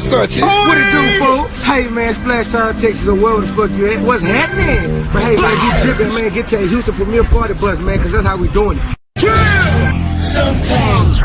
Sunshine. What it do, folks? Hey, man, Splash Town, Texas, or wherever the fuck you at. What's happening? But hey, man, you tripping, man. Get to that Houston Premier Party bus, man, because that's how we doing it. Sometime.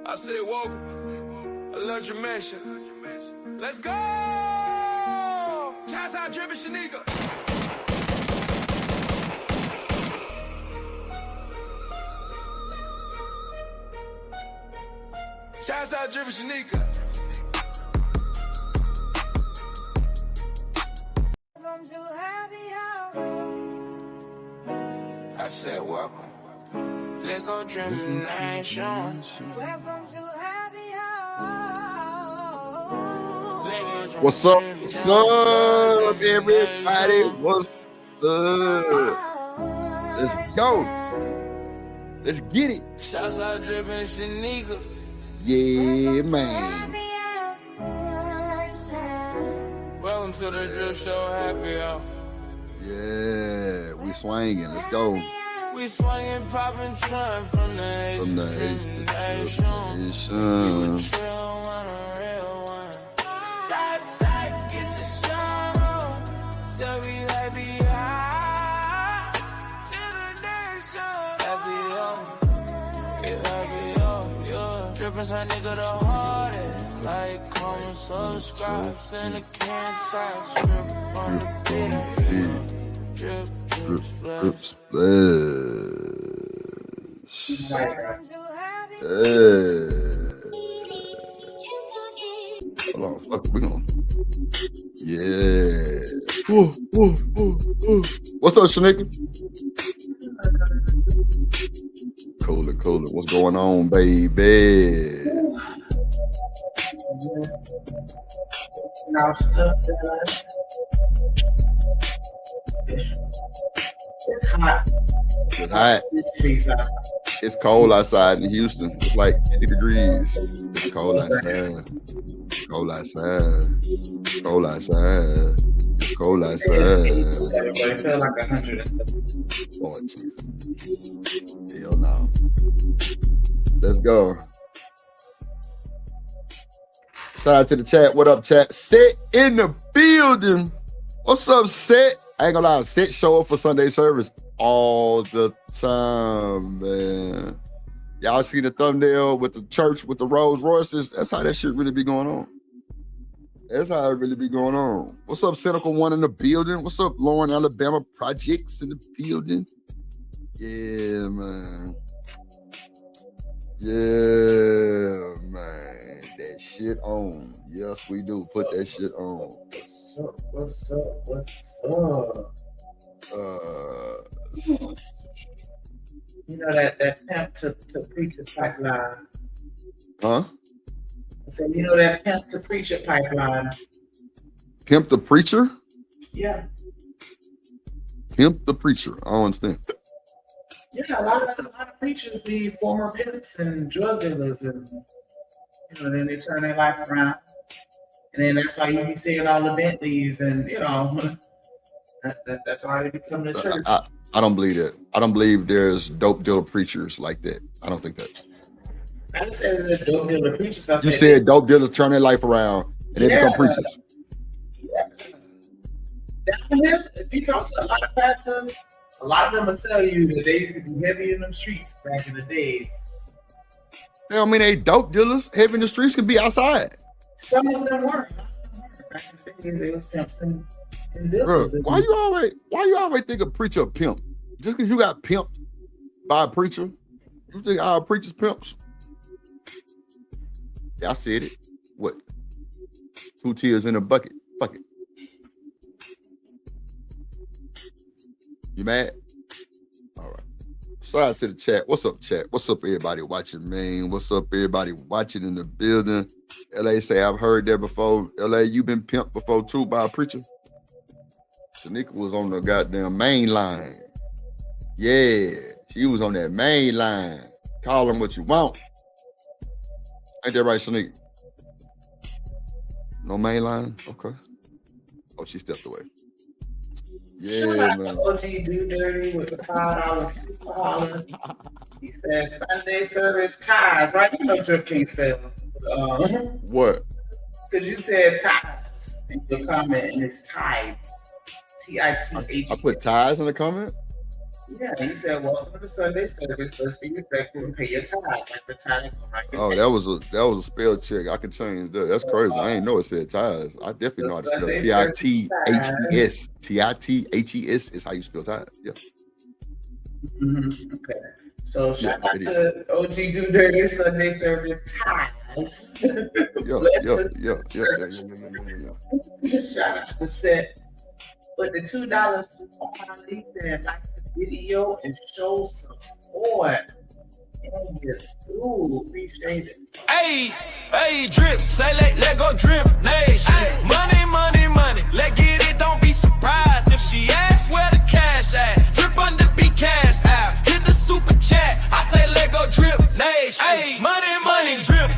I said, welcome, electric mansion. Let's go! Shots out, dripping Shanika. Shots out, dripping Shanika. Welcome to happy hour. I said, welcome. Let go, dripping nation. Welcome to happy hour. What's up? What's up, everybody? What's up? Let's go. Let's get it. Shots out, dripping Shanika. Yeah, man. Welcome to the Drip Show Happy Hour. Yeah, we swinging. Let's go. We swinging, popping, trying from the H to the nation. Trill on a real one. Side, side, get the show. So we happy high. To the nation. Happy hour. Yeah, happy hour. Yeah. Drippin' some nigga the hardest. Like, comment, subscribe. Send a can side. Strip on the beat. Drip. Drip splash. Hold on, fuck, we gon' yeah. Ooh. What's up, Shanika? Cooler. What's going on, baby? Now stuff it's hot. It's hot. It's cold outside in Houston. It's like 50 degrees. It's cold outside. Cold outside. Cold outside. It's cold outside. Everybody feel like 100 and stuff. Oh, Jesus. Hell no. Let's go. Shout out to the chat. What up, chat? Set in the building. What's up, Set? I ain't gonna lie, Set show up for Sunday service all the time, man. Y'all see the thumbnail with the church with the Rolls Royces? That's how that shit really be going on. That's how it really be going on. What's up, Cynical One in the building? What's up, Lauren, Alabama Projects in the building? Yeah, man. Yeah, man. That shit on. Yes, we do. Put that shit on. What's up? You know that pimp to preacher pipeline. Huh? I said, you know that pimp to preacher pipeline. Pimp the preacher? Yeah. Pimp the preacher. I don't understand. Yeah, a lot of preachers be former pimps and drug dealers, and then they turn their life around. And then that's why you be seeing all the Bentleys, and that's why they become the church. I don't believe that. I don't believe there's dope dealer preachers like that. I don't think that. I didn't say there's dope dealer preachers. You said dope dealers turn their life around and they become preachers. Yeah. Down here, if you talk to a lot of pastors, a lot of them will tell you that they used to be heavy in them streets back in the days. I mean, they dope dealers. Heavy in the streets can be outside. Some of them were. Back in the day, they was pimps and Bro, dealers. why you always think a preacher a pimp? Just because you got pimped by a preacher, you think our preachers pimps? Yeah, I said it. What? 2 tears in a bucket. Fuck it. You mad? All right. Shout out to the chat. What's up, chat? What's up, everybody watching, man? What's up, everybody watching in the building? LA say, I've heard that before. LA, you been pimped before too by a preacher? Shanika was on the goddamn main line. Yeah, she was on that main line. Call them what you want. Ain't that right, Shanika? No main line? Okay. Oh, she stepped away. Yeah, man. OG Do Dirty with the $5 super holler. He says Sunday service ties, right? You know Drip King spell. What? Because you said ties in your comment, and it's ties. T-I-T-H. I put ties in the comment? Yeah, you said, welcome to Sunday service. Let's be respectful and pay your ties. Like the ties right there. Oh, that was a spell check. I can change that. That's crazy. I ain't know it said ties. I definitely know how to spell T-I-T-H-E-S. T-I-T-H-E-S is how you spell ties. Yeah. Mm-hmm. Okay. So shout out to OG Do Dirty Sunday service ties. Yeah. Shout out to Set. But the $2 super he said like the video and show support. Ooh, appreciate it. Hey, drip, say let go drip nation. Money, let get it, don't be surprised if she asks where the cash at. Drip under be cash out, hit the super chat. I say let go drip nation. Hey, money, drip.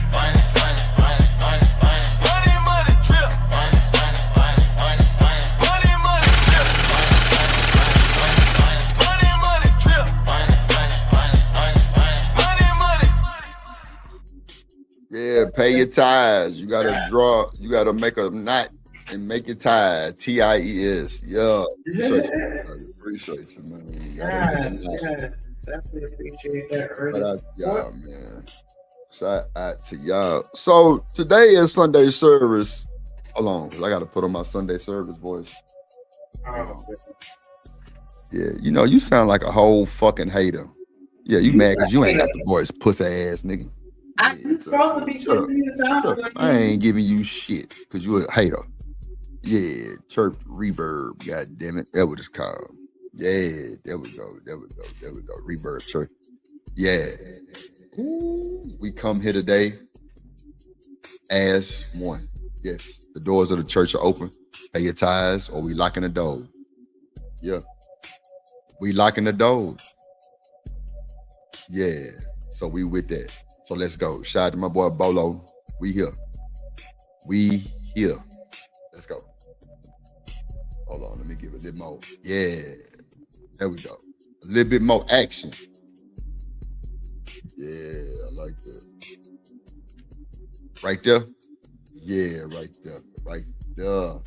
Yeah, pay your ties. You gotta draw. You gotta make a knot and make your tie. T-I-E-S. Yeah. Appreciate you, man. You gotta make a knot. Definitely appreciate that. Shout out to y'all, man. Shout out to y'all. So today is Sunday service. Hold on, because I gotta put on my Sunday service voice. Yeah, you know, you sound like a whole fucking hater. Yeah, you mad because you ain't got the voice, pussy ass nigga. I'm supposed to be giving you sound. I ain't giving you shit because you a hater. Yeah, chirp reverb, god damn it. That's what it's called. Yeah, there we go. Reverb chirp. Yeah. Ooh, we come here today as one. Yes, the doors of the church are open. Pay your tithes or we locking the door. Yeah. We locking the door. Yeah. So we with that. So let's go. Shout out to my boy Bolo. We here. Let's go. Hold on, let me give it a little more. Yeah. There we go. A little bit more action. Yeah, I like that. Right there? Yeah, right there. Right there.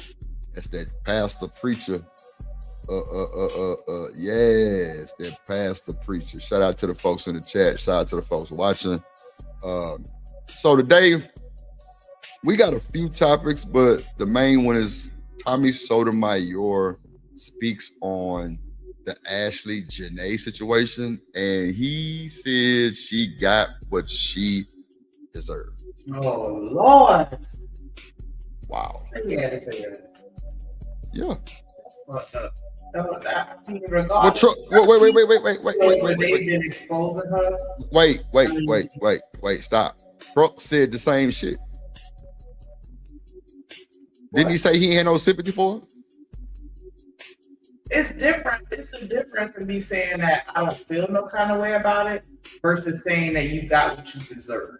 That's that pastor preacher. Yes, that pastor preacher. Shout out to the folks in the chat. Shout out to the folks watching. So today we got a few topics, but the main one is Tommy Sotomayor speaks on the Ashley Janae situation, and he says she got what she deserved. Oh Lord! Wow. Yeah, they say that. Yeah. That's fucked up. Wait. They've been exposing her. Wait. Stop. Brooke said the same shit. Didn't he say he had no sympathy for her? It's different. It's a difference in me saying that I don't feel no kind of way about it versus saying that you got what you deserve.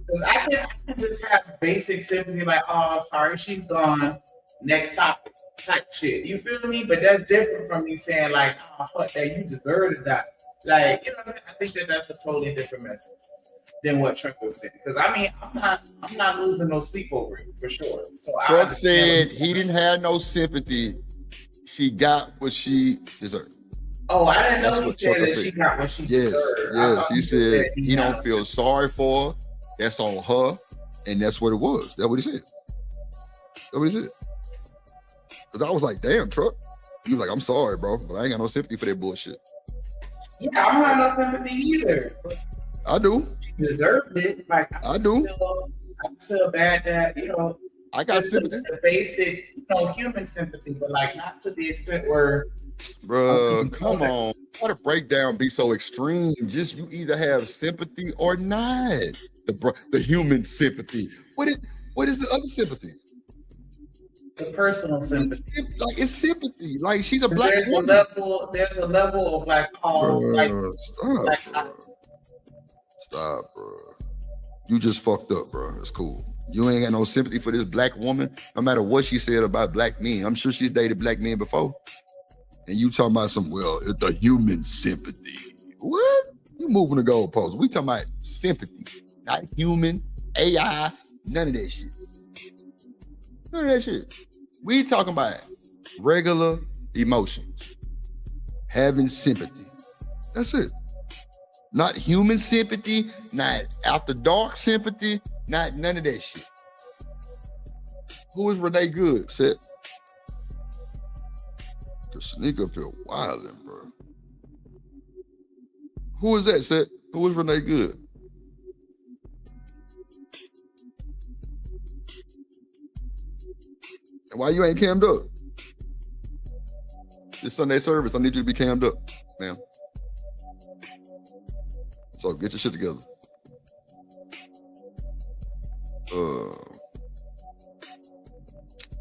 Because I can just have basic sympathy, like, oh, sorry, she's gone. Next topic type shit. You feel me? But that's different from me saying, like, oh, fuck that, you deserve to die. Like, you know what I'm saying? I think that that's a totally different message than what Trump was saying. Because I mean, I'm not losing no sleep over it for sure. So Trump said he didn't have no sympathy. She got what she deserved. Oh, I didn't know that's he what said that said. she got what she deserved. Yes. He said he don't feel sorry for her. That's on her. And that's what it was. That's what he said. That's what he said. Because I was like, damn, truck. He was like, I'm sorry, bro, but I ain't got no sympathy for that bullshit. Yeah, I don't have no sympathy either. I do. You deserved it. Like I do. I feel bad that, you know, I got sympathy. The basic, you know, human sympathy, but like not to the extent where Bruh, come on. Why the breakdown be so extreme? Just you either have sympathy or not. The human sympathy. What is the other sympathy? the personal sympathy. Like it's sympathy. Like she's a black There's woman. There's a level of like, oh, like, stop, like stop, bro. You just fucked up, bro. It's cool. You ain't got no sympathy for this black woman, no matter what she said about black men. I'm sure she's dated black men before. And you talking about it's the human sympathy. What? You moving the goalposts. We talking about sympathy, not human, AI, none of that shit. None of that shit. We talking about regular emotions, having sympathy. That's it. Not human sympathy, not after dark sympathy, not none of that shit. Who is Renee Good, Seth? Cause sneak up here wilding, bro. Who is that, Seth? Who is Renee Good? And why you ain't cammed up? This Sunday service, I need you to be cammed up, ma'am. So get your shit together.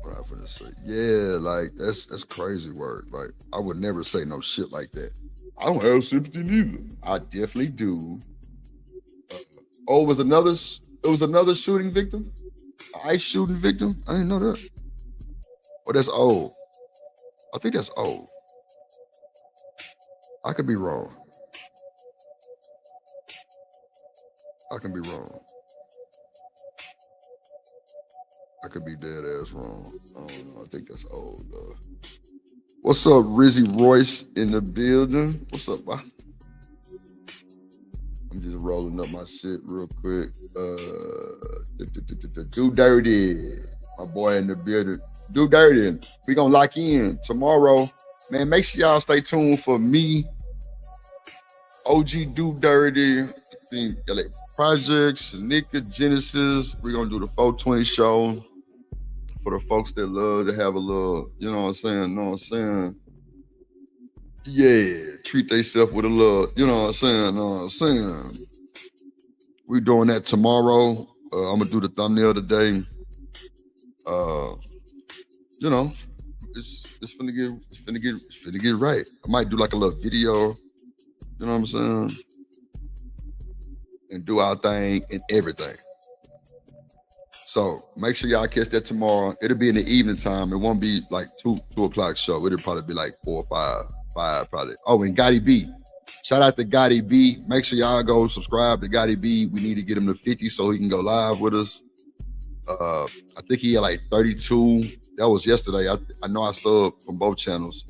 What I was gonna say? Yeah, like that's crazy work. Like I would never say no shit like that. I don't have sympathy neither. I definitely do. It was another shooting victim, ice shooting victim. I didn't know that. Oh, that's old. I think that's old. I could be wrong. I can be wrong. I could be dead ass wrong. I don't know. I think that's old though. What's up, Rizzy Royce in the building? What's up, bro? I'm just rolling up my shit real quick. Do Dirty. My boy in the building. Do Dirty. We gonna lock in tomorrow. Man, make sure y'all stay tuned for me. OG Do Dirty. I think LA Projects, Nika Genesis. We're gonna do the 420 show for the folks that love to have a little, you know what I'm saying? Know what I'm saying? Yeah, treat themselves with a little, you know what I'm saying? Know what I'm saying? We're doing that tomorrow. I'm gonna do the thumbnail today. You know, it's finna get right. I might do like a little video, you know what I'm saying? And do our thing and everything. So make sure y'all catch that tomorrow. It'll be in the evening time. It won't be like 2 o'clock show. It'll probably be like 4 or 5 probably. Oh, and Gotti B. Shout out to Gotti B. Make sure y'all go subscribe to Gotti B. We need to get him to 50 so he can go live with us. I think he had like 32. That was yesterday. I know I subbed from both channels.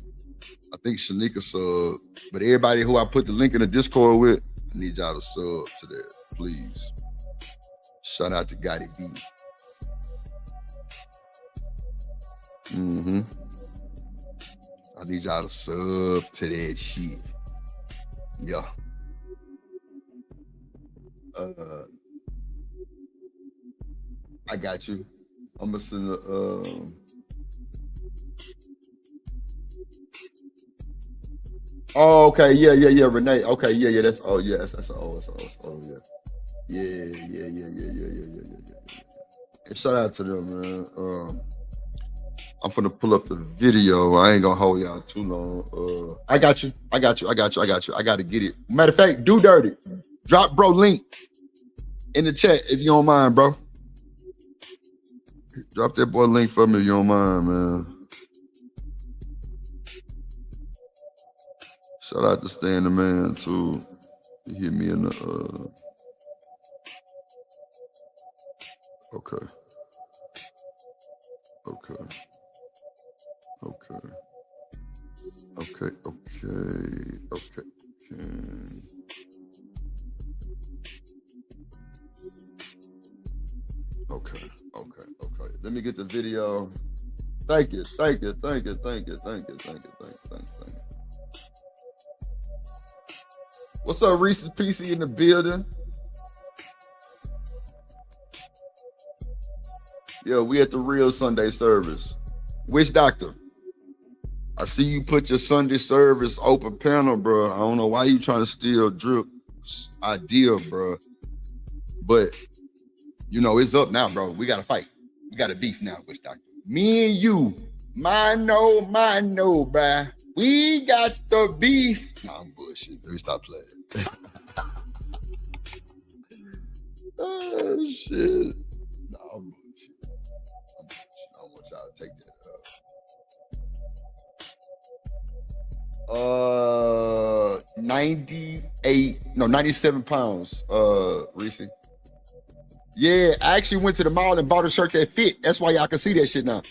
I think Shanika subbed. But everybody who I put the link in the Discord with, I need y'all to sub to that, please. Shout out to Gotti B. I need y'all to sub to that shit. Yeah. I got you. I'm gonna send a Oh, okay, yeah, Renee. Okay, yeah, that's that's old, yeah. And shout out to them, man. I'm finna pull up the video. I ain't gonna hold y'all too long. I got you. I gotta get it. Matter of fact, Do Dirty. Drop bro link in the chat if you don't mind, bro. Drop that boy link for me if you don't mind, man. Shout out to Stan the Man too. He hit me in the Okay. Okay. Let me get the video. Thank you. Thank you. What's up, Reese's PC in the building? Yeah, we at the real Sunday service. Which doctor? I see you put your Sunday service open panel, bro. I don't know why you trying to steal Drip's idea, bro. But, you know, it's up now, bro. We got to fight. We got to beef now, which doctor? Me and you. Mano, bruh. We got the beef. Nah, I'm bullshit. Let me stop playing. Oh, shit. Nah, I'm bullshit. I don't want y'all to take that. 97 pounds, Reese. Yeah, I actually went to the mall and bought a shirt that fit. That's why y'all can see that shit now.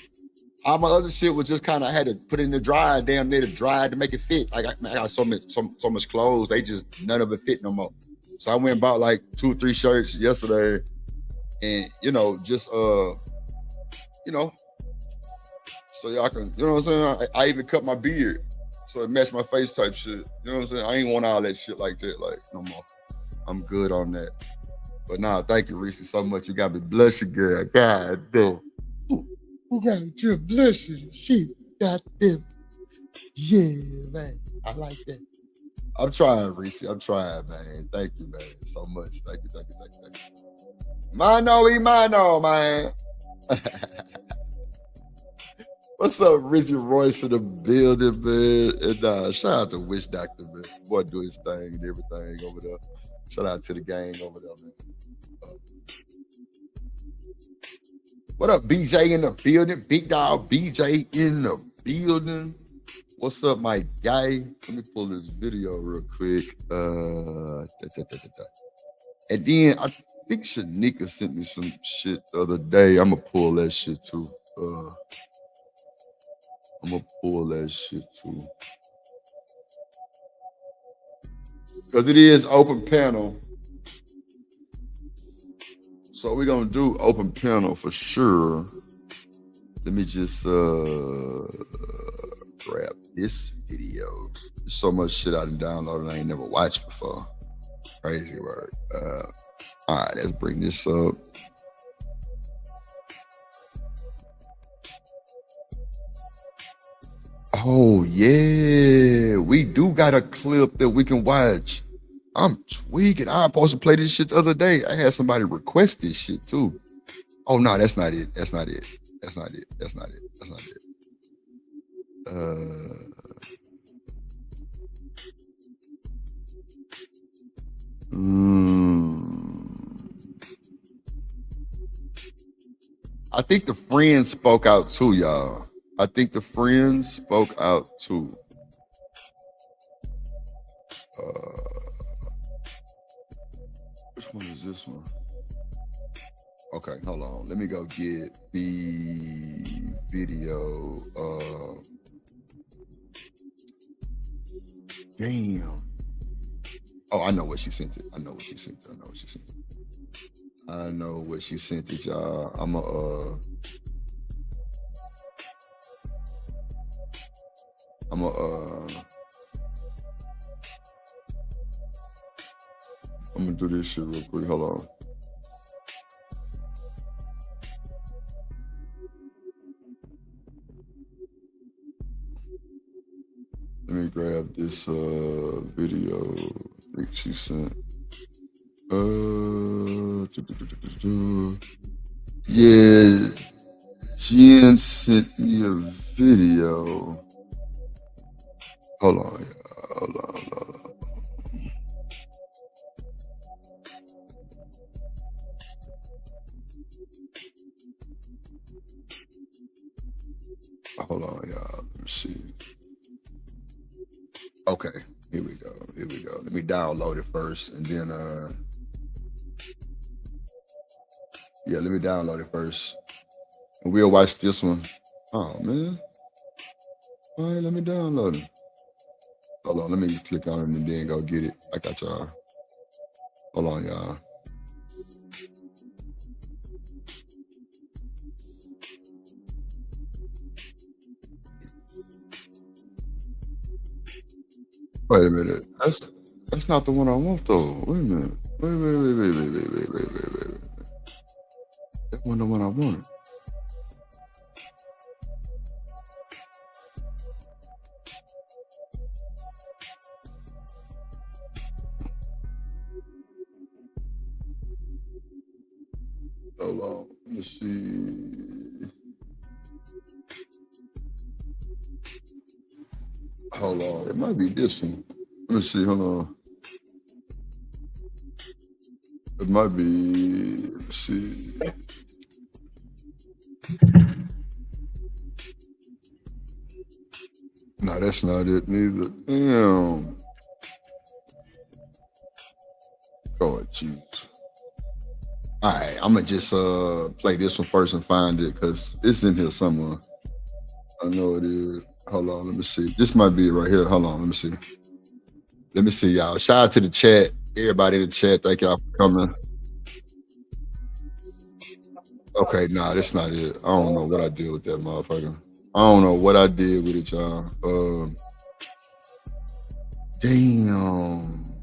All my other shit was just kind of had to put it in the dryer, damn near the dryer to make it fit. Like I got so much clothes, they just none of it fit no more. So I went and bought like 2 or 3 shirts yesterday, and you know, just you know, so y'all can, you know what I'm saying? I even cut my beard so it matched my face type shit. You know what I'm saying? I ain't want all that shit like that, like no more. I'm good on that. But nah, thank you, Reese, so much. You got me blushing, girl. God damn. Who got you blushing? Shit, goddamn. Yeah, man. I like that. I'm trying, Reese. I'm trying, man. Thank you, man, so much. Thank you. Mano, man. What's up, Rizzy Royce in the building, man? And shout out to Wish Doctor, man. Boy, do his thing and everything over there. Shout out to the gang over there, man. What up, BJ in the building? Big dog BJ in the building. What's up, my guy? Let me pull this video real quick. And then I think Shanika sent me some shit the other day. I'm gonna pull that shit too. Because it is open panel. So we're gonna do open panel for sure. Let me just grab this video. There's so much shit I done downloaded I ain't never watched before. Crazy word. All right, let's bring this up. Oh yeah, we do got a clip that we can watch. I'm tweaking. I was supposed to play this shit the other day. I had somebody request this shit too. Oh no, that's not it. I think the friends spoke out too, y'all. Which one is this one? Okay, hold on. Let me go get the video. Damn. Oh, I know what she sent it. I know what she sent it, y'all. I'm gonna do this shit real quick. Hold on. Let me grab this video. I think she sent. Yeah, Jen sent me a video. Hold on, y'all. Hold on. Hold on, y'all. Let me see. Okay, here we go. Let me download it first, and then yeah, let me download it first, and we'll watch this one. Oh man, all right, let me download it. Hold on, let me click on it and then go get it. I got y'all. Hold on, y'all. Wait a minute. That's not the one I want though. Wait a minute. Wait. That wasn't the one I wanted. Hold on. Let's see. Hold on. It might be this one. Let me see. Hold on. It might be. Let's see. No, that's not it neither. Damn. God, jeez. All right, I'm gonna just play this one first and find it because it's in here somewhere. I know it is. Hold on, let me see. This might be it right here. Hold on, let me see. Let me see, y'all. Shout out to the chat. Everybody in the chat, thank y'all for coming. Okay, nah, that's not it. I don't know what I did with that motherfucker. I don't know what I did with it, y'all. Damn.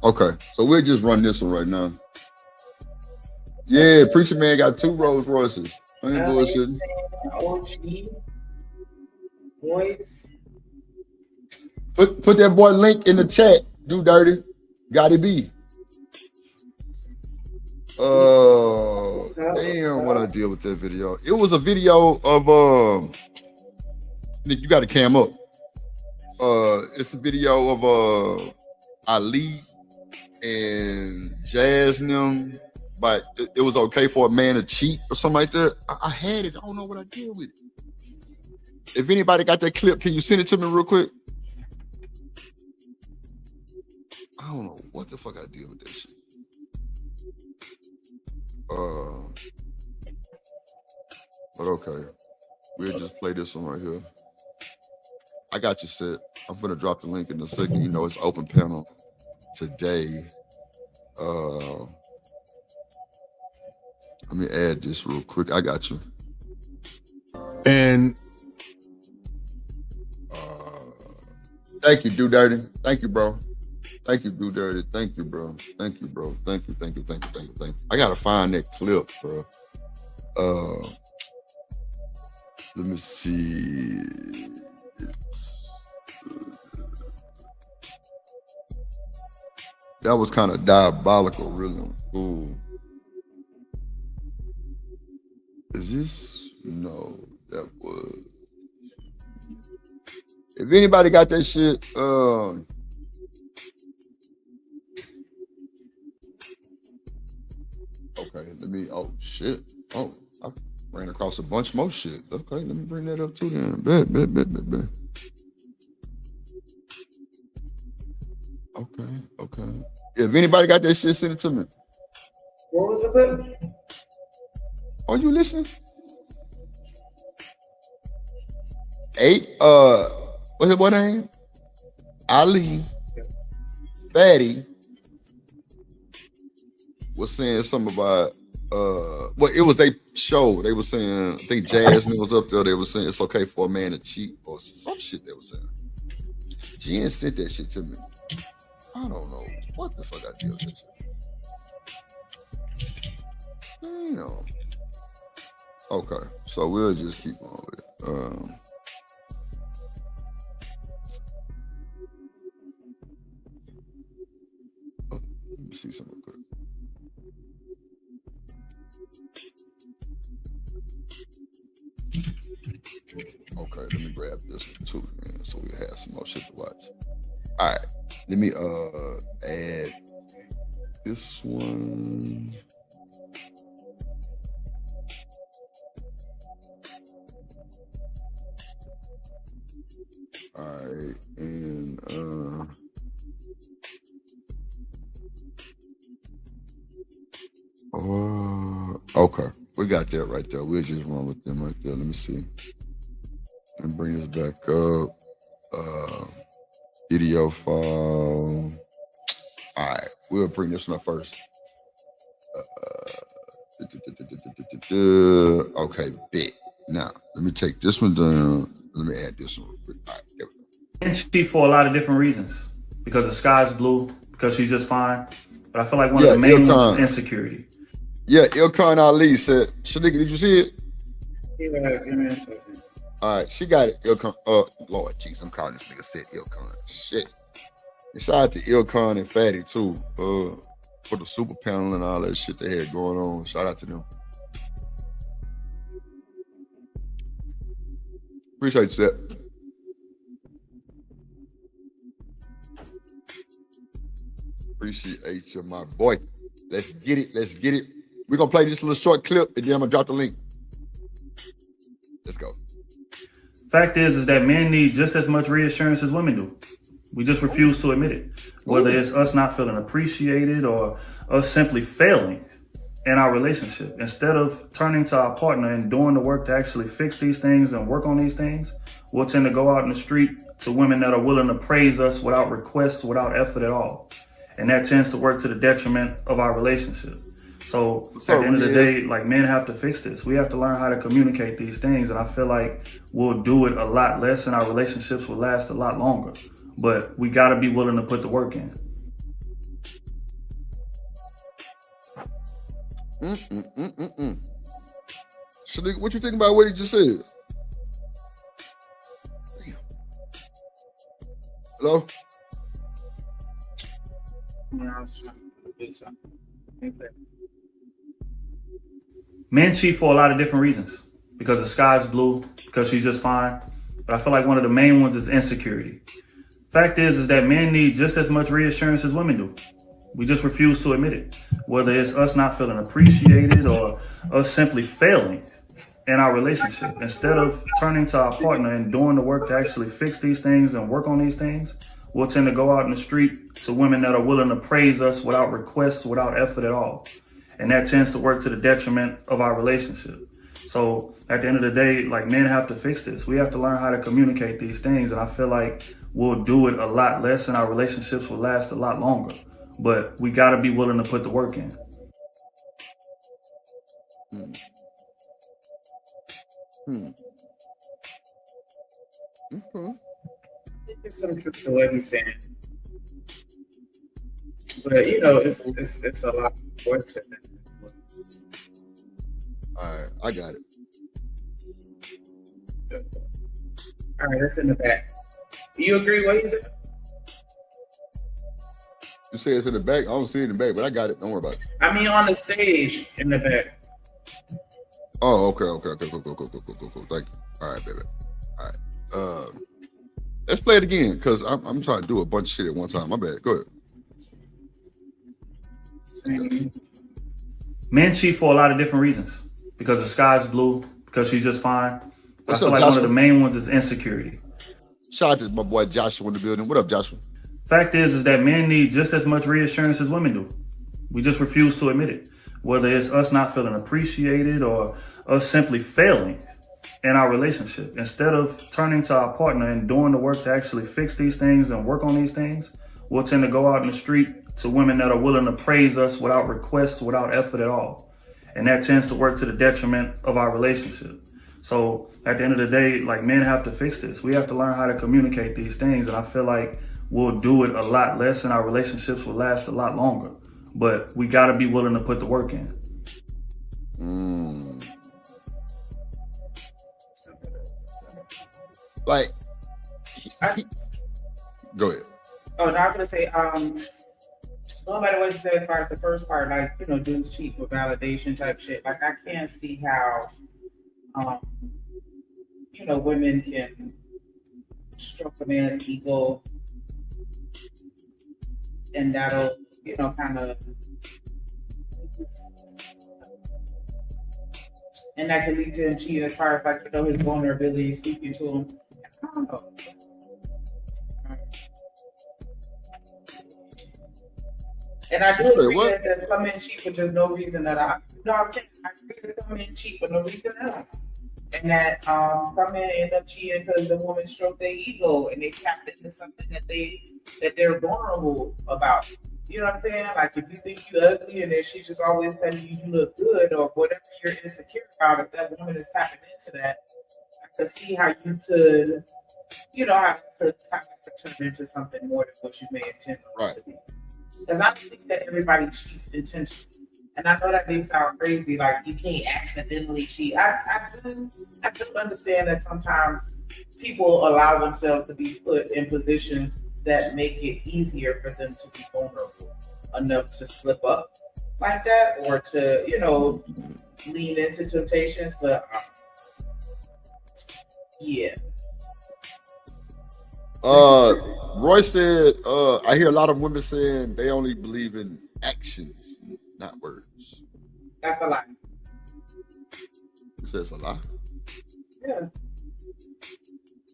Okay, so we'll just run this one right now. Yeah, Preacher Man got 2 Rolls Royces. I ain't bullshitting. OG voice. Put that boy link in the chat. Do dirty. Gotta be. Damn, what I did with that video. It was a video of Nick, you got to cam up. It's a video of Ali and Jazz and them, but it was okay for a man to cheat or something like that. I had it. I don't know what I did with it. If anybody got that clip, can you send it to me real quick? I don't know what the fuck I did with that shit. But okay, we'll just play this one right here. I got you set. I'm gonna drop the link in a second. You know it's open panel today. Let me add this real quick. I got you. And thank you, Do Dirty. Thank you, bro. Thank you, Do Dirty. Thank you, bro. Thank you, bro. Thank you. I gotta find that clip, bro. Let me see. That was kind of diabolical, really. Ooh. Is this? No, that was. If anybody got that shit, okay, let me. Oh shit. Oh, I ran across a bunch more shit. Okay, let me bring that up too then. Bet. Okay. If anybody got that shit, send it to me. What was the clip? Are you listening? 8, what's it boy name? Ali, Fatty was saying something about well, it was they show. They were saying, I think Jasmine was up there. They were saying it's okay for a man to cheat or some shit they were saying. Jen sent that shit to me. I don't know what the fuck I did with that shit. Damn. Okay, so we'll just keep on with it. Let me see something quick. Okay, let me grab this one too, man, so we have some more shit to watch. All right, let me add this one. All right, and okay, we got that right there. We'll just run with them right there. Let me see. And bring this back up. Video file. All right, we'll bring this one up first. Okay, bet. Now, let me take this one down. Let me add this one real quick. All right, there we go. Men cheat for a lot of different reasons. Because the sky's blue, because she's just fine. But I feel like one of the main ones is insecurity. Yeah, Ilkan Ali said, Shanika, did you see it? Yeah. All right, she got it. Ilkan. Lord, jeez, I'm calling this nigga said Ilkan. Shit. And shout out to Ilkan and Fatty too. For the super panel and all that shit they had going on. Shout out to them. Appreciate you, Seth. Appreciate you, my boy. Let's get it. Let's get it. We're gonna play this little short clip and then I'm gonna drop the link. Let's go. Fact is that men need just as much reassurance as women do. We just refuse to admit it. Whether it's us not feeling appreciated or us simply failing in our relationship. Instead of turning to our partner and doing the work to actually fix these things and work on these things, we'll tend to go out in the street to women that are willing to praise us without requests, without effort at all. And that tends to work to the detriment of our relationship. So at the end of the day, like, men have to fix this. We have to learn how to communicate these things. And I feel like we'll do it a lot less and our relationships will last a lot longer. But we got to be willing to put the work in. Shanika, what you think about what he just said? Damn. Hello? Men cheat for a lot of different reasons. Because the sky's blue, because she's just fine. But I feel like one of the main ones is insecurity. Fact is that men need just as much reassurance as women do. We just refuse to admit it. Whether it's us not feeling appreciated or us simply failing in our relationship. Instead of turning to our partner and doing the work to actually fix these things and work on these things, we'll tend to go out in the street to women that are willing to praise us without requests, without effort at all. And that tends to work to the detriment of our relationship. So at the end of the day, like, men have to fix this. We have to learn how to communicate these things. And I feel like we'll do it a lot less and our relationships will last a lot longer. But we got to be willing to put the work in. It's some truth to what he's saying. But, you know, it's a lot of work to it. All right, I got it. All right, that's in the back. Do you agree what he said? You say it's in the back? I don't see it in the back, but I got it. Don't worry about it. I mean, on the stage in the back. Oh, okay. Cool. Thank you. All right, baby. All right. Let's play it again, because I'm trying to do a bunch of shit at one time. My bad. Go ahead. Men cheat for a lot of different reasons. Because the sky's blue, because she's just fine. But I feel like one of the main ones is insecurity. Shout out to my boy Joshua in the building. What up, Joshua? Fact is that men need just as much reassurance as women do. We just refuse to admit it. Whether it's us not feeling appreciated or us simply failing in our relationship. Instead of turning to our partner and doing the work to actually fix these things and work on these things, we'll tend to go out in the street to women that are willing to praise us without requests, without effort at all. And that tends to work to the detriment of our relationship. So at the end of the day, like, men have to fix this. We have to learn how to communicate these things. And I feel like we'll do it a lot less and our relationships will last a lot longer. But we got to be willing to put the work in. Like, go ahead. Oh, no, I was going to say, no matter what you say as far as the first part, like, you know, dudes cheat for validation type shit. Like, I can't see how, you know, women can stroke a man's ego and that'll, you know, kind of, and that can lead to him cheating as far as, like, you know, his vulnerability, speaking to him. I don't know. And I do agree that some men cheat for just no reason that I agree that some men cheat for no reason at all. And that some men end up cheating because the woman stroked their ego and they tapped into something that they're vulnerable about. You know what I'm saying? Like, if you think you're ugly and then she's just always telling you you look good or whatever you're insecure about, if that woman is tapping into that, I could see how you could you know, have to turn into something more than what you may intend for it to be. Because I don't think that everybody cheats intentionally. And I know that may sound crazy, like you can't accidentally cheat. I do understand that sometimes people allow themselves to be put in positions that make it easier for them to be vulnerable enough to slip up like that, or to, you know, lean into temptations. But yeah. Roy said, I hear a lot of women saying they only believe in actions, not words. That's a lie. He says a lie. Yeah.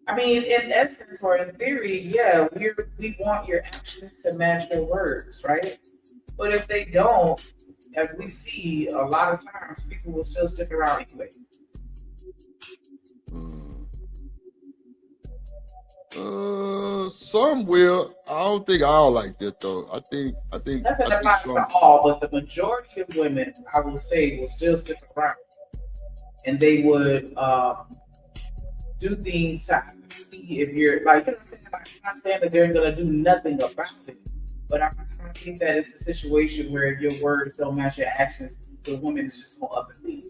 I mean, in essence or in theory, yeah, we want your actions to match your words, right? But if they don't, as we see a lot of times, people will still stick around anyway. Some will. I don't think all like that though. I think Nothing applies to all, but the majority of women, I will say, will still stick around, and they would do things to see if you're like, you know what I'm saying. Like, I'm not saying that they're gonna do nothing about it, but I think that it's a situation where if your words don't match your actions, the woman is just going up and leave.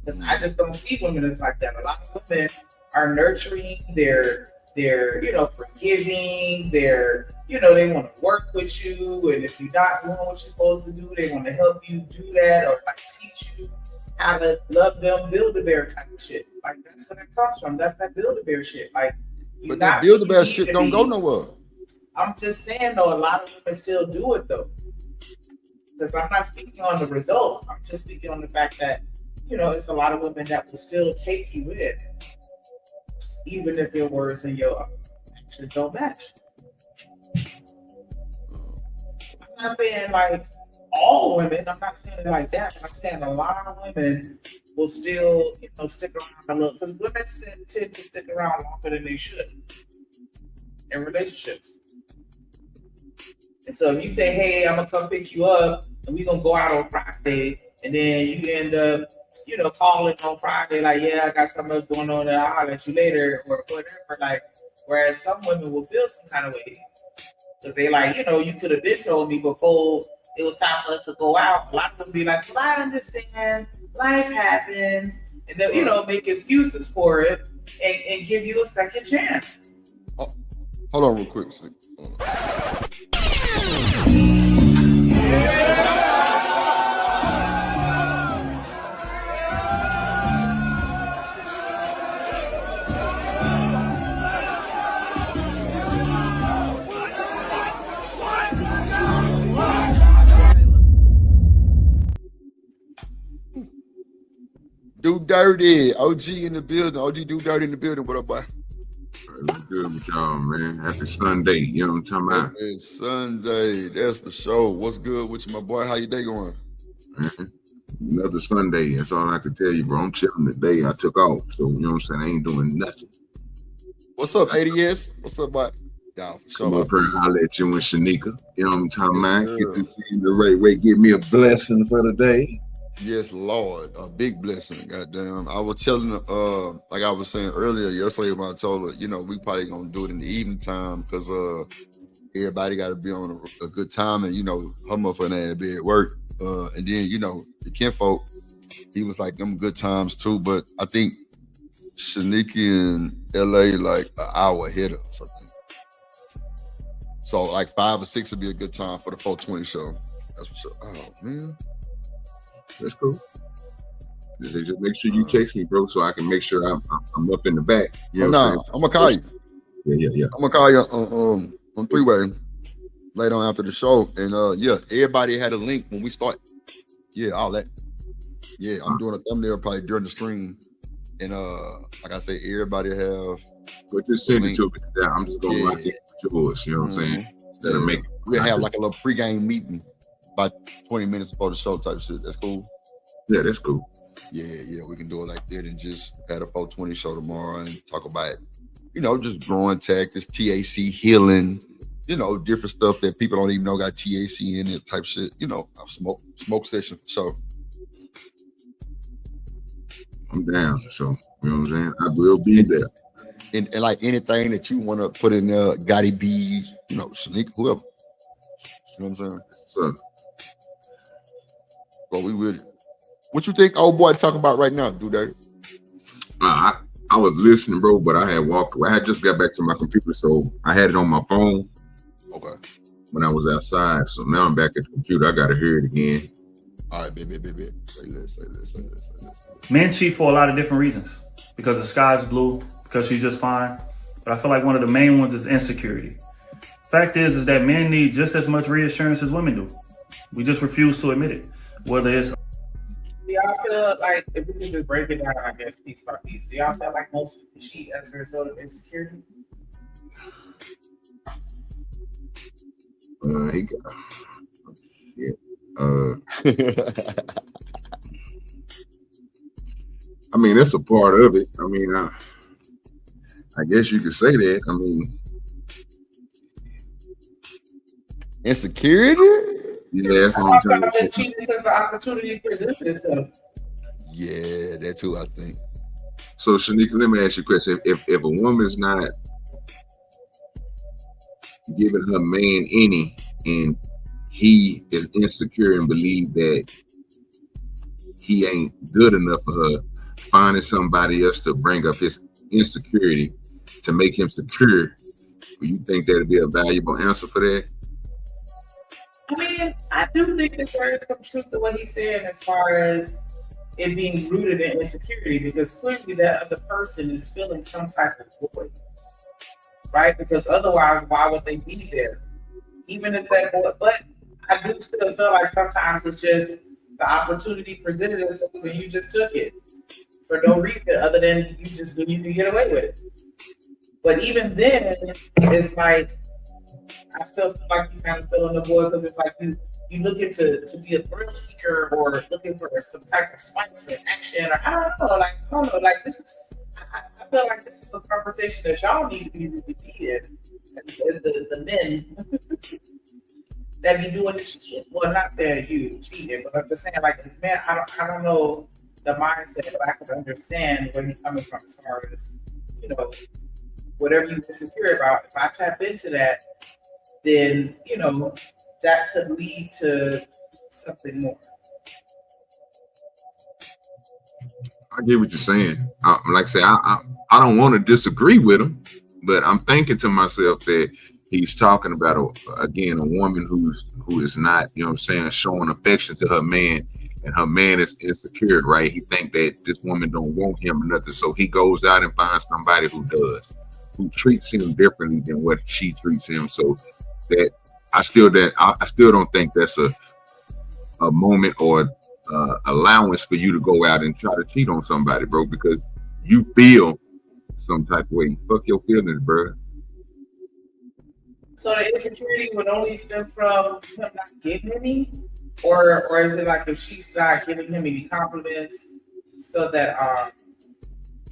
Because I just don't see women that's like that. A lot of women are nurturing, they're you know, forgiving, they're, you know, they want to work with you, and if you're not doing what you're supposed to do, they want to help you do that, or like teach you how to love them, Build-A-Bear type of shit. Like, that's where that comes from. That's that Build-A-Bear shit. Like, but that Build-A-Bear shit don't go nowhere. I'm just saying though, a lot of women still do it though. Because I'm not speaking on the results. I'm just speaking on the fact that, you know, it's a lot of women that will still take you in, even if your words and your actions don't match. I'm not saying like all women. I'm not saying it like that. But I'm saying a lot of women will still, you know, stick around a little, because women tend to stick around longer than they should in relationships. And so if you say, hey, I'm gonna come pick you up and we're gonna go out on Friday, and then you end up, you know, calling on Friday, like, yeah, I got something else going on and I'll let you later or whatever. Like, whereas some women will feel some kind of way. So they like, you know, you could have been told me before it was time for us to go out. A lot of them be like, well, I understand, life happens, and they'll, you know, make excuses for it and give you a second chance. Oh, hold on real quick. Do Dirty, OG in the building. OG Do Dirty in the building. What up, boy? What's good with y'all, man? Happy Sunday. You know what I'm talking about? Happy Sunday. That's for sure. What's good with you, my boy? How your day going? Another Sunday. That's all I can tell you, bro. I'm chilling today. I took off. So, you know what I'm saying? I ain't doing nothing. What's up, ADS? What's up, bud? Yeah, for sure. Come up here and holler at you and Shanika. You know what I'm talking about? Get to see the right way. Give me a blessing for the day. Yes, Lord, a big blessing. Goddamn, I was telling her, like I was saying earlier yesterday when I told her, you know, we probably gonna do it in the evening time because everybody got to be on a good time, and you know, her motherfucking ass be at work, and then you know, the kinfolk, he was like them good times too. But I think Shanika in LA like an hour ahead of us, I think. So like 5 or 6 would be a good time for the 420 show. That's for sure. Oh man. That's cool. Just make sure you text me, bro, so I can make sure I'm up in the back. You know I'm gonna call you. Yeah. I'm gonna call you on 3-way later on after the show. And yeah, everybody had a link when we start. Yeah, all that. Yeah, I'm doing a thumbnail probably during the stream. And like I say, everybody have. But just send it to me. Yeah, I'm just gonna lock it with yours. You know what I'm saying? Instead of making we'll have like a little pregame meeting about 20 minutes before the show type shit. That's cool. Yeah, that's cool. Yeah, we can do it like that and just have a 420 show tomorrow and talk about, you know, just growing tactics, THC healing, you know, different stuff that people don't even know got THC in it type shit. You know, smoke session for sure. I'm down, so you know what I'm saying? I will be there. and like anything that you want to put in there, Gotti B, Shanique, whoever. You know what I'm saying? So, But we would. What you think, old boy, talking about right now, dude? I was listening, bro, but I had walked. I had just got back to my computer, so I had it on my phone. Okay. When I was outside, so now I'm back at the computer. I gotta hear it again. All right, baby. Say this. Men cheat for a lot of different reasons. Because the sky's blue, because she's just fine. But I feel like one of the main ones is insecurity. Fact is that men need just as much reassurance as women do. We just refuse to admit it. Whether it's... Do y'all feel like, if we can just break it down, I guess, piece by piece, do y'all feel like most people cheat as a result of insecurity? He got shit. I mean, that's a part of it. I mean, I guess you could say that. I mean, insecurity? Yeah, that's what I'm saying. Cheating because the opportunity presented itself. Yeah, that's who I think. So, Shanika, let me ask you a question. If a woman's not giving her man any, and he is insecure and believe that he ain't good enough for her, finding somebody else to bring up his insecurity to make him secure, do you think that'd be a valuable answer for that? I mean, I do think that there is some truth to what he's saying as far as it being rooted in insecurity, because clearly that other person is feeling some type of void, right? Because otherwise, why would they be there? Even if that void, but I do still feel like sometimes it's just the opportunity presented itself and you just took it for no reason other than you just need to get away with it. But even then, it's like, I still feel like you kind of fill in the void because it's like you looking to be a thrill seeker or looking for some type of spice or action, or I don't know, like this is, I feel like this is a conversation that y'all need to be repeated as the men that be doing this shit. Well, I'm not saying you cheating, but I'm just saying like this man, I don't know the mindset, but I can understand where he's coming from as far as, whatever you're insecure about. If I tap into that, then that could lead to something more. I get what you're saying. Like I say, I don't want to disagree with him, but I'm thinking to myself that he's talking about a woman who is not, showing affection to her man, and her man is insecure, right? He think that this woman don't want him or nothing, so he goes out and finds somebody who does, who treats him differently than what she treats him. So that I still don't think that's a moment or allowance for you to go out and try to cheat on somebody, bro, because you feel some type of way. Fuck your feelings, bro. So the insecurity would only stem from him not giving any, or is it like if she's not giving him any compliments, so that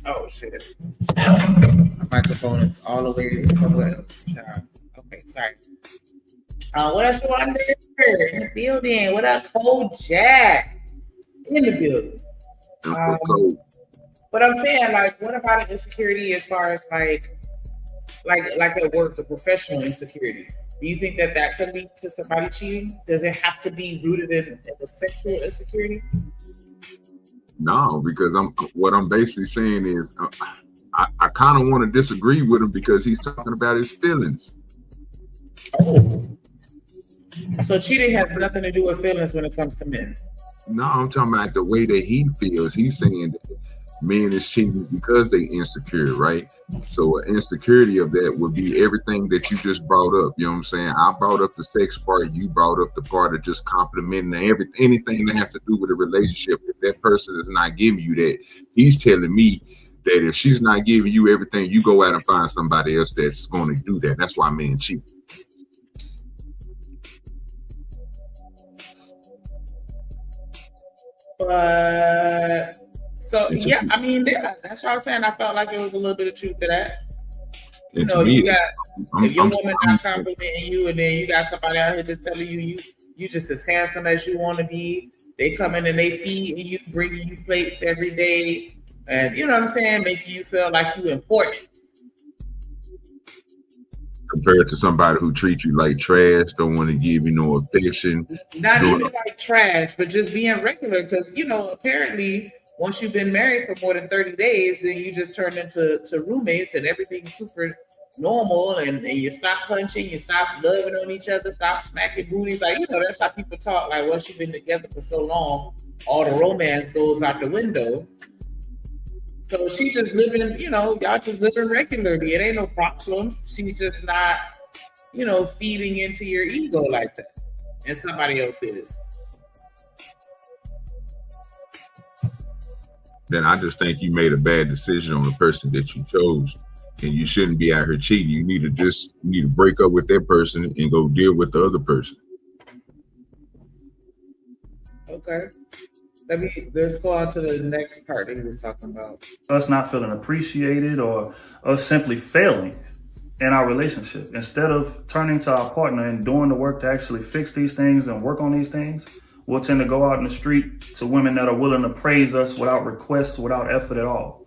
oh shit, my microphone is all the way somewhere else. Okay, sorry. What else you want to do in the building? What up, Cold Jack in the building? But I'm saying, like, what about insecurity as far as like at work, the professional insecurity? Do you think that could lead to somebody cheating? Does it have to be rooted in the sexual insecurity? No, because what I'm basically saying is I kind of want to disagree with him because he's talking about his feelings. Oh. So cheating has nothing to do with feelings when it comes to men. No, I'm talking about the way that he feels. He's saying that men is cheating because they insecure, right? So an insecurity of that would be everything that you just brought up. You know what I'm saying? I brought up the sex part. You brought up the part of just complimenting anything that has to do with a relationship. If that person is not giving you that, he's telling me that if she's not giving you everything, you go out and find somebody else that's going to do that. That's why men cheat. But so yeah, I mean, that's what I was saying. I felt like there was a little bit of truth to that. You got if your woman not complimenting you, and then you got somebody out here just telling you just as handsome as you want to be. They come in and they feeding you, bringing you plates every day, and you know what I'm saying, making you feel like you important. compared to somebody who treats you like trash, don't want to give you no affection. Not doing- even like trash, but just being regular. Because apparently, once you've been married for more than 30 days, then you just turn into roommates, and everything's super normal, and you stop punching, you stop loving on each other, stop smacking booties. Like, that's how people talk. Like, once you've been together for so long, all the romance goes out the window. So she just living, y'all just living regularly. It ain't no problems. She's just not, feeding into your ego like that. And somebody else is. Then I just think you made a bad decision on the person that you chose. And you shouldn't be out here cheating. You need to break up with that person and go deal with the other person. Okay. Let's go on to the next part that he was talking about. Us not feeling appreciated or us simply failing in our relationship. Instead of turning to our partner and doing the work to actually fix these things and work on these things, we'll tend to go out in the street to women that are willing to praise us without requests, without effort at all.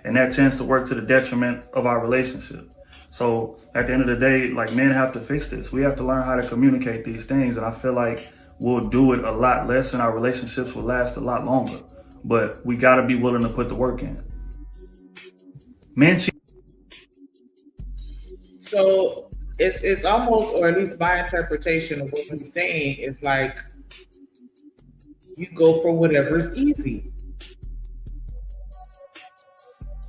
And that tends to work to the detriment of our relationship. So at the end of the day, like, men have to fix this. We have to learn how to communicate these things. And I feel like we'll do it a lot less and our relationships will last a lot longer. But we got to be willing to put the work in. Men cheat. So it's almost, or at least my interpretation of what he's saying is like, you go for whatever's easy.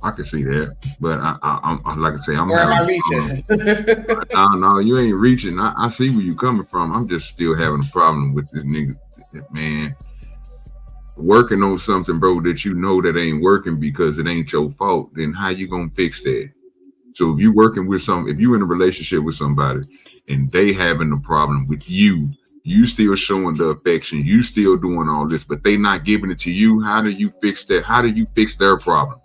I can see that, but I'm like I say, I'm or am I having reaching? no, you ain't reaching. I see where you coming from. I'm just still having a problem with this nigga, man. Working on something, bro, that you know that ain't working because it ain't your fault. Then how you gonna fix that? So if you working with if you in a relationship with somebody and they having a problem with you still showing the affection, you still doing all this, but they not giving it to you. How do you fix that? How do you fix their problem?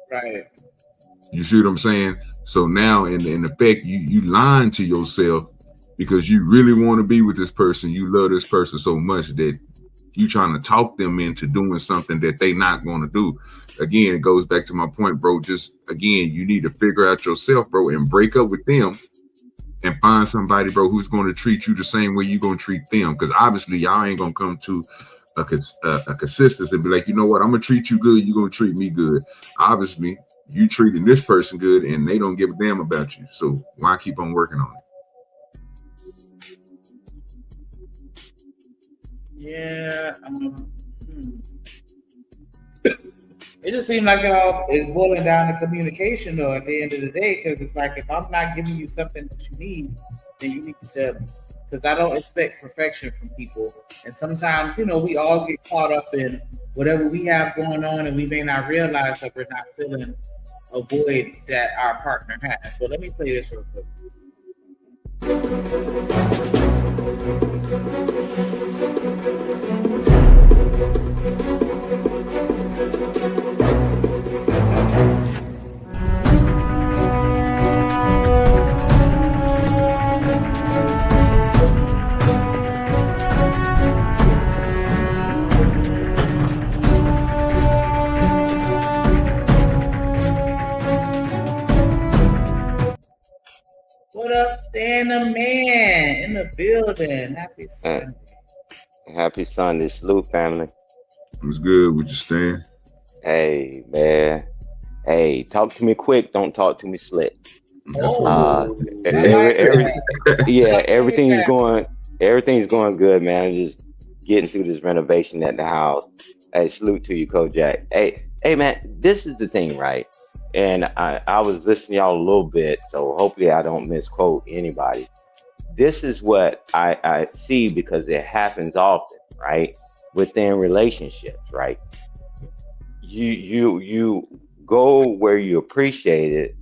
Right. You see what I'm saying? So now in effect, you lying to yourself because you really want to be with this person. You love this person so much that you trying to talk them into doing something that they not going to do. Again, it goes back to my point, bro. Just again, you need to figure out yourself, bro, and break up with them and find somebody, bro, who's going to treat you the same way you're going to treat them. Because obviously y'all ain't going to come to a consistency and be like, you know what, I'm gonna treat you good, you're gonna treat me good. Obviously you treating this person good and they don't give a damn about you, so why keep on working on it? Yeah. It just seems like it all is boiling down to communication, though, at the end of the day, because it's like, if I'm not giving you something that you need, then you need to tell me. Because I don't expect perfection from people. And sometimes, we all get caught up in whatever we have going on, and we may not realize that we're not filling a void that our partner has. But let me play this real quick. What up, Stan the Man in the building? Happy Sunday. Happy Sunday, salute family. What's good with you, Stan? Hey man, hey, talk to me quick, don't talk to me slick. Everything's going good, man. Just getting through this renovation at the house. Hey, salute to you, Kojak. Hey man, this is the thing, right? And I was listening to y'all a little bit, so hopefully I don't misquote anybody. This is what I see, because it happens often, right? Within relationships, right? You go where you appreciate it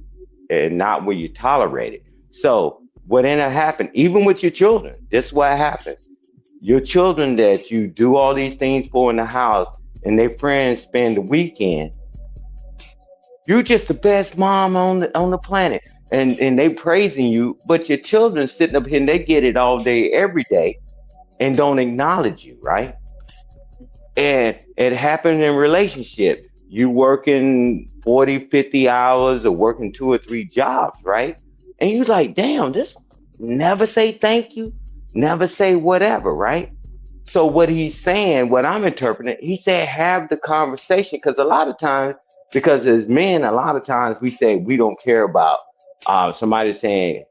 and not where you tolerate it. So what ended up happening, even with your children, this is what happens. Your children that you do all these things for in the house and their friends spend the weekend, you're just the best mom on the planet. And they praising you, but your children sitting up here and they get it all day, every day, and don't acknowledge you, right? And it happened in relationships. you working 40, 50 hours or working 2 or 3 jobs, right? And you like, damn, this never say thank you, never say whatever, right? So what he's saying, what I'm interpreting, he said have the conversation because a lot of times, because as men, a lot of times we say we don't care about somebody saying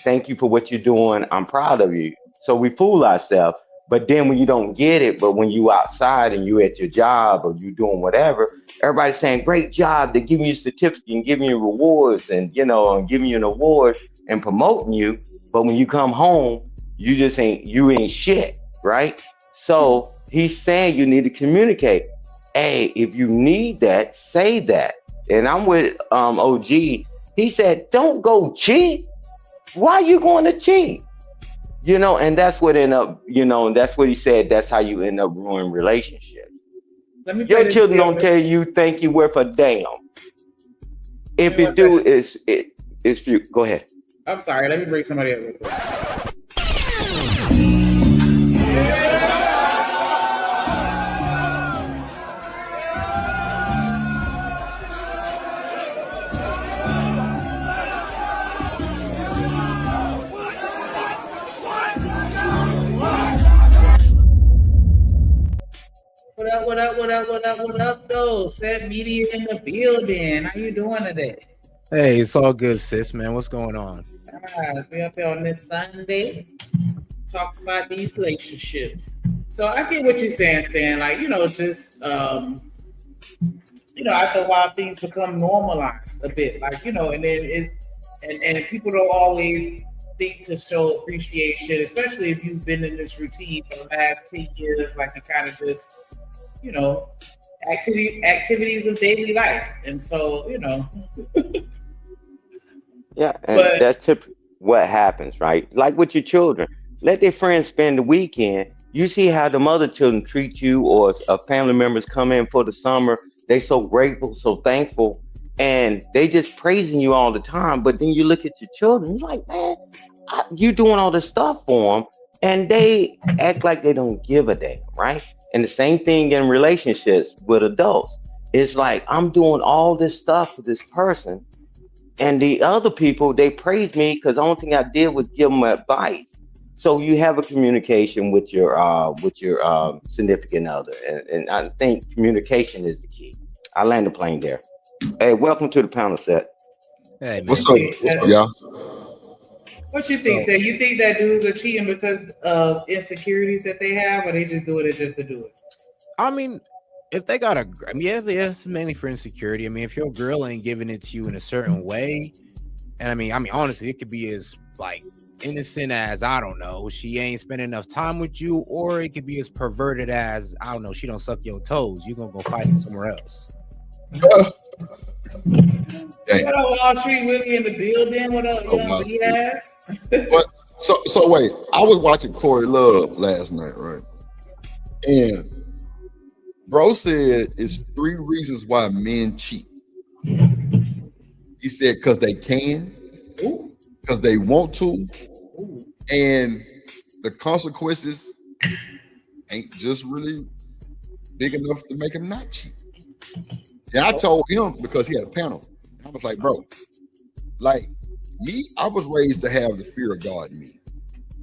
thank you for what you're doing. I'm proud of you. So we fool ourselves. But then when you don't get it, but when you outside and you at your job or you doing whatever, everybody's saying, great job. They're giving you certificates and giving you rewards and, and giving you an award and promoting you. But when you come home, you ain't shit, right? So he's saying you need to communicate. Hey, if you need that, say that. And I'm with OG. He said, don't go cheat. Why are you going to cheat? And that's what end up, and that's what he said. That's how you end up ruining relationships. Your children don't tell you thank you worth a damn. If it do, it's you. Go ahead. I'm sorry. Let me bring somebody up real quick. What up, though? Set Media in the building. How you doing today? Hey, it's all good, sis, man. What's going on? We up here on this Sunday talking about these relationships. So I get what you're saying, Stan. Like, after a while things become normalized a bit. Like, and then and people don't always think to show appreciation, especially if you've been in this routine for the last 10 years, like to kind of just, activities of daily life. And so, Yeah, and that's typically what happens, right? Like with your children, let their friends spend the weekend. You see how the other children treat you, or family members come in for the summer. They so grateful, so thankful, and they just praising you all the time. But then you look at your children, you're like, man, you doing all this stuff for them, and they act like they don't give a damn, right? And the same thing in relationships with adults. It's like, I'm doing all this stuff for this person, and the other people, they praise me because the only thing I did was give them advice. So you have a communication with your significant other, and I think communication is the key. I land the plane there. Hey, welcome to the panel set. Hey, man. What's up, y'all? What you think, Stan? You think that dudes are cheating because of insecurities that they have, or they just doing it just to do it? I mean, if they got yeah, it's mainly for insecurity. I mean, if your girl ain't giving it to you in a certain way, and I mean, honestly, it could be as like innocent as, I don't know, she ain't spending enough time with you, or it could be as perverted as, I don't know, she don't suck your toes. You're gonna go fight it somewhere else. What up, Wall Street Willie in the building? What up, young Diaz? So wait, I was watching Corey Love last night, right? And bro said it's 3 reasons why men cheat. He said because they can, because they want to, and the consequences ain't just really big enough to make him not cheat. And I told him, because he had a panel, I was like, bro, like me, I was raised to have the fear of God in me.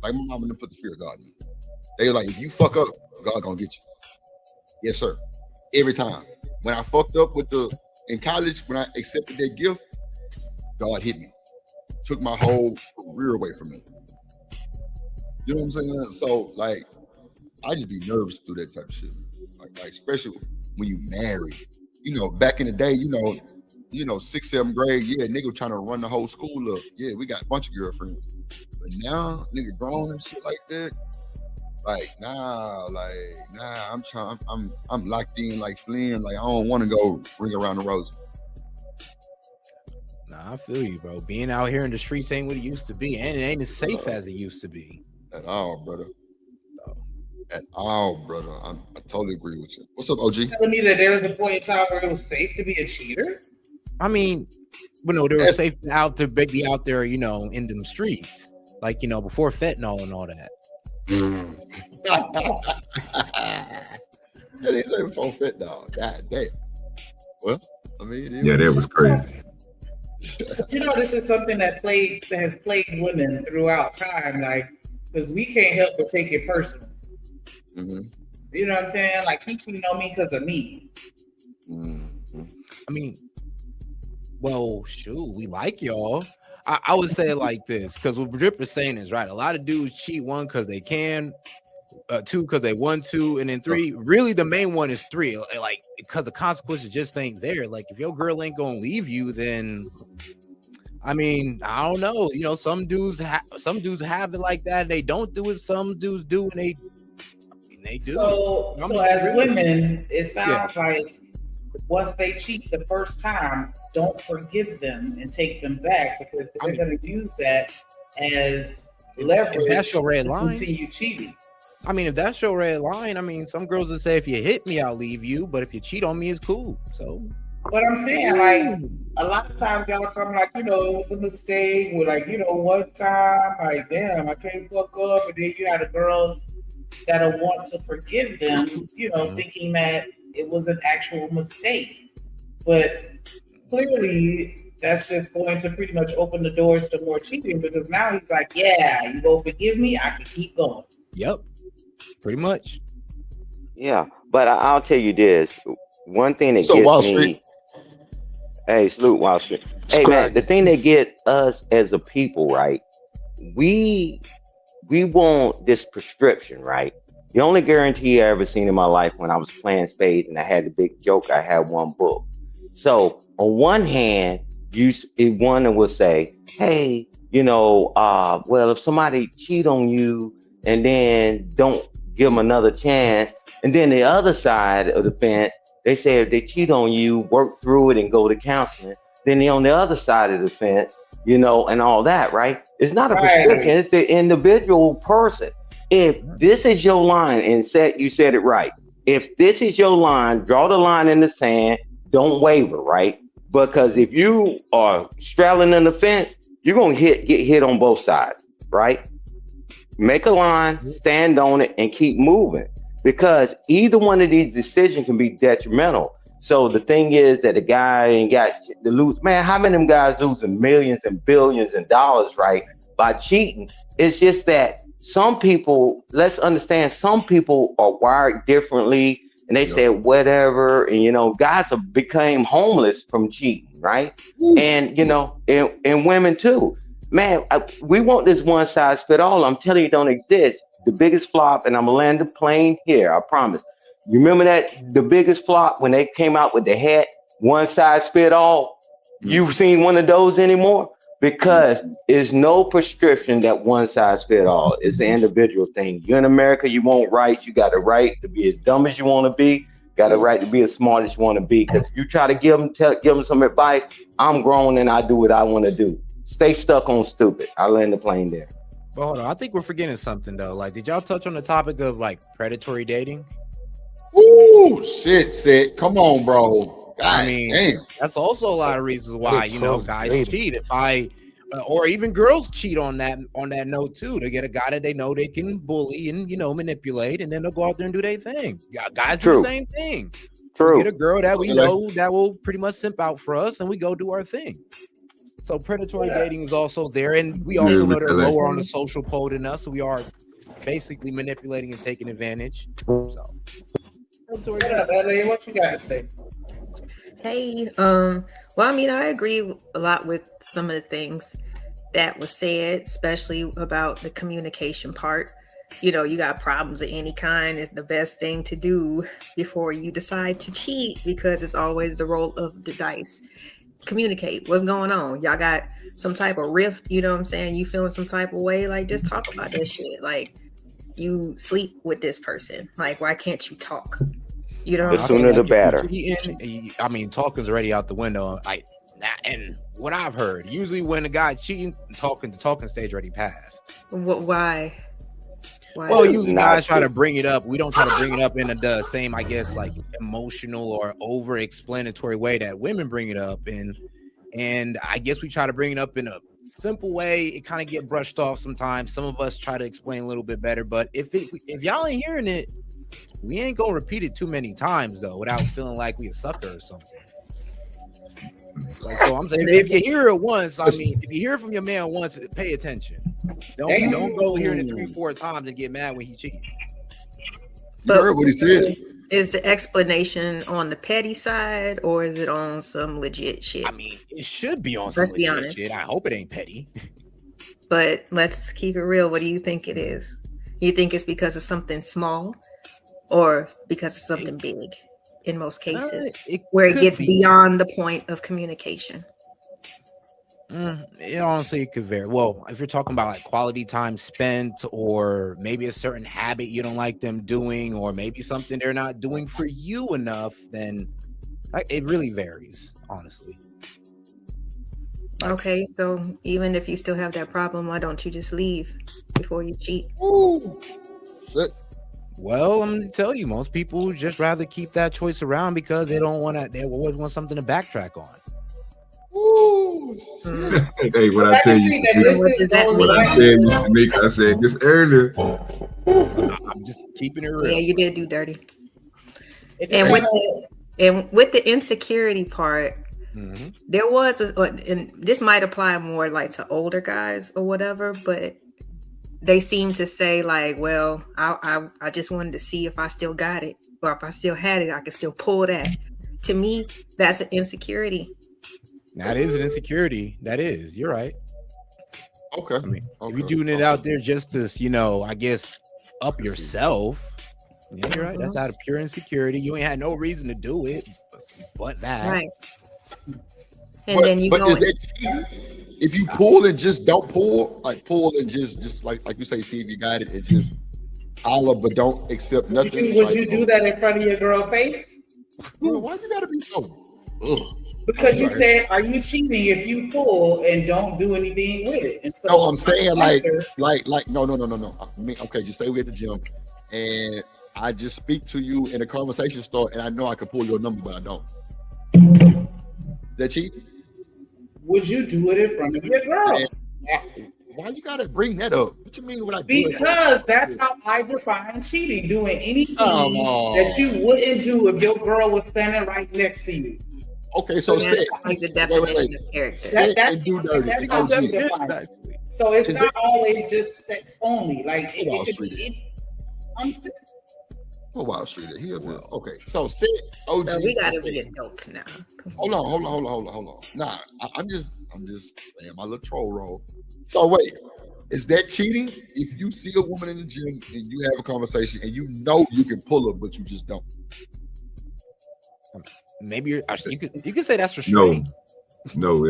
Like my mama didn't put the fear of God in me. They were like, if you fuck up, God gonna get you. Yes, sir. Every time. When I fucked up in college, when I accepted that gift, God hit me. Took my whole career away from me. You know what I'm saying? So like, I just be nervous through that type of shit. Like especially when you married. Back in the day, 6th, 7th grade, yeah, nigga trying to run the whole school up. Yeah, we got a bunch of girlfriends. But now, nigga grown and shit like that. I'm locked in like Flynn. Like I don't want to go ring around the rosy. Nah, I feel you, bro. Being out here in the streets ain't what it used to be, and it ain't as safe as it used to be. At all, brother. At all, brother. I totally agree with you. What's up, OG? Telling me that there was a point in time where it was safe to be a cheater? I mean, they were safe out there, baby, out there, in them streets, like before fentanyl and all that. That ain't say before fentanyl. God damn. Well, I mean, Yeah, that was crazy. But this is something that has plagued women throughout time, like because we can't help but take it personal. Mm-hmm. You know what I'm saying? Like he cheating on me because of me. Mm-hmm. I mean, well, shoot, we like y'all. I would say it like this, because what Drip is saying is right. A lot of dudes cheat, one, because they can, two, because they want to, and then three, really the main one is three, like because the consequences just ain't there. Like if your girl ain't gonna leave you, then I mean, I don't know. Some dudes have it like that. They don't do it. Some dudes do, and they do. So as women, it sounds like once they cheat the first time, don't forgive them and take them back because they're going to use that as leverage. That's your red line. Continue cheating. I mean, if that's your red line, I mean, some girls will say, if you hit me, I'll leave you, but if you cheat on me, it's cool. So, but I'm saying, like, a lot of times y'all come like, it was a mistake. With like, one time, like, damn, I can't fuck up, and then you have the girls that'll want to forgive them, thinking that it was an actual mistake. But clearly, that's just going to pretty much open the doors to more cheating because now he's like, yeah, you go forgive me, I can keep going. Yep, pretty much. Yeah, but I'll tell you this. One thing that So gets Wall me... Street. Hey, salute Wall Street. Hey, man, the thing that get us as a people, right, we want this prescription, right? The only guarantee I ever seen in my life when I was playing spades and I had the big joke, I had one book. So on one hand, one will say, hey, well, if somebody cheat on you and then don't give them another chance, and then the other side of the fence, they say if they cheat on you, work through it and go to counseling. Then they're on the other side of the fence, and all that, right? It's not a prescription, it's the individual person. If this is your line, and you said it right. If this is your line, draw the line in the sand, don't waver, right? Because if you are straddling in the fence, you're going to get hit on both sides, right? Make a line, stand on it, and keep moving. Because either one of these decisions can be detrimental. So the thing is that the guy ain't got to lose. Man, how many of them guys losing millions and billions of dollars, right, by cheating? It's just that some people, let's understand, some people are wired differently, and they say whatever, and guys have became homeless from cheating, right? And and women too. Man, we want this one size fit all. I'm telling you, it don't exist. The biggest flop, and I'm gonna land the plane here, I promise. You remember the biggest flop when they came out with the hat, one size fit all? You've seen one of those anymore? Because there's no prescription that one size fit all. It's an individual thing. You're in America, you want rights. You got a right to be as dumb as you want to be. Got a right to be as smart as you want to be. Because if you try to give them some advice, I'm grown and I do what I want to do. Stay stuck on stupid. I'll land the plane there. But hold on, I think we're forgetting something though. Like, did y'all touch on the topic of like predatory dating? Ooh, shit. Come on, bro. God, damn. That's also a lot of reasons why guys cheat. Or even girls cheat on that note too. They get a guy that they know they can bully and manipulate, and then they'll go out there and do their thing. Guys do the same thing. True. We get a girl that we know that will pretty much simp out for us, and we go do our thing. So predatory dating is also there, and we also know they're lower on the social pole than us, so we are basically manipulating and taking advantage. So, what up, LA? What you got to say? Hey, well, I agree a lot with some of the things that was said, especially about the communication part. You got problems of any kind, it's the best thing to do before you decide to cheat, because it's always the roll of the dice. Communicate what's going on. Y'all got some type of rift, you know what I'm saying? You feeling some type of way, like just talk about that shit. Like, you sleep with this person, like why can't you talk? The sooner the better. Talking's already out the window. And what I've heard, usually when a guy's cheating, the talking stage already passed. Why? Well, usually guys try to bring it up. We don't try to bring it up in the same, I guess, like emotional or over-explanatory way that women bring it up. And I guess we try to bring it up in a simple way. It kind of get brushed off sometimes. Some of us try to explain a little bit better. But if y'all ain't hearing it, we ain't gonna repeat it too many times though, without feeling like we a sucker or something. Like, so I'm saying, if you hear it once, I mean, if you hear it from your man once, pay attention. Don't go hearing it 3-4 times and get mad when he cheats. You heard what he said. Is the explanation on the petty side or is it on some legit shit? I mean, it should be on some Let's be legit honest. shit. I hope it ain't petty. But let's keep it real. What do you think it is? You think it's because of something small or because of something big in most cases where it gets beyond the point of communication? It honestly could vary. Well, if you're talking about like quality time spent or maybe a certain habit you don't like them doing or maybe something they're not doing for you enough, then it really varies, honestly. Okay, so even if you still have that problem, why don't you just leave before you cheat? Ooh. Well, I'm gonna tell you, most people just rather keep that choice around because they always want something to backtrack on. Ooh. Hey, what I tell you, What does that what I mean? said, Mr. Meek, I said this earlier. I'm just keeping it real. Yeah, you did do dirty. And with the insecurity part, there was and this might apply more like to older guys or whatever, but they seem to say like, well, I just wanted to see if I still got it, or if I still had it, I could still pull that. To me, that's an insecurity. That is an insecurity. That is. You're right. Okay. I mean, if you're doing it out there just to, I guess, up yourself, yeah, you're right. That's out of pure insecurity. You ain't had no reason to do it, but that. Right. And then you but go. Is that cheating? If you pull and just don't pull, like pull and just like you say, see if you got it, and just holler, but don't accept nothing. Would you do that in front of your girl face? Why you gotta be so? Ugh. Because you said, are you cheating if you pull and don't do anything with it? And so No, I'm saying like no. I mean, okay, just say we're at the gym, and I just speak to you in a conversation start, and I know I can pull your number, but I don't. That cheating? Would you do it in front of your girl? Why you gotta bring that up? What you mean when I do Because that's how I define cheating. Doing anything that you wouldn't do if your girl was standing right next to you. Okay, so that's like the definition of character. That's how they define it. So it's not always just sex only. Like it could be. I'm saying. Oh, Wall Street. Okay, so sit OG. So we gotta be adults now. Hold on. Nah, I'm just playing my little troll role. So wait, is that cheating if you see a woman in the gym and you have a conversation and you know you can pull her, but you just don't? Maybe you could say that's restraining. No,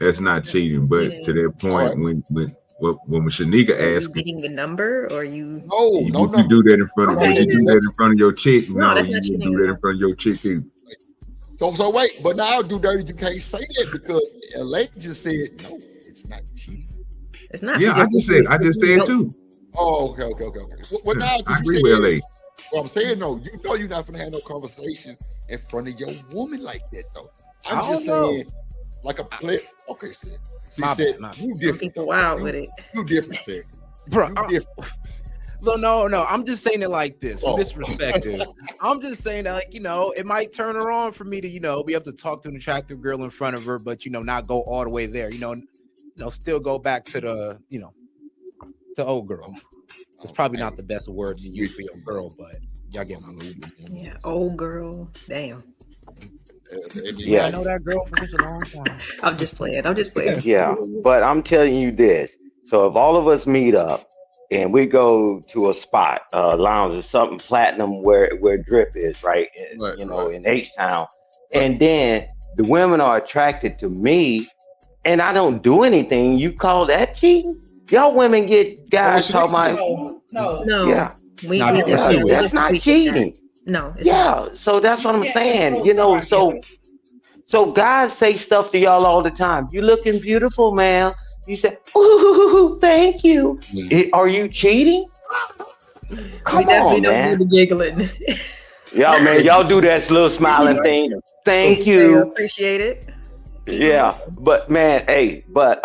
that's not cheating. But to that point, when Shanika asked, getting the number, or you? No. You do that in front of you do that in front of your chick. No, that's you not do cheating. that in front of your chick. So wait, but now do dirty. You can't say that because LA just said no. It's not cheating. It's not. Yeah, I just said it too. Oh, okay. Well, now I agree with LA. Well, I'm saying no. You know you're not gonna have no conversation in front of your woman like that, though. I'm just saying, like a play. Okay, sis. You different. People wild with it. You different, sis. Bro, different. No. I'm just saying it like this, from this perspective. I'm just saying that, like, it might turn her on for me to, be able to talk to an attractive girl in front of her, but not go all the way there. Still go back to the, to old girl. It's probably not the best word to use for your girl, but y'all get my movement. Yeah, old girl. Damn. Yeah, I know that girl for such a long time. I'm just playing. Yeah, but I'm telling you this. So if all of us meet up and we go to a spot, lounge or something platinum where Drip is, right? In H-Town, and then the women are attracted to me and I don't do anything, you call that cheating? Y'all women get guys talking about No. Yeah. That's not cheating. No. Not. So that's what I'm saying. So guys say stuff to y'all all the time. You looking beautiful, man. You say, ooh, thank you. Are you cheating? Come on, man. Don't do the giggling. Y'all do that little smiling thing. Thank you. Appreciate it. Yeah, but man, but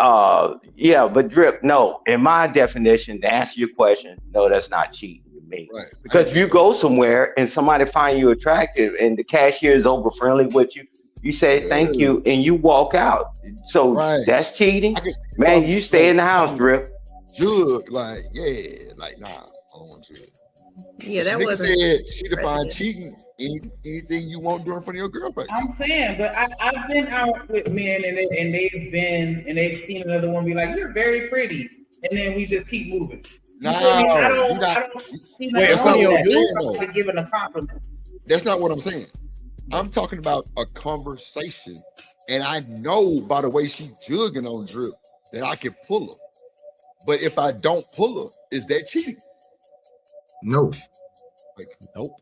Drip, no. In my definition, to answer your question, no, that's not cheating to me. Right. Because if you go somewhere and somebody find you attractive and the cashier is over friendly with you, you say thank Yeah. you and you walk out. So Right. that's cheating. I can see Man, why, you stay in the house, like, Drip. Jug, like, yeah, like, nah, I don't want to. Yeah, that Nigga wasn't said she defined precedent. cheating anything you want doing in front of your girlfriend. I'm saying, but I've been out with men and they've seen another one be like, "You're very pretty," and then we just keep moving. You feel me? I don't see nothing That's wrong not with what I'm that. saying, Somebody though. giving a compliment. That's not what I'm saying. I'm talking about a conversation, and I know by the way she jugging on Drip that I can pull her. But if I don't pull her, is that cheating? No. Like, Nope.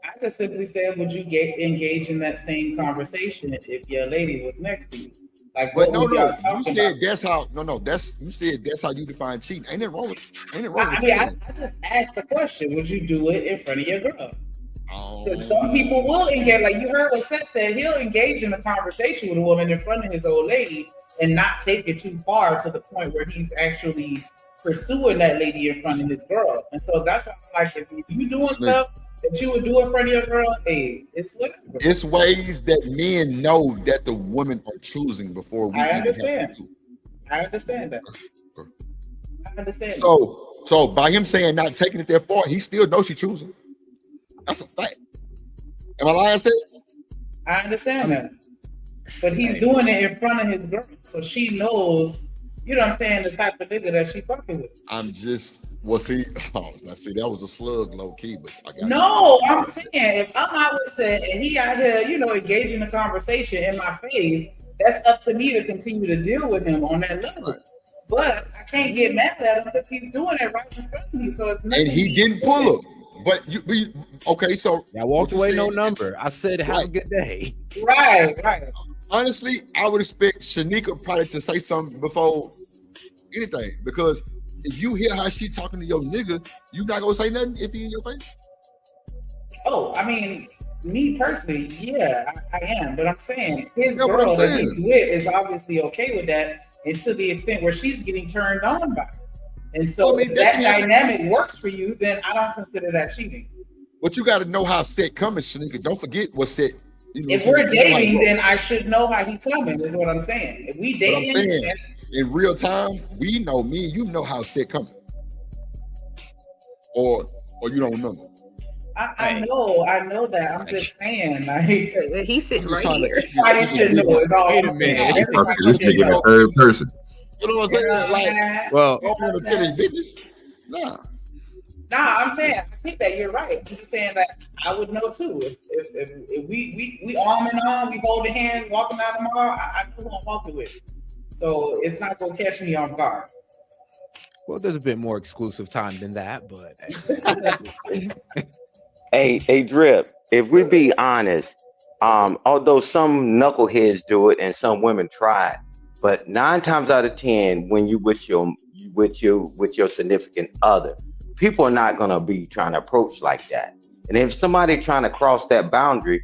I just simply said, would you engage in that same conversation if your lady was next to you? Like, but what no, y'all you talking said about? that's how. No, that's you said that's how you define cheating. Ain't it wrong with? Ain't it wrong I with mean, cheating? I just asked the question: would you do it in front of your girl? Oh. Because some people will engage, like you heard what Seth said, he'll engage in a conversation with a woman in front of his old lady and not take it too far to the point where he's actually pursuing that lady in front of his girl. And so that's why I'm like, if you doing stuff that you would do in front of your girl, hey, it's whatever. It's ways that men know that the women are choosing before we. I understand. I understand that. I understand. So by him saying not taking it that far, he still knows she's choosing. That's a fact. Am I lying, Sid? I understand that. But he's doing it in front of his girl. So she knows, you know what I'm saying, the type of nigga that she fucking with. I'm just, well, see, that was a slug low key, but I got No, I'm saying if I'm out with Seth and he out here, you know, engaging a conversation in my face, that's up to me to continue to deal with him on that level. Right. But I can't get mad at him because he's doing it right in front of me. So it's nothing. And he didn't pull her. But you okay, so I walked away, no number. I said, have a good day. Right. Honestly, I would expect Shanika probably to say something before anything, because if you hear how she talking to your nigga, you not gonna say nothing if he in your face. Oh, I mean, me personally, yeah, I am. But I'm saying his girl that he's with is obviously okay with that, and to the extent where she's getting turned on by it. And so if that dynamic works for you, then I don't consider that cheating. But you got to know how set coming, Shanika. Don't forget what's set. You know, if we're dating, then I should know how he's coming, is what I'm saying. If we dating, in real time, we know, me and you know how set coming. Or you don't remember. I know that. I'm just saying, like, he's sitting right here. I should know. Wait a minute. This nigga in the third person. You know what I'm saying? Like, well, I don't want to tell his business. Nah, I'm saying I think that you're right. I'm just saying that I would know too. If we arm in arm, we holding hands, walking out tomorrow, I know who I'm walking with. So it's not gonna catch me off guard. Well, there's a bit more exclusive time than that, but hey, Drip. If we be honest, although some knuckleheads do it and some women try it. But 9 times out of 10, when you with your significant other, people are not gonna be trying to approach like that. And if somebody trying to cross that boundary,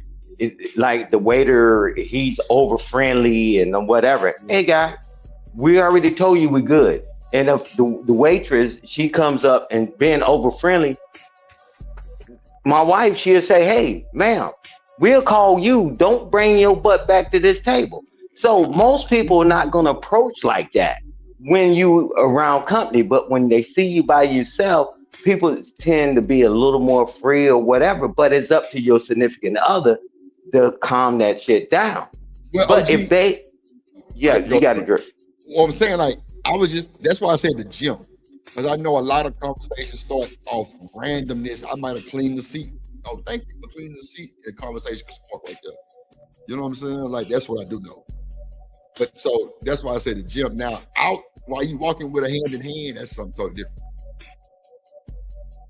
like the waiter, he's over friendly and whatever. Hey, guy, we already told you we good. And if the waitress, she comes up and being over friendly, my wife, she'll say, "Hey, ma'am, we'll call you. Don't bring your butt back to this table." So most people are not going to approach like that when you around company, but when they see you by yourself, people tend to be a little more free or whatever, but it's up to your significant other to calm that shit down. Well, but if they, you got to drip. Well, I'm saying, like, that's why I said the gym, because I know a lot of conversations start off randomness. I might have cleaned the seat. Oh, thank you for cleaning the seat. And conversation can spark right there. You know what I'm saying? Like, that's what I do know. But so that's why I say the gym. Now, out while you walking with a hand in hand, that's something totally different.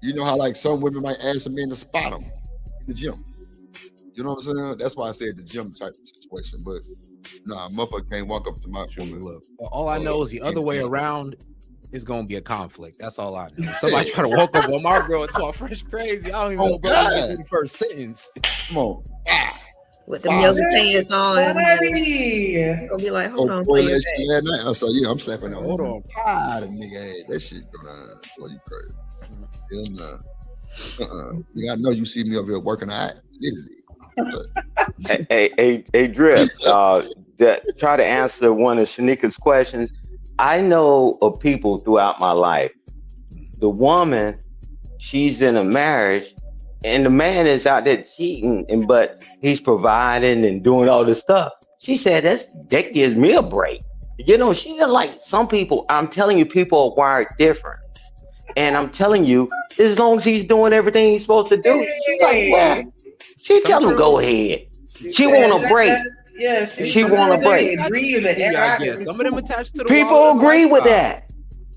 You know how like some women might ask a man to spot them in the gym. You know what I'm saying? That's why I said the gym type of situation. But nah, motherfucker can't walk up to my woman. Look, all I know is the other way around is gonna be a conflict. That's all I know. Somebody try to walk up on my girl and talk fresh crazy. I don't even know what the first sentence. Come on. With the yoga pants on. Buddy. Gonna be like, hold on. I said, yeah, I'm slapping that. Hold on. God, nigga, that shit going on. Boy, you crazy. Nah. I know you see me over here working out. Hey, Drip, try to answer one of Shanika's questions. I know of people throughout my life. The woman, she's in a marriage, and the man is out there cheating, but he's providing and doing all this stuff. She said that gives me a break. You know, she didn't like some people. I'm telling you, people are wired different. And I'm telling you, as long as he's doing everything he's supposed to do, she's like, well, she tell him go ahead. She want a break. Yeah, she want a break. Yeah, some of them attached to the people agree with that.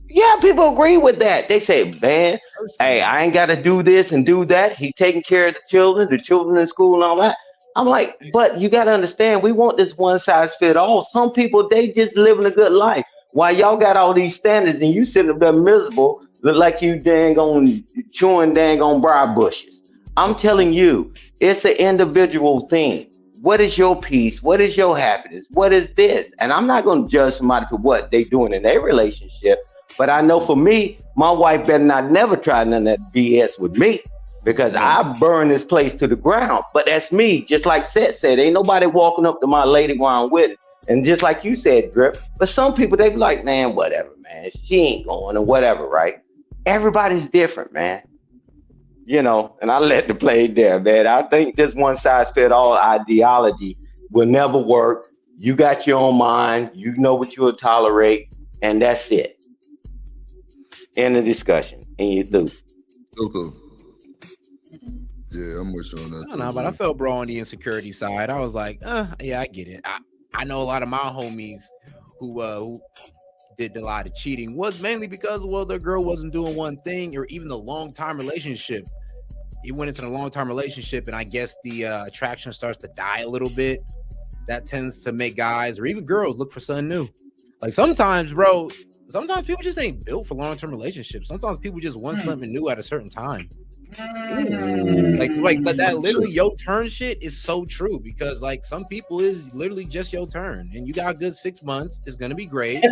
Yeah, people agree with that. They say, man, hey, I ain't got to do this and do that. He taking care of the children in school and all that. I'm like, but you got to understand, we want this one size fit all. Some people, they just living a good life. While y'all got all these standards and you sitting up there miserable, look like you chewing on briar bushes. I'm telling you, it's an individual thing. What is your peace? What is your happiness? What is this? And I'm not going to judge somebody for what they doing in their relationship. But I know for me, my wife better not never try none of that BS with me, because I burn this place to the ground. But that's me. Just like Seth said, ain't nobody walking up to my lady while I'm with it. And just like you said, Drip, but some people, they be like, man, whatever, man. She ain't going or whatever, right? Everybody's different, man. You know, and I let the play there, man. I think this one size fit all ideology will never work. You got your own mind. You know what you'll tolerate. And that's it. End of discussion. And you through. Okay. Yeah, I'm with you on that. I don't know, but I felt bro on the insecurity side. I was like, yeah, I get it. I know a lot of my homies who did a lot of cheating was mainly because, well, their girl wasn't doing one thing, or even the long-time relationship. You went into a long-time relationship, and I guess the attraction starts to die a little bit. That tends to make guys or even girls look for something new. Like sometimes, bro, sometimes people just ain't built for long-term relationships. Sometimes people just want something new at a certain time. Like that literally your turn shit is so true, because like some people is literally just your turn, and you got a good 6 months. It's gonna be great.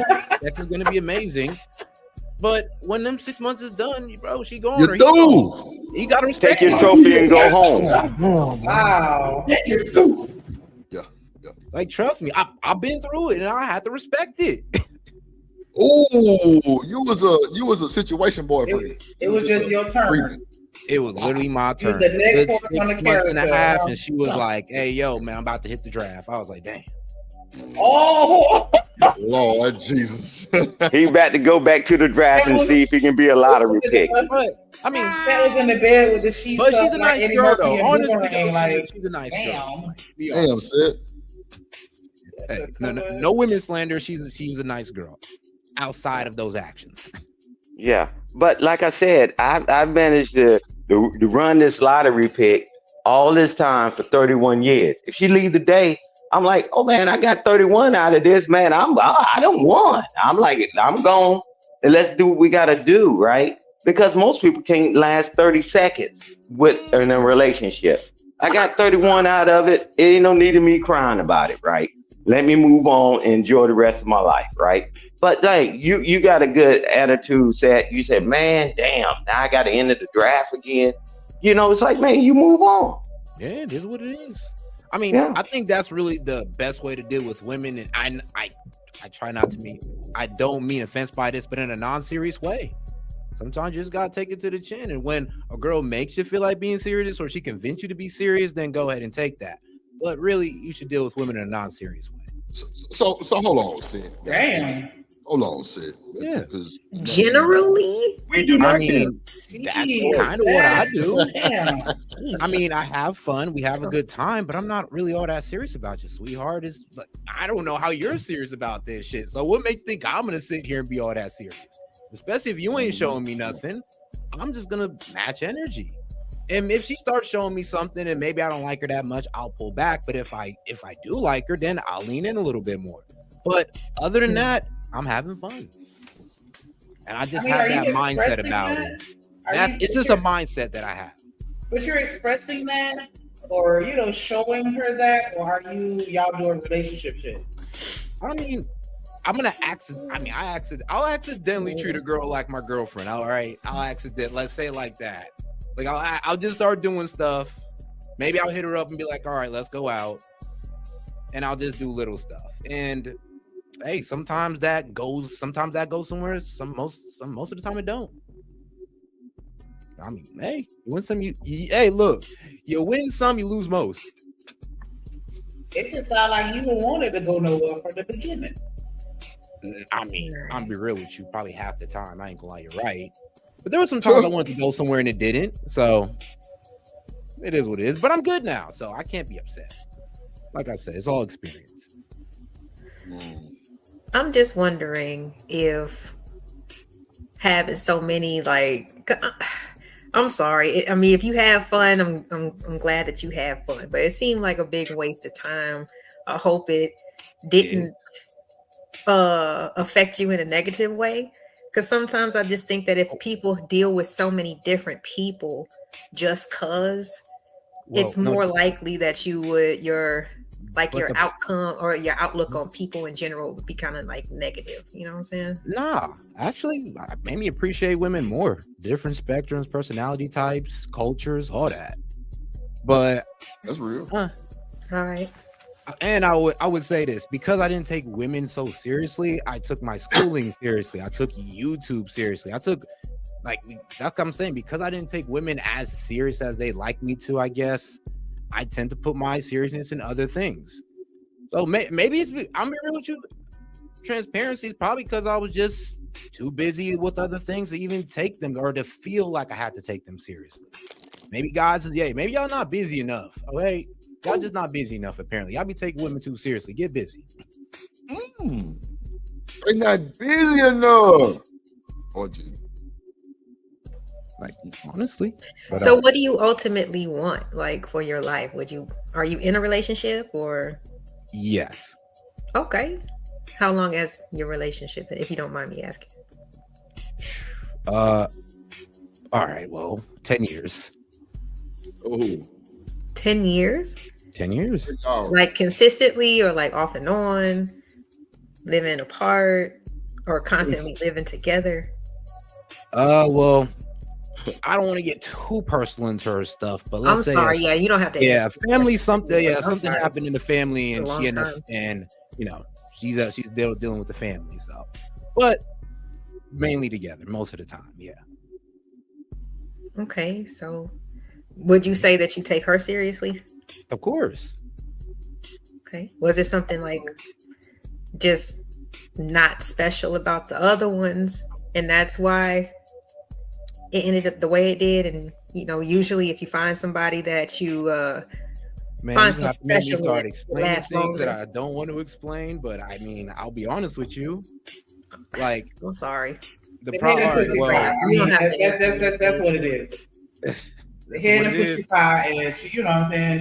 Sex is gonna be amazing. But when them 6 months is done, bro, she gone. You gotta respect. Take your trophy and go home. Wow. Yeah. Like, trust me, I've been through it, and I had to respect it. Oh, you was a situation boyfriend. It was just your turn. It was literally my turn. The next Good horse on 6 the months and a carousel, half, huh? and she was like, "Hey, yo, man, I'm about to hit the draft." I was like, "Damn." Oh, Lord Jesus. He about to go back to the draft and see if he can be a lottery pick. But I mean, that was in the bed with the sheets. but she's up a like nice Eddie girl, Murphy though. and Honestly, Boomerang, like, she's a nice girl. Damn, Sid. Hey, no women slander. She's a nice girl outside of those actions. Yeah, but like I said, I've managed to run this lottery pick all this time for 31 years. If she leave today, I'm like, oh man, I got 31 out of this, man. I don't want. I'm like, I'm gone, and let's do what we gotta do, right? Because most people can't last 30 seconds in a relationship. I got 31 out of it. It ain't no need of me crying about it, right? Let me move on and enjoy the rest of my life, right? But like you got a good attitude set. You said, man, damn, now I got to enter the draft again. You know, it's like, man, you move on. Yeah, it is what it is. I mean, Yeah. I think that's really the best way to deal with women. And I try not to mean, I don't mean offense by this, but in a non-serious way. Sometimes you just gotta take it to the chin. And when a girl makes you feel like being serious, or she convinced you to be serious, then go ahead and take that. But really, you should deal with women in a non-serious way. So hold on, Sid. damn. Hold on, Sid. Yeah. Because Generally, We do not. I mean, that's kind of what I do. Damn. I mean, I have fun. We have a good time, but I'm not really all that serious about you, sweetheart. Is like, I don't know how you're serious about this shit. So what makes you think I'm gonna sit here and be all that serious? Especially if you ain't showing me nothing. I'm just gonna match energy. And if she starts showing me something and maybe I don't like her that much, I'll pull back. But if I do like her, then I'll lean in a little bit more. But other than that, I'm having fun. And I just have that mindset about it. It's just a mindset that I have. But you're expressing that, or showing her that, or are y'all doing relationship shit? I mean, I'll accidentally treat a girl like my girlfriend. All right, let's say it like that. Like I'll just start doing stuff. Maybe I'll hit her up and be like, all right, let's go out. And I'll just do little stuff. And hey, sometimes that goes somewhere. Most of the time it don't. I mean, hey, you win some, hey, look, you win some, you lose most. It just sounds like you wanted to go nowhere from the beginning. I mean, I'm gonna be real with you, probably half the time. I ain't gonna lie, you're right. But there were some times I wanted to go somewhere and it didn't. So it is what it is. But I'm good now, so I can't be upset. Like I said, it's all experience. I'm just wondering if having so many, like, I'm sorry. I mean, if you have fun, I'm glad that you have fun. But it seemed like a big waste of time. I hope it didn't affect you in a negative way. Because sometimes I just think that if people deal with so many different people just cause, it's more likely that you would your outcome or your outlook on people in general would be kind of like negative. You know what I'm saying? Nah, actually, I made me appreciate women more. Different spectrums, personality types, cultures, all that. But that's real. All right. And I would say this, because I didn't take women so seriously, I took my schooling seriously. I took YouTube seriously. I took, like, that's what I'm saying, because I didn't take women as serious as they like me to, I guess, I tend to put my seriousness in other things. So maybe it's, I'm being real with you, transparency is probably because I was just too busy with other things to even take them or to feel like I had to take them seriously. Maybe God says, yeah, maybe y'all not busy enough. Oh, hey, y'all just not busy enough, apparently. Y'all be taking women too seriously. Get busy. They're not busy enough. Oh, gee. Like, honestly. But, so what do you ultimately want, like, for your life? Are you in a relationship or? Yes. Okay. How long has your relationship, if you don't mind me asking? All right, well, 10 years. Oh. 10 years? 10 years. Like consistently or like off and on, living apart or constantly living together? Well, I don't want to get too personal into her stuff, but let's say, yeah, you don't have to. Yeah, family, something happened in the family, and she ended up, and she's still dealing with the family, so, but mainly together most of the time, yeah. Okay, so would you say that you take her seriously? Of course. Okay, was it something like just not special about the other ones, and that's why it ended up the way it did? And usually if you find somebody that you find some special, start explaining things that I don't want to explain, but I mean, I'll be honest with you, like, I'm sorry, the problem. That's what it is. The head and pussy pie, and she, you know what I'm saying,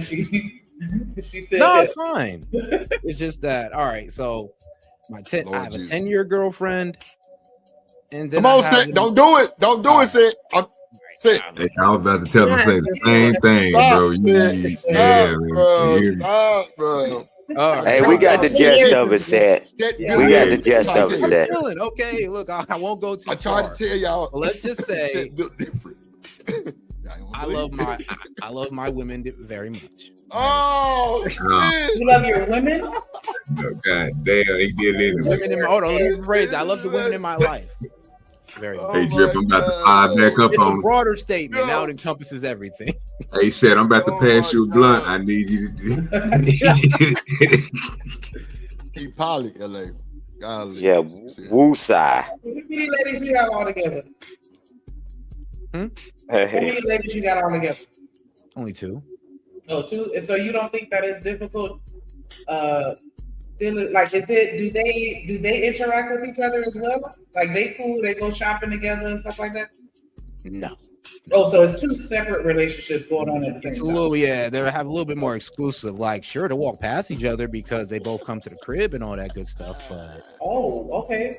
she said no, it's fine. It's just that, all right, so I have a 10-year girlfriend, and then come on, Sid, don't do it, Sid. Sid. Hey, I was about to tell him say the same thing, bro. Stop, bro. Hey, we got the gist of it, Sid. We got the gist of it, Sid. Okay, look, I won't go too far. I tried to tell y'all. But let's just say different. I love my women very much. Oh, shit. You love your women? Oh, God damn, he did it. Women in my, hold on, let me rephrase that. I love the women in my life. Very much. Hey, Drip, I'm about to pie back up it's on a broader statement. Now it encompasses everything. Hey, said I'm about to pass you a blunt. I need you to do. Keep poly, LA. Golly. Yeah, woosai. How many ladies you have all together? How many ladies you got all together? Only 2. Oh, 2. So you don't think that is difficult? Like, do they interact with each other as well? Like, they cool, they go shopping together and stuff like that? No. Oh, so it's 2 separate relationships going on at the same time. They have a little bit more exclusive. Like, sure, to walk past each other because they both come to the crib and all that good stuff. But okay.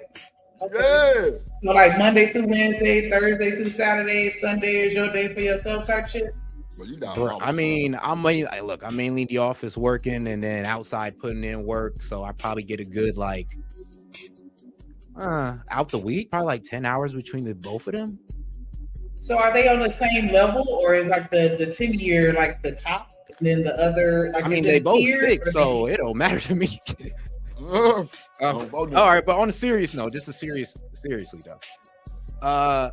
Yeah. So like Monday through Wednesday, Thursday through Saturday, Sunday is your day for yourself type shit. Well, you down. I mean, I'm mainly in the office working and then outside putting in work. So I probably get a good out the week, probably like 10 hours between the both of them. So are they on the same level, or is like the 10-year like the top, and then the other like I mean, is it they both tiers, sick, or so it don't matter to me. Don't All vote right, but on a serious note, seriously though, I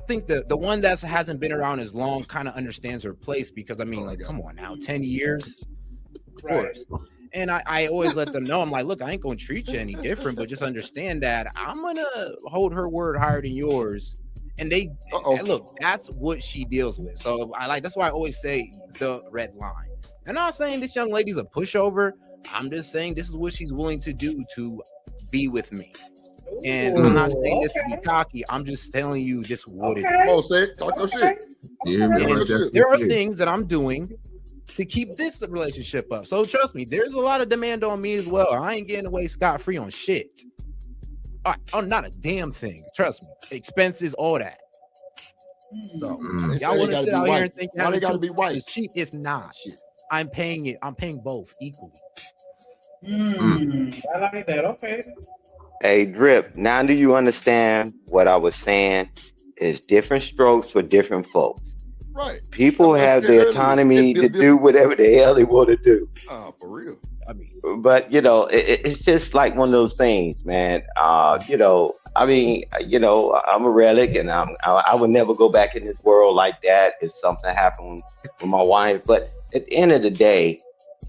think the one that hasn't been around as long kind of understands her place because I mean, like, come on now, 10 years, of course. And I always let them know, I'm like, look, I ain't gonna treat you any different, but just understand that I'm gonna hold her word higher than yours. And they and look, that's what she deals with. So that's why I always say the red line. I'm not saying this young lady's a pushover. I'm just saying this is what she's willing to do to be with me. And I'm not saying this to be cocky. I'm just telling you just what it is. Come on, say it. Talk your shit. Yeah, And there are things that I'm doing to keep this relationship up. So trust me, there's a lot of demand on me as well. I ain't getting away scot-free on shit. On not a damn thing. Trust me. Expenses, all that. So y'all want to sit out here and think they gotta be white? It's cheap. It's not. I'm paying it. I'm paying both equally. I like that. Okay. Hey, Drip, now do you understand what I was saying? Is different strokes for different folks. Right. People have the autonomy to do whatever the hell they want to do. For real. I mean, but it's just like one of those things, man. I'm a relic, and I would never go back in this world like that if something happened with my wife. But at the end of the day,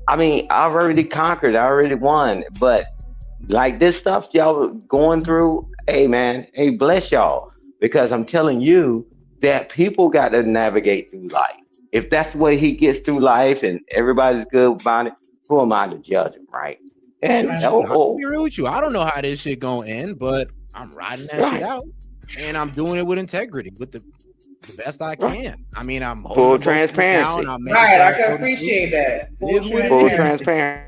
I mean, I've already conquered. I already won. But like this stuff y'all going through, hey man, hey, bless y'all, because I'm telling you that people got to navigate through life. If that's the way he gets through life and everybody's good about it, who am I to judge him, right? And I'll be real with you. I don't know how this shit gonna end, but I'm riding that shit out, and I'm doing it with integrity, with the best I can. I mean, I'm full transparency. Right, I can appreciate that. Full transparency.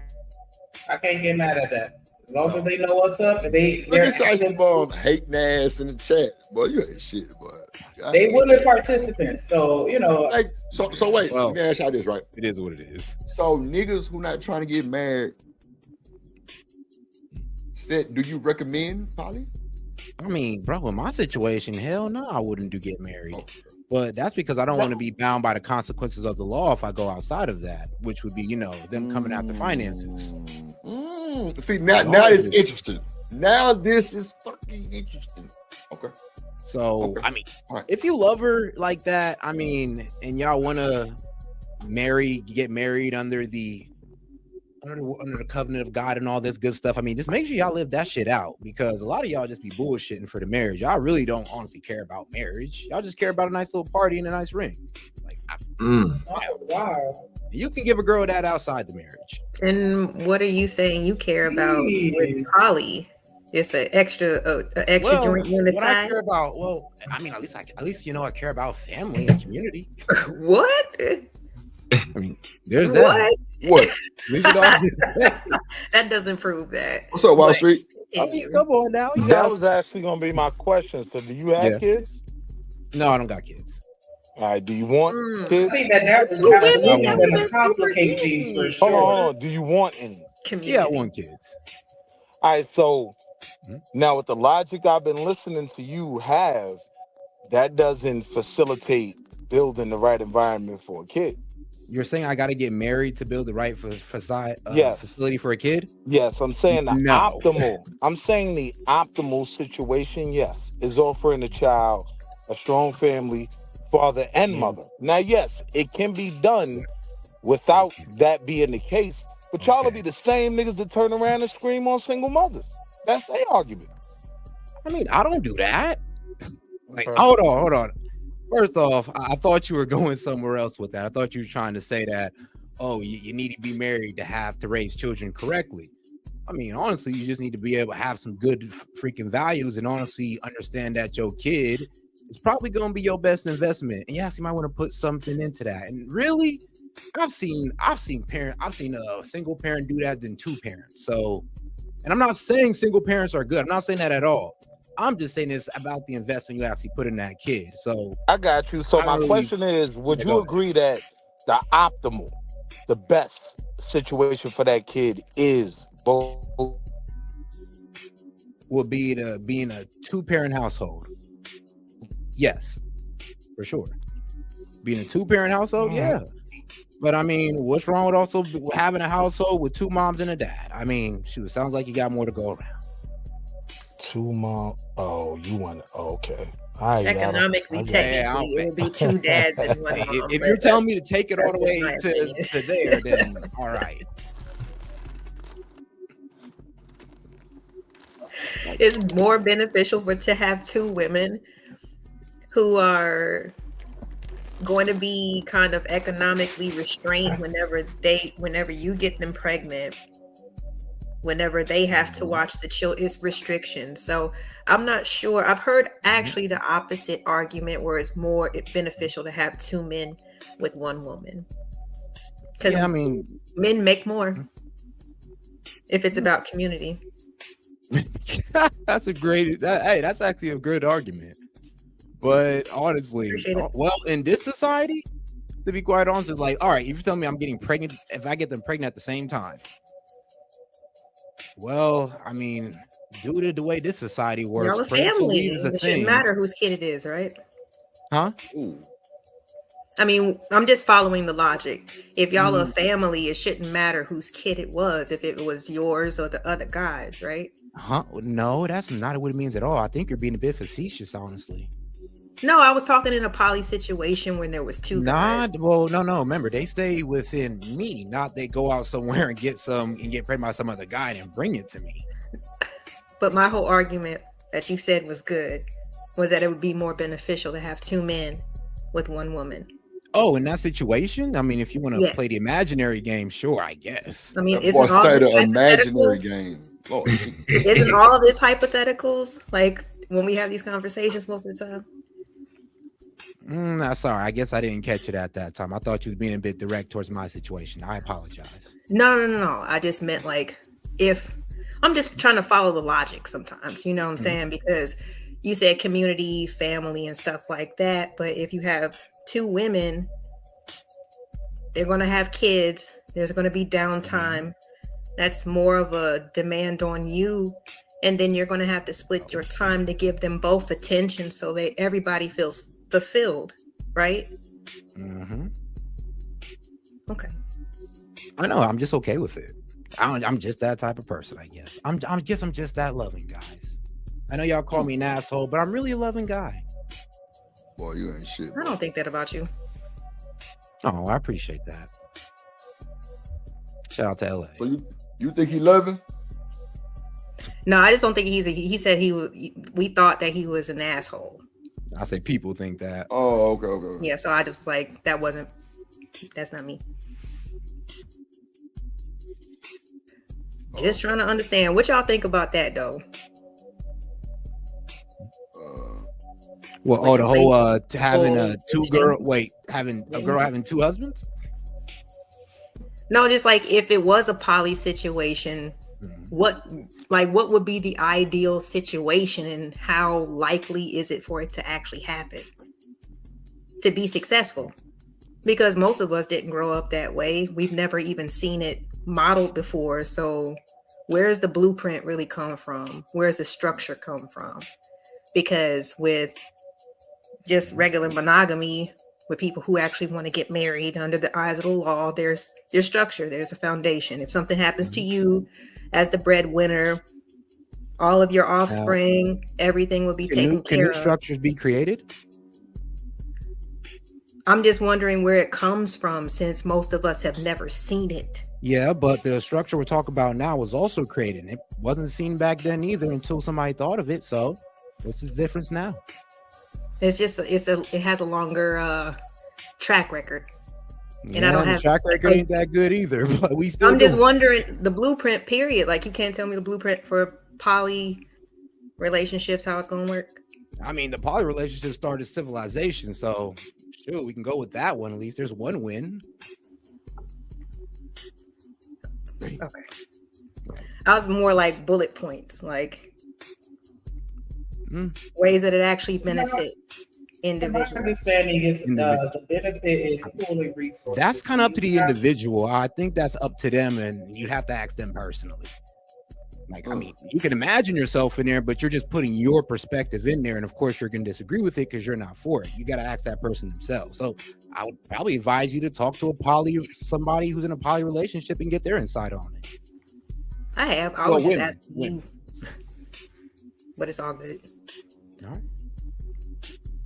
I can't get mad at that. As long as they know what's up, and look at Shiesty Bomb hating ass in the chat. Boy, you ain't shit, boy. They willing participants, so Like, so wait, let me ask y'all this, right? It is what it is. So niggas who not trying to get married, do you recommend poly? I mean, bro, in my situation, hell no, I wouldn't get married. But that's because I don't want to be bound by the consequences of the law if I go outside of that, which would be, them coming after finances. See, now it's interesting. Now this is fucking interesting. Okay. So, I mean, if you love her like that, I mean, and y'all want to get married under the covenant of God and all this good stuff, I mean, just make sure y'all live that shit out, because a lot of y'all just be bullshitting for the marriage. Y'all really don't honestly care about marriage. Y'all just care about a nice little party and a nice ring. Like, wow. You can give a girl that outside the marriage. And what are you saying you care about with poly? Just an extra joint on the what side. I care about, I mean, at least I care about family and community. What? I mean, there's that. What? That doesn't prove that. What's up, Wall Street? I mean, come on now. That was actually gonna be my question. So, do you have kids? No, I don't got kids. All right. Do you want kids? I think that would have to complicate things for sure. Hold on. Do you want any? Yeah, I want kids. All right. So now, with the logic I've been listening to you have, that doesn't facilitate building the right environment for a kid. You're saying I got to get married to build the right facility for a kid? Yes, I'm saying the optimal situation, yes, is offering the child a strong family, father and mother. Now, yes, it can be done without that being the case, but y'all will be the same niggas that turn around and scream on single mothers. That's their argument. I mean, I don't do that. Like, hold on. First off, I thought you were going somewhere else with that. I thought you were trying to say that, you need to be married to raise children correctly. I mean, honestly, you just need to be able to have some good freaking values and honestly understand that your kid is probably going to be your best investment. And yes, you might want to put something into that. And really, I've seen a single parent do that than two parents. So, and I'm not saying single parents are good. I'm not saying that at all. I'm just saying this about the investment you actually put in that kid. So I got you. So my question is, would you agree that the optimal, the best situation for that kid is both? Would be to be in a two-parent household. Yes. for sure. Being a 2-parent household, Mhm. yeah. But I mean, what's wrong with also having a household with 2 moms and a dad? I mean, shoot, sounds like you got more to go around. 2 mom. Oh, you want? Okay. All right, Economically, I got technically, Yeah, it would be 2 dads and 1 Hey, mom. if but you're telling me to take it all that's the just way my opinion. to there, then all right. It's more beneficial to have 2 women who are going to be kind of economically restrained whenever you get them pregnant, whenever they have to watch the child. It's restrictions. So I'm not sure. I've heard actually the opposite argument where it's more beneficial to have 2 men with 1 woman, because Yeah, I mean, men make more if it's about community. that's a great. Hey, that's actually a good argument. But honestly, Appreciate it. well, in this society, to be quite honest, it's like, all right, if you tell me I'm getting pregnant, if I get them pregnant at the same time, well, I mean, due to the way this society works, Y'all a parental family. leave is a It shouldn't thing, matter whose kid it is, right? huh? Ooh. I mean, I'm just following the logic. If y'all a Mm. family, it shouldn't matter whose kid it was, if it was yours or the other guys, right? Huh? No, that's not what it means at all. I think you're being a bit facetious, honestly. No, I was talking in a poly situation when there was 2 guys. Well, no. Remember, they stay within me, not they go out somewhere and get pregnant by some other guy and bring it to me. But my whole argument that you said was good was that it would be more beneficial to have 2 men with 1 woman. Oh, in that situation, I mean, if you want to Yes. play the imaginary game, sure, I guess. I mean, That boy isn't all say this the imaginary hypotheticals? game. Lord. Isn't all this hypotheticals? Like when we have these conversations most of the time. Sorry, I guess I didn't catch it at that time. I thought you was being a bit direct towards my situation. I apologize. No. I just meant like if I'm just trying to follow the logic sometimes, you know what I'm saying? Because you said community, family, and stuff like that. But if you have 2 women, they're going to have kids. There's going to be downtime. That's more of a demand on you. And then you're going to have to split your time to give them both attention so that everybody feels fulfilled, right? Mm-hmm. Okay. I know. I'm just okay with it. I'm just that type of person, I guess. I'm just that loving, guys. I know y'all call me an asshole, but I'm really a loving guy. Boy, you ain't shit. I don't think that about you. Oh, I appreciate that. Shout out to LA. So you think he loving? No, I just don't think he said we thought that he was an asshole. I say people think that. Oh, okay. Yeah, so I just like that's not me. Just trying to understand what y'all think about that though. Well, the whole having a having a girl Mhm. having 2 husbands? No, just like if it was a poly situation, what would be the ideal situation and how likely is it for it to actually happen to be successful? Because most of us didn't grow up that way. We've never even seen it modeled before. So where's the blueprint really come from? Where's the structure come from? Because with just regular monogamy, with people who actually want to get married under the eyes of the law, there's structure, there's a foundation. If something happens to you as the breadwinner, all of your offspring, everything will be taken Can care new of. structures be created? I'm just wondering where it comes from since most of us have never seen it. Yeah, but the structure we're talking about now was also created. It wasn't seen back then either until somebody thought of it. So what's the difference now? It's just it has a longer track record. And I don't the have track record ain't that good either, but we still I'm just doing it. wondering the blueprint period. Like you can't tell me the blueprint for poly relationships, how it's gonna work. I mean, the poly relationship started civilization, so sure, we can go with that one. At least there's one win. Okay. I was more like bullet points, like ways that it actually benefits My individuals. understanding is the benefit is pooling resources. That's kind of up to the individual. I think that's up to them, and you'd have to ask them personally. Like, I mean, you can imagine yourself in there, but you're just putting your perspective in there. And of course, you're going to disagree with it because you're not for it. You got to ask that person themselves. So I would probably advise you to talk to somebody who's in a poly relationship and get their insight on it. I have. I was just asking you. But it's all good. All right.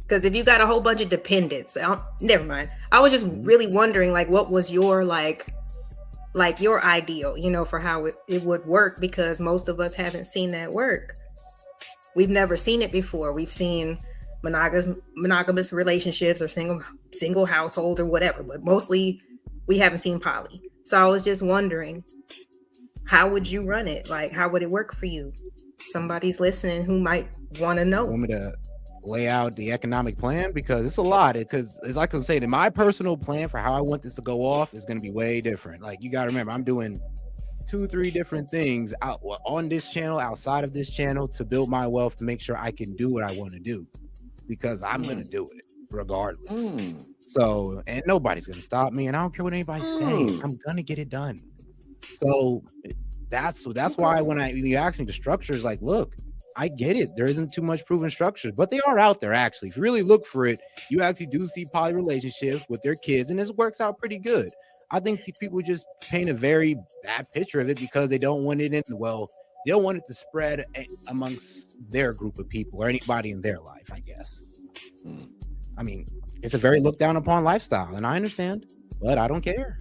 Because if you got a whole bunch of dependents, never mind. I was just really wondering, like, what was your like your ideal, for how it would work, because most of us haven't seen that work. We've never seen it before. We've seen monogamous relationships or single household or whatever, but mostly we haven't seen poly. So I was just wondering, how would you run it? Like, how would it work for you? Somebody's listening who might want to know. Want me to lay out the economic plan? Because it's a lot. Because it's like I'm saying, my personal plan for how I want this to go off is going to be way different. Like, you got to remember, I'm doing 2-3 different things out on this channel, outside of this channel, to build my wealth, to make sure I can do what I want to do, because I'm going to do it regardless. So, and nobody's going to stop me, and I don't care what anybody's saying. I'm going to get it done. So that's why when you ask me the structure, is like, look, I get it. There isn't too much proven structures, but they are out there. Actually, if you really look for it, you actually do see poly relationships with their kids, and this works out pretty good. I think people just paint a very bad picture of it because they don't want it they don't want it to spread amongst their group of people or anybody in their life, I guess. I mean, it's a very looked down upon lifestyle, and I understand, but I don't care.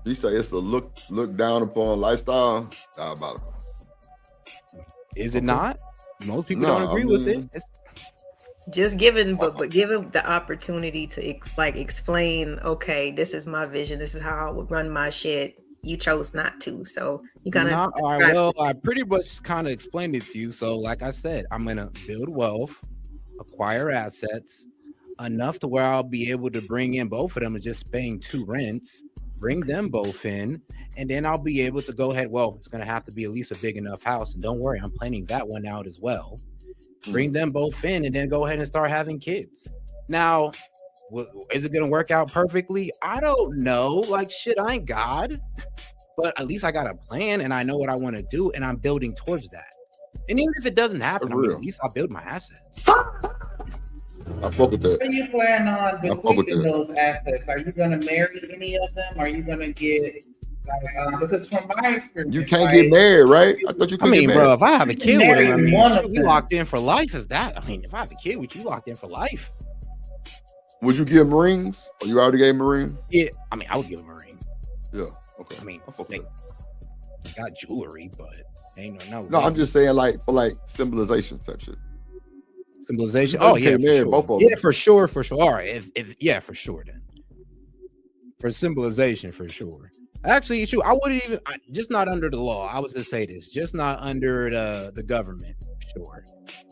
You say it's a look down upon lifestyle? Diabolical. Is it not? Most people don't agree with it. It's just given, but given the opportunity to explain. Okay, this is my vision. This is how I would run my shit. You chose not to, so you kind of. All right. Well, I pretty much kind of explained it to you. So, like I said, I'm gonna build wealth, acquire assets enough to where I'll be able to bring in both of them and just paying 2 rents. Bring them both in, and then I'll be able to go ahead. Well, it's going to have to be at least a big enough house, and don't worry, I'm planning that one out as well. Bring them both in, and then go ahead and start having kids. Now, is it going to work out perfectly? I don't know. Like, shit, I ain't God, but at least I got a plan, and I know what I want to do, and I'm building towards that. And even if it doesn't happen, at least I'll build my assets. I fuck with that. How do you plan on bequeathing those assets? Are you going to marry any of them? Are you going to get because from my experience, you can't get married, right? I thought you could. Bro, if I have a kid with him, we locked in for life. If I have a kid with you, locked in for life. Would you give him rings? Or you already gave him a ring? Yeah, I would give him a ring. Yeah, okay. They got jewelry, but ain't no. No, I'm just saying, for symbolization type shit. Symbolization. Oh yeah, for sure. All right, if for sure then. For symbolization, for sure. Actually, shoot, I wouldn't even just not under the law. I was to say this, just not under the government, sure.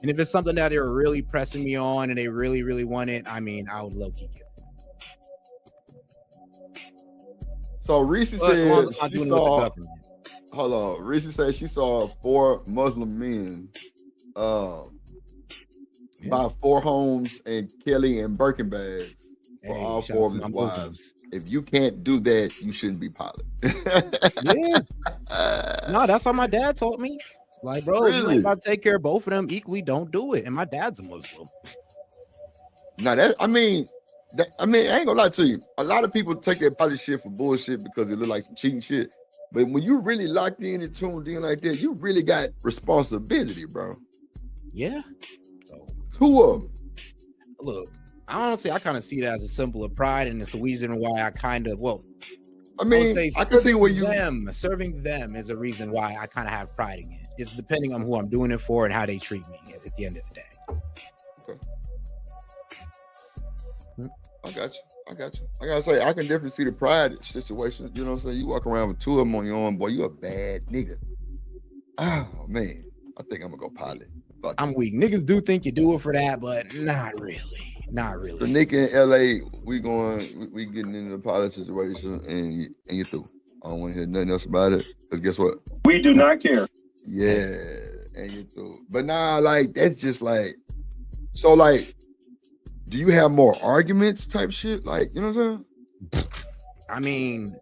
And if it's something that they're really pressing me on and they really, really want it, I would low key get it. So Reese said she saw. Hold on, Reese said she saw 4 Muslim men. Buy 4 homes in Kelly and Birkin bags for all 4 of his wives. If you can't do that, you shouldn't be pilot. Yeah. No, that's how my dad taught me. Like, bro, really? If I take care of both of them equally, don't do it. And my dad's a Muslim. Now I ain't gonna lie to you. A lot of people take that pilot shit for bullshit because it look like some cheating shit. But when you really locked in and tuned in like that, you really got responsibility, bro. Yeah. 2 of them. Look, honestly, I kind of see it as a symbol of pride, and it's the reason why I kind of, I can see where serving them is a reason why I kind of have pride in it. It's depending on who I'm doing it for and how they treat me at the end of the day. Okay. I got you. I gotta say, I can definitely see the pride situation. You know what I'm saying? You walk around with 2 of them on your arm, boy, you a bad nigga. Oh man, I think I'm gonna go pilot. I'm weak. Niggas do think you do it for that, but not really. So Nick in LA, we getting into the pilot situation, and you through. I don't want to hear nothing else about it. Because guess what? We do not care. Yeah, and you through. But now, that's just do you have more arguments type shit? You know what I'm saying? I mean,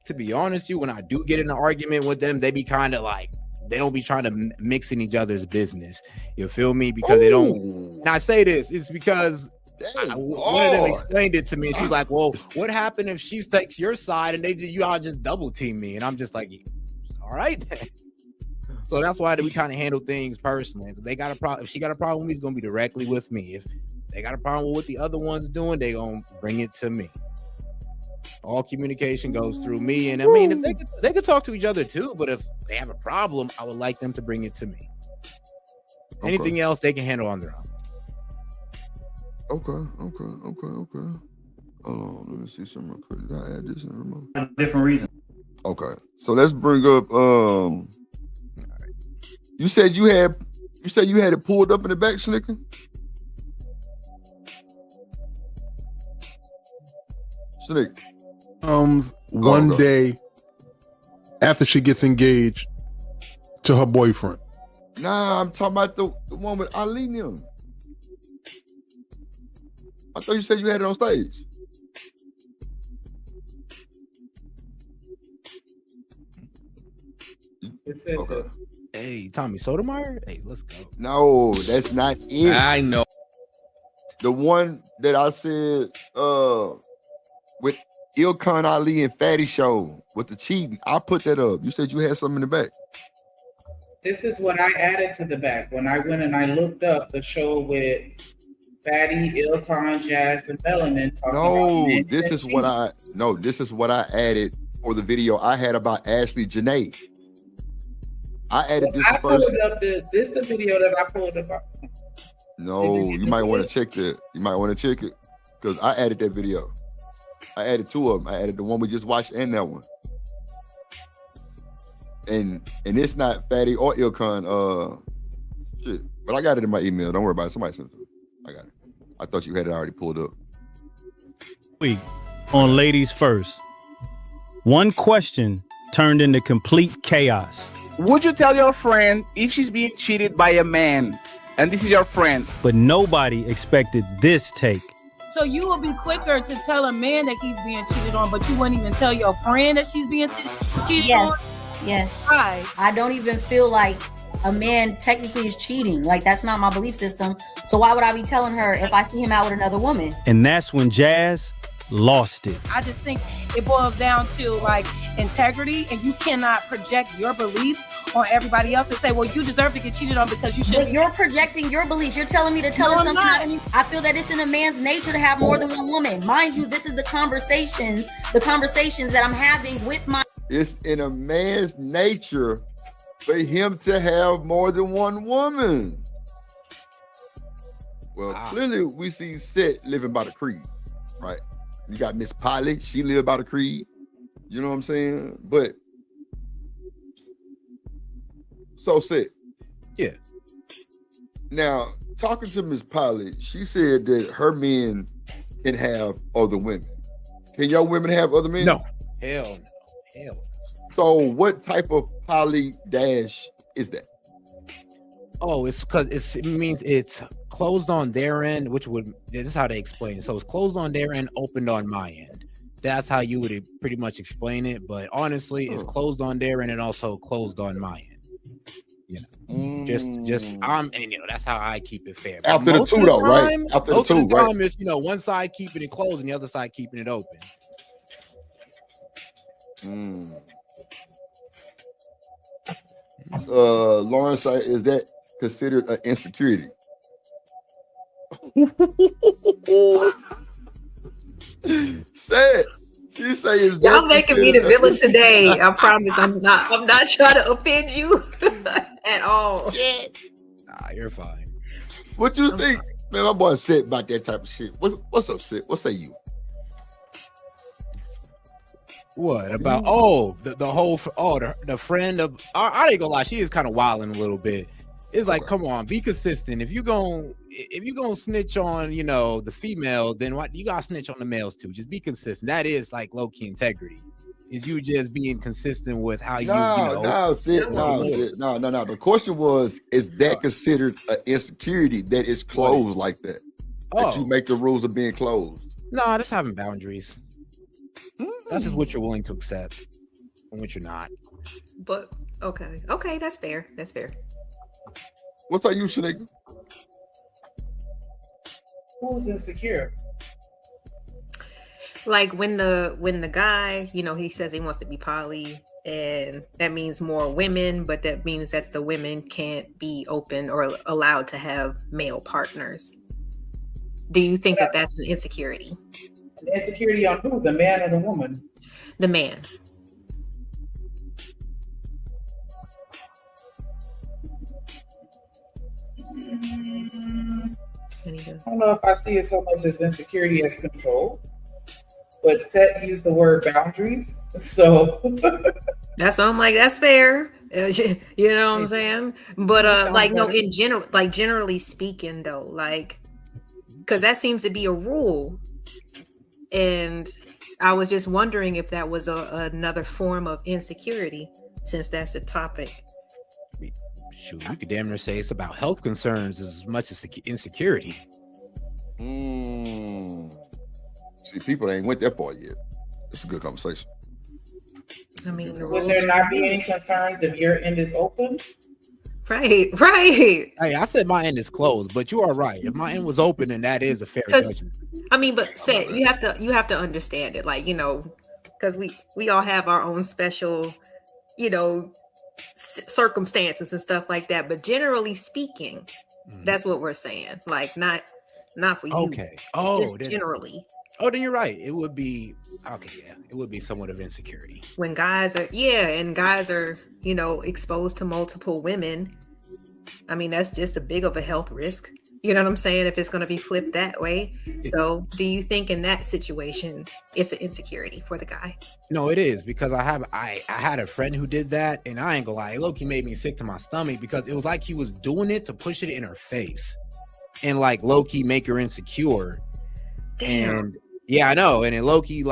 to be honest, when I do get in an argument with them, they be kind of like, they don't be trying to mix in each other's business. You feel me? Because they don't. And I say this, it's because one of them explained it to me, and she's like, "Well, what happened if she takes your side and you all just double team me?" And I'm just like, "All right." So that's why we kind of handle things personally. If they got a problem, if she got a problem with me, it's gonna be directly with me. If they got a problem with what the other one's doing, they gonna bring it to me. All communication goes through me, and I mean, if they could talk to each other too, but if they have a problem, I would like them to bring it to me. Anything else they can handle on their own. Okay. Let me see some real quick. Did I add this in the remote? Different reasons. Okay, so let's bring up. You said you had it pulled up in the back, Snicker. Snicker. One day after she gets engaged to her boyfriend. Nah, I'm talking about the one with Ali and him. I thought you said you had it on stage. Okay. Hey, Tommy Sotomayor. Hey, let's go. No, that's not it. I know. The one that I said with Ilkan Ali and Fatty Show with the cheating. I put that up. You said you had something in the back. This is what I added to the back when I went and I looked up the show with Fatty, Ilkan, Jazz, and Melanin. This is what I added for the video I had about Ashley Janae. I added this first. This the video that I pulled up. No, you might want to check that. You might want to check it because I added that video. I added two of them. I added the one we just watched and that one. And it's not Fatty or Ilkan. Shit. But I got it in my email. Don't worry about it. Somebody sent it. I got it. I thought you had it already pulled up. Week on Ladies First. One question turned into complete chaos. Would you tell your friend if she's being cheated by a man and this is your friend? But nobody expected this take. So you will be quicker to tell a man that he's being cheated on, but you wouldn't even tell your friend that she's being cheated on? Yes. Why? I don't even feel like a man technically is cheating. Like, that's not my belief system. So why would I be telling her if I see him out with another woman? And that's when Jazz lost it. I just think it boils down to like integrity, and you cannot project your beliefs on everybody else and say, well, you deserve to get cheated on because you should. But you're projecting your beliefs. You're telling me to tell her something. I feel that it's in a man's nature to have more than one woman. Mind you, this is the conversations that I'm having with my. It's in a man's nature for him to have more than one woman. Well, clearly we see Seth living by the creed, right? You got Miss Polly, she lived by the creed. You know what I'm saying? But so Seth. Yeah. Now, talking to Miss Polly, she said that her men can have other women. Can your women have other men? No. Hell no. Hell. So what type of poly dash is that? Oh, it's because it means it's closed on their end, this is how they explain it. So it's closed on their end, opened on my end. That's how you would pretty much explain it. But honestly, it's closed on their end and also closed on my end. You know, that's how I keep it fair. After the two, though, right? After the two, right? Time is, one side keeping it closed and the other side keeping it open. Lawrence, is that considered an insecurity? Say she say is y'all making me the villain today. I promise I'm not trying to offend you at all. Shit. Nah, you're fine. What you think? Man, my boy said about that type of shit. What's up, Sid? What say you? What about the friend of I ain't gonna lie, she is kind of wilding a little bit. It's like, come on, be consistent. If you gonna snitch on the female, then what you gotta snitch on the males too. Just be consistent. That is like low-key integrity. Is you just being consistent with how No. The question was, is that considered an insecurity that is closed like that? That you make the rules of being closed? No, that's having boundaries. That's just what you're willing to accept and what you're not. But okay, that's fair. That's fair. What's up, you, Shanika? Who's insecure? Like when the guy, he says he wants to be poly, and that means more women, but that means that the women can't be open or allowed to have male partners. Do you think that that's an insecurity? An insecurity on who? The man or the woman? The man. I don't know if I see it so much as insecurity as control, but Seth used the word boundaries, so That's why I'm like, that's fair. You know what I'm saying? But like, no, in general, like generally speaking, though, like, because that seems to be a rule, and I was just wondering if that was another form of insecurity, since that's a topic. Shoot, you could damn near say it's about health concerns as much as insecurity. See, people ain't went that far yet. It's a good conversation. I mean, would there not be any concerns if your end is open? Right. Hey, I said my end is closed, but you are right. If my end was open, then that is a fair judgment. I mean, but say you have to understand it, like, because we all have our own special, circumstances and stuff like that. But generally speaking, that's what we're saying. Like, not for you. Okay. Just generally. Oh, then you're right. It would be okay. Yeah, it would be somewhat of insecurity when guys are exposed to multiple women. I mean, that's just a big of a health risk. You know what I'm saying? If it's going to be flipped that way. So do you think in that situation, it's an insecurity for the guy? No, it is, because I had a friend who did that, and I ain't gonna lie, low-key made me sick to my stomach, because it was like he was doing it to push it in her face and like low-key make her insecure. Damn. And yeah, I know. And it low-key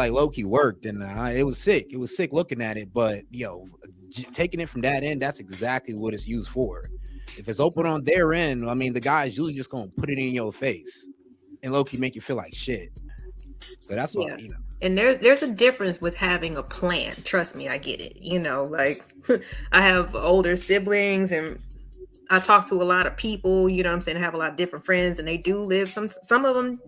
worked, and it was sick. It was sick looking at it, but taking it from that end, that's exactly what it's used for. If it's open on their end, I mean, the guy's usually just gonna put it in your face and low-key make you feel like shit. So that's what, And there's a difference with having a plan. Trust me, I get it. Like I have older siblings, and I talk to a lot of people, you know what I'm saying? I have a lot of different friends, and they do live, some of them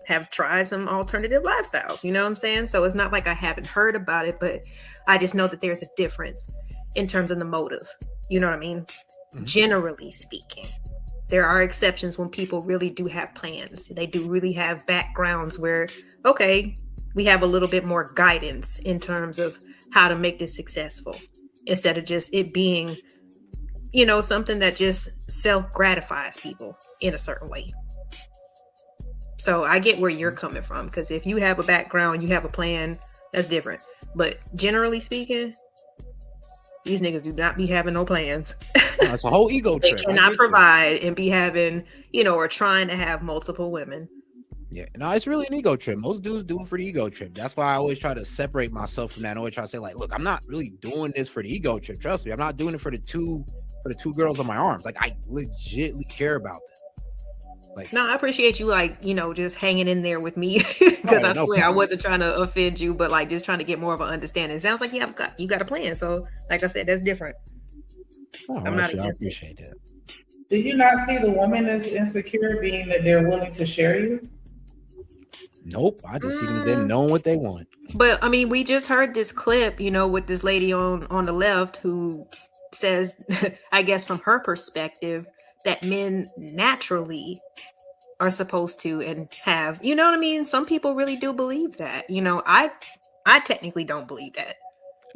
have tried some alternative lifestyles, you know what I'm saying? So it's not like I haven't heard about it, but I just know that there's a difference in terms of the motive. You know what I mean? Mm-hmm. Generally speaking, there are exceptions when people really do have plans. They do really have backgrounds where, okay, we have a little bit more guidance in terms of how to make this successful, instead of just it being, something that just self-gratifies people in a certain way. So I get where you're coming from, because if you have a background, you have a plan, that's different. But generally speaking, these niggas do not be having no plans. It's a whole ego trip. They cannot provide and be having, or trying to have multiple women. Yeah, no, it's really an ego trip. Most dudes do it for the ego trip. That's why I always try to separate myself from that. I always try to say, like, look, I'm not really doing this for the ego trip. Trust me, I'm not doing it for the two girls on my arms. Like, I legitimately care about them. Like, no, I appreciate you, like, just hanging in there with me, because I swear I wasn't trying to offend you, but like just trying to get more of an understanding. It sounds like you got a plan. So, like I said, that's different. I'm not against it. I appreciate that. Do you not see the woman as insecure, being that they're willing to share you? Nope, I just see them knowing what they want. But I mean, we just heard this clip, with this lady on the left who says, I guess from her perspective, that men naturally are supposed to and have, you know what I mean? Some people really do believe that. I technically don't believe that.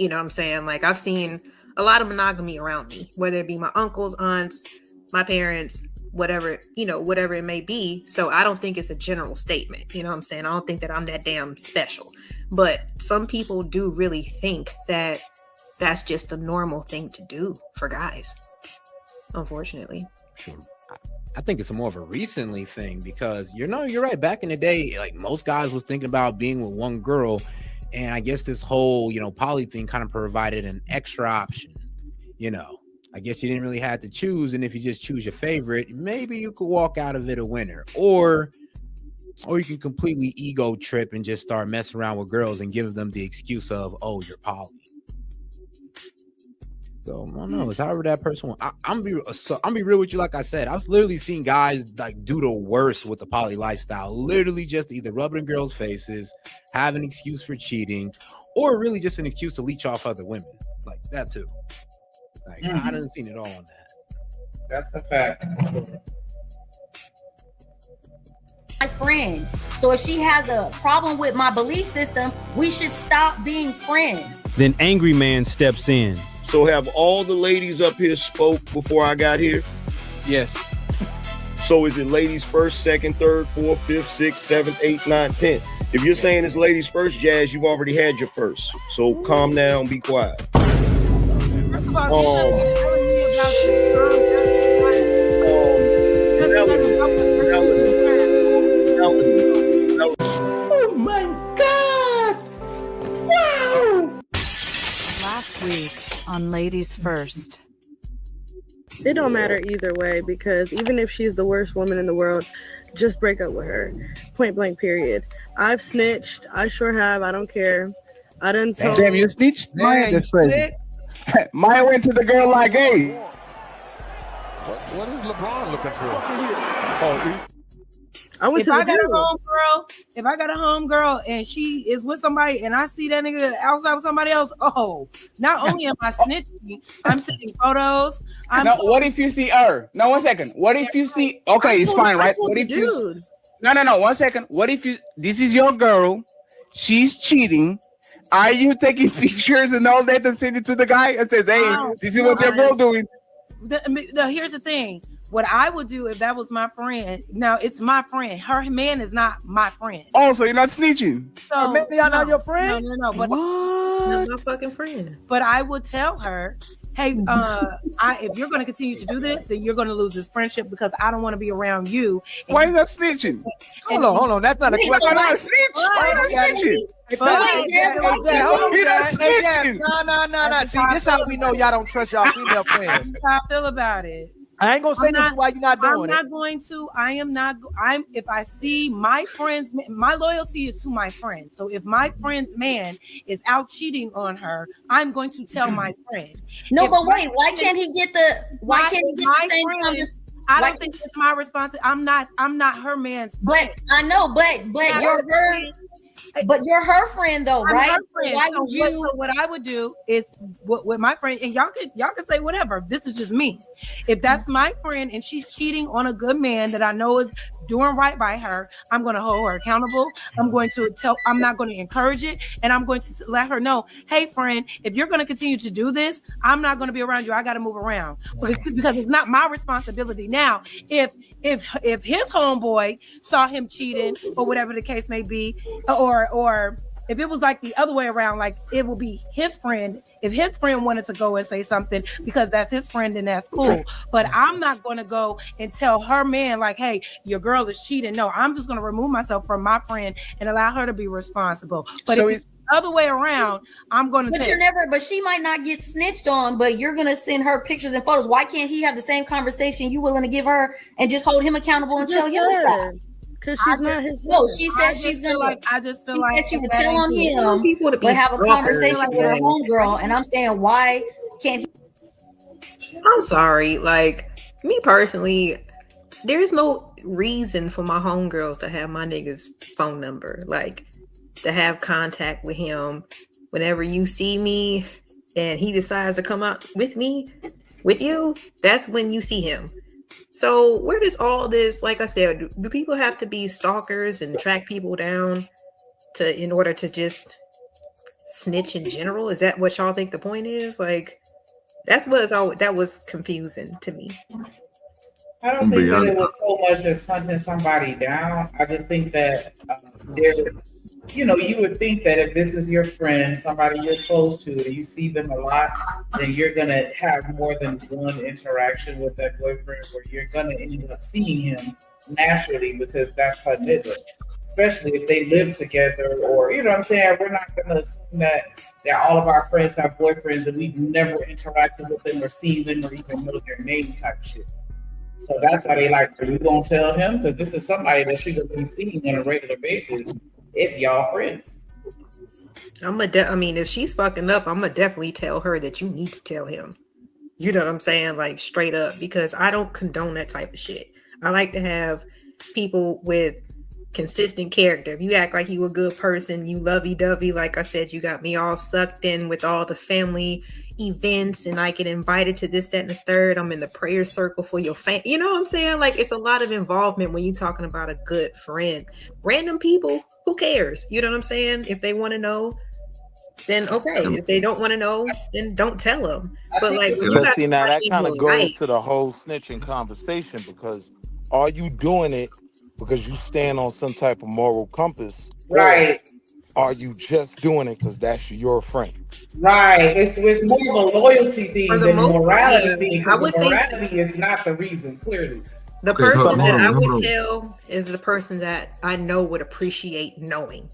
You know what I'm saying? Like, I've seen a lot of monogamy around me, whether it be my uncles, aunts, my parents, whatever it may be. So I don't think it's a general statement. You know what I'm saying? I don't think that I'm that damn special. But some people do really think that that's just a normal thing to do for guys, unfortunately. Sure. I think it's more of a recently thing, because you're right. Back in the day, like, most guys was thinking about being with one girl, and I guess this whole poly thing kind of provided an extra option. I guess you didn't really have to choose, and if you just choose your favorite, maybe you could walk out of it a winner. Or or you can completely ego trip and just start messing around with girls and give them the excuse of, oh, you're poly. So I don't know. It's however that person wants. I'm be real with you. Like I said, I've literally seen guys like do the worst with the poly lifestyle. Literally just either rubbing in girls' faces, have an excuse for cheating, or really just an excuse to leech off other women. Like that too. Like I didn't seen it all on that. That's a fact. My friend. So if she has a problem with my belief system, we should stop being friends. Then Angry Man steps in. So have all the ladies up here spoke before I got here? Yes. So is it ladies first, second, third, fourth, fifth, sixth, seventh, eighth, ninth, 10th? If you're saying it's ladies first, Jazz, you've already had your first. So calm down, be quiet. First of all, Oh my God! Wow! Last week on Ladies First. It don't matter either way, because even if she's the worst woman in the world, just break up with her. Point blank, period. I've snitched. I sure have. I don't care. I done told. Damn, you snitched? Mine, that's crazy. Mine went to the girl like, hey. What is LeBron looking for? If I got a homegirl and she is with somebody and I see that nigga outside with somebody else, not only am I snitching, I'm sending photos. Now, what if you see her? No, 1 second. What if you see? Okay, it's fine, right? What if you? No. 1 second. What if you? This is your girl. She's cheating. Are you taking pictures and all that and send it to the guy and says, "Hey, this is what your girl doing"? Here's the thing. What I would do if that was my friend. Now it's my friend. Her man is not my friend. Oh, so you're not snitching? So maybe y'all not your friend? No. But Not my fucking friend. But I would tell her, hey, if you're going to continue to do this, then you're going to lose this friendship because I don't want to be around you. Why are you not snitching? Hold on. That's not a question. Why not snitch? Why not snitching? No. See, this is how we know y'all don't trust y'all female friends. That's how I feel about it. I ain't gonna say this is why you're not doing it. I'm not going to. If I see my friends, my loyalty is to my friend. So if my friend's man is out cheating on her, I'm going to tell my friend. No, but wait, why can't he get the same conversation? I don't think it's my responsibility. I'm not her man's friend. But I know, but you're her. But you're her friend though, I'm right? her friend. Why would you? So what I would do is with my friend, and y'all can say whatever. This is just me. If that's my friend and she's cheating on a good man that I know is doing right by her, I'm going to hold her accountable. I'm not going to encourage it, and I'm going to let her know, hey friend, if you're going to continue to do this, I'm not going to be around you. I got to move around because it's not my responsibility. Now, if his homeboy saw him cheating or whatever the case may be, or if it was like the other way around, like it will be his friend. If his friend wanted to go and say something because that's his friend, then that's cool. But I'm not going to go and tell her man like, hey, your girl is cheating. No, I'm just going to remove myself from my friend and allow her to be responsible. But so if it's the other way around, I'm going to But she might not get snitched on, but you're going to send her pictures and photos. Why can't he have the same conversation you willing to give her and just hold him accountable and tell him to stop? Because she's not his. No, she said she's gonna. I just feel like she would tell on him, but have a conversation with her homegirl. And I'm saying, why can't he? I'm sorry. Like me personally, there's no reason for my homegirls to have my nigga's phone number. Like to have contact with him whenever you see me and he decides to come out with you. That's when you see him. So where does all this, like I said, do people have to be stalkers and track people down in order to just snitch in general? Is that what y'all think the point is? Like that was confusing to me. I don't think that it was so much as hunting somebody down. I just think that you would think that if this is your friend, somebody you're close to, and you see them a lot, then you're gonna have more than one interaction with that boyfriend, where you're gonna end up seeing him naturally because that's how they do. Especially if they live together, or you know what I'm saying. We're not gonna assume that all of our friends have boyfriends and we've never interacted with them or seen them or even know their name type shit. So that's why they like, are you gonna tell him? Because this is somebody that she could be seeing on a regular basis if y'all friends. I mean, if she's fucking up, I'm gonna definitely tell her that you need to tell him. You know what I'm saying? Like straight up, because I don't condone that type of shit. I like to have people with consistent character. If you act like you a good person, you lovey-dovey, like I said, you got me all sucked in with all the family events and I get invited to this, that, and the third. I'm in the prayer circle for your family. You know what I'm saying? Like it's a lot of involvement when you're talking about a good friend. Random people, who cares? You know what I'm saying? If they want to know, then okay. If they don't want to know, then don't tell them. But like when you But got see, now that somebody kind you of goes like, to the whole snitching conversation, because are you doing it because you stand on some type of moral compass, Right. or are you just doing it because that's your friend? Right. It's more of a loyalty for thing the than a most part, morality yeah, thing. I Because would the think morality is not the reason, clearly. the Okay, hold person on, that hold I on, would hold on. tell is the person that I know would appreciate knowing.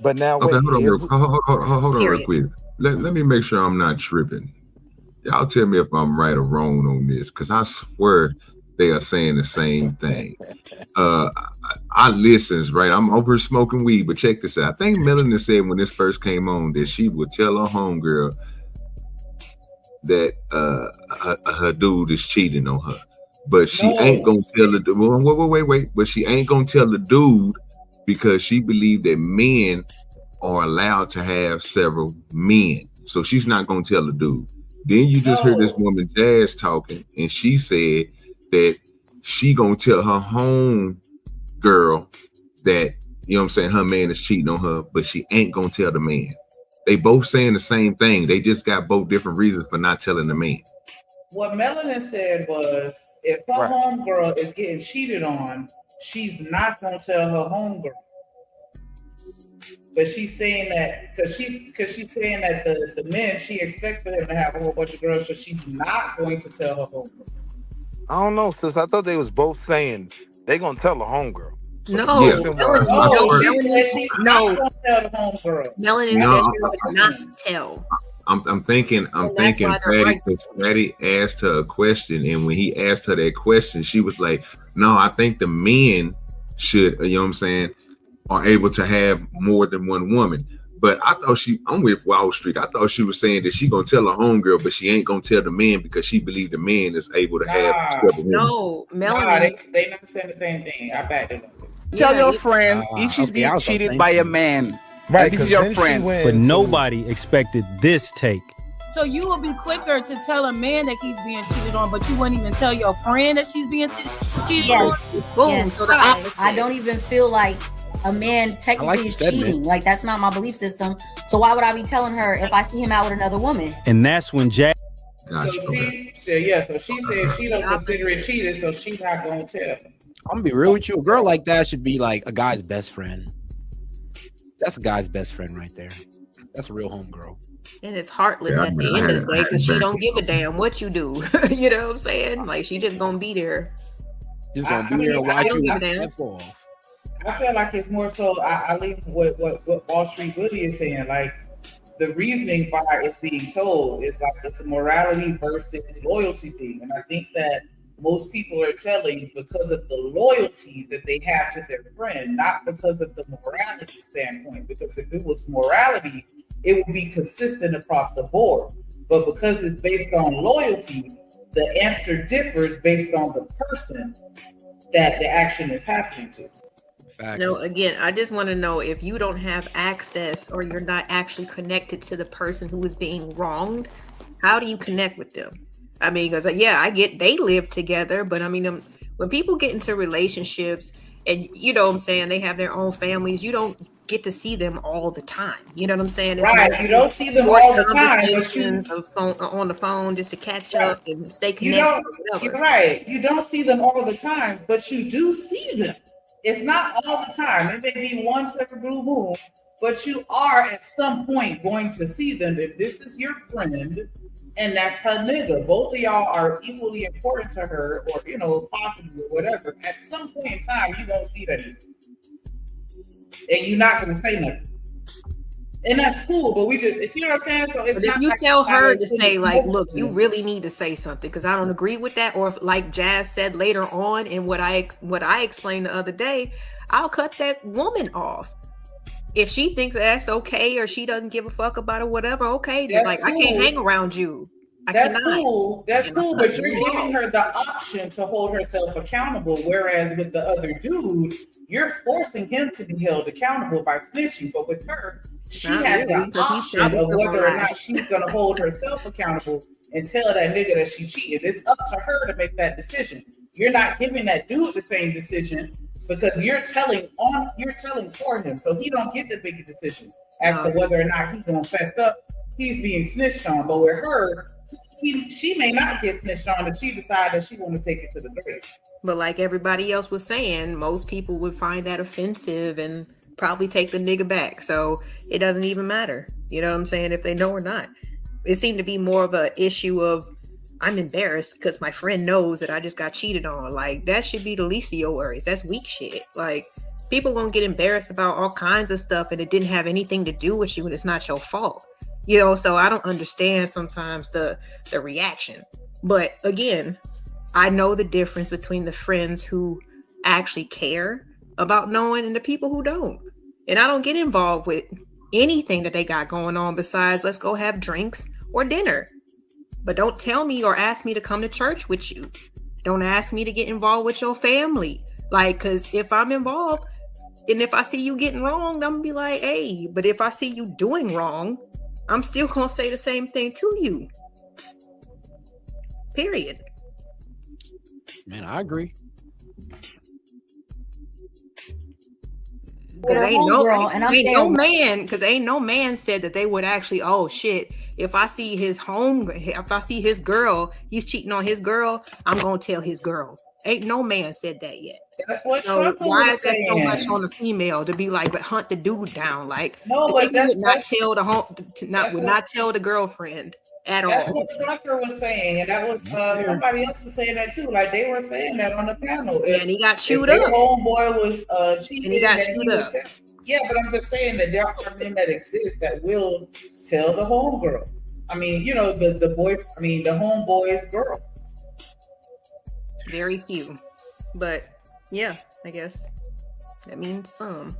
But now, Okay, wait, hold on, here's hold on real Period. quick. Let me make sure I'm not tripping. Y'all tell me if I'm right or wrong on this, because I swear they are saying the same thing. I listens, right? I'm over smoking weed, but check this out. I think Melanie said when this first came on that she would tell her homegirl that her dude is cheating on her, but she ain't gonna tell the wait. But she ain't gonna tell the dude because she believed that men are allowed to have several men. So she's not gonna tell the dude. Then you just heard this woman Jazz talking, and she said that she gonna tell her home girl that, you know what I'm saying, her man is cheating on her, but she ain't gonna tell the man. They both saying the same thing. They just got both different reasons for not telling the man. What Melanin said was, if her homegirl is getting cheated on, she's not gonna tell her homegirl. But she's saying that because she's saying that the men, she expects for him to have a whole bunch of girls, so she's not going to tell her homegirl. I don't know, sis. I thought they was both saying they gonna tell the homegirl. No, Question was, She's not gonna tell the homegirl. Melanin said she would not tell. I'm thinking why they're Patty, because Patty asked her a question, and when he asked her that question, she was like, no, I think the men should, you know what I'm saying, are able to have more than one woman. But I thought I'm with Wall Street. I thought she was saying that she gonna tell her homegirl, but she ain't gonna tell the man because she believed the man is able to have several women. No, Melanin. They not saying the same thing. I backed it up. Tell your friend if she's being cheated by a man. Right, and this is your friend. But nobody expected this take. So you will be quicker to tell a man that he's being cheated on, but you wouldn't even tell your friend that she's being cheated on? Boom. Yes. So the opposite. I don't even feel like a man technically is cheating. Like that's not my belief system. So why would I be telling her if I see him out with another woman? And that's when Jack. So she said she don't consider it cheating, so she's not gonna tell. I'm gonna be real with you. A girl like that should be like a guy's best friend. That's a guy's best friend right there. That's a real homegirl. And it's heartless at the end of the day because she don't give a damn what you do. You know what I'm saying? Like she just gonna be there. Just gonna be there and watch you step off. I feel like it's more so. I leave what Wall Street really is saying. Like the reasoning why it's being told is like it's a morality versus loyalty thing, and I think that most people are telling because of the loyalty that they have to their friend, not because of the morality standpoint. Because if it was morality, it would be consistent across the board. But because it's based on loyalty, the answer differs based on the person that the action is happening to. No, again, I just want to know if you don't have access or you're not actually connected to the person who is being wronged, how do you connect with them? I mean, because I get they live together, but I mean, when people get into relationships and you know what I'm saying, they have their own families, you don't get to see them all the time. You know what I'm saying? It's right. nice You don't see them all the time, but on the phone just to catch up and stay connected. You're right. You don't see them all the time, but you do see them. It's not all the time. It may be once every blue moon, but you are at some point going to see them. If this is your friend and that's her nigga, both of y'all are equally important to her, or possibly or whatever. At some point in time, you don't see that nigga, and you're not going to say nothing. And that's cool, but we just see what I'm saying. So it's But if not you like tell her to put say, like, smoke look, you screen. really need to say something because I don't agree with that, or if, like Jazz said later on in what I explained the other day, I'll cut that woman off. If she thinks that's okay or she doesn't give a fuck about it, whatever, okay. That's Like, I cool. can't hang around you. I That's cannot. cool. That's And I'm cool, but cutting you're you giving off. her the option to hold herself accountable. Whereas with the other dude, you're forcing him to be held accountable by snitching. But with her, she Not has really, the because he's option probably of still whether gonna or lie. not she's going to hold herself accountable and tell that nigga that she cheated. It's up to her to make that decision. You're not giving that dude the same decision because you're telling for him, so he don't get to make a decision as to whether or not he's gonna fess up. He's being snitched on, but with her, she may not get snitched on if she decides that she want to take it to the grave. But like everybody else was saying, most people would find that offensive and probably take the nigga back. So it doesn't even matter. You know what I'm saying? If they know or not. It seemed to be more of an issue of I'm embarrassed because my friend knows that I just got cheated on. Like, that should be the least of your worries. That's weak shit. Like, people gonna get embarrassed about all kinds of stuff and it didn't have anything to do with you and it's not your fault. You know, so I don't understand sometimes the reaction. But again, I know the difference between the friends who actually care about knowing and the people who don't. And I don't get involved with anything that they got going on besides let's go have drinks or dinner. But don't tell me or ask me to come to church with you. Don't ask me to get involved with your family. Like, because if I'm involved and if I see you getting wrong, I'm gonna be like, hey, but if I see you doing wrong, I'm still gonna say the same thing to you. Period. Man, I agree. Because ain't no man said that they would actually, oh shit, if I see his girl, he's cheating on his girl, I'm gonna tell his girl. Ain't no man said that yet. That's what So Trucker why was is that so saying. much on the female to be like, but hunt the dude down? Like, No, the but nigga would not that's tell not tell the girlfriend at That's all. what Trucker was saying, and that was somebody else was saying that too. Like they were saying that on the panel. Yeah, and he got chewed if up. their homeboy was cheating, And he got then chewed would up. yeah, but I'm just saying that there are men that exist that will tell the homegirl. I mean, you know, the homeboy's girl. Very few, but yeah, I guess that means some.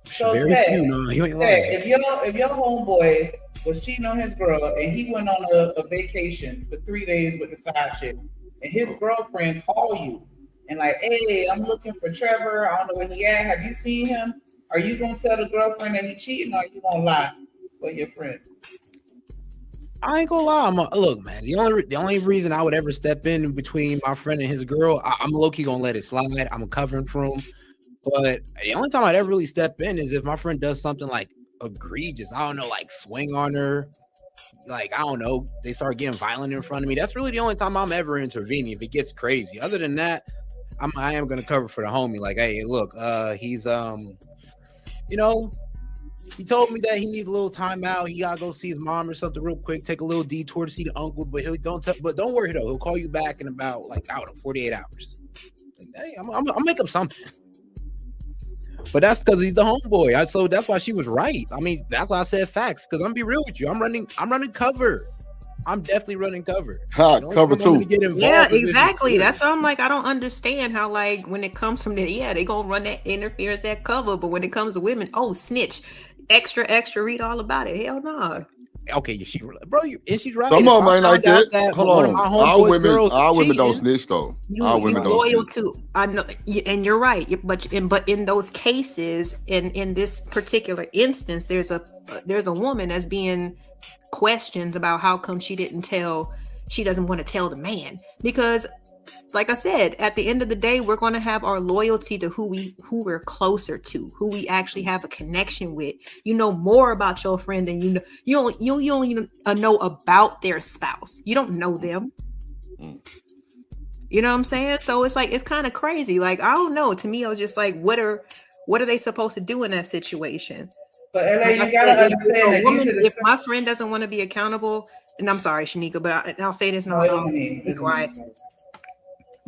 So Very say, few, no, you ain't say lying. if your homeboy was cheating on his girl and he went on a vacation for 3 days with the side chick, and his girlfriend call you and like, hey, I'm looking for Trevor. I don't know where he at. Have you seen him? Are you gonna tell the girlfriend that he cheating, or are you gonna lie for your friend? I ain't gonna lie. Look, man. The only reason I would ever step in between my friend and his girl, I'm low key gonna let it slide. I'm covering for him. But the only time I'd ever really step in is if my friend does something like egregious. I don't know, like swing on her. Like, I don't know, they start getting violent in front of me. That's really the only time I'm ever intervening if it gets crazy. Other than that, I am gonna cover for the homie. Like, hey, look, he's you know, he told me that he needs a little time out. He gotta go see his mom or something real quick. Take a little detour to see the uncle, but don't worry though. He'll call you back in about 48 hours. Like, hey, I'm make up something. But that's because he's the homeboy. So that's why she was right. I mean, that's why I said facts. Because I'm be real with you. I'm running cover. I'm definitely running cover. Cover two. Yeah, exactly. That's why I'm like, I don't understand how, like, when it comes from they gonna run that interference, that cover, but when it comes to women, oh, snitch, extra, read all about it. Hell no. Okay, she's right. Some of them ain't like that. Hold on, our women don't cheating, snitch though. Our women don't loyal snitch. to. I know, and you're right. But in those cases, in this particular instance, there's a woman that's being questioned about how come she doesn't want to tell the man, because like I said, at the end of the day, we're going to have our loyalty to who we're closer to, who we actually have a connection with. You know more about your friend than you know. You only know about their spouse. You don't know them. You know what I'm saying? So it's like, it's kind of crazy. Like, I don't know. To me, I was just like, what are they supposed to do in that situation? But LA, Like you gotta understand that if my friend doesn't want to be accountable, and I'm sorry, Shanika, but I'll say this now. Be quiet.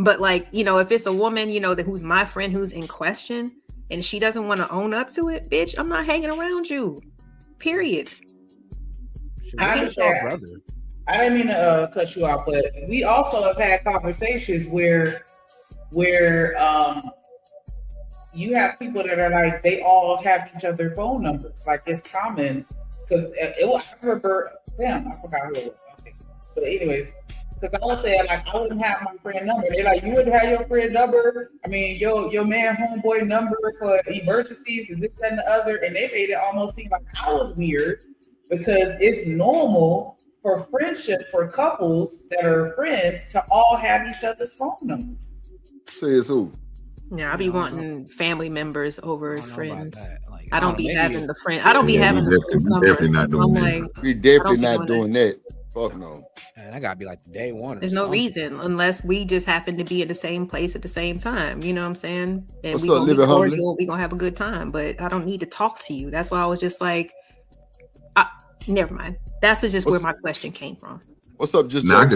But like, you know, if it's a woman, you know, who's my friend who's in question and she doesn't want to own up to it, bitch, I'm not hanging around you. Period. I understand. I didn't mean to cut you off, but we also have had conversations where you have people that are like, they all have each other's phone numbers. Like, it's common because I remember, I forgot who it was. Okay. But anyways, because I was saying, like, I wouldn't have my friend number. They're like, you wouldn't have your friend number? I mean, your man homeboy number for emergencies and this, that, and the other. And they made it almost seem like I was weird because it's normal for friendship for couples that are friends to all have each other's phone numbers. Say it's who? Yeah, I be wanting family members over friends. I don't be maybe having the friend. I don't be having the friends number. Definitely not doing I'm that. We definitely not doing that. Fuck no. And I gotta be like the day one. There's no reason unless we just happen to be in the same place at the same time. You know what I'm saying? And What's we up, gonna be Living Humbly? cordial. We gonna have a good time. But I don't need to talk to you. That's why I was just like, never mind. That's just where my question came from. What's up, just But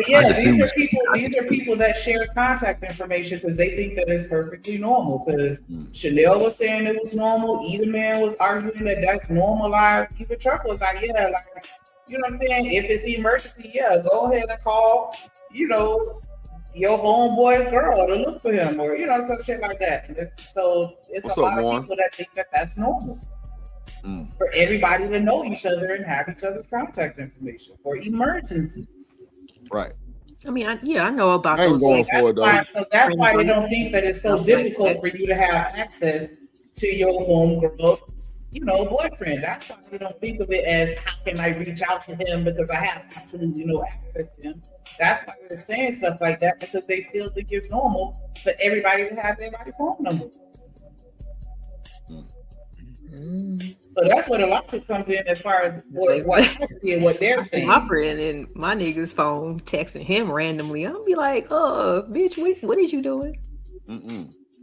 yeah, these are people that share contact information because they think that it's perfectly normal. Because Chanel was saying it was normal. Either man was arguing that that's normalized. Even Truck was like, yeah, like, you know what I'm saying? If it's emergency, yeah, go ahead and call, your homeboy girl to look for him, or some shit like that. And it's What's a up, lot of Warren? people that think that that's normal. For everybody to know each other and have each other's contact information for emergencies. Right. I mean, I know about I ain't those. going for it, though. So that's why they don't think that it's so difficult for you to have access to your homegirl's, boyfriend. That's why they don't think of it as, how can I reach out to him because I have absolutely no access to him. That's why they're saying stuff like that, because they still think it's normal for everybody to have everybody's phone number. So that's what a lot of comes in as far as what they're saying. My friend and my nigga's phone texting him randomly. I'll be like, bitch, what did you doing?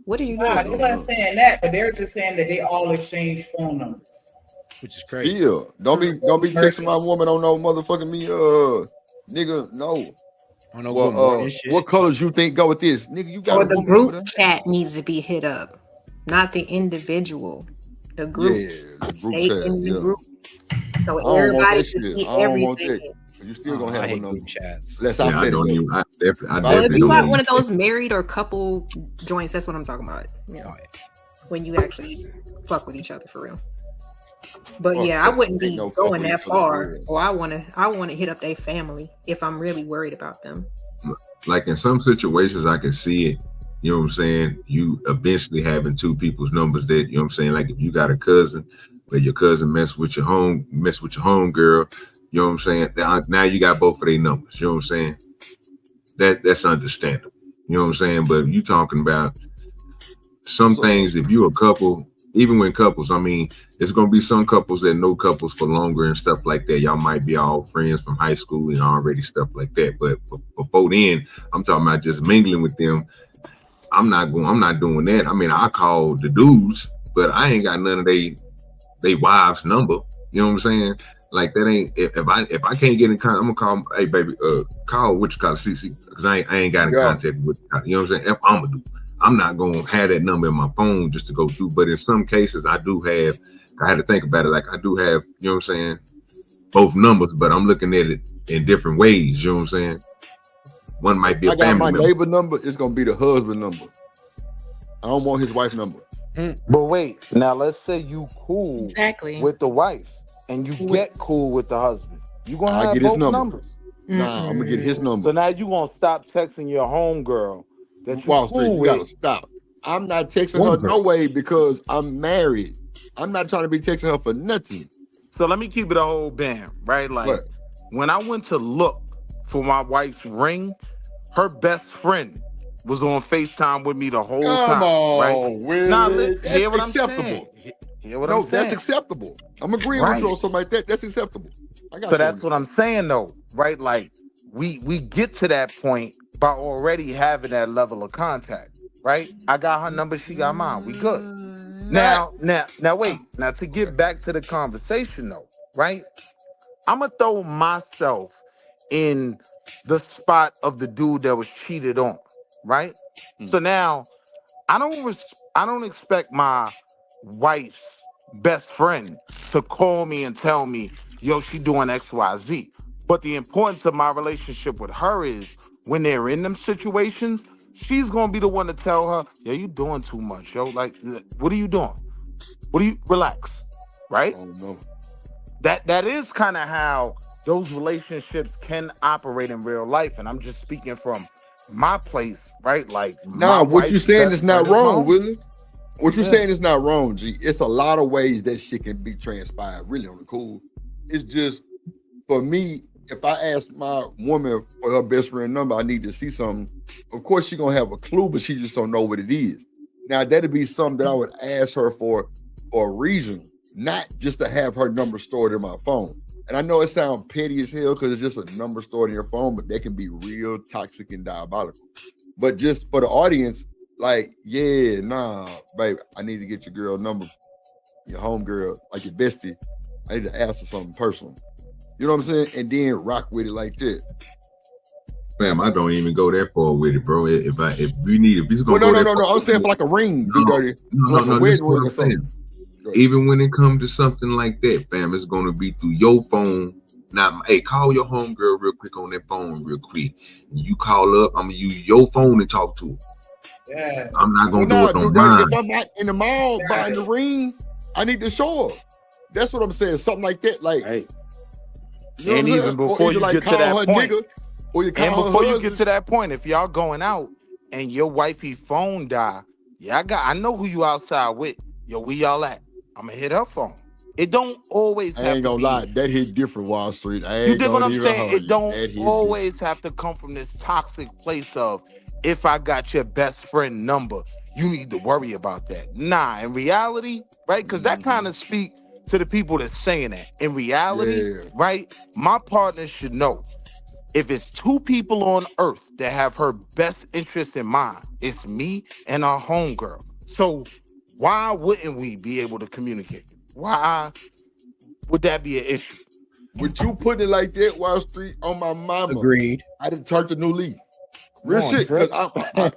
What did you Nah, doing? they're not saying that, but they're just saying that they all exchange phone numbers. Which is crazy. Yeah. Don't be texting my woman on no motherfucking me, nigga. No. What colors you think go with this? Nigga, you got Or a the woman over group there? chat needs to be hit up, not the individual. The group. Yeah, the group Stay chat, in the yeah. group. So I don't want everybody that can shit. see I don't want everything. that. You still gonna have one of them chats. Unless I said it. don't even. I Well, definitely if you don't got even one of those married or couple joints, that's what I'm talking about. When you actually fuck with each other for real. But Fuck yeah, I that. wouldn't Ain't be no fuck going with that each other for far. real. Or I wanna hit up their family if I'm really worried about them. like in some situations I can see it, you know what I'm saying? You eventually having two people's numbers that, you know what I'm saying? Like if you got a cousin, but your cousin mess with your home girl, you know what I'm saying? Now you got both of their numbers, you know what I'm saying? That's understandable. You know what I'm saying? But you talking about some things, if you a couple, even when couples, I mean, it's gonna be some couples that know couples for longer and stuff like that. Y'all might be all friends from high school and already stuff like that. But before then, I'm talking about just mingling with them. I'm not doing that. I mean, I call the dudes, but I ain't got none of they wives' number. You know what I'm saying? Like that ain't if I can't get in contact, I'm gonna call, hey baby, call what you call CC, because I ain't got in contact with, you know what I'm saying? I'm gonna do. I'm not gonna have that number in my phone just to go through. But in some cases, I had to think about it. Like I do have, you know what I'm saying, both numbers, but I'm looking at it in different ways. You know what I'm saying? One might be a I got family my member. neighbor number. It's gonna be the husband number. I don't want his wife number. But wait, now let's say you cool Exactly. with the wife and you get cool with the husband. You gonna I'll have get his both number. numbers. Nah, I'm gonna get his number. So now you gonna stop texting your homegirl that you Wall Street, cool you with. gotta stop. I'm not texting her no way because I'm married. I'm not trying to be texting her for nothing. So let me keep it a whole band, right? Like when I went to look for my wife's ring, her best friend was on FaceTime with me the whole time. Come on, right? Willie. Now, That's hear what acceptable. I'm saying. Hear what No, I'm saying. that's acceptable. I'm agreeing with you on something like that. That's acceptable. I got So you on that's what I'm saying, though, right? Like we get to that point by already having that level of contact, right? I got her number, she got mine. We good. Now wait. Now to get back to the conversation, though, right? I'm gonna throw myself in the spot of the dude that was cheated on, right? So now I don't expect my wife's best friend to call me and tell me, yo, she doing XYZ. But the importance of my relationship with her is when they're in them situations, she's gonna be the one to tell her, yo, you doing too much, yo. Like, what are you doing? What do you relax? Right? Oh no. That is kind of how those relationships can operate in real life. And I'm just speaking from my place, right? Like, Nah, what you saying is not wrong, Will. Willie. What you saying is not wrong, G. It's a lot of ways that shit can be transpired, really, on the cool. It's just, for me, if I ask my woman for her best friend number, I need to see something. Of course, she's gonna have a clue, but she just don't know what it is. Now, that'd be something that I would ask her for a reason, not just to have her number stored in my phone. And I know it sounds petty as hell because it's just a number stored in your phone, but that can be real toxic and diabolical. But just for the audience, like, yeah, nah, babe, I need to get your girl number, your home girl, like your bestie. I need to ask her something personal. You know what I'm saying? And then rock with it like that. Fam, I don't even go that far with it, bro. If we need, if he's Well, gonna no. I'm saying for like a ring, do dirty. No, like a this is wedding what ring I'm or something. saying. Even when it comes to something like that, fam, it's gonna be through your phone. Now, hey, call your homegirl real quick on that phone real quick. You call up, I'm gonna use your phone to talk to her. Yeah. I'm not gonna Well, do it on dirty. mine. If I'm out in the mall buying the ring, I need to show her. That's what I'm saying. Something like that. Like, hey. You know And what I'm even saying? before you like get to call that her point, nigga, or you and call her before you husband. get to that point, if y'all going out and your wifey phone die, yeah, I know who you outside with. Yo, where y'all at? I'm gonna hit her phone. It don't always I have ain't to gonna be. lie, that hit different, Wall Street. I You ain't dig what gonna I'm even saying? hold It you. don't That hit always have to come from this toxic place of, if I got your best friend number, you need to worry about that. Nah, in reality, right? Because that kind of speak to the people that's saying that. In reality, right? My partner should know. If it's two people on earth that have her best interest in mind, it's me and our homegirl. So why wouldn't we be able to communicate? Why would that be an issue? Would you put it like that, Wall Street, on my mama? Agreed. I done turned a new leaf. Real Come on, shit, because Drip.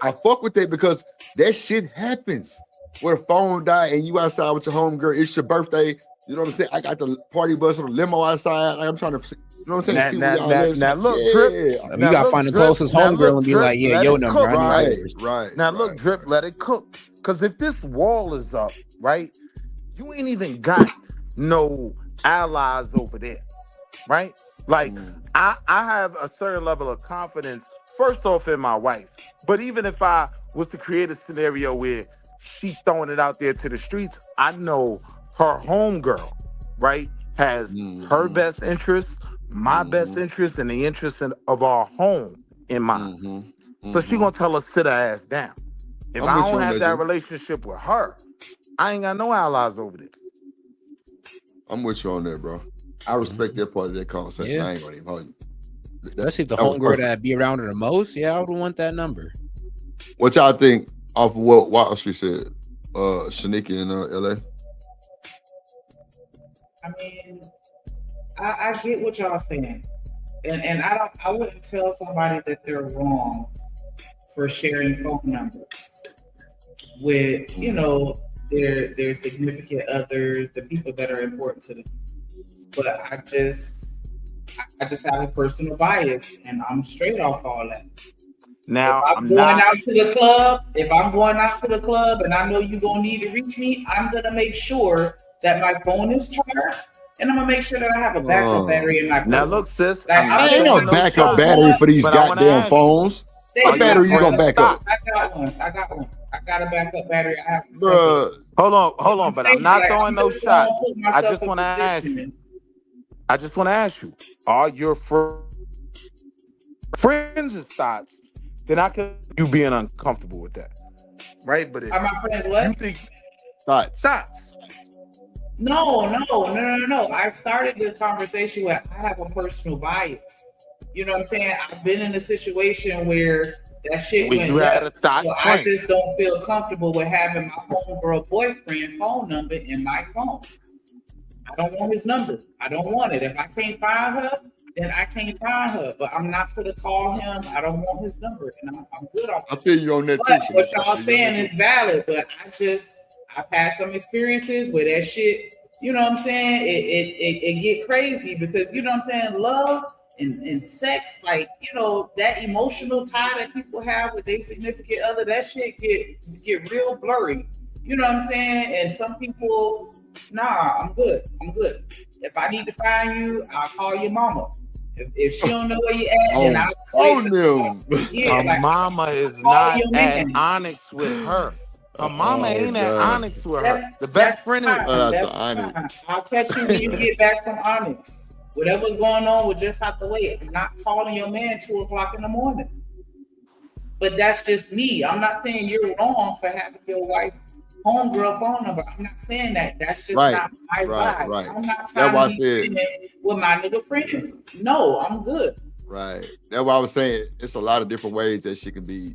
I fuck with that because that shit happens. Where the phone die and you outside with your homegirl, it's your birthday. You know what I'm saying? I got the party bus or the limo outside. I'm trying to, you know what I'm saying? See where y'all at. Now look, Yeah. Drip. I mean, you gotta find the closest homegirl and be like, yeah, your number. I need yours. Right. Now look, Drip, let it cook. Because if this wall is up, right, you ain't even got no allies over there, right? Like, I have a certain level of confidence, first off, in my wife. But even if I was to create a scenario where she throwing it out there to the streets, I know her homegirl, right, has her best interest, my best interest, and the interest of our home in mind. So she gonna tell us sit her ass down. If I don't have that relationship with her, I ain't got no allies over there. I'm with you on that, bro. I respect that part of that conversation. Yeah. I ain't gonna even hold you. Let's see if the That was homegirl perfect. that be around her the most. Yeah, I would want that number. What y'all think off of what Wall Street said? Shanika in LA. I mean, I get what y'all saying, and I wouldn't tell somebody that they're wrong for sharing phone numbers with their significant others, the people that are important to them. But I just have a personal bias, and I'm straight off all that. Now if I'm going out to the club, and I know you're gonna need to reach me, I'm gonna make sure that my phone is charged, and I'm gonna make sure that I have a backup battery in my purse. Now look, sis, Like, I ain't no backup battery for these goddamn phones. What battery you gonna back up? I got one. I got a backup battery. I have. Bruh. Hold on, but I'm not throwing no shots. I myself just in want to ask position. you. Are your friends' thoughts? Then I could you being uncomfortable with that, right? But if Are my friends what? you think thoughts? No. I started the conversation with I have a personal bias. You know what I'm saying? I've been in a situation where that shit When went you had left. a thought So train. I just don't feel comfortable with having my homegirl boyfriend phone number in my phone. I don't want his number. I don't want it. If I can't find her, then I can't find her. But I'm not going to call him. I don't want his number. And I'm good off I feel you on that But too. what Shanika. y'all saying is valid. But I've had some experiences where that shit, you know what I'm saying? It get crazy because, you know what I'm saying? Love and sex, like, you know, that emotional tie that people have with their significant other, that shit get real blurry. You know what I'm saying? And some people, nah, I'm good. If I need to find you, I'll call your mama. If she don't know where you at, then I'll Oh, yeah, her mama is call not your at man. Onyx with her. Her mama Oh, ain't at God. Onyx with her. The best friend is. Fine. I'll catch you when you get back from Onyx. Whatever's going on, we'll just have to wait. I'm not calling your man 2:00 in the morning. But that's just me. I'm not saying you're wrong for having your wife homegirl phone number. I'm not saying that. That's just not my vibe. I'm not trying to be friends with my nigga friends. No, I'm good. Right. That's why I was saying it's a lot of different ways that she can be,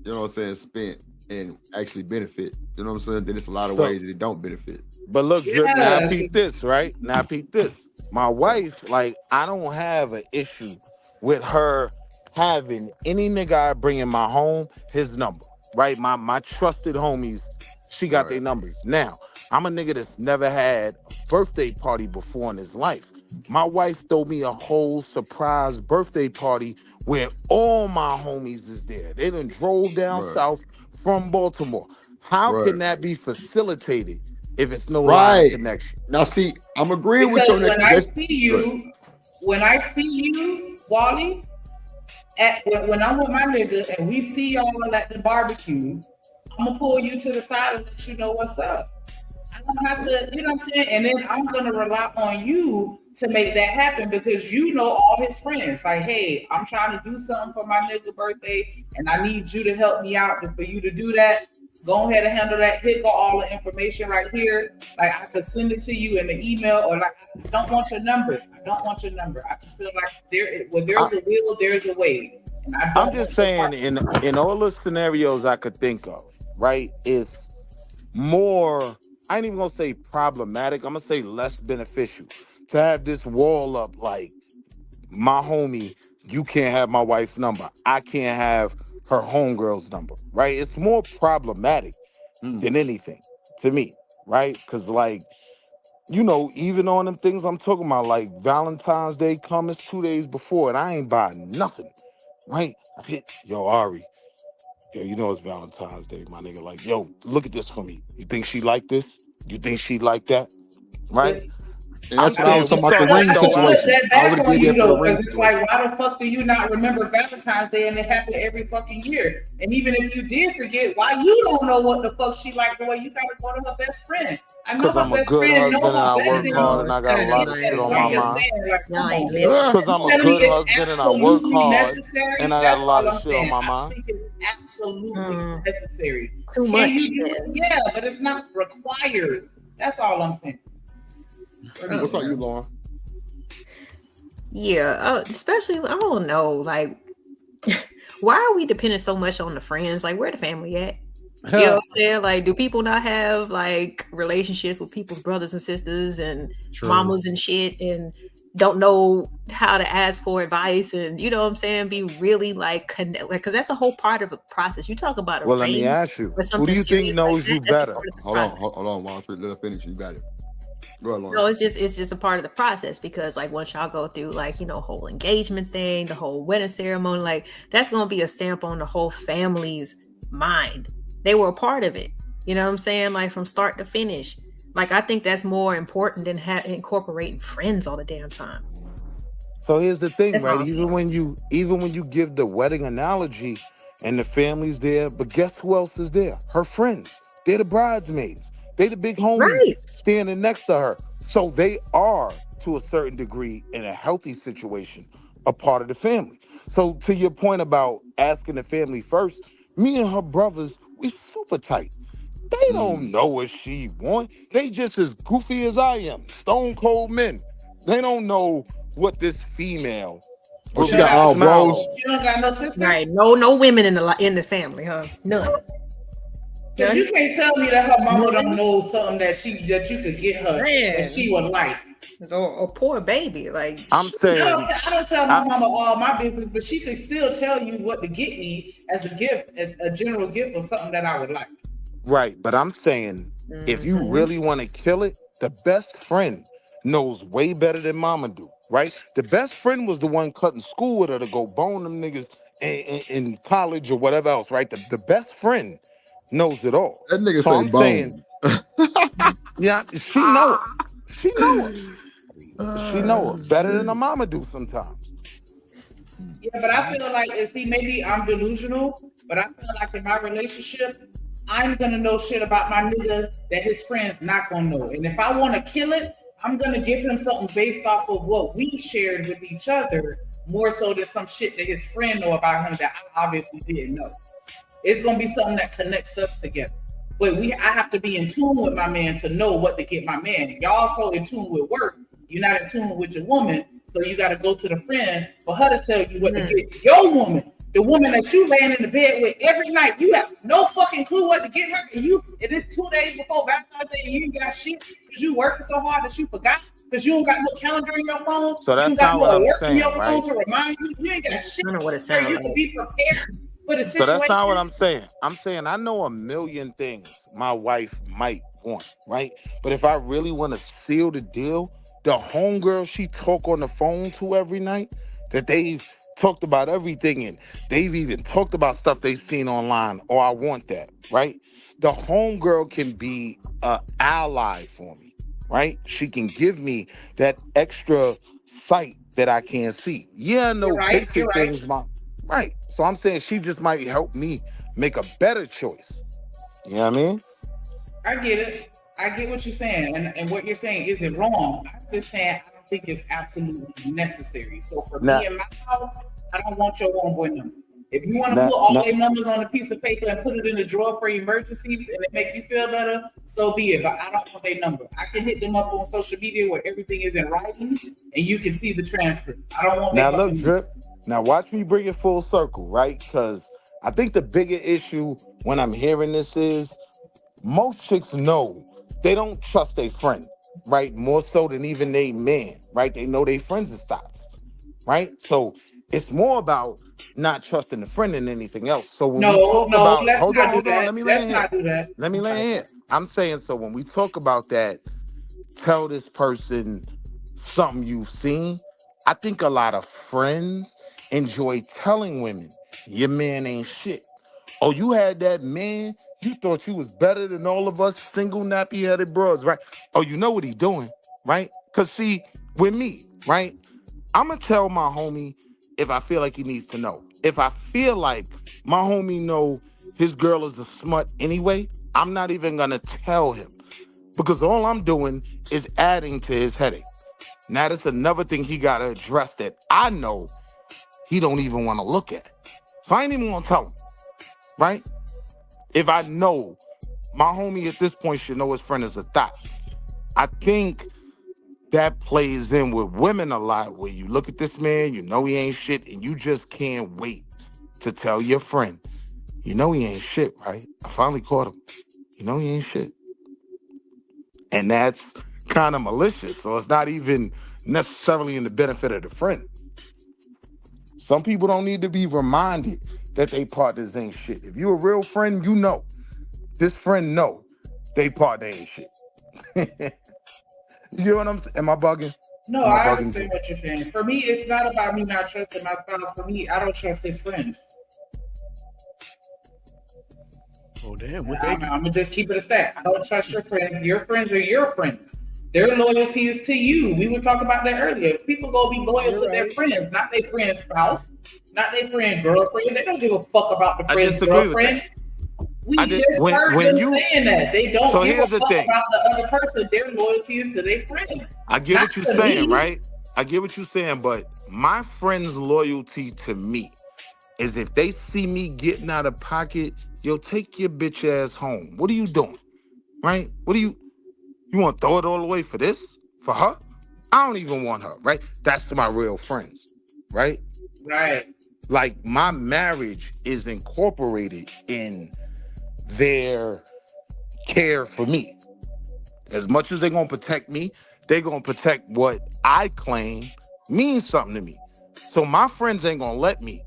you know what I'm saying, spent and actually benefit. You know what I'm saying? Then it's a lot of ways that it don't benefit. But look, Drip, now peep this, right? Now peep this. My wife, like, I don't have an issue with her having any nigga I bring in my home, his number, right? My trusted homies, she got their numbers. Now, I'm a nigga that's never had a birthday party before in his life. My wife threw me a whole surprise birthday party where all my homies is there. They done drove down south from Baltimore. How can that be facilitated if it's no line connection? Now, see, I'm agreeing with Because you. when I see you, Wally, when I'm with my nigga and we see y'all at the barbecue, I'm gonna pull you to the side and let you know what's up. I don't have to, you know what I'm saying? And then I'm gonna rely on you to make that happen because you know all his friends. Like, hey, I'm trying to do something for my nigga birthday, and I need you to help me out. And for you to do that, go ahead and handle that. Here go all the information right here. Like, I could send it to you in the email, or like, I don't want your number. I just feel like there's a will, there's a way. And I'm just saying, in all the scenarios I could think of, right, is more, I ain't even gonna say problematic, I'm gonna say less beneficial to have this wall up like, my homie, you can't have my wife's number. I can't have her homegirl's number, right? It's more problematic than anything to me, right? Because, like, you know, even on them things I'm talking about, like Valentine's Day comes 2 days before and I ain't buying nothing, right? I hit, yo, Ari, yo, you know it's Valentine's Day, my nigga. Like, yo, look at this for me. You think she like this? You think she like that? Right? And that's what I was talking about, the ring situation. I would have given you for the though, ring because it's situation. like, why the fuck do you not remember Valentine's Day and it happened every fucking year? And even if you did forget, why you don't know what the fuck she liked the way you gotta go to her best friend? I know Because her I'm a best good friend husband and I know her work better hard and I got a lot of shit on my mind. Because I'm a good husband and I work hard and I got a lot of shit on my mind. I think it's absolutely necessary. Too Can much, you do- then. yeah, but it's not required. That's all I'm saying. What's up, you, Lauren? Yeah, especially, I don't know, like, why are we depending so much on the friends? Like, where the family at? You know what I'm saying? Like, do people not have like relationships with people's brothers and sisters and mamas and shit, and don't know how to ask for advice? And you know what I'm saying? Be really like connect, because that's a whole part of a process. You talk about a Well, let me ring ask you, or who something do you think serious knows like you that, that's a better? part of the Hold process. on, Walford. Let her finish. You got it. Go ahead, Lauren. No, it's just a part of the process, because like once y'all go through like, you know, whole engagement thing, the whole wedding ceremony, like that's gonna be a stamp on the whole family's mind. They were a part of it. You know what I'm saying? Like from start to finish. Like I think that's more important than incorporating friends all the damn time. So here's the thing, That's all right? I'm saying. Even when you give the wedding analogy and the family's there, but guess who else is there? Her friends. They're the bridesmaids. They the big homies standing next to her. So they are, to a certain degree, in a healthy situation, a part of the family. So to your point about asking the family first, me and her brothers, we super tight. They don't know what she want. They just as goofy as I am. Stone cold men. They don't know what this female. Oh, she got all bros. You don't got no sisters? Right. No women in the family, huh? None. Because you can't tell me that her mama don't know something that you could get her Man. and she would like. Or a poor baby. Like I'm saying, I don't tell my mama all my business, but she could still tell you what to get me as a gift, as a general gift of something that I would like. right, but I'm saying If you really want to kill it, the best friend knows way better than mama do, right? The best friend was the one cutting school with her to go bone them niggas in college or whatever else, right? The best friend knows it all. That nigga So say I'm saying, yeah, she know it. She know it. She know it better than her mama do sometimes. Yeah, but I feel like, see, maybe I'm delusional, but I feel like in my relationship, I'm gonna know shit about my nigga that his friends not gonna know. And if I want to kill it, I'm gonna give him something based off of what we shared with each other, more so than some shit that his friend know about him that I obviously didn't know. It's gonna be something that connects us together. But I have to be in tune with my man to know what to get my man. Y'all so in tune with work, you're not in tune with your woman, so you got to go to the friend for her to tell you what to get your woman. The woman that you laying in the bed with every night, you have no fucking clue what to get her. And it is 2 days before Valentine's Day, and you ain't got shit because you working so hard that you forgot. Because you don't got no calendar in your phone. So that's you got not no what I'm alert in saying, your phone right? to remind you. You ain't got shit. I don't know what it So sounds you like. can be prepared for the So situation. that's not what I'm saying. I'm saying I know a million things my wife might want, right? But if I really want to seal the deal, the homegirl she talk on the phone to every night, that they've talked about everything and they've even talked about stuff they've seen online, or I want that, right? The homegirl can be an ally for me, right? She can give me that extra sight that I can't see. Yeah, I know You're right, basic you're right. things, right. So I'm saying she just might help me make a better choice. You know what I mean? I get it. I get what you're saying. And what you're saying isn't wrong. I'm just saying I don't think it's absolutely necessary. So for Now- me in my house, I don't want your homeboy number. If you want to Now- put all now- their numbers on a piece of paper and put it in the drawer for emergencies and it make you feel better, so be it. But I don't want their number. I can hit them up on social media where everything is in writing and you can see the transcript. I don't want Now their look, fucking Drip. Now watch me bring it full circle, right? Because I think the bigger issue when I'm hearing this is most chicks know they don't trust their friend, right? More so than even they man, right? They know their friends is thoughts, right? So it's more about not trusting the friend than anything else. So when we talk about, let's hold not on, do that. let me Let's land not here. do that. Let me land here. I'm saying, so when we talk about that, tell this person something you've seen. I think a lot of friends enjoy telling women, your man ain't shit. Oh, you had that man, you thought you was better than all of us single nappy-headed bros, right? Oh, you know what he doing, right? Because see, with me, right, I'm going to tell my homie if I feel like he needs to know. If I feel like my homie know his girl is a smut anyway, I'm not even going to tell him. Because all I'm doing is adding to his headache. Now that's another thing he got to address that I know he don't even want to look at. So I ain't even going to tell him, right? If I know my homie at this point should know his friend is a thot. I think that plays in with women a lot, where you look at this man, you know he ain't shit, and you just can't wait to tell your friend, you know he ain't shit, right? I finally caught him. You know he ain't shit. And that's kind of malicious. So it's not even necessarily in the benefit of the friend. Some people don't need to be reminded that they partners ain't shit. If you a real friend, you know. This friend know they partner ain't shit. You get what I'm saying? Am I bugging? No, Am I bugging understand what you're saying. For me, it's not about me not trusting my spouse. For me, I don't trust his friends. Oh damn! I'm gonna just keep it a stat. I don't trust your friends. Your friends are your friends. Their loyalty is to you. We were talking about that earlier. People go be loyal to their friends, not their friend's spouse, not their friend girlfriend. They don't give a fuck about the friend's girlfriend. We just heard them saying that. They don't So give a here's the fuck thing. about the other person. Their loyalty is to their friend. I get Not what you're to saying, me. right? I get what you're saying, but my friend's loyalty to me is if they see me getting out of pocket, yo, take your bitch ass home. What are you doing? Right? You want to throw it all away for this? For her? I don't even want her, right? That's my real friends, right? Right. Like my marriage is incorporated in their care for me. As much as they're going to protect me, they're going to protect what I claim means something to me. So my friends ain't going to let me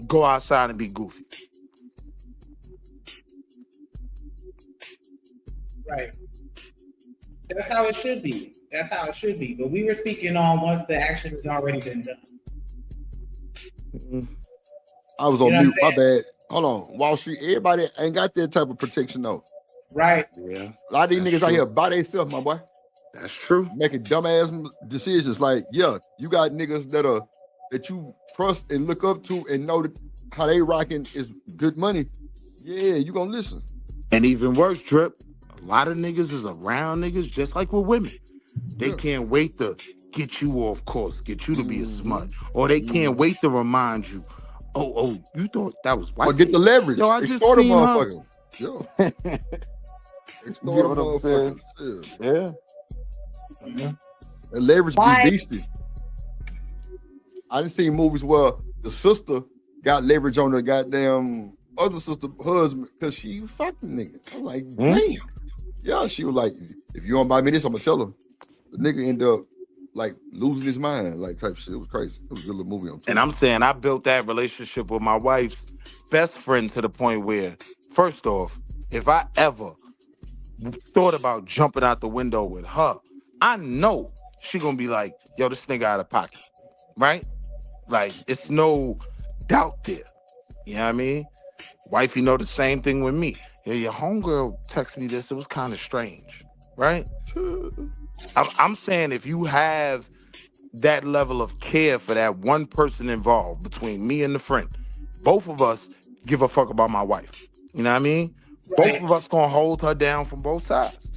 go outside and be goofy. Right. That's how it should be. That's how it should be. But we were speaking on once the action has already been done. I was You on know what mute. I'm My bad. Hold on. Wall Street, everybody ain't got that type of protection though. Right. Yeah. A lot of these That's niggas out true. here by themselves, my boy. That's true. Making dumbass decisions. Like, yeah, you got niggas that you trust and look up to and know that how they rocking is good money. Yeah, you gonna listen. And even worse, Drip, a lot of niggas is around niggas just like with women. They can't wait to get you off course, get you to be a smut. Or they can't wait to remind you, oh, you thought that was white. Or get the leverage. Yo, I just Extort a seen her. motherfucker. Yo. Extort a what I'm motherfucker. Yeah. And leverage Why? be beastie. I didn't see movies where the sister got leverage on the goddamn other sister husband because she fucking nigga. I'm like, damn. Yeah, she was like, if you don't buy me this, I'm gonna tell her. The nigga ended up like losing his mind, like type shit. It was crazy. It was a good little movie on TV. And I'm saying I built that relationship with my wife's best friend to the point where, first off, if I ever thought about jumping out the window with her, I know she gonna be like, yo, this nigga out of pocket, right? Like, it's no doubt there. You know what I mean? Wifey know the same thing with me. Yeah, your homegirl texted me this. It was kind of strange, right? I'm saying if you have that level of care for that one person involved between me and the friend, both of us give a fuck about my wife. You know what I mean? Right. Both of us gonna hold her down from both sides.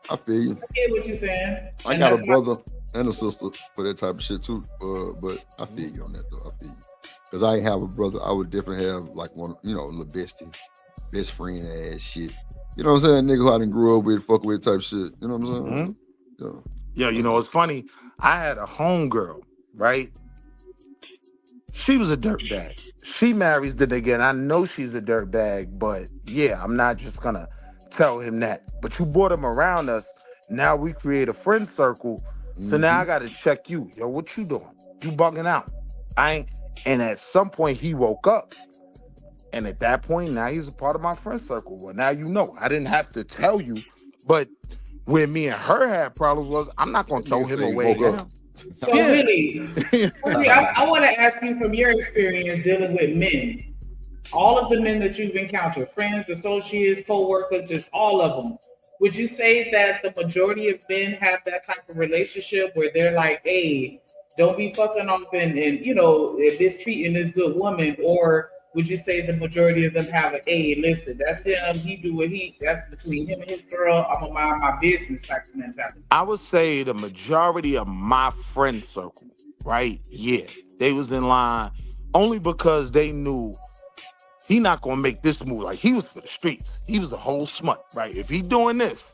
I feel you. I get what you're saying. I And got a that's brother and a sister for that type of shit too. But I feel you on that though. I feel you. Because I ain't have a brother, I would definitely have like one, a little bestie, best friend ass shit. You know what I'm saying? Nigga who I done grew up with, fuck with type shit. You know what I'm saying? Yeah, you know, it's funny. I had a homegirl, right? She was a dirtbag. She marries the nigga, and I know she's a dirtbag, but yeah, I'm not just gonna tell him that. But you brought him around us. Now we create a friend circle. So now I gotta check you. Yo, what you doing? You bugging out. And at some point he woke up. And at that point, now he's a part of my friend circle. Well, now you know. I didn't have to tell you, but where me and her had problems was I'm not gonna throw him away again. So really, I want to ask you from your experience dealing with men, all of the men that you've encountered, friends, associates, co-workers, just all of them. Would you say that the majority of men have that type of relationship where they're like, hey, don't be fucking off and mistreating this good woman? Or would you say the majority of them have a, hey, listen, that's him, he do what that's between him and his girl, I'm gonna mind my business type of mentality? I would say the majority of my friend circle, right? Yeah, they was in line only because they knew he not gonna make this move. Like, he was for the streets. He was a whole smut, right? If he doing this,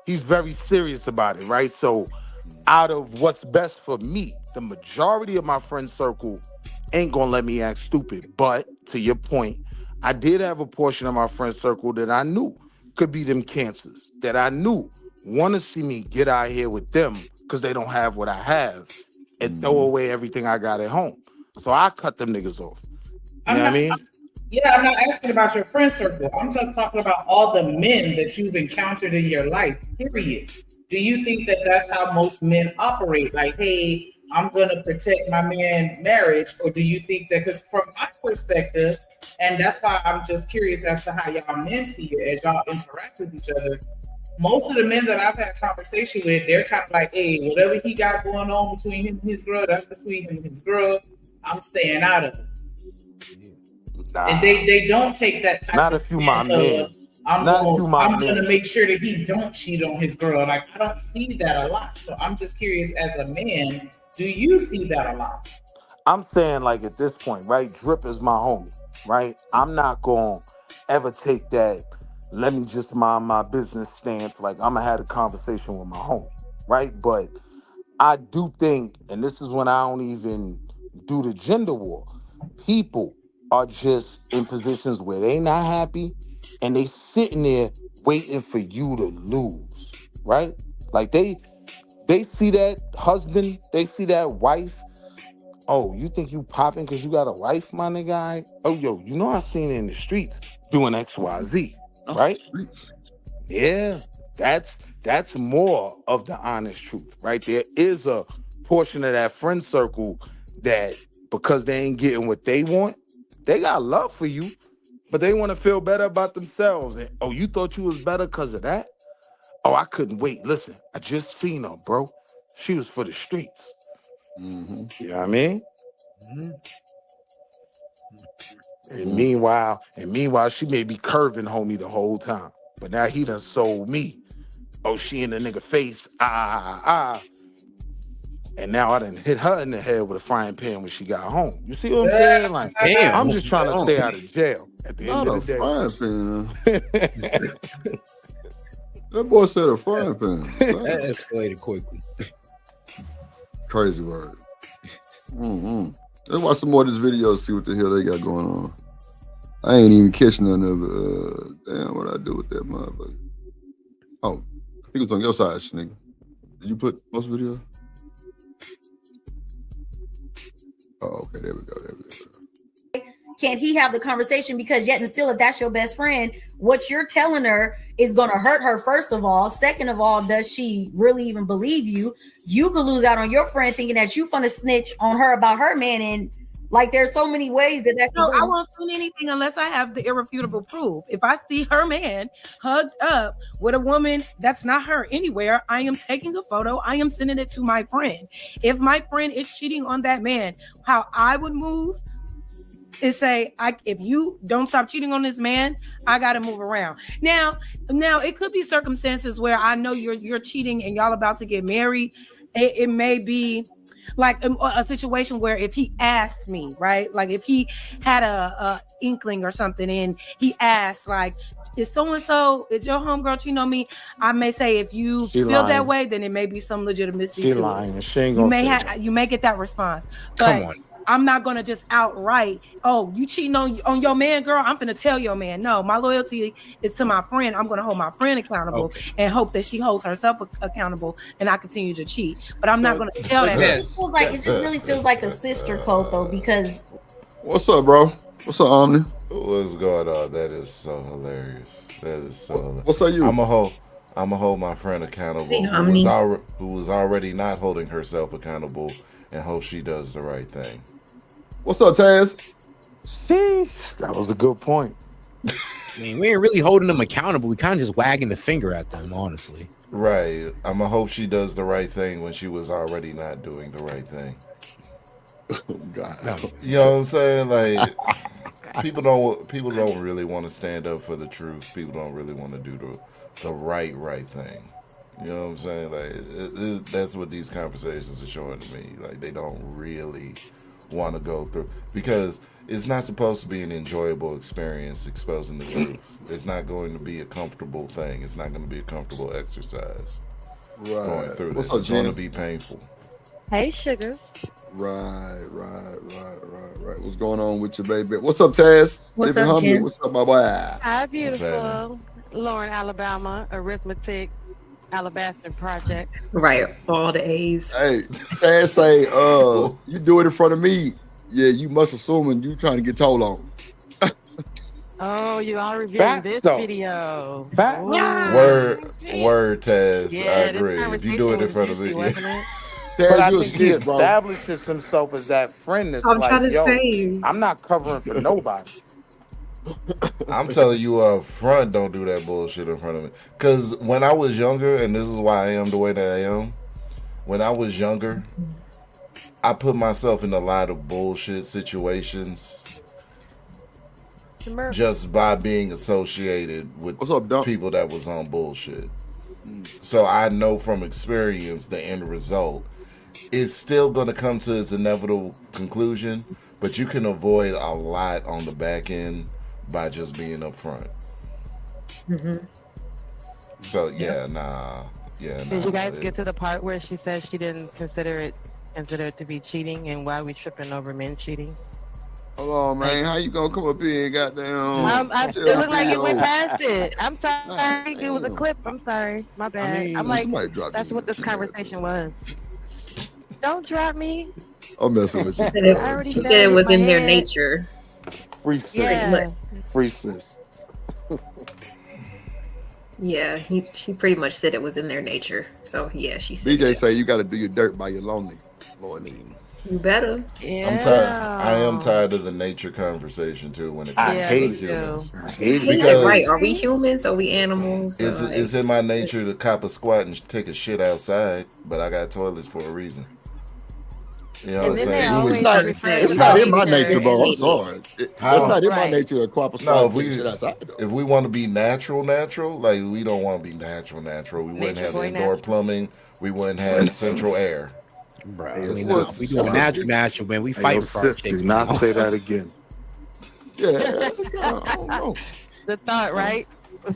he's very serious about it, right? So out of what's best for me, the majority of my friend circle ain't gonna let me act stupid. But to your point, I did have a portion of my friend circle that I knew could be them cancers, that I knew want to see me get out here with them because they don't have what I have and throw away everything I got at home. So I cut them niggas off. You know what I mean? Yeah, I'm not asking about your friend circle. I'm just talking about all the men that you've encountered in your life, period. Do you think that that's how most men operate? Like, hey, I'm going to protect my man's marriage? Or do you think that, because from my perspective, and that's why I'm just curious as to how y'all men see it as y'all interact with each other, most of the men that I've had conversation with, they're kind of like, hey, whatever he got going on between him and his girl, that's between him and his girl. I'm staying out of it. Nah. And they don't take that type Not of if you my stance man. of, I'm Not if you my going to man. make sure that he don't cheat on his girl. Like, I don't see that a lot. So I'm just curious, as a man, do you see that a lot? I'm saying, like, at this point, right? Drip is my homie, right? I'm not going to ever take that, let me just mind my business stance. Like, I'm going to have a conversation with my homie, right? But I do think, and this is when I don't even do the gender war, people are just in positions where they not happy and they sitting there waiting for you to lose, right? Like, they see that husband, they see that wife. Oh, you think you popping because you got a wife, my nigga? Oh, yo, you know I seen it in the streets doing XYZ, right? Yeah, that's That's more of the honest truth, right? There is a portion of that friend circle that because they ain't getting what they want, they got love for you, but they want to feel better about themselves. And, oh, you thought you was better because of that? Oh, I couldn't wait. Listen, I just seen her, bro. She was for the streets. Mm-hmm. You know what I mean? And meanwhile, she may be curving homie the whole time. But now he done sold me. Oh, she in the nigga face. And now I done hit her in the head with a frying pan when she got home. You see what I'm saying? Like, Damn. I'm just trying to stay out of jail at the end of the day. Frying pan. That boy said a frying pan. That escalated quickly. Crazy word. Mm-hmm. Let's watch some more of this video, see what the hell they got going on. I ain't even catching none of it. Damn, what I do with that motherfucker? Oh, I think it was on your side, nigga. Did you put most video? Oh, okay, there we go. Can't he have the conversation? Because yet and still, if that's your best friend, what you're telling her is going to hurt her, first of all. Second of all, does she really even believe you? You could lose out on your friend thinking that you finna snitch on her about her man. And like, there's so many ways that No, I won't send anything unless I have the irrefutable proof. If I see her man hugged up with a woman that's not her anywhere, I am taking a photo. I am sending it to my friend. If my friend is cheating on that man, how I would move is say, if you don't stop cheating on this man, I gotta move around. Now it could be circumstances where I know you're cheating and y'all about to get married. It may be like a situation where if he asked me, right? Like if he had a inkling or something and he asked, like, is so-and-so, is your homegirl cheating on me? I may say, if you feel that way, then it may be some legitimacy She to lying. it. She ain't You gonna may get that response. But come on. I'm not gonna just outright, oh, you cheating on your man, girl. I'm gonna tell your man. No, my loyalty is to my friend. I'm gonna hold my friend accountable and hope that she holds herself accountable, and I continue to cheat. But I'm not gonna tell that. It just really feels like a sister code, though, because. What's up, bro? What's up, Omni? What's going on? That is so hilarious. That is so hilarious. What's up, you? I'm a hold my friend accountable who was already not holding herself accountable, and hope she does the right thing. What's up, Taz? Sheesh, that was a good point. I mean, we ain't really holding them accountable. We kind of just wagging the finger at them, honestly. Right. I'm a hope she does the right thing when she was already not doing the right thing. Oh, God. You know what I'm saying? Like, people don't really want to stand up for the truth. People don't really want to do the right thing. You know what I'm saying? Like, that's what these conversations are showing to me. Like, they don't really want to go through, because it's not supposed to be an enjoyable experience exposing the truth. It's not going to be a comfortable thing. It's not going to be a comfortable exercise. Going through this. It's going to be painful. Hey, sugars. Right. What's going on with your baby? What's up, Taz? What's Living up, Humble. Jen? What's up, my boy? Hi, beautiful. Lauren, Alabama, Arithmetic, Alabaster Project. Right, all the A's. Hey, Taz say, you do it in front of me. Yeah, you must assume you trying to get told on. Oh, you are reviewing Facts, this though. video. Facts. Word, Taz. Yeah, I this agree. If you do it in front of me, wasn't it? But I you a think he snitch, bro. establishes himself as that friend that's I'm like, trying to yo, say. I'm not covering for nobody. I'm telling you up front, don't do that bullshit in front of me. Because when I was younger, and this is why I am the way that I am, when I was younger, I put myself in a lot of bullshit situations just by being associated with people that was on bullshit. So I know from experience the end result. It's still going to come to its inevitable conclusion, but you can avoid a lot on the back end by just being upfront. Mm-hmm. So nah. Did you guys get to the part where she said she didn't consider it to be cheating, and why we tripping over men cheating? Hold on, man. How you gonna come up here and goddamn? It looked like it went past it. I'm sorry. It was a clip. I'm sorry. My bad. I'm like, that's what this conversation was. Don't drop me. I'm messing with you. She said it was in their nature. Free sis. Yeah. Free sis. Yeah, she pretty much said it was in their nature. So yeah, she said BJ it. say you got to do your dirt by your lonely. Lord, You better. I'm tired. I am tired of the nature conversation too when it comes I to hate humans. I hate it Because Right? Are we humans? Are we animals? it's in my nature to cop a squat and take a shit outside, but I got toilets for a reason. You know what I'm saying? It's not in my nature, bro. I'm sorry. It's not in my nature to cooperate. No, if if we want to be natural, like we don't want to be natural. We wouldn't have indoor plumbing. We wouldn't have central air. Bro, I mean, no, we doing natural, man. We fighting for our chicks. Do not say that again. Yeah, I don't know. The thought, right?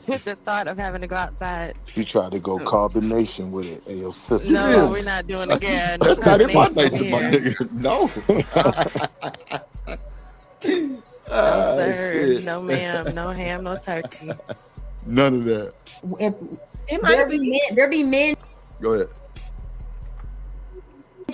The thought of having to go outside. You try to go carbonation with it, hey, your sister. No, we're not doing it again. That's not in my nature, my nigga. No. Shit. No ma'am, no ham, no turkey. None of that. There be men Go ahead.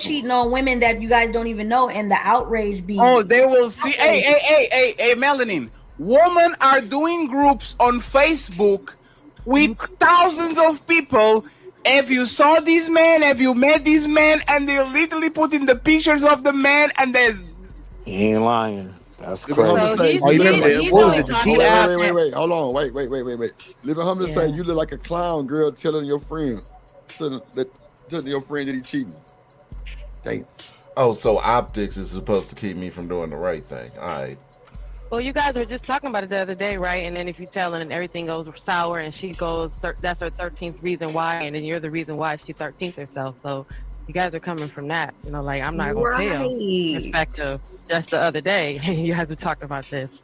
cheating on women that you guys don't even know, and the outrage be. Oh, they will see. Hey, Melanin. Women are doing groups on Facebook with thousands of people. If you saw this man, if you met this man, and they literally put in the pictures of the man, and there's. He ain't lying. That's Living Humble say, wait. Hold on. Wait. Living Humble say you look like a clown girl telling your friend, telling your friend that he cheating. Damn. Oh, so optics is supposed to keep me from doing the right thing. All right. Well, you guys were just talking about it the other day, right? And then if you tell her and everything goes sour and she goes, that's her 13th reason why, and then you're the reason why she 13th herself. So you guys are coming from that, like I'm not going to tell. Perspective. Just the other day, you guys were talking about this.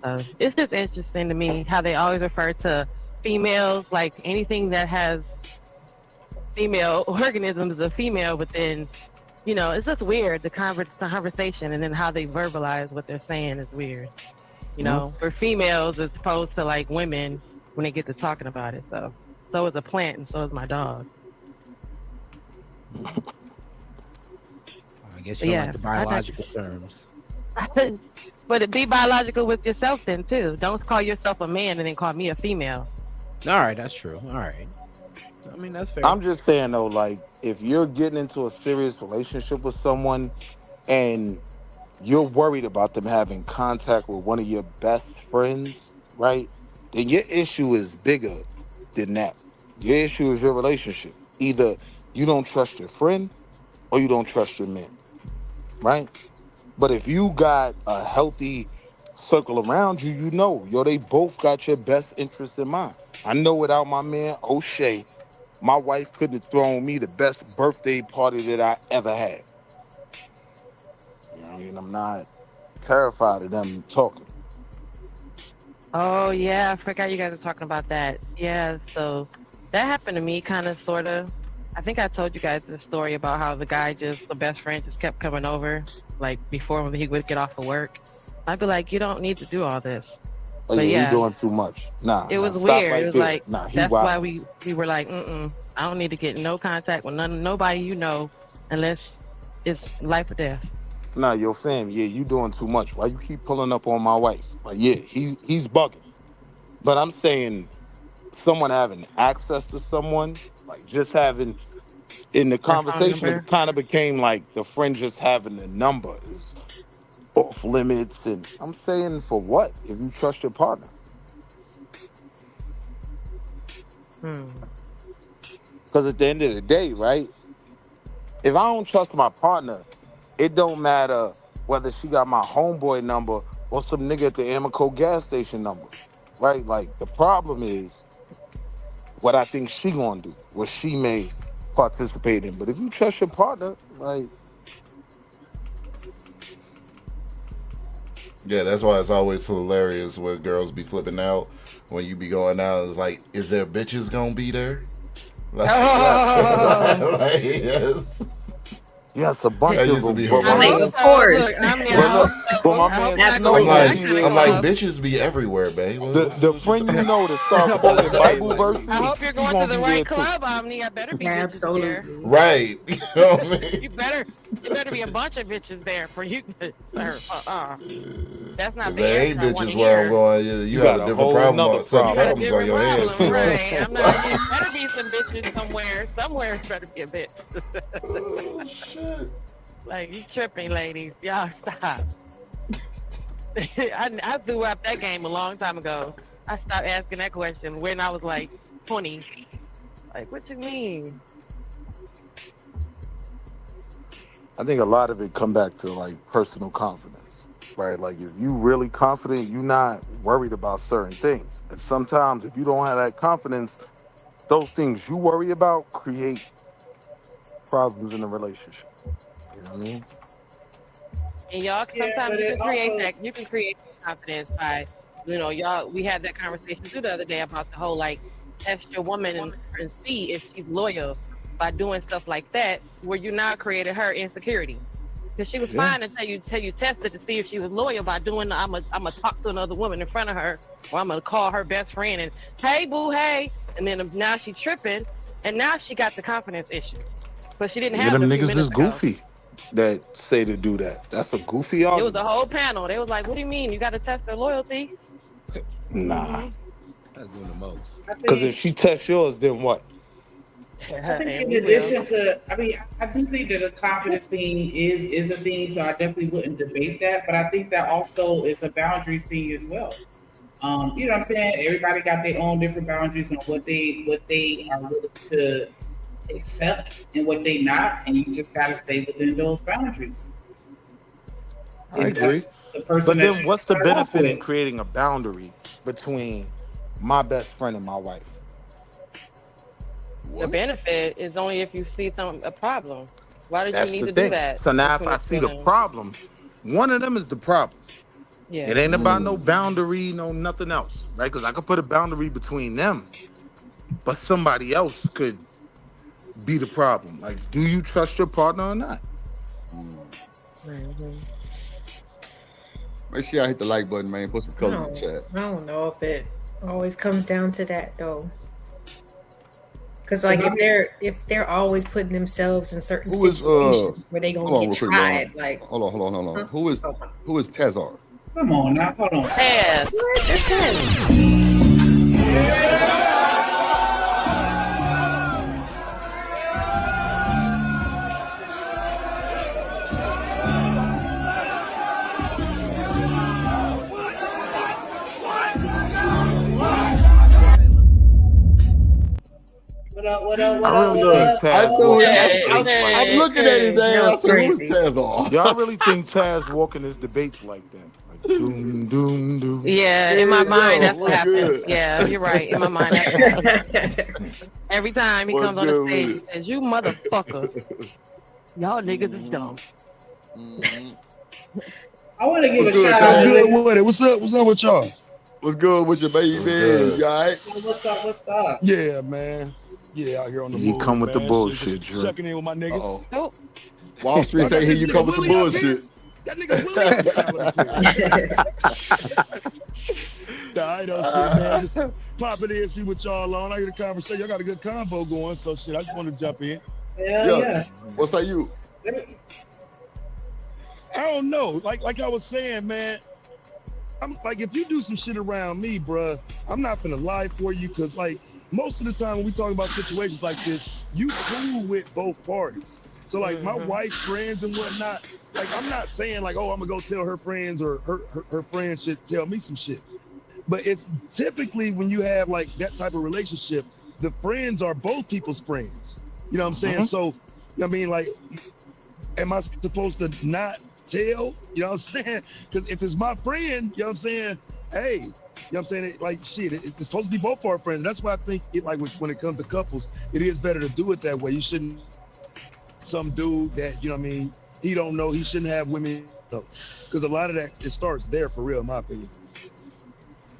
So it's just interesting to me how they always refer to females, like anything that has female organisms is a female, but then it's just weird. The conversation and then how they verbalize what they're saying is weird. For females as opposed to like women when they get to talking about it. So is a plant and so is my dog. I guess you don't like the biological terms. But be biological with yourself then too. Don't call yourself a man and then call me a female. All right, that's true. All right. I mean, that's fair. I'm just saying though, like if you're getting into a serious relationship with someone and you're worried about them having contact with one of your best friends, right? Then your issue is bigger than that. Your issue is your relationship. Either you don't trust your friend or you don't trust your man, right? But if you got a healthy circle around you, they both got your best interest in mind. I know without my man O'Shea, my wife couldn't have thrown me the best birthday party that I ever had. I'm not terrified of them talking. Oh yeah, I forgot you guys were talking about that. Yeah, so that happened to me, kind of, sort of. I think I told you guys the story about how the best friend just kept coming over, like before when he would get off of work. I'd be like, you don't need to do all this. Oh, but yeah, you're doing too much. It was weird. It was like, that's why we were like, I don't need to get no contact with nobody unless it's life or death. Nah, your fam, you doing too much. Why you keep pulling up on my wife? Like, he's bugging. But I'm saying someone having access to someone, like just having, in the conversation, it kind of became like the friend just having the number is off limits. And I'm saying, for what? If you trust your partner. Because at the end of the day, right? If I don't trust my partner, it don't matter whether she got my homeboy number or some nigga at the Amoco gas station number, right? Like, the problem is what I think she gonna do, what she may participate in. But if you trust your partner, like... Yeah, that's why it's always hilarious when girls be flipping out when you be going out. It's like, is there bitches gonna be there? Like, yes. Yes, a bunch That of used to them. be But I mean, hilarious. of course. But look, but my I hope man, y'all you go know, to you the see I'm that. like, bitches be everywhere, babe. The friend you know that start quoting Bible verses, I hope you're he going to gonna the be right there too. club, Omni. I better be bitches there. Absolutely. Right. You know what I mean? You better be a bunch of bitches there for you to That's not If the there answer ain't I want to bitches where I'm hear. going, you have got a a different whole problem, nother set of You got a problems on different your hands. problem, You know? right? I'm not. It better be some bitches somewhere. Somewhere it better be a bitch. Oh shit. Like you tripping, ladies. Y'all stop. I threw out that game a long time ago. I stopped asking that question when I was like 20. Like, what you mean? I think a lot of it come back to like personal confidence, right? Like if you really confident, you're not worried about certain things. And sometimes if you don't have that confidence, those things you worry about create problems in the relationship. You know what I mean? And y'all, Yeah, sometimes but you it can create also that. You can create confidence by, y'all. We had that conversation too the other day about the whole like test your woman and see if she's loyal by doing stuff like that, where you now created her insecurity. Because she was Yeah. fine until you tested to see if she was loyal by doing the, I'm gonna talk to another woman in front of her, or I'm gonna call her best friend and hey boo hey, and then now she tripping, and now she got the confidence issue, but she didn't Yeah, have it them a few niggas minutes just ago. goofy that say to do that. That's a goofy It was argument. a whole panel. They was like, "What do you mean? You got to test their loyalty?" Nah. That's doing the most. I Because if think she tests yours, then what? I think And in we will. addition to, I mean, I do think that a confidence thing is a thing, so I definitely wouldn't debate that. But I think that also is a boundaries thing as well. You know what I'm saying? Everybody got their own different boundaries on what they are willing to accept and what they not, and you just got to stay within those boundaries. I If that's agree. the person But that then you what's the start off benefit in with. creating a boundary between my best friend and my wife? The benefit is only if you see a problem. Why did you That's need the to do thing. that So now if between I the see two the of them? problem, one of them is the problem. Yeah. It ain't about no boundary, no nothing else, right? Because I could put a boundary between them, but somebody else could be the problem. Like, do you trust your partner or not? Mm-hmm. Make sure y'all hit the like button, man. Put some color in the chat. I don't know if it always comes down to that though. Because like if they're always putting themselves in certain Who is situations where they gonna hold on get real quick, Lauren. tried, like Hold on. Huh? Who is Tazar? Come on now, hold on. Taz. What? That's Taz. What up? What up? What I up? really What think up? Taz I knew it. walking I, this debate like I'm that. looking at his That ass. I was said, "Who is crazy. Tazar?" Y'all really think Taz walking his debates like that? Like doom, doom, doom. Yeah, in my mind, that's what what's happens. good? Yeah, you're right. In my mind, that's what happens. Every time he What's comes on the good stage, with he says, "You motherfucker, y'all niggas is dumb." I want to give What's a good, shout out Taz? to Good with it. What's up? What's up with y'all? What's good with your baby? What's good? You all right? what's up. What's up? Yeah, man. Yeah, out here on the He move, come with the man. bullshit, Just Dre. checking in with my niggas. Uh-oh. Oh, Wall Street Y'all got say, "Here this you nigga come with the Willie up here? bullshit." That nigga Willie up here. Nah, let me quit. Nah, I don't shit, man. Just pop it in, see what y'all on. I get a conversation. Y'all got a good convo going, so shit. I just want to jump in. Hell yeah. What's that you? I don't know. Like I was saying, man. I'm like, if you do some shit around me, bruh, I'm not gonna lie for you, cause like most of the time when we talk about situations like this, you cool with both parties. So like my wife's friends and whatnot, like I'm not saying like, oh, I'm gonna go tell her friends or her friends should tell me some shit. But it's typically when you have like that type of relationship, the friends are both people's friends. You know what I'm saying? So I mean, like, am I supposed to not tell? You know what I'm saying? Because if it's my friend, you know what I'm saying? Hey, you know what I'm saying? Like, shit, it's supposed to be both our friends. That's why I think it, like when it comes to couples, it is better to do it that way. You shouldn't, some dude that, you know what I mean, he don't know, he shouldn't have women, because a lot of that, it starts there for real, in my opinion.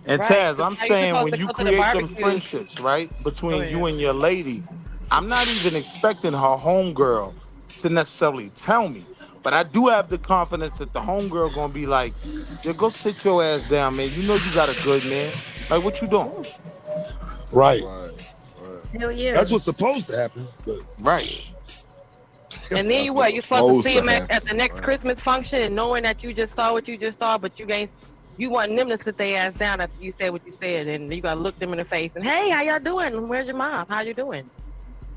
And right. Taz, 'Cause I'm how you saying supposed when to you go to the create them barbecue? friendships, right, between ahead. you and your lady, I'm not even expecting her homegirl to necessarily tell me. But I do have the confidence that the homegirl gonna be like, "Yeah, go sit your ass down, man. You know you got a good man. Like, what you doing?" Right. Hell yeah. That's what's supposed to happen. But right. And then you what? You're supposed to see him at the next Christmas function, and knowing that you just saw what you just saw, but you want them to sit their ass down after you said what you said, and you gotta look them in the face and, hey, how y'all doing? Where's your mom? How you doing?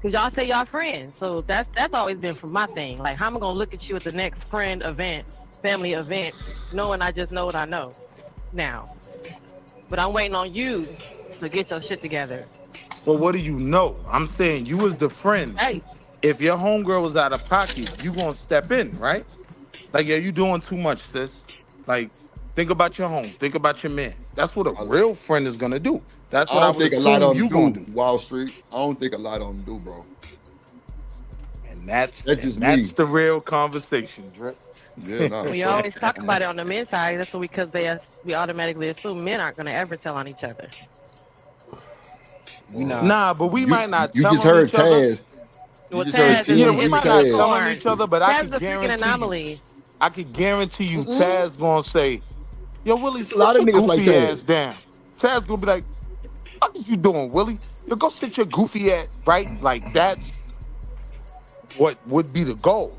Because y'all say y'all friends. So that's always been from my thing. Like, how am I gonna look at you at the next friend event, family event, knowing I just know what I know now? But I'm waiting on you to get your shit together. Well, what do you know? I'm saying you was the friend. Hey. If your homegirl was out of pocket, you gonna step in, right? Like, yeah, you doing too much, sis. Like, think about your home. Think about your man. That's what a real friend is gonna do. That's what I don't would think a lot assume of you them gonna do. Wall Street. I don't think a lot of them do, bro. And that's just that's me. the real conversation, Drip. Yeah, no. We always talk about it on the men's side. That's because we automatically assume men aren't gonna ever tell on each other. Nah, but we might not. You tell just on heard each other. Taz. You just heard Taz is Yeah, TMZ we might not Taz. tell on each other, but I Taz can the freaking guarantee anomaly. I can guarantee you, Taz gonna say, "Yo, Willie, a lot sit of your niggas like goofy Taz. ass down." Taz gonna be like, "What are you doing, Willie? You go sit your goofy ass right." Like, that's what would be the goal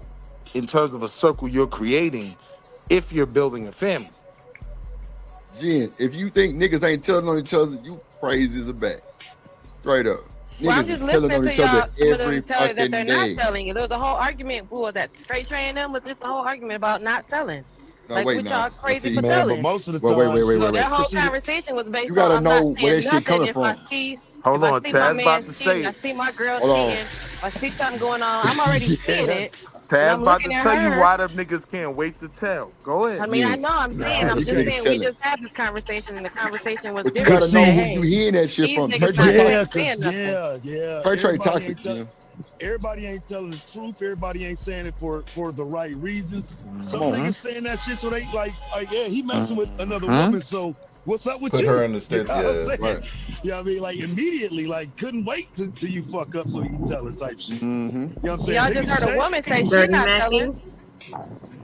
in terms of a circle you're creating if you're building a family. Jen, if you think niggas ain't telling on each other, you crazy as a bat. Straight up. Well, I'm Niggas just is telling listening on to each y'all. other Some of every them telling that fucking they're day. not telling you. There was a whole argument. Who was that? Straight Train them was just the whole argument about not telling. No, Like, wait, what now. y'all crazy See, for man, telling? but most of the Wait, time, So that whole see, conversation was based You gotta on I'm know not where saying that shit nothing coming if I from. see Hold on, see my Taz man about to cheating, say I it. see my girl Hold on. cheating, I see something going on. I'm already seeing it. And Taz I'm about to looking at tell you her. why them niggas can't wait to tell. Go ahead. I mean, I Yeah. know I'm saying, I'm These just niggas saying, we telling. just had this conversation, and the conversation was But you different. gotta know Saying, who you hey, hearing that shit these from. niggas Trey not yeah, saying nothing. yeah. Trey toxic, Jim. Everybody ain't telling the truth. Everybody ain't saying it for the right reasons. Some Come on. niggas saying that shit so they like yeah, he messing with another woman. So what's up with Put you? her in the state. You know what I'm Yeah, saying? right. You know what I mean? Like immediately, like couldn't wait till you fuck up so you can tell her type shit. Mm-hmm. You know what I'm saying? Y'all just heard a woman say she Dirty not Mackie. telling.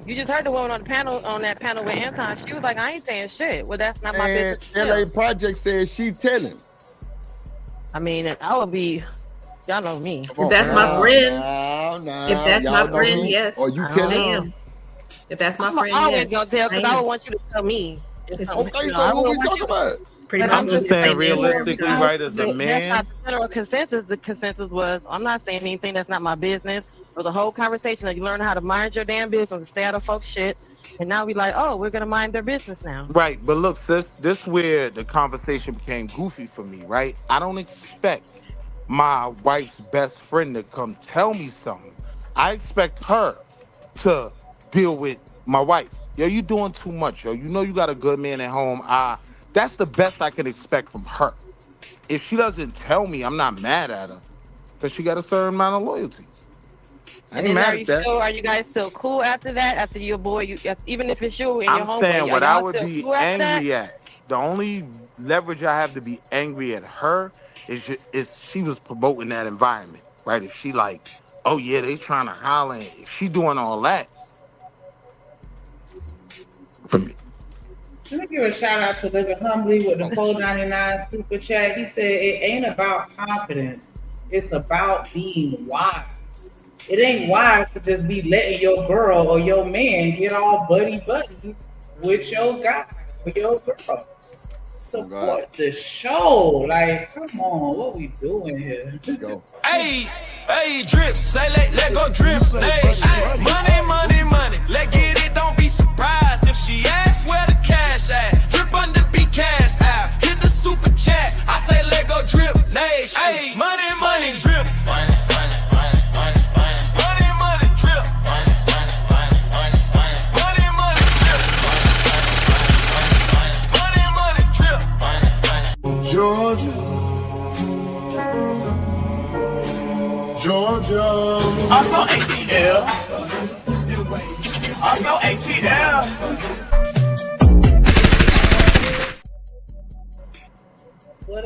You just heard the woman on the panel, on that panel with Anton. She was like, I ain't saying shit. Well, that's not my And business. to LA tell. Project says she telling. I mean, I would be, y'all know me. Come on, If that's my now, friend, now, if that's y'all my know friend, me? yes, Or you I telling? am. If that's my I'm friend, always yes, gonna tell I because I am. would want you to tell me. It's, Okay, You know, so I what we wouldn't want talking you to. about? it's pretty But much I'm gonna just be the saying same answer every realistically, time. right, as a That's man. not the general consensus. The consensus was, I'm not saying anything that's not my business. Or the whole conversation that you learn how to mind your damn business and stay out of folks' shit. And now we like, oh, we're gonna mind their business now. Right, but look, sis, this where the conversation became goofy for me, right? I don't expect my wife's best friend to come tell me something. I expect her to deal with my wife. Yo, you doing too much, yo. You know you got a good man at home. That's the best I can expect from her. If she doesn't tell me, I'm not mad at her because she got a certain amount of loyalty. I And ain't then mad at that. are you guys still cool after that? After your boy, even if it's you and your I'm homeboy, saying are what I y'all would still be cool after that? angry at. The only leverage I have to be angry at her is she was promoting that environment, right? If she like, oh yeah, they trying to holler. If she doing all that, for me. Let me give a shout out to Living Humbly with the $4.99 super chat. He said it ain't about confidence. It's about being wise. It ain't wise to just be letting your girl or your man get all buddy with your guy or your girl. Support the show. Like, come on, what we doing here? Go. Hey, drip, say let go drip. Hey, money, let get it, don't be surprised if she asks where the cash at. Drip under be cash out, hit the super chat. I say let go drip, nation. Hey, money, drip. Money, drip. Money, drip. Georgia. Also ATL. Also ATL. What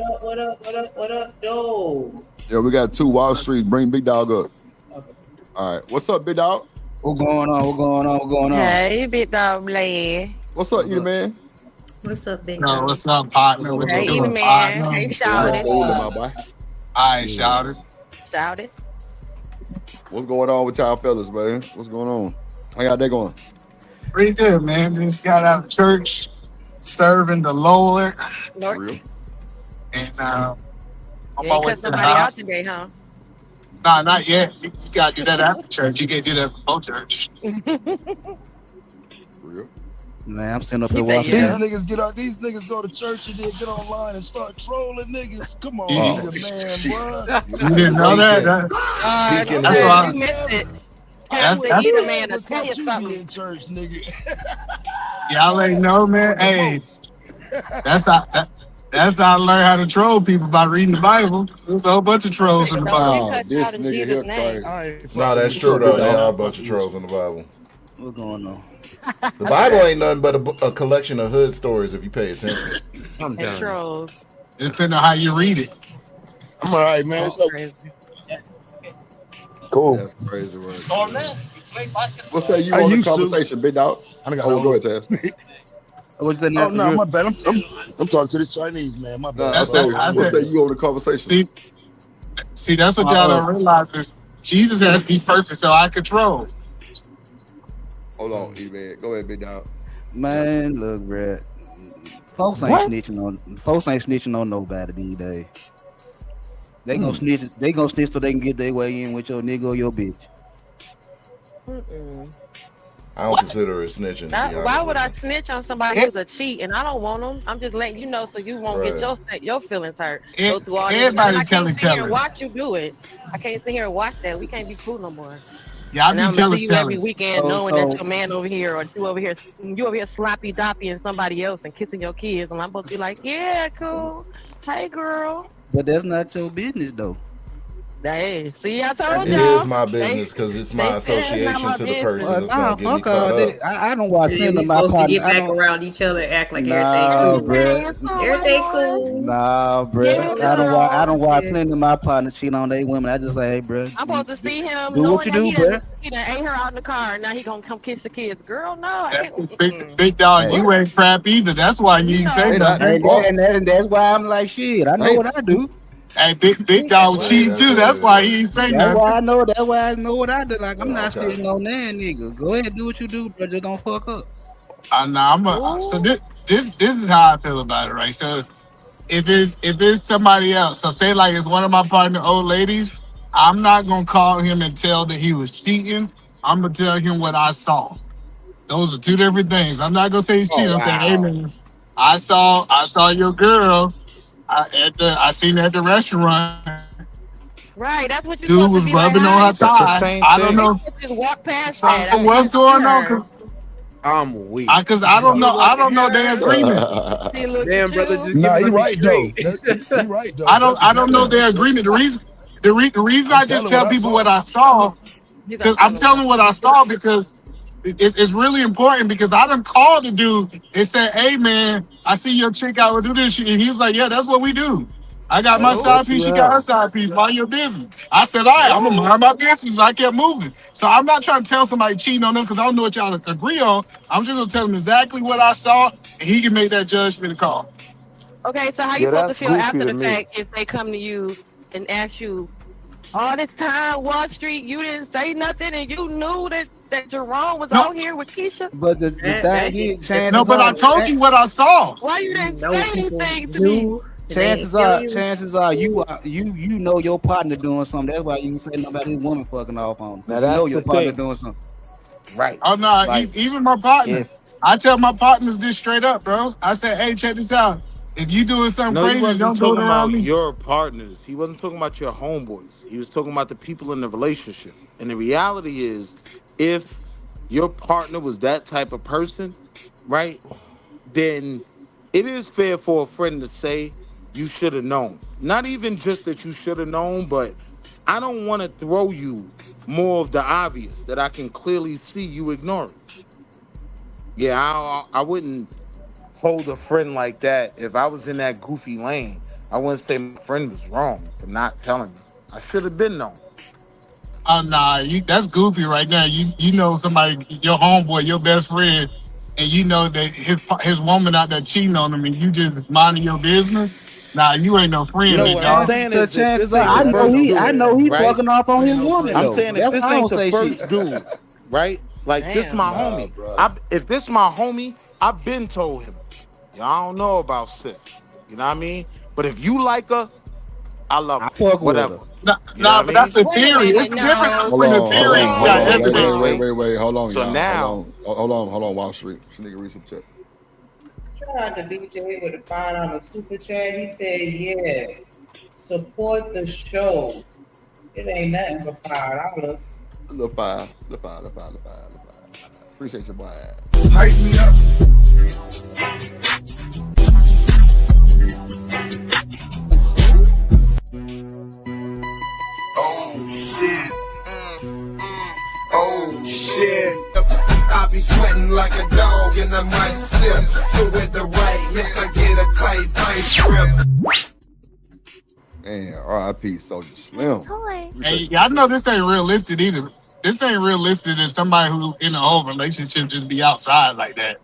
up, though? Yo, we got two Wall Street. Bring Big Dog up. All right. What's up, big dog? What's going on? What's going on? What's going on? Hey, big dog lad. What's up, you man? What's up, big Yo, dog? what's up, partner? What Hey, you Edie doing, man. partner? Hey, shout it. My boy. All right, shout it. Shout it. What's going on with y'all fellas, man? What's going on? How y'all day going? Pretty good, man. Just got out of church, serving the Lord. Lord. And You on my ain't way cut to the nobody house. out today, huh? Nah, not yet. You gotta do that after church. You can't do that before church. Real. Man, I'm sitting up here These watching. niggas get out. These niggas go to church and then get online and start trolling niggas. Come on, Oh, be the man, bro. You didn't know that? Peeking That's head. why. You missed it. That's- The that's- Edie man will I tell you thought you be something. in church, nigga. Y'all ain't know, man. Hey, that's how I learned how to troll people by reading the Bible. There's a whole bunch of trolls in the Bible. Nah, this nigga here crazy. No, that's true though. There are a bunch of trolls in the Bible. What's going on? The Bible ain't nothing but a collection of hood stories if you pay attention. I'm And done. trolls. It depends on how you read it. I'm all right, man. What's up? Cool. That's crazy, right? What's that? You I on the used to. conversation, big dog? I got Oh, go ahead, Taz. What's the Oh no, my bad. I'm talking to this Chinese man. My bad. Nah, so I what's said- that? You on the conversation? See, that's what y'all don't realize is Jesus had to be perfect, so I control. Hold on, E-Man. Go ahead, big dog. Man, look, Brad. Folks ain't snitching on nobody these days. They gonna snitch. They gonna snitch so they can get their way in with your nigga or your bitch. I don't consider it snitching. To be honest Why with would you. I snitch on somebody who's a cheat and I don't want them? I'm just letting you know so you won't get your feelings hurt. Go through all this. Everybody I can't sit here telling. and watch you do it. I can't sit here and watch that. We can't be cool no more. Yeah, I And be I'm gonna see you telling. every weekend knowing that your man over here or you over here sloppy doppy and somebody else and kissing your kids and I'm supposed to be like, yeah, cool. Hey girl. But that's not your business though. Hey, see, I told It y'all. is my business because it's my association to the person that's gonna get me fuck all caught up. that. I don't watch Yeah, plenty we of my supposed to partner. get back around each other, act like Nah, everything cool. bruh. Everything cool. Nah, bro. I don't watch plenty of my partner cheat on their women. I just say, hey, bro. I'm supposed to see him Do knowing what you that do, he bro. done ate her out in the car and now he gonna come kiss the kids. Girl, no, I can't. Big dog, you ain't crap either. That's why you ain't say nothing. And that's why I'm like, shit. I know what I do. Hey, big dog cheating too. That's why he ain't say That's nothing. why I know. That's why I know what I do. Like I'm not sitting on that nigga. Go ahead, do what you do, but just don't fuck up. So this is how I feel about it, right? So if it's somebody else, so say like it's one of my partner old ladies, I'm not gonna call him and tell that he was cheating. I'm gonna tell him what I saw. Those are two different things. I'm not gonna say he's cheating. I'm saying, hey man, I saw your girl. I seen her at the restaurant. Right, that's what you Dude was rubbing on her thigh. I don't know. Just walk past that. What's going on? I'm weak. Because I don't know their agreement. Damn, brother, just Nah, give he me right though. straight. He right though. I don't know their agreement. The reason I just tell people what I saw, because I'm telling what I saw because it's really important because I done called the dude and said, hey man, I see your chick out do this shit. And he was like, yeah, that's what we do. I got my side piece, she got her side piece, mind your business. I said, all right, I'm gonna mind my business. I kept moving. So I'm not trying to tell somebody cheating on them because I don't know what y'all agree on. I'm just gonna tell them exactly what I saw and he can make that judgment call. Okay, so how you Yeah, supposed to that's feel goofy after to the me. fact if they come to you and ask you, all this time, Wall Street, you didn't say nothing and you knew that Jerome was out here with Keisha? But the thing is, chances No, but I told you what I saw. Why you didn't say anything to me? Chances are you know your partner doing something. That's why you can say nobody woman fucking off on. Now You that's know your the partner thing. doing something. Right. Oh no, Like, even my partner. I tell my partners this straight up, bro. I say, hey, check this out. If you doing something No, he crazy, wasn't don't do talking it around about me. your partners. He wasn't talking about your homeboys. He was talking about the people in the relationship. And the reality is, if your partner was that type of person, right, then it is fair for a friend to say you should have known. Not even just that you should have known, but I don't want to throw you more of the obvious that I can clearly see you ignoring. Yeah, I wouldn't hold a friend like that. If I was in that goofy lane, I wouldn't say my friend was wrong for not telling me. I should have been known. Nah, that's goofy right now. You know somebody, your homeboy, your best friend, and you know that his woman out there cheating on him, and you just minding your business. Nah, you ain't no friend, No, big what I'm dog. saying The is that chances this are, ain't the first I dude, know he right? bugging off on his woman I'm though. saying if That's this why I ain't don't the say first shit. dude, right? Like this Damn. my Nah, homie. bro. If this my homie, I've been told him, y'all don't know about sis. You know what I mean? But if you like her, I love I her. fuck with Whatever. her. You know Nah, what I but that's mean? a Wait a theory. minute, It's different no. between a Hold theory on, and hold got on. wait, evidence. wait. Hold on, So y'all. now, Hold on, Wall Street. This nigga read some chat. Shout out to BJ with a $5 super chat. He said, yes, support the show. It ain't nothing but $5. The five. Appreciate your boy. Hype me up. Oh shit. Oh shit. I be sweating like a dog and I might slip. So with the right hits, I get a tight vice grip. Man, R.I.P. Soldier Slim. Hey, I know this ain't realistic either. This ain't realistic that somebody who in a whole relationship just be outside like that.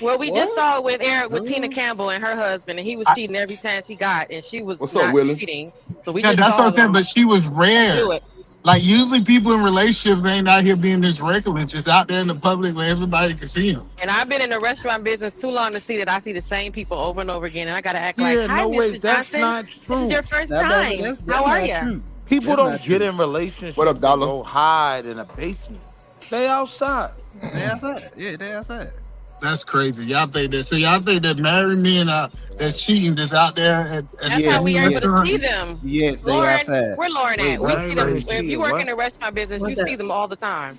Well, we just saw it with Eric with Tina Campbell and her husband, and he was cheating every chance he got, and she was What's up, not Willie? cheating. So we Yeah, just that's what saw I said, them but she was rare. do it. Like usually people in relationships ain't out here being this reckless, just out there in the public where everybody can see them. And I've been in the restaurant business too long to see that I see the same people over and over again, and I gotta act like, yeah, "Hi, no way. Mr. That's Johnson. not This is true. your first That's time. How are not you?" true. People That's don't not get true. in relationships What up, and Dollar? go hide in a basement. They outside. They outside. Yeah, they outside. That's crazy. Y'all think that? So y'all think that married men that's cheating just out there at That's the how we same are able to restaurant? see them. Yes, they Lauren, outside. where Lauren Wait, at? We see them. married If men you work what? in the restaurant business, What's you up? see them all the time.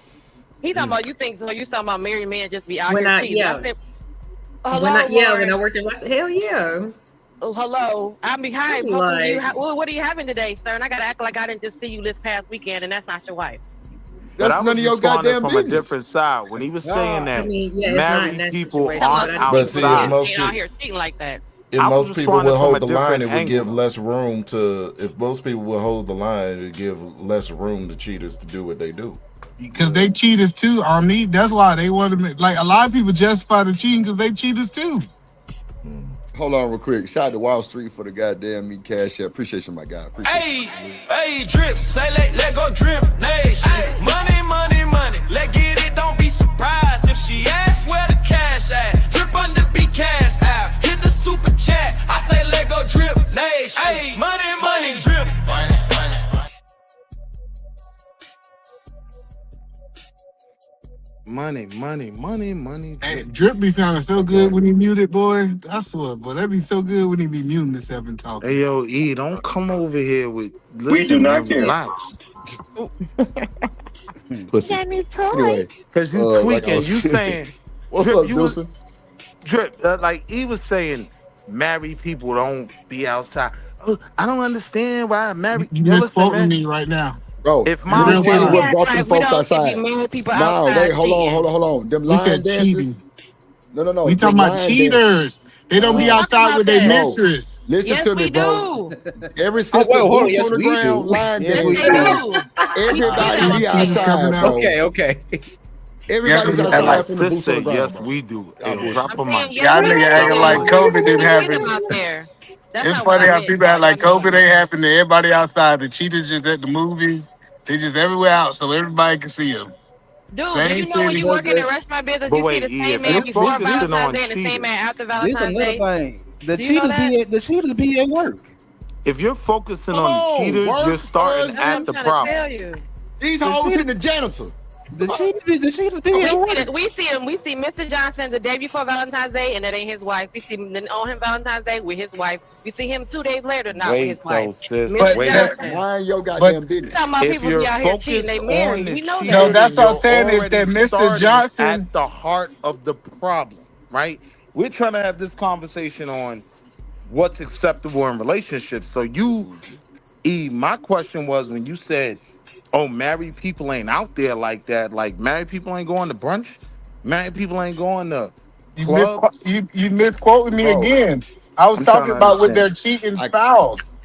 He talking about you think so? You talking about married men just be out When here I cheating? I yeah, said, when "Hello, when I Lauren. worked in West, hell yeah. Oh, hello. I'm behind. I'm Welcome to you. like, What are you having today, sir?" And I gotta act like I didn't just see you this past weekend, and that's not your wife. But That's I none was of your responding goddamn from a business. different side when he was saying I that mean, yeah, it's not in married that people situation, Talking but aren't I about just But think see, about if people it. most ain't out people, here cheating like that. if I was most people responding would from a hold the line, different it would give angle. less room to. If most people would hold the line, it would give less room to cheaters to do what they do. Because they cheaters too on me. That's why they want to like a lot of people justify the cheating because they cheaters too. Hold on real quick. Shout out to Wall Street for the goddamn me cash app. Appreciate you, my guy. Appreciate you. Hey, drip, say let go drip, nation. Money, money, money, let get it, don't be surprised if she asks where the cash at. Drip under be cash out, hit the super chat, I say let go drip, nation. Hey, money, money, drip. Money. Hey, Drip be sounding so good when he muted, boy. That's what, boy. That be so good when he be muting himself and talking. Hey, yo, E, don't come over here with. We do Listen, not man, care. relax. Pussy. Anyway, Because you like I tweaking. was You saying, saying. what's Drip, up, you was. Deucin? Drip, like he was saying, married people don't be outside. Oh, I don't understand why married. You Yo, listen, misquoting man. me right now. Bro, If let my me Real tell you time. what Yes, brought them like we folks don't see outside. married people Nah, outside wait, cheating. hold on. Them We line said dances. cheating. No. We talking Them about line dances. cheaters. They don't be We talking outside about with their that. Bro, mistress. listen Yes, to me, we bro. do. Ever Oh, since wait, the hold on. boots Yes, on the we ground do. line Yes, Yes, we they dance, do. do. We see everybody them. See, be cheating coming outside, out. bro. Okay. Everybody's Yeah, and outside like from the Sis boots on the said, ground, yes, bro. we do. Y'all Hey, bullshit. drop I'm a saying mic. yes, y'all we nigga see acting like them. COVID didn't We see happen. them out there. That's It's not what funny I how meant, people act dog. like Y'all know what I COVID meant. ain't happened to everybody outside. The cheaters just at the movies. They just everywhere out so everybody can see them. Dude, do Same you know when city. you But work in the restaurant business, But you see wait, the E, same if man you're before focusing Valentine's on Day and the same cheaters, man after this Valentine's another Day? thing. The Do you know that? cheaters be at work. if you're focusing Come on the on, cheaters, you're work, starting That's what at I'm husband. the trying to tell problem. you. These The hoes cheaters, hitting the janitor. the cheaters be at We work. see that. We see him. We see Mr. Johnson the day before Valentine's Day, and that ain't his wife. We see him then on him Valentine's Day with his wife. We see him 2 days later, not with his Wait, wife. though, sis. Mr. But Wait. Johnson. Mind your but goddamn business. Talking about If people be you're out here cheating. focused They on married. the We know no, that. cheater, then that's what I'm you're saying is already that Mr. starting at Johnson. the heart of the problem, right? We're trying to have this conversation on what's acceptable in relationships. So E, my question was when you said, "Oh, married people ain't out there like that." Like married people ain't going to brunch. Married people ain't going to clubs. You misquoted me Bro, again. I was I'm trying talking to about with their understand. cheating I spouse.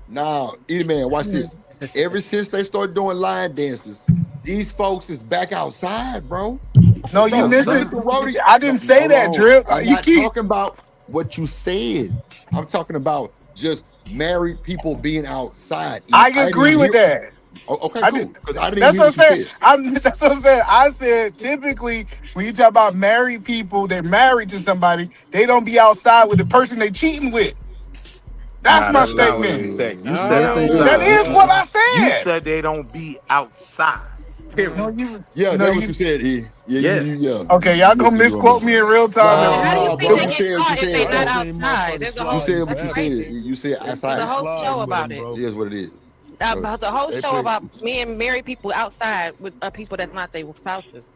Now, man, watch this. Ever since they started doing line dances, these folks is back outside, bro. No, you missed it. I didn't say that, Drip. I'm You not keep. talking about what you said. I'm talking about just married people being outside. I agree with that. Oh, okay, I cool. did- Because I didn't That's hear what what I'm you saying. said. That's what I'm saying. I said typically when you talk about married people, they're married to somebody. They don't be outside with the person they cheating with. That's Nah, my that's not what you statement. said. You said That outside. is what I You said. said they don't be outside. Period. Yeah, No, that's you- what you said. Yeah. Okay, y'all gonna misquote me in real time. Nah, How do bro. you You think they said get what you caught if they said, not bro. outside? There's a whole You said what you that's said. crazy. You said There's outside. a whole show about it. It is what it is. About the whole show about me and married people outside with people that's not their spouses.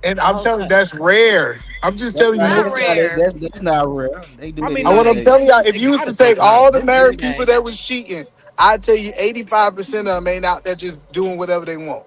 And I'm telling you, that's rare. I'm just telling you. That's not rare. They do it What I'm telling y'all, if you was to take all the married day. people that was cheating, I'd tell you 85% of them ain't out there just doing whatever they want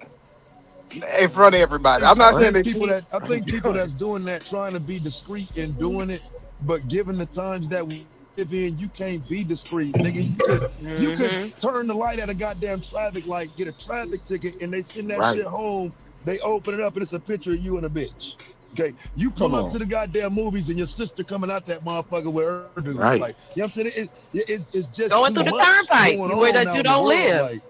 in front of everybody. I'm not saying they cheat. I think people that's doing that trying to be discreet in doing it, but given the times that we live in, you can't be discreet, nigga. You could turn the light at a goddamn traffic light, get a traffic ticket, and they send that Right. shit home. They open it up and it's a picture of you and a bitch. Okay, you pull Come up on. to the goddamn movies and your sister coming out that motherfucker with her dude. Right. Like, you know what I'm saying? It's just Going too through the much turnpike, going where on that out you in the don't world, live. Like,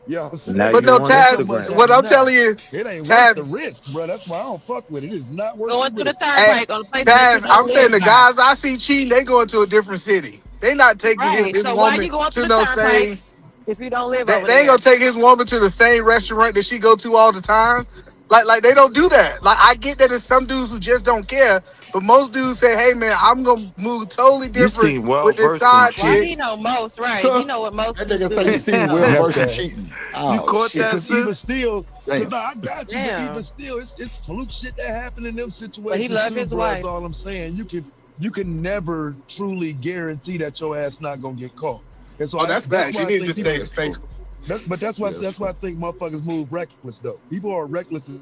yeah, I'm saying. Now But you no, on Taz, Instagram. what I'm telling you, It ain't Taz, worth the risk, bro. That's why I don't fuck with it. It is not worth Going the through the risk. turnpike on a place that you Taz, don't I'm saying the live by. guys I see cheating, they going to a different city. They not taking Right. his So why woman you going to through the no turnpike same. if you don't live They over ain't there? gonna take his woman to the same restaurant that she go to all the time. Like they don't do that. Like I get that it's some dudes who just don't care, but most dudes say, "Hey man, I'm gonna move totally You different seem well with this versed in side Why chick." he know most, right? He know what most That dudes nigga do. say you seem So- well Yes, versed in Dad. cheating. You Oh, caught shit. that, Because even sis? still, Damn. no, I got you, Damn. but even still, it's fluke shit that happened in them But he situations love too, his bro. wife. That's all I'm saying. You can never truly guarantee that your ass not gonna get caught. And so Oh, that's bad. why You I need to think stay people, faithful. but that's why Yes. I think motherfuckers move reckless though. People are reckless if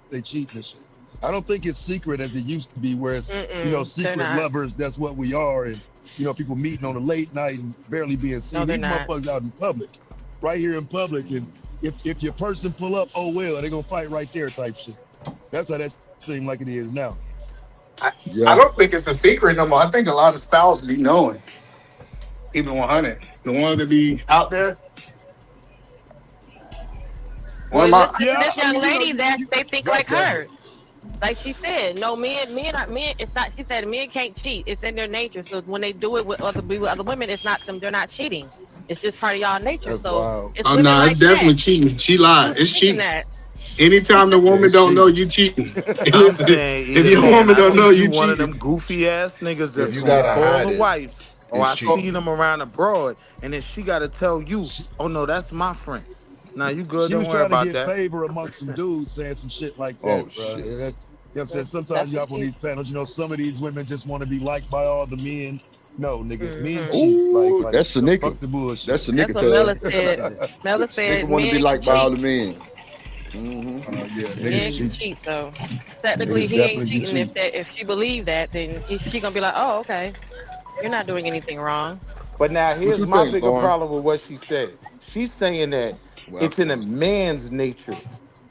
they cheat and shit. I don't think it's secret as it used to be, where it's They're secret not. lovers. That's what we are, and people meeting on a late night and barely being seen. No, they're These not. motherfuckers out in public, right here in public, and if your person pull up, oh well, they're gonna fight right there, type shit. That's how that seems like it is now. I Yeah. don't think it's a secret no more. I think a lot of spouses be knowing. Even 100, the one that be out there. Well, One of my, listen to this young lady that they think like her. Like she said, no, men. It's not. She said men can't cheat. It's in their nature. So when they do it with other women, it's not them. They're not cheating. It's just part of y'all nature. That's So wild. it's oh women no, like it's definitely that. cheating. She lied. It's Thinking cheating. that. Anytime the woman It's don't know, cheating. you cheating. I'm saying If either your man, woman I don't think know, you you one of them cheating. goofy ass niggas If that's you gonna gotta call hide a it, wife, or I it's cheating. seen them around abroad, and then she gotta tell you, oh no, that's my friend. Nah, you good, She don't was worry trying to about get that. favor amongst some dudes saying some shit like that, Oh bro. shit. You know what I'm saying? Sometimes you hop on these panels, some of these women just want to be liked by all the men. No, nigga, men cheat. Ooh, Like that's Shanika. fuck the bullshit. That's That's Shanika what Mella tell. said. Mella Shanika said want to be men liked can by all cheat. the men. Mm-hmm. Yeah, Men niggas can cheat. cheat. So technically, Niggas he ain't definitely cheating. cheat. If she believe that, then she gonna be like, oh, okay, you're not doing anything wrong. But now What here's you my think, bigger Lauren? problem with what she said. She's saying that Well, it's in a man's nature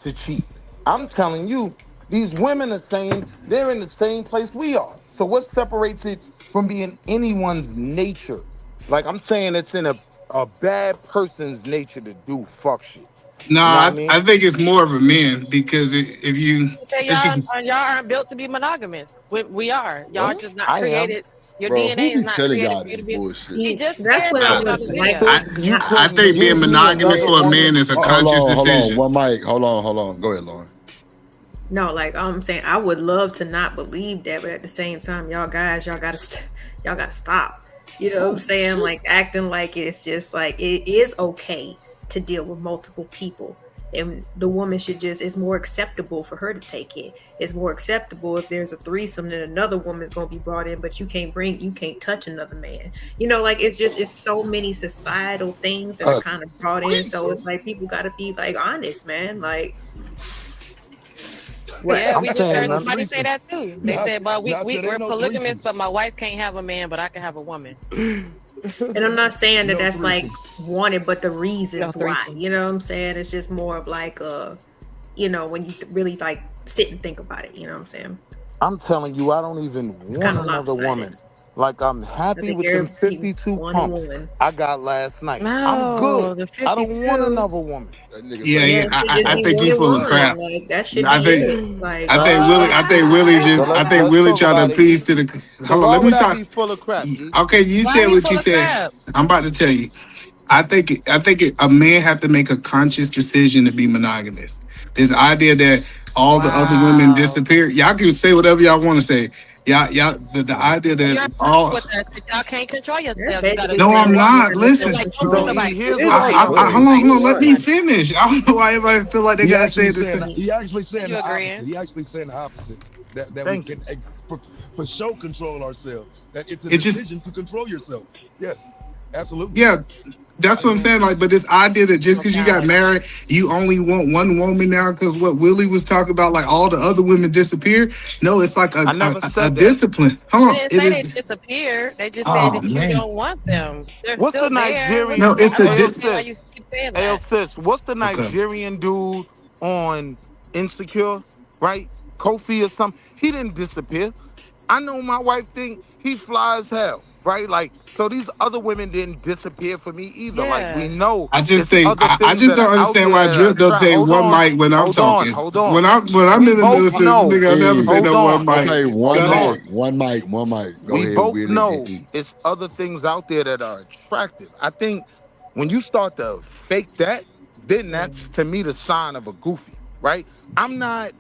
to cheat. I'm telling you, these women are saying they're in the same place we are. So what separates it from being anyone's nature? Like I'm saying it's in a bad person's nature to do fuck shit. No, You know what I I mean? think it's more of a man because if you, She said it's just y'all aren't built to be monogamous. We are. Y'all What? just not I am. created. Your bro, who DNA is be not telling created y'all for you this to be. bullshit? She just That's said what I that would on the like. video. You I think couldn't being give me monogamous another for a woman. man is a Hold conscious on, decision. one mic. Hold on. Go ahead, Lauren. No, like I'm saying, I would love to not believe that, but at the same time, y'all guys, y'all gotta stop. You know what I'm saying? Like acting like it's just like it is okay to deal with multiple people, and the woman should just. It's more acceptable for her to take it. It's more acceptable if there's a threesome, then another woman's gonna be brought in, but you can't touch another man. Like it's so many societal things that are kind of brought in. So it's like people gotta be like honest, man. Like. What? Yeah, I'm we just saying heard none. somebody say that too. They said, "But Nah, I said we're ain't no polygamous, threesomes. but my wife can't have a man, but I can have a woman." And I'm not saying that No that's like threesomes. wanted, but the reasons No why. threesomes. You know what I'm saying? It's just more of like when you really like sit and think about it. You know what I'm saying? I'm telling you, I don't even It's want kind of another lopsided. woman. Like, I'm I happy think with them everybody 52 one and pumps one. I got last night. I'm No, good. the I don't want 52. another woman. That nigga Yeah, say Yeah, yeah. it should just I be think one you and full of one. crap. Like that should I be think it. Like I think Willie So just I think let's Willie talk trying to about it, appease E. to the. So Hold on, why let me would I start. be full of crap, E? Okay, you Why said he what you full of said. crap? I'm about to tell you. I think a man have to make a conscious decision to be monogamous. This idea that all the other women Wow. disappear. Y'all can say whatever y'all want to say. Y'all. The idea You're that not all. with us. That y'all can't control that's yourself. You gotta basically No, saying I'm that control. you not. have no It's Listen. like self don't So let control. E, nobody here's kill what you. I Like want. don't Hold on, like hold on. Let me nobody. finish. I don't know why everybody feel like they He gotta actually say saying this. he actually saying You the agreeing? opposite. He actually saying the opposite. That we Thank can you. for sure control ourselves. That it's a It just decision to control yourself. Yes, absolutely. yeah. That's what I'm saying. Like, but this idea that just Don't because you sound got like married, you only want one woman now, because what Willie was talking about, like all the other women disappear. No, it's like I never a said that. discipline. Hold they on. didn't It say they is. disappeared. They just said Oh that you man. don't want them. They're What's the still there. Nigerian? No, it's I a don't Ayo, understand why sis. you keep saying Ayo, that. sis. What's the okay. Nigerian dude on Insecure? Right? Kofi or something. He didn't disappear. I know my wife think he flies hell, right? Like, so these other women didn't disappear for me either. Like, we Yeah. know I just it's think other I things just that are don't out understand there why that are Drip don't say hold one on, mic when I'm hold on, talking. hold on. When I'm We in the middle of both this, know. nigga, I never say Hey, Hold no one on, mic. okay, hold one on. mic, one mic, one mic. Go We ahead, both Willie and know E. it's other things out there that are attractive. I think when you start to fake that, then that's Mm. to me the sign of a goofy, right? I'm not,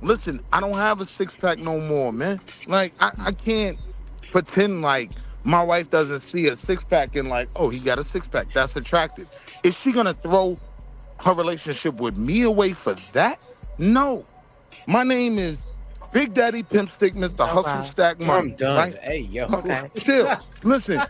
listen, I don't have a six pack no more, man. Like, I can't pretend like my wife doesn't see a six pack and like, oh, he got a six pack. That's attractive. Is she gonna throw her relationship with me away for that? No. My name is Big Daddy Pimp Stick, Mr. Oh Hustle wow. Stack I'm Money, done. right? Hey yo. Okay. Chill. Listen,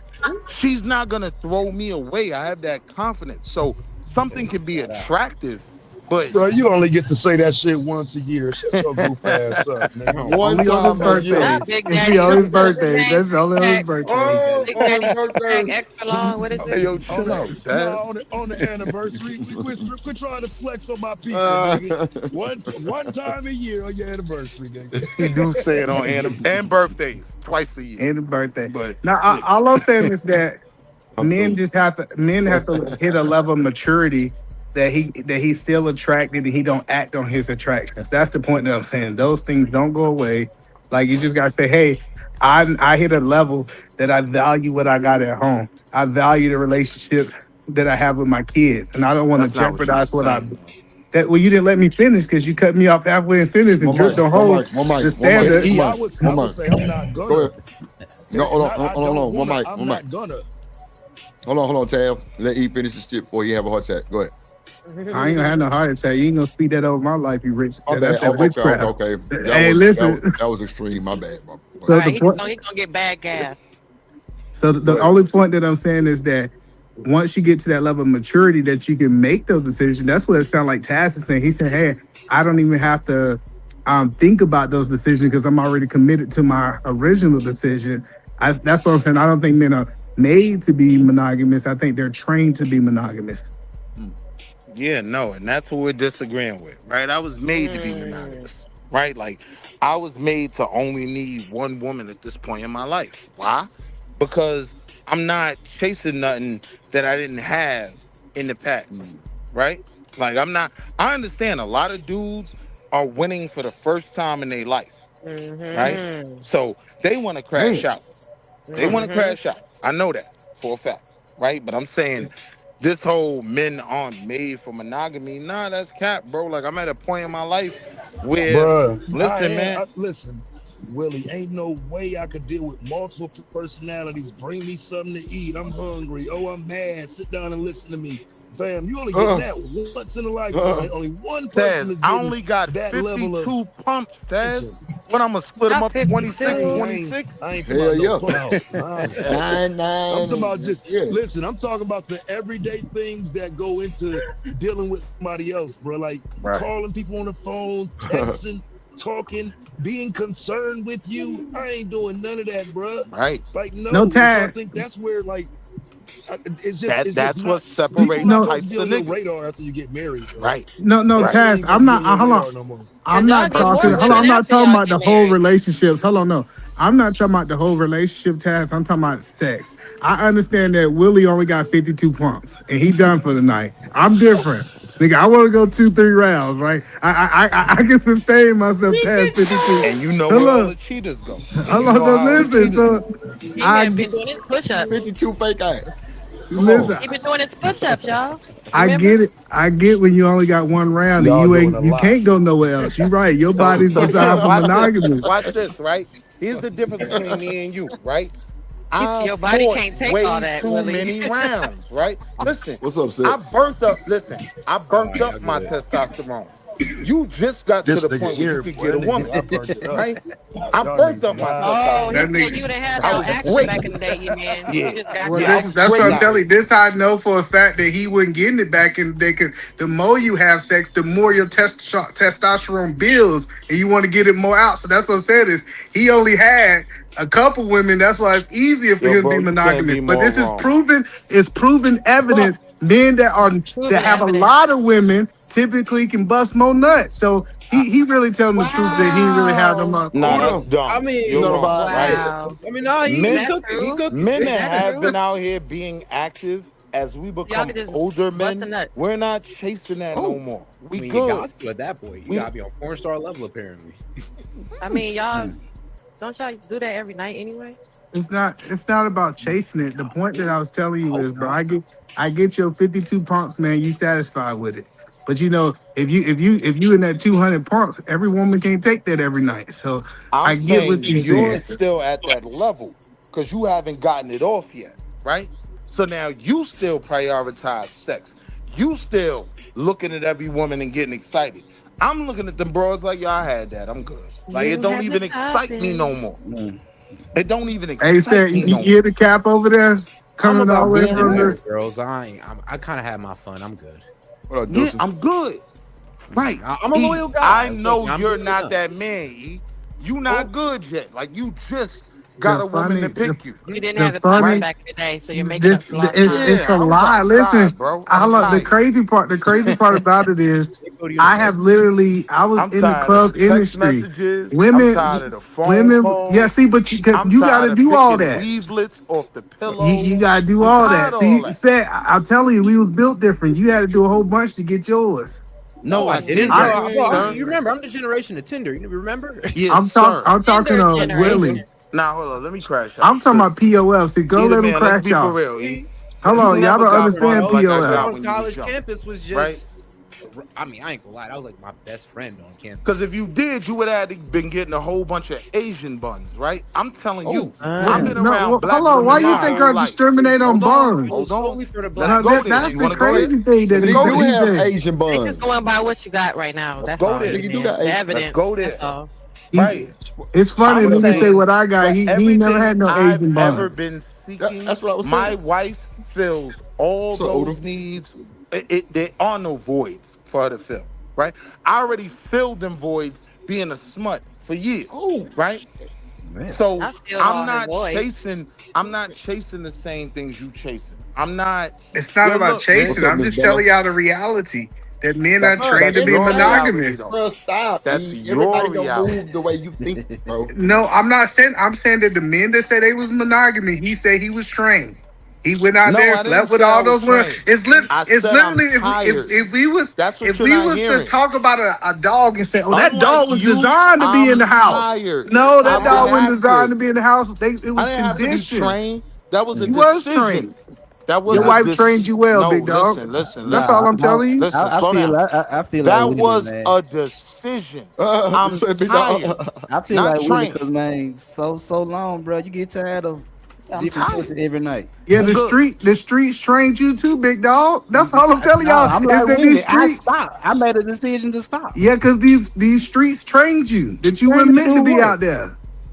she's not gonna throw me away. I have that confidence. So something Hey, can be shout out. attractive, but Bro, you only get to say that shit once a year. Shut your goof ass up, nigga. One Only on his time a birthday. year. Not Big It be Daddy. on his What's his birthday. name? That's only on his Pack. birthday. Oh, Big on Daddy his Pack birthday. extra long. What is hey it? yo, On chill the out, no, Taz. on the anniversary, we're trying to flex on my people, nigga. One time a year on your anniversary, nigga. He do say it on and birthdays twice a year. And his birthday. But Now, yeah. all I'm saying is that I'm through. men have to hit a level of maturity that he's still attracted and he don't act on his attractions. That's the point that I'm saying. Those things don't go away. Like you just gotta say, hey, I hit a level that I value what I got at home. I value the relationship that I have with my kids, and I don't want to That's not what you were jeopardize what I. saying though. That well, you didn't let me finish because you cut me off halfway in sentence and One Drip mic, don't one hold mic, one mic, the one mic, And standard. one E, mic, I one would mic. say I'm not Go gonna. ahead. No, hold on, Not hold I on, hold don't on. One wanna. mic, I'm one mic. not gonna. Hold on, Tab. Let E finish the shit before you have a heart attack. Go ahead. I ain't gonna have no heart attack. You ain't gonna speed that over my life, you rich. My That's bad. that Okay, okay, witchcraft. okay. Hey, listen. That was extreme. My bad. All So right, the point. he's gonna get bad gas. So Go the ahead. only point that I'm saying is that once you get to that level of maturity that you can make those decisions, that's what it sounds like Taz is saying. He said, "Hey, I don't even have to think about those decisions because I'm already committed to my original decision." That's what I'm saying. I don't think men are made to be monogamous. I think they're trained to be monogamous. Yeah, no, and that's what we're disagreeing with, right? I was made to be Mm. monogamous, right? Like, I was made to only need one woman at this point in my life. Why? Because I'm not chasing nothing that I didn't have in the past, right? Like, I understand a lot of dudes are winning for the first time in their life, right? Mm-hmm. So they want to crash Damn. out. They want to Mm-hmm. crash out. I know that for a fact, right? But I'm saying this whole men aren't made for monogamy. Nah, that's cap, bro. Like I'm at a point in my life where, Bruh, listen, man. listen, Willie, ain't no way I could deal with multiple personalities. Bring me something to eat. I'm hungry. Oh, I'm mad. Sit down and listen to me. Fam, you only getting that once in a lifetime. Only one person Taz, is I getting only got that level of 52 pumps, Taz. attention. What, I'm going to split them Not up 26, 52. I ain't talking Hell about no yeah. pumps. I'm talking about Nine. Yeah. listen, I'm talking about the everyday things that go into dealing with somebody else, bro. Like Right. calling people on the phone, texting, talking, being concerned with you. I ain't doing none of that, bro. Right. Like, no. No And so I tag. think that's where, like, It's just That's not, what people separates not supposed to types be of on your niggas. radar after you get married, bro. Right. No, Right. Taz, I'm not. Hold on. No more. I'm not talking. Hold on, I'm not talking about the whole relationships. Hold on, no. I'm not talking about the whole relationship, Taz. I'm talking about sex. I understand that Willie only got 52 pumps and he done for the night. I'm different. Nigga, I want to go 2-3 rounds, right? I can sustain myself past 52. And you know Hold where all on. the cheaters go. Hold on, no, listen. So He I been get, doing his push-ups. 52 fake ass. listen. He been doing his push-ups, y'all. I get it. I get when you only got one round and Y'all doing a you lot. can't go nowhere else. You're right. Your body's So designed for watch monogamy. this. Watch this, right? Here's the difference between me and you, right? I Your body fought can't take way all that, too Willie. many rounds, right? Listen, What's up, Sid? I burnt up. Listen, I burnt up my testosterone. You just got This to the nigga point where here, you could boy, get a that nigga, woman, I burnt it up. right? I Y'all burnt niggas up my wild. Oh, testosterone. he said you done had I no was action great. back in the day, you man. Yeah. You just got Well, Yeah, I that. was that's what great I'm out telling here. you. This I know for a fact that he wasn't getting it back in the day. Because the more you have sex, the more your testosterone builds, and you want to get it more out. So that's what I'm saying is he only had a couple women. That's why it's easier for Yo, him to bro, be you can't monogamous. be But more this is wrong. proven. It's proven evidence. Men that Proven have a evidence. lot of women typically can bust more nuts. So he really telling the truth that he ain't really have no Wow. Nah, money. that's dumb. I mean, You're know wrong, about right? Wow. I mean, no, he Men, cooking. He cooking. men Is that that have true? been out here being active as we Y'all become can just older bust a men, nut. we're not chasing that no Oh. more. I We mean, you good. got to at that point. You We- gotta be on porn star level, apparently. I mean, y'all, don't y'all do that every night anyway? It's not about chasing it. The point that I was telling you is, bro, I get your 52 pumps, man. You satisfied with it. But you know, if you in that 200 pumps, every woman can't take that every night. So I I'm get what saying you're you're saying. still at that level because you haven't gotten it off yet, right? So now you still prioritize sex. You still looking at every woman and getting excited. I'm looking at them bros like y'all had that. I'm good. Like it You don't even excite me no more. It don't even Hey, excite Sarah, me you no more. hear the cap over there I'm coming all about the way being from real, the. girls. I kind of had my fun. I'm good. What up, Yeah, Deuces? I'm good. Right. I'm a E, loyal guy. I know So I'm you're good not enough. that man, E. You not good yet. Like you just got The a woman to funny, pick you. You didn't the have the power funny, back in the day, so you're making up this for lost it's time. a Yeah, I'm lie. Listen, tired, bro. I'm the tired. crazy part about it is, They go to I have university. literally, I was I'm in the tired of the club text industry. messages. I'm tired of Women, the phone yeah. calls. See, but because I'm you got to tired of do all picking that. weavelets off the You pillow. got to do I'm all tired that. of all See, that. said I'm telling you, we was built different. You had to do a whole bunch to get yours. No, I didn't, didn't, bro. sir. You remember? I'm the generation of Tinder. You remember? Yes, sir. I'm talking Tinder to Willie. generation. Now hold on, let me crash I'm out. talking about POF. See, go Either let him man, let's crash be for out. real. E. Hold You on, y'all never don't got understand buns like I POF. got On when you was college young, campus was right? just. I mean, I ain't gonna lie. That was like my best friend on campus. Because if you did, you would have been getting a whole bunch of Asian buns, right? I'm telling you, Well, I've been no, around black hold on. Why women you my think whole I life. discriminate on Hold on, buns? hold on. Only for the black. Let's go there. That's You the want to go there? crazy thing that But he go do there. have DJ. Asian They buns. just going by what you got right now. That's go all. there. it Nigga, is, you man. got The Asian. evidence. Let's go That's there. all. Right. It's funny I'm when you say saying what I got. for He never everything had no I've Asian ever bun. been seeking, That's what I was my saying. wife fills all So, those Odom. needs. There are no voids for her to fill, right? I already filled them voids being a smut for years, Oh, right? Man. So I filled all I'm her not voids. chasing. I'm not chasing the same things you chasing. I'm not. It's not Yo, about look, man. What's chasing. up, I'm Miss just Bella? telling y'all the reality that men are Bruh, trained to That's be your reality, monogamous. though. Bruh, stop. That's Everybody your don't reality. move the way you think, bro. No, I'm not saying. I'm saying that the men that said they was monogamy, he said he was trained. He went out No, there and I didn't slept with say I all was those women. trained. It's I said I'm literally tired. That's what if you're we not was to hearing. talk about a dog and say, oh, that Unlike dog was you, designed to be in I'm the house. tired. No, that I've been dog wasn't designed active. to be in the house. It I was didn't have to be conditioned. trained. That was a You was decision. trained. That was Your a wife trained you well, no. big dog. Listen. That's all I'm telling you. Listen. Slow down. I feel like That Willie, then, was man. a decision. You I'm say big tired, dog. I feel not like Willie, trained. cause man, so long, bro. You get tired of I'm different tired. pussy every night. Yeah, I'm the good. streets trained you too, big dog. That's all I'm telling No, y'all. I'm Is like that these Willie. I streets? stopped. I made a decision to stop. Yeah, because these streets trained you that you Trained weren't to meant do to be what? out there.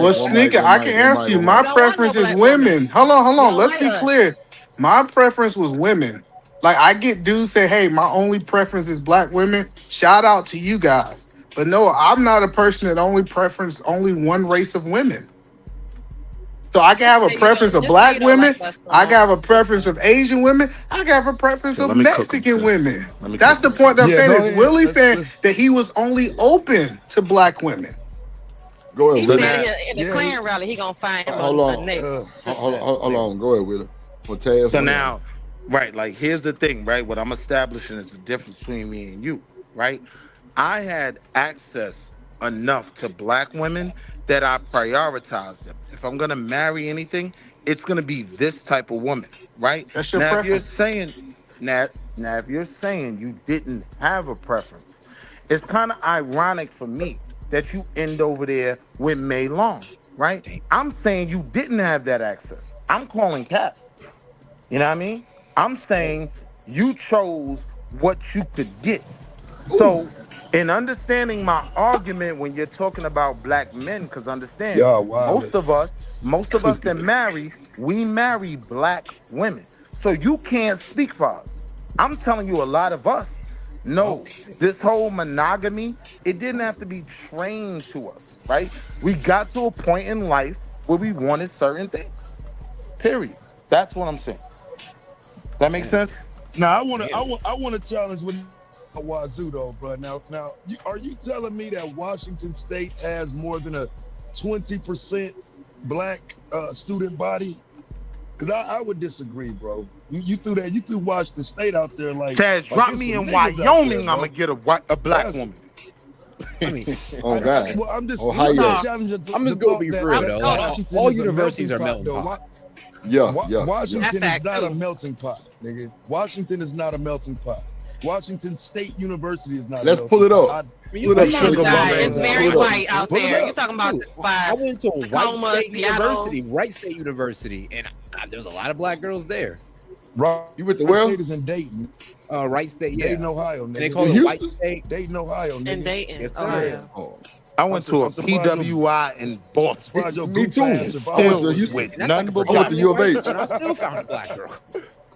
Well, Sneaker, I can answer you. My preference is women. Hold on. Let's be clear. My preference was women. Like I get dudes say, "Hey, my only preference is black women." Shout out to you guys. But no, I'm not a person that only preference only one race of women. So I can have a preference of black women. I can have a preference of Asian women. I can have a preference Okay, of let me cook 'em, Mexican sis. women. Let me That's cook the point that I'm Yeah, saying. go Is ahead. Willie saying Let's- that he was only open to black women? Go He ahead, said Willie. in the Klan rally, he gonna find him Hold a on. nigga. Hold on. Go ahead, Willie. Well, Taz, So hold now, on. right, like here's the thing, right? What I'm establishing is the difference between me and you, right? I had access enough to black women that I prioritized them. If I'm gonna marry anything, it's gonna be this type of woman, right? That's your Now, if you're preference. saying now, if you're saying you didn't have a preference, it's kind of ironic for me that you end over there with May Long, right? I'm saying you didn't have that access. I'm calling cap. You know what I mean? I'm saying you chose what you could get. So, in understanding my argument when you're talking about black men, because understand, Y'all wildin'. most of us that marry, we marry black women. So you can't speak for us. I'm telling you, a lot of us know this whole monogamy, it didn't have to be trained to us, right? We got to a point in life where we wanted certain things. Period. That's what I'm saying. That makes sense? Now I want to challenge with Wazoo though, bro. Now, are you telling me that Washington State has more than a 20% black student body? Because I would disagree, bro. You threw Washington State out there like Chaz, drop there's me some in niggas out there, Wyoming, bro. I'm gonna get a black woman. I mean, Oh God. Well, I'm just Ohio. challenging I'm just gonna be real though. All universities are melting pots. Yeah. Washington is not a melting pot, nigga. Washington is not a melting pot. Washington State University is not. Let's a pull it melting up. pot. Pull it up, sugar. It's very white out Pull it there. up. You talking about I went to a white Tacoma, state Seattle. university, Wright State University, and there's a lot of black girls there. Right. You went to Wright where? State is in Dayton. Wright State, yeah. Dayton, Ohio. And Nigga. they call it White State. Dayton, Ohio. Nigga. In Dayton, Yes, sir. Ohio. Oh. I went to a I'm surprised PWI in Boston. Surprised your Me goof too. ass I survived. went to Houston. With That's none like but I went to U of H. and I still found a black girl.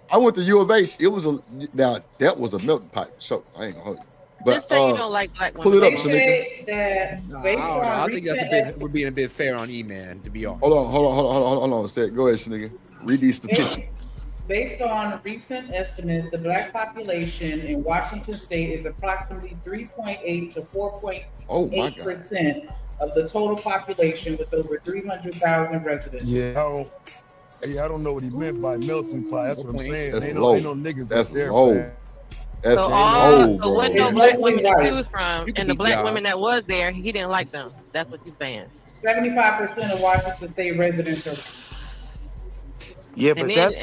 I went to U of H. It was now that was a melting pot for sure. I ain't gonna hold you. But Just say you don't like black women. pull it up, They Shanika. said that Nah, I based don't know. on I think that's a recent bit. We're being a bit fair on E-Man, to be honest. Hold on a sec. Go ahead, Shanika. Read these statistics. Based on recent estimates, the black population in Washington State is approximately 3.8 to 4.8% of the total population, with over 300,000 residents. Yeah, I don't know what he meant by melting pot. That's what I'm saying. That's Ain't low. no niggas That's up there, low. man. That's So low, so what bro. no black women to Right. choose from, You could and the be black Josh. women that was there, he didn't like them. That's what you're saying. 75% of Washington State residents are. Yeah, And but then-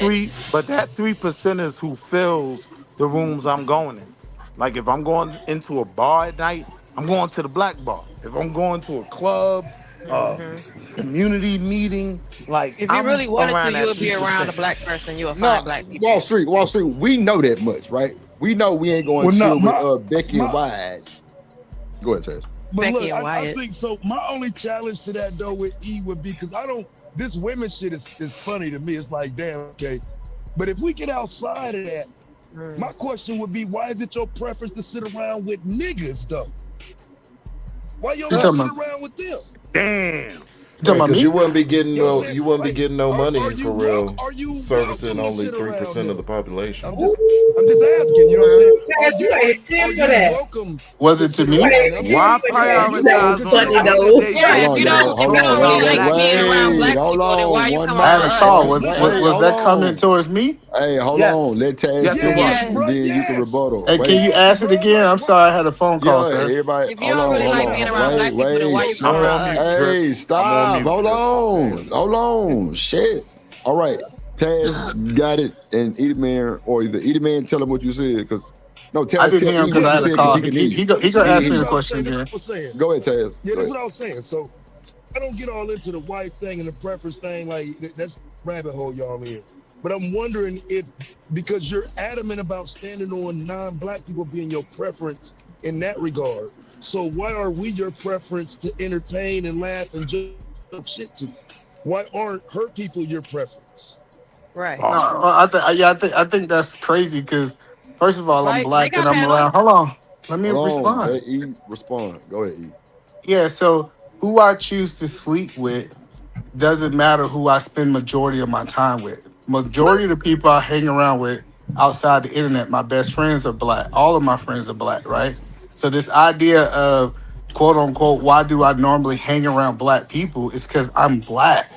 that 3% is who fills the rooms I'm going in. Like if I'm going into a bar at night, I'm going to the black bar. If I'm going to a club, community meeting, like If you I'm really wanted around to, that you would be 3%. around a black person. You would No, find black people. Wall Street. We know that much, right? We know we ain't going to Well, chill no, with Becky and Wide. Go ahead, Taz. But Becky look, and I Wyatt. think so. My only challenge to that though with E would be because this women shit is funny to me. It's like, damn, okay. But if we get outside of that, my question would be, why is it your preference to sit around with niggas though? Why you don't sit around with them? Damn. Because you wouldn't be getting You know what I'm no, saying? you wouldn't be Like, getting no money are you for real. are you Servicing welcome to only sit around 3% of the them? population. I'm just asking, you know what I'm Chad, you ain't saying? Are shit you for that. welcome? Was it to me? Why prioritize on funny, the though. day Yeah, Hold if you on, don't, y'all. if Hold you on. don't really Wait, like being around black hold people, then why on. you One come I had around a us? call. mic. Was Hold that coming on. towards me? Hey, hold Yes. on. Let Taz Yes, it finish, was. and then you can rebuttal. Hey, can you Wait. ask it again? I'm sorry, I had a phone call, Yeah, sir. everybody. If you don't really like being around black people, then why you come I'm around on us? mute, Drip. Hey, I'm stop. on mute, Hold Drip. on. Shit. All right. Taz got it, and Edyman, or either Edyman, tell him what you said, because no, I Taz, didn't tell hear him E because what I you had a said, call. because he can hear you. He gonna He can ask hear me you. the question That's again. what I'm saying. Go ahead, Taz. Yeah, Go that's ahead. what I was saying. So I don't get all into the white thing and the preference thing. Like that's rabbit hole y'all in. But I'm wondering if, because you're adamant about standing on non-black people being your preference in that regard. So why are we your preference to entertain and laugh and just shit to? Why aren't her people your preference? Right. No, I think that's crazy because first of all, I'm Like they black and got I'm mad around. on. Hold on. Let me Hold on, respond. let E respond. Go ahead, E. Yeah, so who I choose to sleep with doesn't matter who I spend majority of my time with. Majority of the people I hang around with outside the internet, my best friends are black. All of my friends are black, right? So this idea of quote unquote, why do I normally hang around black people is because I'm black.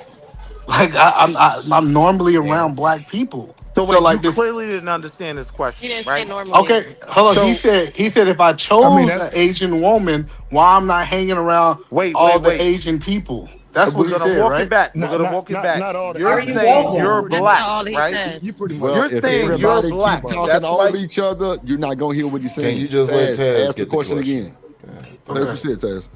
Like I'm normally around black people. So So wait, you like this. clearly didn't understand this question, right? Okay, hold on. He So said if I chose an Asian woman, why I'm not hanging around all the Asian people. That's what we're he gonna said, walk right? it back. We're gonna walk it back. Not all the You're Asian saying people. you're Pretty black, much. right? You pretty much. Well, You're if saying you're everybody black. keep talking That's over why. each other, you're not gonna hear what he's saying. Can you just let Taz ask the get the question question? again? Say what you said, Taz.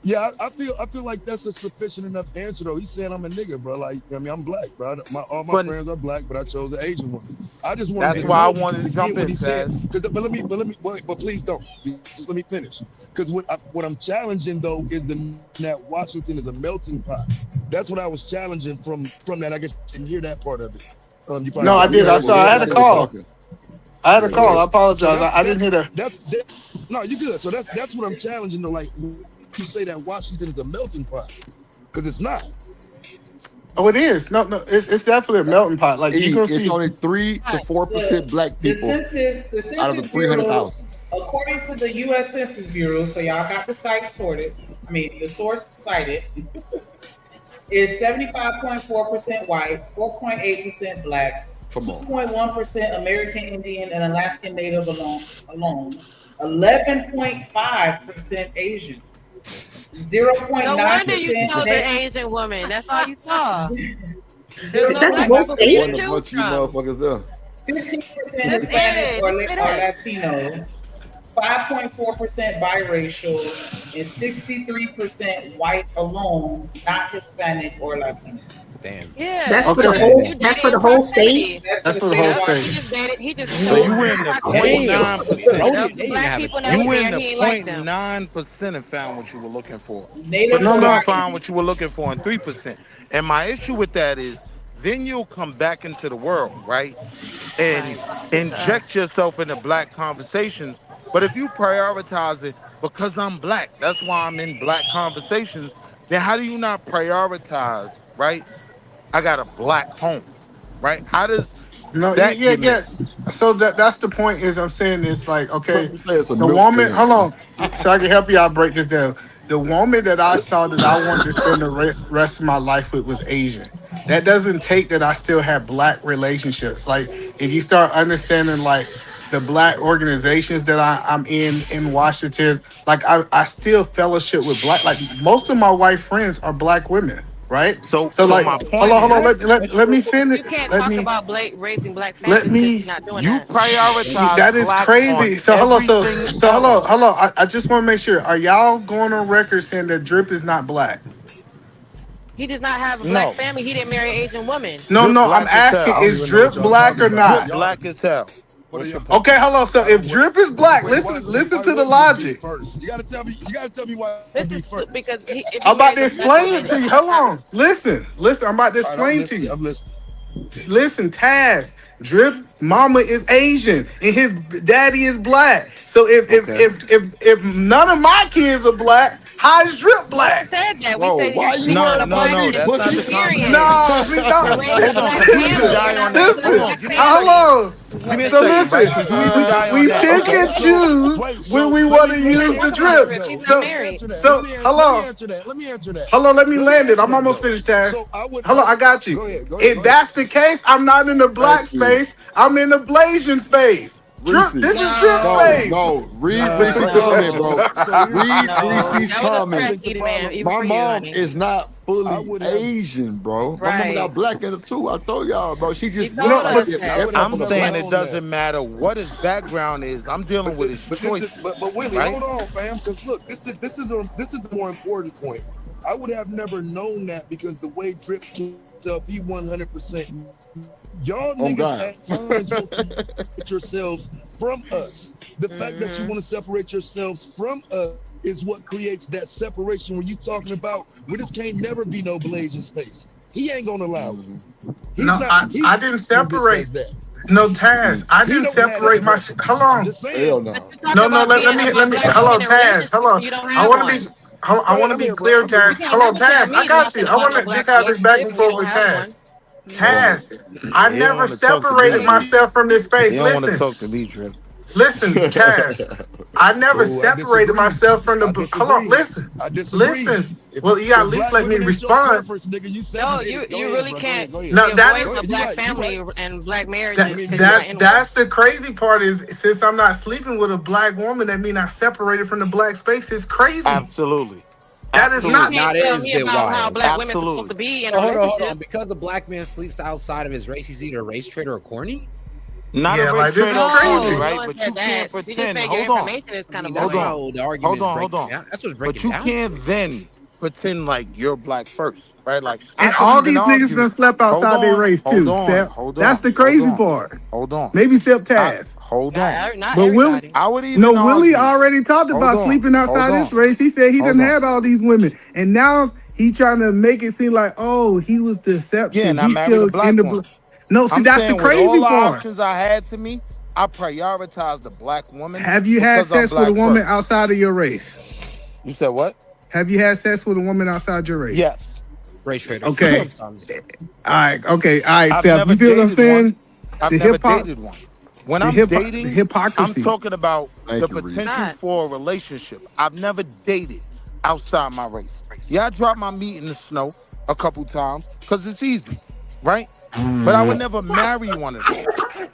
Yeah. I feel like that's a sufficient enough answer though. He's saying I'm a nigga, bro. Like I mean, I'm black, bro. All my friends are black, but I chose the Asian one. I just wanted That's to why I know wanted to jump what in, he said. Taz. But please don't. Just let me finish. Because what I'm challenging though is that Washington is a melting pot. That's what I was challenging from that. I guess you didn't hear that part of it. No, I did. I saw. I had a call. I had a call. I apologize. I didn't hear that. No, you good. So that's what I'm challenging though. Like you say that Washington is a melting pot, because it's not. Oh, it is. No, it's definitely a melting pot. Like you gonna It's see only 3 to 4% black people The Census out of the Bureau, 300,000. according to the U.S. Census Bureau, so y'all got the site sorted. I mean, the source cited is 75.4% white, 4.8% black, 2.1% American Indian and Alaskan Native alone, 11.5% Asian. 0.9%. No wonder you saw the Asian woman. That's all you saw. Is that the whole state? Wasn't a bunch of you motherfuckers there. 15% Hispanic or Latino, 5.4% biracial, and 63% white alone, not Hispanic or Latino. Damn. Yeah. That's for the whole. That's for the whole state. That's for the whole state. He just So you in the 0.9%. Black people You never in there. the He ain't like them. 0.9% and found what you were looking for. Native But you didn't American. find what you were looking for in 3%. And my issue with that is then you'll come back into the world, right? And inject yourself into black conversations. But if you prioritize it because I'm black, that's why I'm in black conversations, then how do you not prioritize, right? I got a black home, right? How does No, that yeah. get me? So that's the point. Is I'm saying this like okay, You say it's a the milk woman. thing. Hold on, so I can help you out break this down. The woman that I saw that I wanted to spend the rest of my life with was Asian. That doesn't take that I still have black relationships. Like if you start understanding like the black organizations that I'm in Washington, like I still fellowship with black. Like most of my white friends are black women, right? So like my point hold on. is, Let me finish. You can't Let talk me. about raising black Let families me- because you're not doing you that. prioritize That is black crazy. on So hello, everything hello. else. I just want to make sure. Are y'all going on record saying that Drip is not black? He does not have a black No. family. He didn't marry an Asian woman. No, Drip I'm black as asking, hell. is Drip black or not? Drip black as hell. What's your point? Okay, hello. So if Drip is black, listen to the logic. You gotta tell me why you be first. Because I'm about to explain it to you. Hold on. Listen. I'm about to All right, I'm explain to you. I'm listening. Listen, Taz, Drip mama is Asian and his daddy is black. So if none of my kids are black, how is Drip black? We said that. Bro, We said why you worried about me, that's not pussy? the conversation. No, see, no. Hold on, 'cause we need to die on that. Hold on, give me a second. Hello. Give me a So second, listen, right? 'Cause we need to die on we that. pick Okay. and choose when we want to use the drips. Hello. Let me answer that. Hello, let me land it. I'm almost finished, Taz. Hello, I got you. If that's the case, I'm not in the black space. I'm in the Blasian space. Drip, this is Drip space. No, read Reese's comment, bro. Read Reese's comment. My mom is not fully Asian, bro. My mom got black in it too. I told y'all, bro. She just I'm saying it doesn't matter what his background is. I'm dealing with his choice. But Willie, right? hold on, fam, because look, this is the more important point. I would have never known that because the way Drip can tell he 100%. Y'all niggas at times want to separate yourselves from us. The fact that you want to separate yourselves from us is what creates that separation when you talking about when this can't never be no Blasian space. He ain't gonna allow it. No, I didn't separate. No, Taz, I didn't separate myself. Hold on. Hell no. No, let me. Hello, Taz. Hold on. I want to be. I want to be clear, Taz. Hello, Taz. I got you. I want to just have this back and forth with Taz. Taz, I He don't never wanna talk to me, separated Drip. myself from this space. He don't want to Listen, talk to me, Drip. listen, Taz. I never separated myself from the. Hold on, listen. Listen. Well, you gotta at least let me respond. No, you really can't. No, that is a black family and black marriage. That's the crazy part is since I'm not sleeping with a black woman, that means I separated from the black space. It's crazy. Absolutely. That is not. Now, that is a bit wild. How black women supposed to be in a So hold relationship. on. Because a black man sleeps outside of his race, he's either a race traitor or corny? Not Yeah, a like, race this is traitor, crazy. right? No one But said you that. can't You just pretend. said your Hold on. information is kind of That's boring. how the argument Hold on. is breaking down. That's what's breaking But you down. can't then pretend like you're black first, right? Like, And all these niggas done slept outside their race too. Sep. That's the crazy part. Hold on. Maybe Except Taz. Hold on. Not But Willie, everybody. I would even No, Willie already talked about sleeping outside his race. He said he done had all these women, and now he trying to make it seem like, oh, he was deception. Yeah, and I He's married still a black in the. woman. No, see, I'm that's the saying with crazy all the part. options I had to me, I prioritized the black woman. Have you had because I'm sex with a black woman first. outside of your race? You said what? Have you had sex with a woman outside your race? Yes. Race traitor. Okay. All right. Okay. All right, I've Seth. never You see what I'm dated saying? one. I've The never hip-hop- dated one. When the I'm hip-hop- dating, the hypocrisy. I'm talking about Thank the you, Reese. potential for a relationship. I've never dated outside my race. Yeah, I dropped my meat in the snow a couple times because it's easy, right? But I would never marry one of them,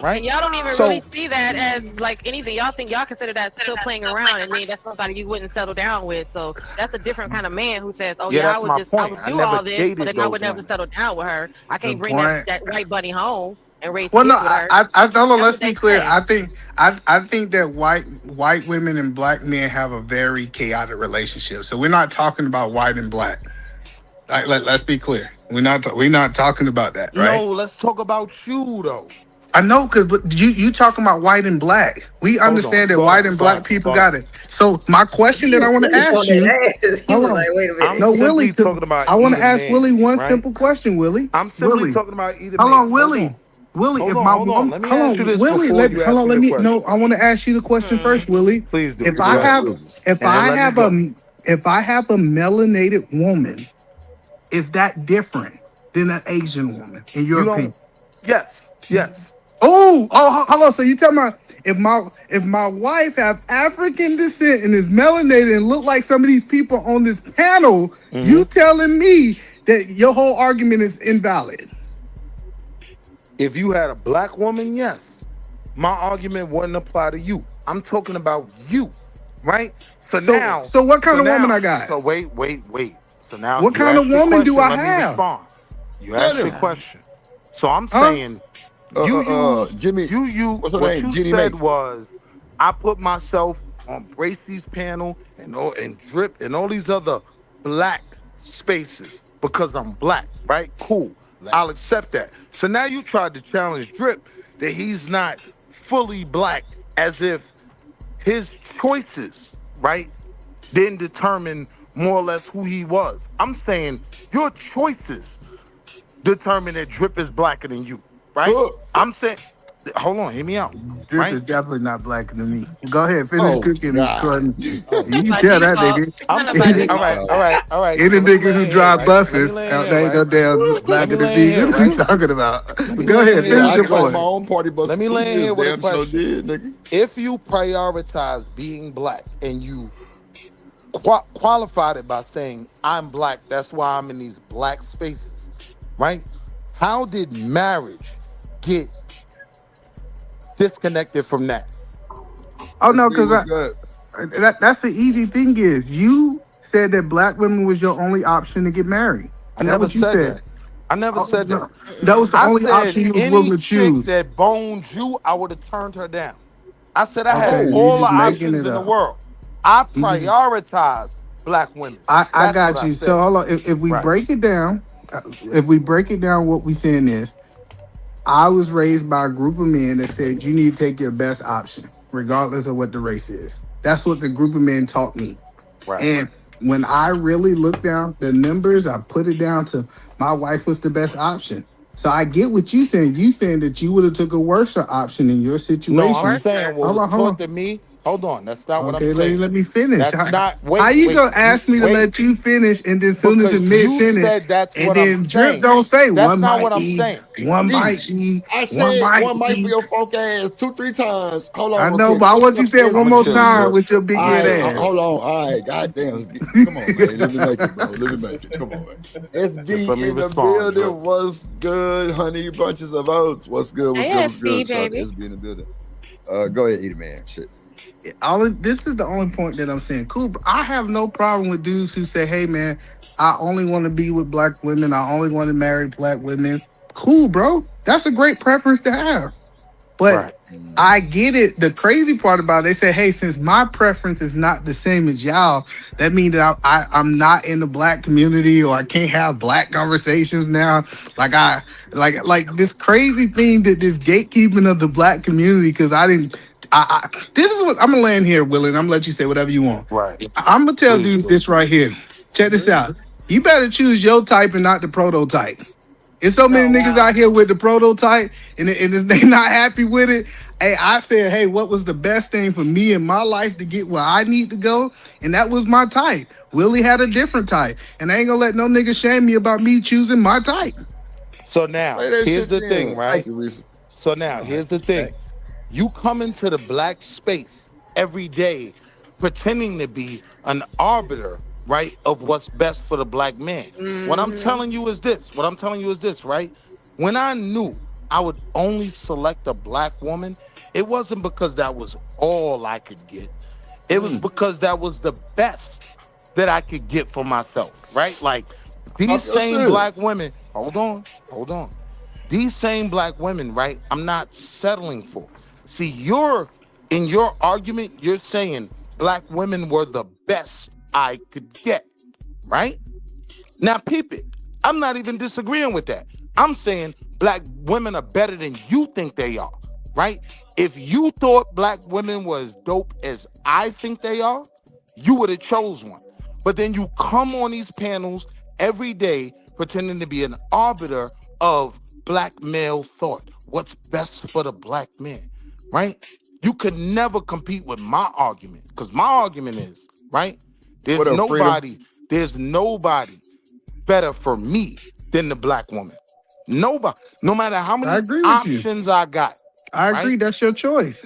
right? And y'all don't even So- really see that as like anything. Y'all consider that still playing around, and then that's somebody you wouldn't settle down with. So that's a different kind of man who says, "Oh Yeah, yeah, that's my I point. would I do never all this, dated but then I would those never women. settle down with her. I can't Good bring point. that white bunny home and raise Well, kids no, with her." I hold on. That's Let's what they be clear. say. I think that white women and black men have a very chaotic relationship. So we're not talking about white and black. Like, let's be clear. We're not talking about that, right? No, let's talk about you though. I know, but you talking about white and black. We understand that slow white down, and slow black down, people slow got down. it. So my question that I want to ask you. He Hold was on. like, wait a minute. I'm No, simply Willie, 'cause talking about I want to either ask man, Willie one right? simple question, Willie. I'm simply Willie. talking about either Hold man. on, Willie. Willie, Hold if on, my hold on. woman, Let me hold ask on, you this Willie, before you hold ask on, me let the me. question. No, I want to ask you the question first, Willie. Please do. If Go I ahead. have, if And I then let have me go. if I have a melanated woman, is that different than an Asian woman in your You opinion? don't. Yes. Yes. Oh, hold on. So you tell me if my wife have African descent and is melanated and look like some of these people on this panel, you telling me that your whole argument is invalid? If you had a black woman, yes, my argument wouldn't apply to you. I'm talking about you, right? So now, so what kind of now- woman I got? So wait. So now, What you kind of asked your woman do question, I let me have? respond. You Tell asked your him. question. So I'm Huh? saying, you Jimmy. What's her what name? you Jenny said Mae. was, I put myself on Bracey's panel and Drip and all these other black spaces because I'm black, right? Cool. I'll accept that. So now you tried to challenge Drip that he's not fully black, as if his choices, right, didn't determine more or less who he was. I'm saying your choices determine that Drip is blacker than you, right? I'm saying, hold on, hear me out. Drip right? is definitely not blacker than me. Go ahead, finish Oh, cooking. God. Jordan. Oh. You can By tell that default. nigga. I'm saying, all right. Any So let me nigga lay who in drive here, right? buses, Let me lay in they here, ain't no right? damn blacker than lay me. in here, What are you right? talking about? Let me Go lay ahead, in here. finish I your drove point. my own party bus. Let me for 2 lay in years. here with a Damn sure question. did, nigga. If you prioritize being black and you qualified it by saying I'm black, that's why I'm in these black spaces, right? How did marriage get disconnected from that? Oh no, because that's the easy thing is you said that black women was your only option to get married. I That's never what you said said. that. I never said that. That was the I only said option you was any willing to chick choose. that boned you, I would have turned her down. I said I Okay, had you all the just making options it in the up. world. I You just- prioritize black women. I That's got what you. I So said. hold on. If we Right. break it down, what we saying is, I was raised by a group of men that said you need to take your best option, regardless of what the race is. That's what the group of men taught me. Right. And when I really looked down the numbers, I put it down to my wife was the best option. So I get what you saying. You saying that you would have took a worse option in your situation. No, I'm saying what was hold taught on. to me. Hold on, that's not what I'm Okay, saying. let me finish. That's not. How you Wait. gonna ask me to wait. let you finish, and then soon as Because it mid you sentence, said that's and what then I'm Drip saying. don't say That's one not might what I'm be, saying. one might be, I one said might one mic for be. your folk ass 2-3 times. Hold on, I real know, quick. but I What's want you up, to say it sis? one I'm more chilling, time bro. with your big All head right, ass. hold on. All right, goddamn. Come on, man. Let me make it, bro. Let me make it. Come on, man. Just SB let me in the respond, building. Drip. What's good, honey? Bunches of oats. What's good? What's Hey, good? What's good? SB, Shout out to baby. SB in the building. Go ahead, eat it, man. Shit. This is the only point that I'm saying. Cool. I have no problem with dudes who say, hey man, I only want to be with black women. I only want to marry black women. Cool, bro. That's a great preference to have. But Right. I get it. The crazy part about it, they say, hey, since my preference is not the same as y'all, that means that I'm not in the black community, or I can't have black conversations now. Like this crazy thing, that this gatekeeping of the black community, because this is what I'm gonna land here, Willie, and I'm gonna let you say whatever you want. Right. I'm gonna tell Please dudes do. this right here. Check this out. You better choose your type and not the prototype. There's so many niggas out here with the prototype, and they not happy with it. Hey, I said, hey, what was the best thing for me in my life to get where I need to go? And that was my type. Willie had a different type. And I ain't gonna let no nigga shame me about me choosing my type. So now, Play that here's shit the then. thing, right? Thank you, Reese. So now, here's the thing. You come into the black space every day pretending to be an arbiter, right, of what's best for the black man. What I'm telling you is this. Right? When I knew I would only select a black woman, it wasn't because that was all I could get. It was because that was the best that I could get for myself, right? Like these same black women, hold on. These same black women, right? I'm not settling for. See, in your argument, you're saying black women were the best I could get, right? Now, peep it. I'm not even disagreeing with that. I'm saying black women are better than you think they are, right? If you thought black women were as dope as I think they are, you would have chose one. But then you come on these panels every day pretending to be an arbiter of black male thought. What's best for the black man, right? You could never compete with my argument, because my argument is, right? There's What up, nobody better for me than the black woman. Nobody. No matter how many options I got. I agree. Right? That's your choice.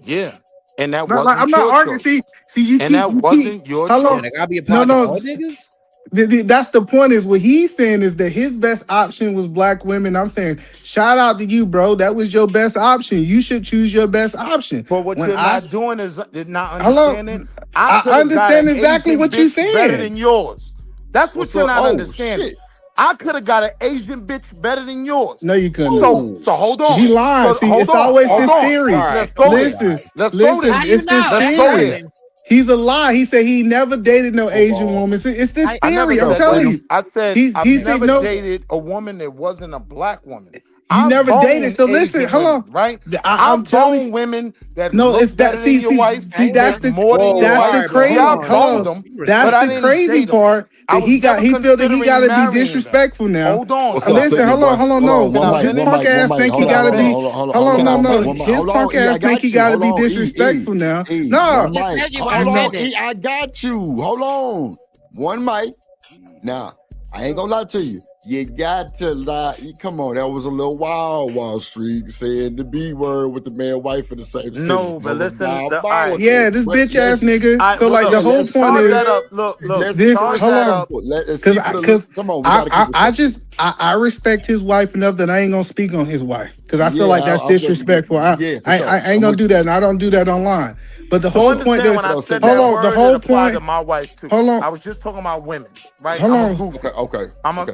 Yeah. And that Not, wasn't I'm not your arguing. choice. See, you And that wasn't your choice. They gotta be applied to all niggas. That's the point. Is what he's saying is that his best option was black women. I'm saying, shout out to you, bro. That was your best option. You should choose your best option. But what When you're I not doing is not Hello? understanding. I could've got understand an exactly Asian what you're bitch better saying. than yours. That's what What's you're up? not Oh, understanding. shit. I could have got an Asian bitch better than yours. No, you couldn't. So hold on. She lying. So See, hold it's on. always Hold this on. theory. Let's go Listen, there. Let's go there. it's this Let's go theory. there. He's a lie. He said he never dated no Asian woman. See, it's this I never theory. I'm said telling that. you. I said He I've said never no. dated a woman that wasn't a black woman. You I've never dated. boned So listen, Asian hold on. women, right? I'm I've telling boned women that No, look it's that. better than your wife, That's make more than your wife. crazy. Yeah, I've boned Hello, them, that's but I the didn't crazy date them. part. I That was he got. never He feel that he got to considering be marrying them. disrespectful now. Hold on. What's up, Listen, Sydney, hold boy? on. Hold Can I on, one finish? mic, His one punk mic, one ass mic. think he Hold on, gotta hold on, be. hold on, hold on. Hold on, Can I no. finish? His Hold punk on, ass I think he got you. gotta Hold be on, disrespectful now. One No, mic. said you were Hold on, offended. I got you. Hold on. One mic. Now, I ain't gonna lie to you. You got to lie. Come on, that was a little wild Wall Street saying the B word with the man wife in the same sentence. No, but That was listen. diabolical. yeah, this But bitch ass let's nigga. So like the whole let's point keep is that up. Look. let's this. keep it Hold on. respectful. Let's keep it. Come on, we gotta keep it. I respect his wife enough that I ain't gonna speak on his wife because I feel Yeah, like that's disrespectful. yeah, for sure. I ain't I'm gonna with do you. that, and I don't do that online. But the So whole point understand that when I said hold that on, the word, it whole applied to point. my wife too. Hold on, I was just talking about women, right? hold I'm a on. goofy. Okay.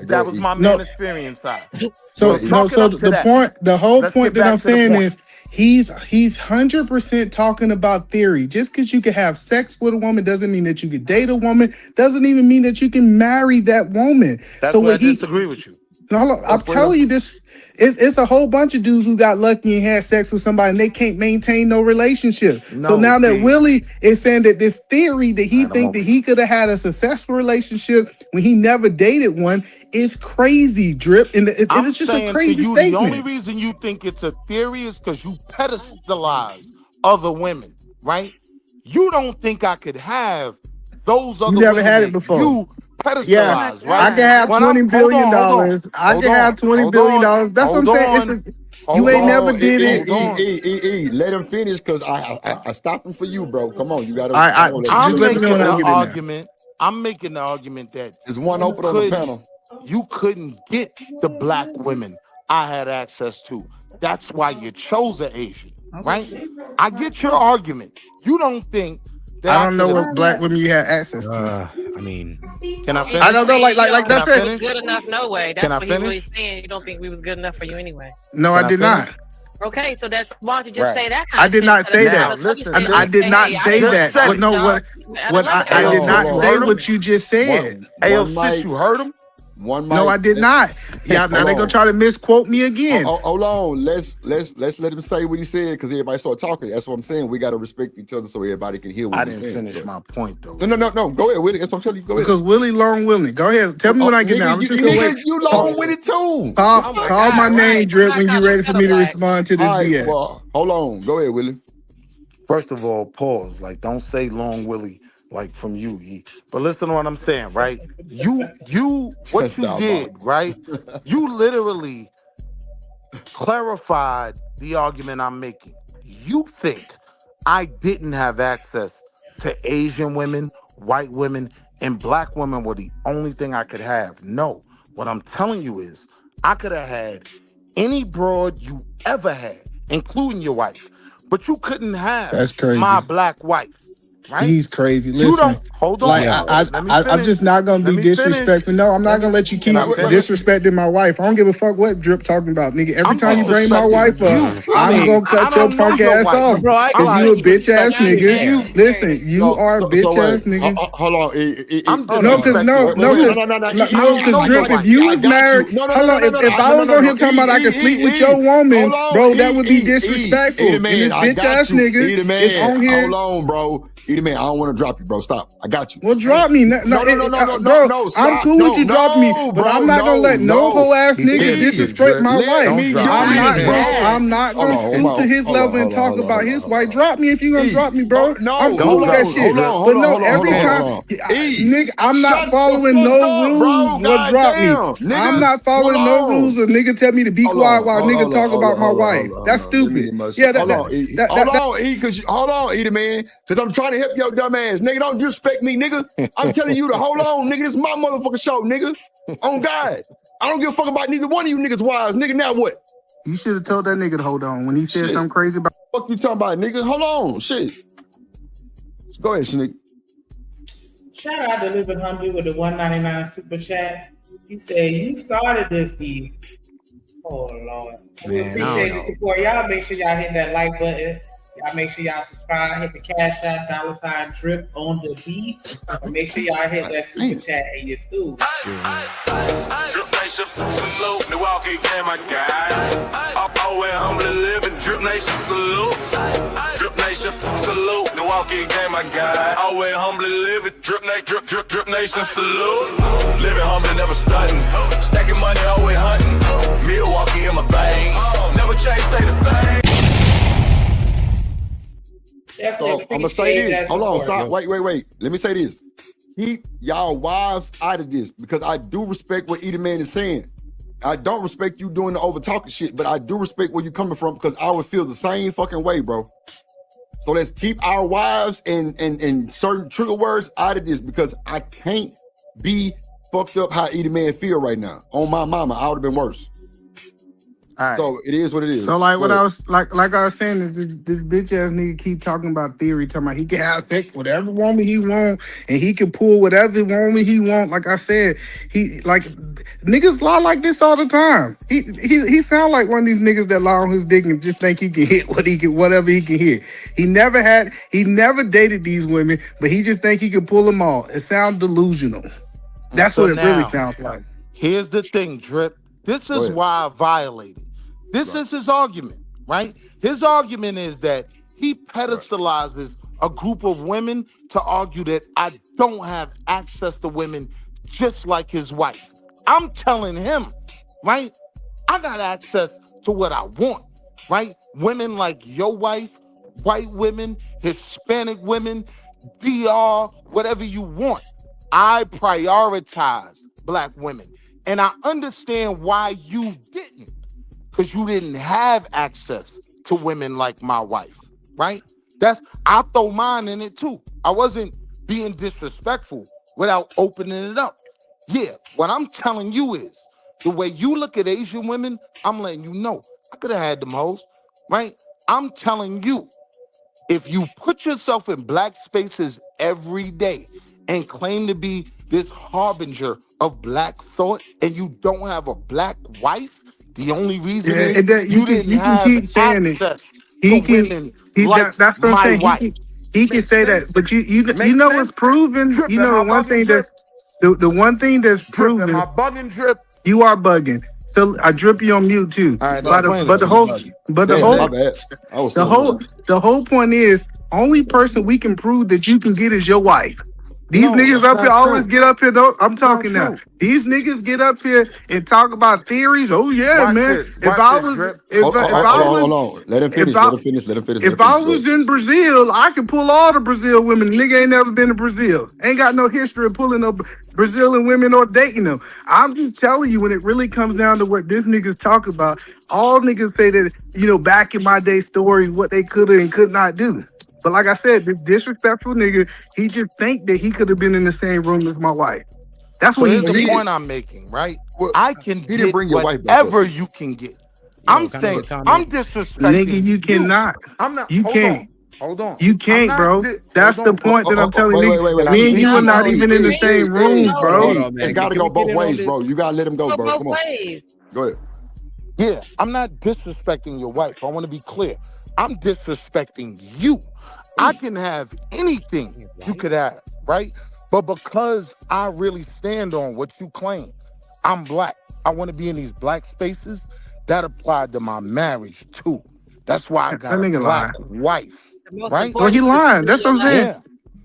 That was my No, man experience side. so Chalk it up to the that. point, the whole Let's point get that I'm back to the saying point. is he's 100% talking about theory. Just because you can have sex with a woman doesn't mean that you can date a woman. Doesn't even mean that you can marry that woman. That's So where I what he disagree with you. No, hold on. I'm telling you this. It's a whole bunch of dudes who got lucky and had sex with somebody and they can't maintain no relationship. So No, now that see. Willie is saying that this theory that he think that he could have had a successful relationship when he never dated one is crazy, Drip. And I'm it's just a saying to crazy you, statement. the only reason you think it's a theory is because you pedestalize other women, right? You don't think I could have those other never women had it that before. you pedestalize, Yeah, right? I can have When I'm- $20 billion. I can have $20 billion. That's what I'm saying. You ain't never did it. Let him finish because I stopped him for you, bro. Come on, you gotta. I'm making the argument. I'm making the argument that there's one open on the panel. You couldn't get the black women I had access to. That's why you chose an Asian, right? I get your argument. You don't think that I don't know what black women you had access to. I mean, can I finish? I don't know, like that's it. it. Good enough, no way. That's Can I what finish? he was saying. You don't think we was good enough for you anyway. No, I did not. Okay, so that's why don't you just Right. say that? I did not say that. listen, I did not say that. But no, what I did not say what you just said. Hey, sis, you heard him? One No, I did not. Yeah, now they gonna try to misquote me again. Hold on. Let's let him say what he said because everybody start talking. That's what I'm saying. We gotta respect each other so everybody can hear what I he's didn't saying. finish my point though. No. Go ahead, Willie. That's what I'm telling you. Go ahead. Because Willie long Willie. Go ahead. Tell me when I get down. I'm just gonna wait. You long with it too. Call my name, Drip, when you're ready for me to respond to this All right, BS. well, hold on. Go ahead, Willie. First of all, pause. Like, don't say long Willie like from you. But listen to what I'm saying, right? What you did, right? You literally clarified the argument I'm making. You think I didn't have access to Asian women, white women, and black women were the only thing I could have. No. What I'm telling you is I could have had any broad you ever had, including your wife. But you couldn't have That's crazy. my black wife. Right? He's crazy. Listen, you don't hold on. Like I'm just not gonna be disrespectful. No, I'm not gonna let you keep disrespecting my wife. I don't give a fuck what Drip talking about, nigga. Every time you bring my wife up, I'm gonna cut your punk ass off. Cause you a bitch ass nigga. Listen, you are a bitch ass nigga. Hold on. No, because Drip, if you was married, hold on. If I was on here talking about I could sleep with your woman, bro, that would be disrespectful. And this bitch ass nigga is on here. Hold on, bro. Man, I don't want to drop you, bro. Stop. I got you. Well, drop me. No, bro. I'm cool with you dropping me, but I'm not gonna let no whole ass nigga disrespect my wife. I'm not gonna stoop to his level and talk about his wife. Drop me if you gonna drop me, bro. I'm cool with that shit. But no, every time, nigga, I'm not following no rules. Well, drop me. I'm not following no rules. A nigga tell me to be quiet while nigga talk about my wife. That's stupid. Yeah, hold on, Edie man, because I'm trying to help your dumb ass. Nigga, don't disrespect me, nigga. I'm telling you to hold on, nigga. This is my motherfucking show, nigga. On God. I don't give a fuck about neither one of you niggas' wives. Nigga, now what? You should have told that nigga to hold on when he said something crazy about. Fuck you talking about, nigga? Hold on, shit. Go ahead, nigga. Shout out to Living Humbly with the $1.99 super chat. He said, you started this, Steve. Oh, Lord. We appreciate the support. Y'all make sure y'all hit that like button. Y'all make sure y'all subscribe, hit the cash app, $ drip on the beat. And make sure y'all hit that super chat and you're through. Drip Nation, salute. Milwaukee game, my guy. Always humbly living. Drip Nation, salute. Drip Nation, salute. Milwaukee game, my guy. Always humbly living. Drip Nation, salute. Living humbly, never stunting. Stacking money, always hunting. Milwaukee in my veins. Never change, stay the same. So I'm gonna say this. Hold on, stop. Wait. Let me say this. Keep y'all wives out of this because I do respect what Edie Man is saying. I don't respect you doing the over talking shit, but I do respect where you coming from because I would feel the same fucking way, bro. So let's keep our wives and certain trigger words out of this because I can't be fucked up how Edie Man feel right now. On my mama, I would have been worse. Right. So it is what it is. So like what I was like I was saying is this bitch ass nigga keep talking about theory, talking about he can have sex with whatever woman he want and he can pull whatever woman he want. Like I said, he like niggas lie like this all the time. He sound like one of these niggas that lie on his dick and just think he can hit whatever he can hit. He never dated these women, but he just think he can pull them all. It sounds delusional. That's what it really sounds like. Here's the thing, Drip. This is why I violated. This is his argument, right? His argument is that he pedestalizes a group of women to argue that I don't have access to women just like his wife. I'm telling him, right? I got access to what I want, right? Women like your wife, white women, Hispanic women, DR, whatever you want. I prioritize black women. And I understand why you didn't, because you didn't have access to women like my wife, right? I throw mine in it too. I wasn't being disrespectful without opening it up. Yeah, what I'm telling you is, the way you look at Asian women, I'm letting you know, I could have had them hoes, right? I'm telling you, if you put yourself in black spaces every day and claim to be this harbinger of black thought and you don't have a black wife, the only reason is you didn't have keep saying access it. to women like That's what I'm my saying. wife. He can say that, but you know what's proven. You know the one thing that the one thing that's proven. Am I bugging, Drip? You are bugging. So I drip you on mute too. Right, but the whole point is, only person we can prove that you can get is your wife. These niggas up here always get up here. I'm talking now. These niggas get up here and talk about theories. Oh yeah, man. If I was let him finish. If I was in Brazil, I could pull all the Brazil women. Nigga ain't never been to Brazil. Ain't got no history of pulling up Brazilian women or dating them. I'm just telling you, when it really comes down to what this niggas talk about, all niggas say that, back in my day stories, what they could and could not do. But like I said, this disrespectful nigga, he just think that he could have been in the same room as my wife. That's what here's the point I'm making, right? I can get whatever you can get. I'm saying, I'm disrespecting. Nigga, you cannot. I'm not. You can't. Hold on. You can't, bro. That's the point that I'm telling you. Wait. Me and you are not even in the same room, bro. It's got to go both ways, bro. You got to let him go, bro. Come on. Go ahead. Yeah, I'm not disrespecting your wife. I want to be clear. I'm disrespecting you. I can have anything you could have, right? But because I really stand on what you claim, I'm black. I want to be in these black spaces. That applied to my marriage too. That's why I got a black wife, right? Well, he lying. That's what I'm saying.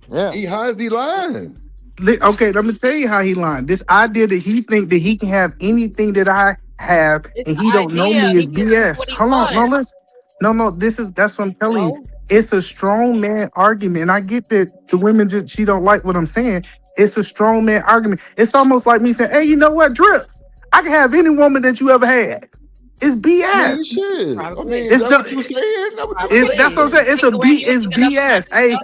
Yeah. How is he lying? Okay, let me tell you how he lying. This idea that he think that he can have anything that I have and he don't know me is BS. Hold on, no, listen. No, that's what I'm telling you. It's a strong man argument. And I get that the women she don't like what I'm saying. It's a strong man argument. It's almost like me saying, hey, you know what, Drip? I can have any woman that you ever had. It's BS. Man, shit. I mean, it's what you saying? That's what I'm saying. It's BS. Hey,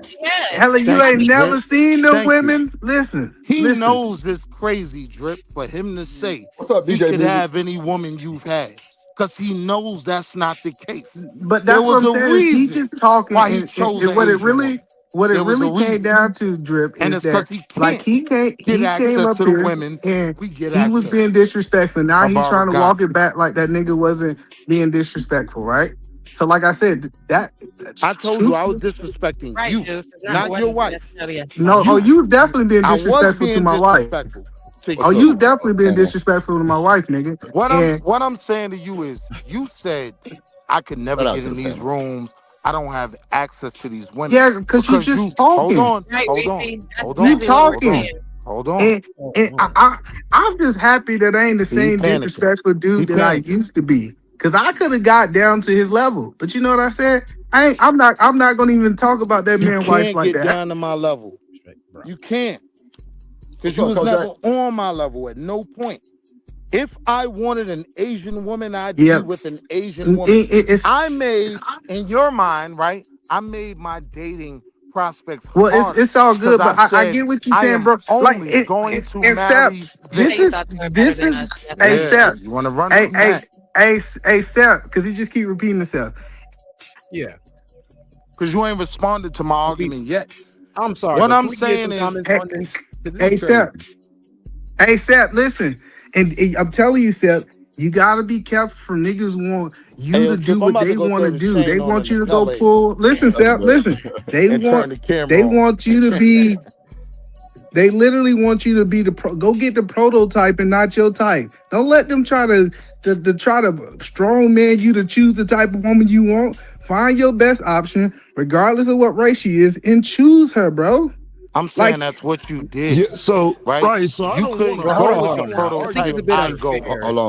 hella, you ain't never seen them women. Listen. He knows it's crazy, Drip, for him to say what's up, DJ you could Music? have any woman you've had. Because he knows that's not the case. But that's what I'm saying. He just talking. Why he chose and what it really came down to, Drip, and is that he came up to here the women, and he was being disrespectful. Now he's trying to walk it back like that nigga wasn't being disrespectful, right? So like I said, I told you I was disrespecting you, not your wife. No, you definitely been disrespectful to my wife. Oh, you definitely been disrespectful to my wife, nigga. What I'm saying to you is, you said I could never get in these rooms. I don't have access to these women. Yeah, because you just talking. Hold on. You talking. Hold on. And I'm just happy that I ain't the same disrespectful dude that I used to be. Cause I could have got down to his level, but you know what I said? I'm not gonna even talk about that man wife like that. You can't get down to my level. You can't. Because you was never on my level at no point. If I wanted an Asian woman, I'd be with an Asian woman. I made, in your mind, right? I made my dating prospects. Well, it's all good, but I get what you're saying, bro. Like, going to marry this is. Hey, Seth. You want to run? Hey, Seth, because he just keep repeating himself. Yeah. Because you ain't responded to my argument yet. I'm sorry. What I'm saying is, Hey, Seth, listen. And I'm telling you, Seth, you got to be careful from niggas want you to do what they want to do. They want you to go pull. Listen, Seth, listen. They want you to be. They literally want you to be go get the prototype and not your type. Don't let them try to strong man you to choose the type of woman you want. Find your best option, regardless of what race she is, and choose her, bro. I'm saying that's what you did. Yeah, so right. So I you don't couldn't wanna, go with the I think it's a prototype. bit I go. unfair. Hold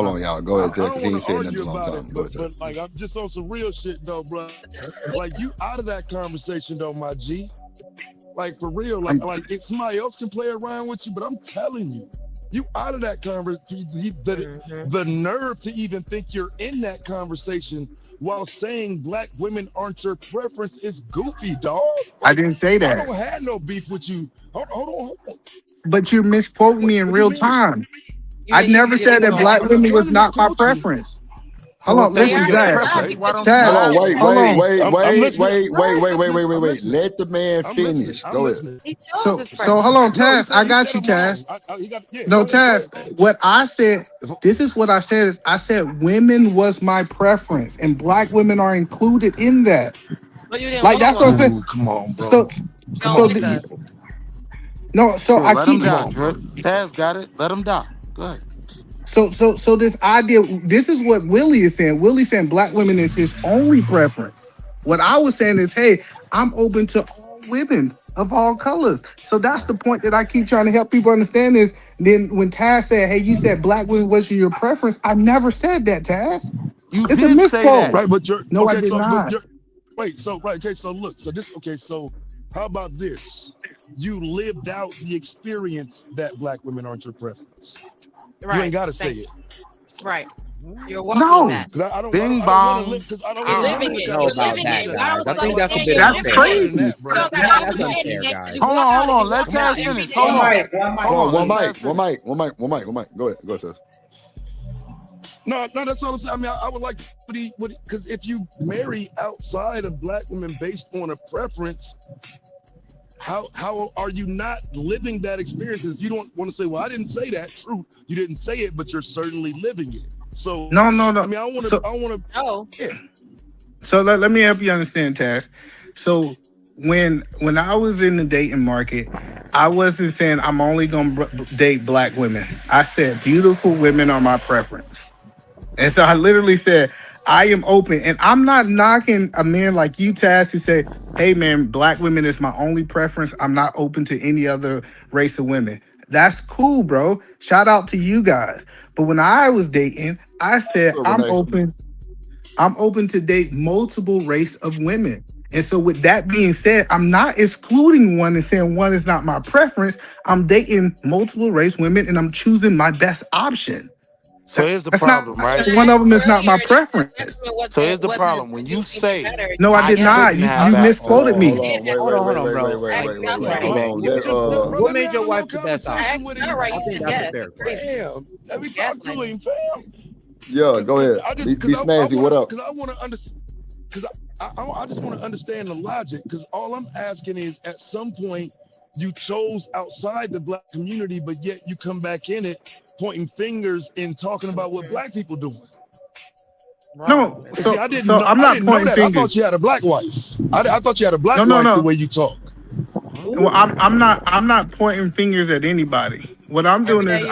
on, y'all. Go ahead, I Ted, don't because he want ain't to said nothing argue in a long about time. it, Go ahead, Ted. but like I'm just on some real shit though, bro. Like you out of that conversation though, my G. Like for real, like if somebody else can play around with you, but I'm telling you, you out of that conversation. The nerve to even think you're in that conversation while saying black women aren't your preference is goofy, dog. I didn't say I that. don't have no beef with you. Hold on. But you're misquoting me in What do you real mean? time. I never said that black I'm not women trying was to not my misquote you. preference. So Hold if on, they listen, were your Zach. preference, why don't Taz, Hold on, hold on. wait. I'm Wait. listening. Let the man I'm finish. listening. Go ahead. So hold on, No, Taz. I he got said you, I'm wrong. Taz. He got No, go ahead. Taz. What I said, this is what I said is I said women was my preference, and black women are included in that. Well, you didn't Like want that's what I'm saying. Ooh, come on, bro. So, Come so on, the, G. no, so Sure, I let him keep. Come die, on, bro. Drip. Taz got it. Let him die. Go ahead. So this idea, this is what Willie is saying. Willie's saying black women is his only preference. What I was saying is, hey, I'm open to all women of all colors. So that's the point that I keep trying to help people understand is then when Taz said, hey, you said black women wasn't your preference, I never said that, Taz. You It's a did say misquote. that. Right, but you're No, I okay. did So, but not. you're wait. So, right. Okay. So, look. So this. Okay. So, how about this? You lived out the experience that black women aren't your preference. Right. You ain't got to say it. Right. You're walking No. that. Cause I don't Bing want to bong. live. Because I don't You're want to living live it. the know You're about living that, it. conversation. I guys. was I like, think that's a yeah, bit you're That's living More it. than crazy. that, bro. You don't You're got That's living unfair, it. guys. you Hold walk on, out hold and on. you Let walk out Taz every finish. day. Hold on. One Let Taz finish. mic. Go ahead, Taz. No, that's all I'm saying. I mean, I would like to because if you marry outside of black women based on a preference, how are you not living that experience? Because if you don't want to say, well, I didn't say that, true, you didn't say it, but you're certainly living it. So No. I mean, I want So, to. Oh. Yeah. so let me help you understand, Taz. So when I was in the dating market, I wasn't saying I'm only gonna date black women. I said beautiful women are my preference. And so I literally said, I am open. And I'm not knocking a man like you, Taz, who say, hey, man, black women is my only preference. I'm not open to any other race of women. That's cool, bro. Shout out to you guys. But when I was dating, I said, Sure, I'm Renee. open to date multiple race of women. And so with that being said, I'm not excluding one and saying one is not my preference. I'm dating multiple race women and I'm choosing my best option. So here's the That's not problem, right? one of them is not my Earlier, you said preference. black women So here's the wasn't problem. When do you anything say better. No, I I did not. couldn't You have misquoted me. Hold on, bro. Wait. What made your wife the best I option? asked her, right? I You think said that's a yes. fair It's question. crazy. Damn. Let me talk to him, fam. Yeah, go ahead. Be snazzy. What up? Because I want to understand. Because I just want to understand the logic. Because all I'm asking is, at some point, you chose outside the black community, but yet you come back in it, pointing fingers and talking about what black people doing. No, See, I so I'm I not didn't know pointing that. I thought fingers. you had a black wife. I thought you had a black No. wife the way you talk. Well, I'm not pointing fingers at anybody. What I'm doing is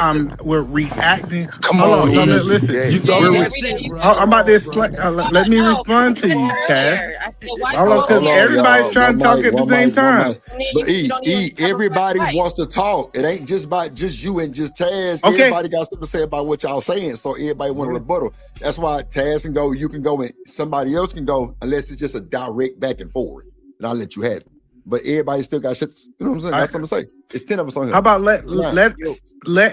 we're reacting. Come Hold on, on, no, E. listen. You talking We're that re- shit, bro. I'm Come about to on, bro. explain. Let me respond to you, Taz. I said, why Hold you on, because over here? everybody's y'all. trying to talk at the same time. And then But you don't even have a everybody black wife. wants to talk. It ain't just about just you and just Taz. Okay. Everybody got something to say about what y'all saying. So everybody want to rebuttal. That's why Taz can go, you can go, and somebody else can go, unless it's just a direct back and forward. And I'll let you have it. But everybody still got shit. You know what I'm saying? Got something to say. It's 10 of us on here. How about let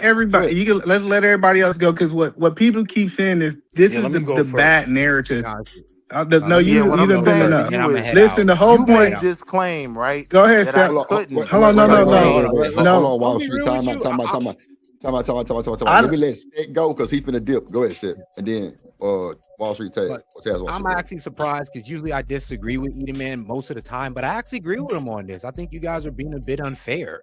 everybody let's let everybody else go, because what people keep saying is this is the bad narrative. No, you what done I'm been saying enough. to you is, Listen, the whole you point. made this claim, right? Go ahead, that Seth. I couldn't. Hold on, no. Wall Street. Time out. Let me let Seth go because he finna dip. Go ahead, Seth. And then Wall Street Taz. I'm actually surprised because usually I disagree with Eaton Man most of the time, but I actually agree with him on this. I think you guys are being a bit unfair.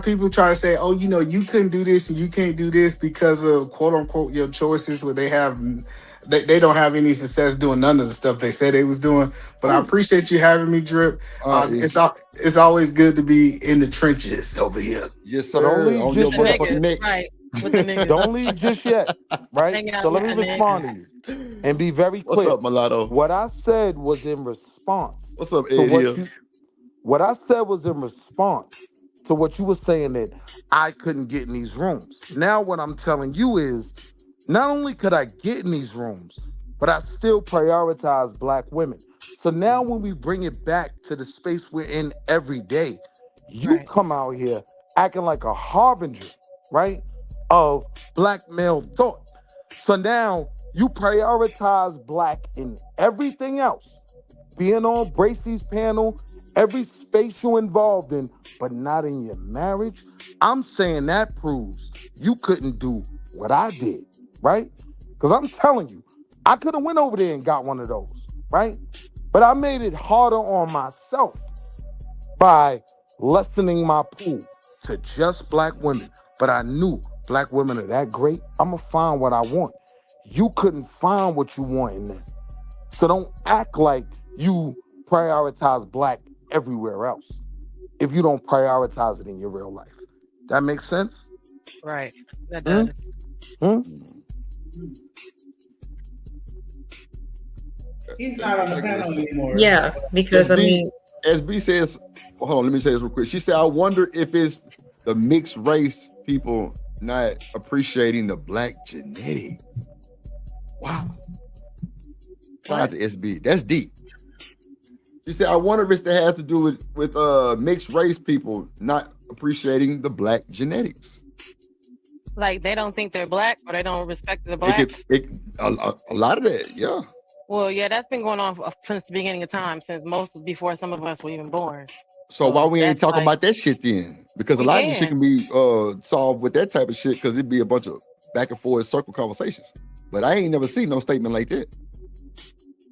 people try to say, oh, you couldn't do this and you can't do this because of quote unquote your choices, where they don't have any success doing none of the stuff they said they was doing. But I appreciate you having me, Drip. It's always good to be in the trenches over here. Yes, So don't leave just yet. Right. With the niggas. Don't leave just yet. Right. Hanging out So let with me the respond to you and be very clear. What's up, Mulatto? What I said was in response. What's up, to Ed? what I said was in response to what you were saying, that I couldn't get in these rooms. Now what I'm telling you is, not only could I get in these rooms, but I still prioritize Black women. So now when we bring it back to the space we're in every day, you come out here acting like a harbinger, right, of black male thought. So now you prioritize black in everything else, being on Bracey's panel, every space you're involved in, but not in your marriage. I'm saying that proves you couldn't do what I did, right? Because I'm telling you, I could have went over there and got one of those, right? But I made it harder on myself by lessening my pool to just black women. But I knew black women are that great, I'm going to find what I want. You couldn't find what you want in them. So don't act like you prioritize black everywhere else if you don't prioritize it in your real life. That makes sense? Right. That does. He's not on the panel anymore. Yeah, because I mean, SB says, hold on, let me say this real quick. She said, I wonder if it's the mixed race people not appreciating the black genetics. Wow. Shout out to SB. That's deep. She said, I wonder if it has to do with mixed race people not appreciating the black genetics. Like they don't think they're black or they don't respect the black. A lot of that, yeah. Well, yeah, that's been going on since the beginning of time, since before some of us were even born. So why we ain't talking about that shit then? Because a lot of this shit can be solved with that type of shit because it'd be a bunch of back and forth circle conversations. But I ain't never seen no statement like that.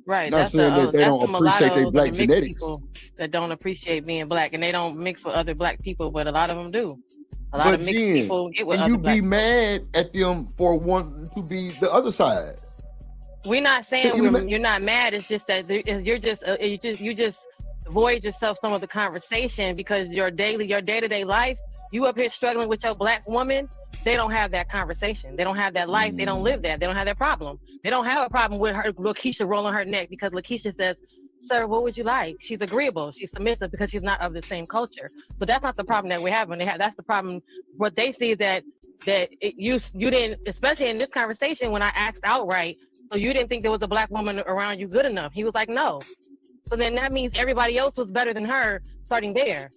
Right. Not saying that they don't appreciate their black genetics. People that don't appreciate being black and they don't mix with other black people, but a lot of them do. A lot of mixed people get with other black people. Mad at them for wanting to be the other side. We're not saying you're not mad. It's just that you just avoid yourself some of the conversation because your day-to-day life, you up here struggling with your black woman. They don't have that conversation. They don't have that life. They don't live that. They don't have that problem. They don't have a problem with her, Lakeisha rolling her neck because Lakeisha says, sir, what would you like? She's agreeable. She's submissive because she's not of the same culture. So that's not the problem that we're having. That's the problem. What they see is that you didn't, especially in this conversation when I asked outright, so you didn't think there was a black woman around you good enough. He was like, no. So then that means everybody else was better than her starting there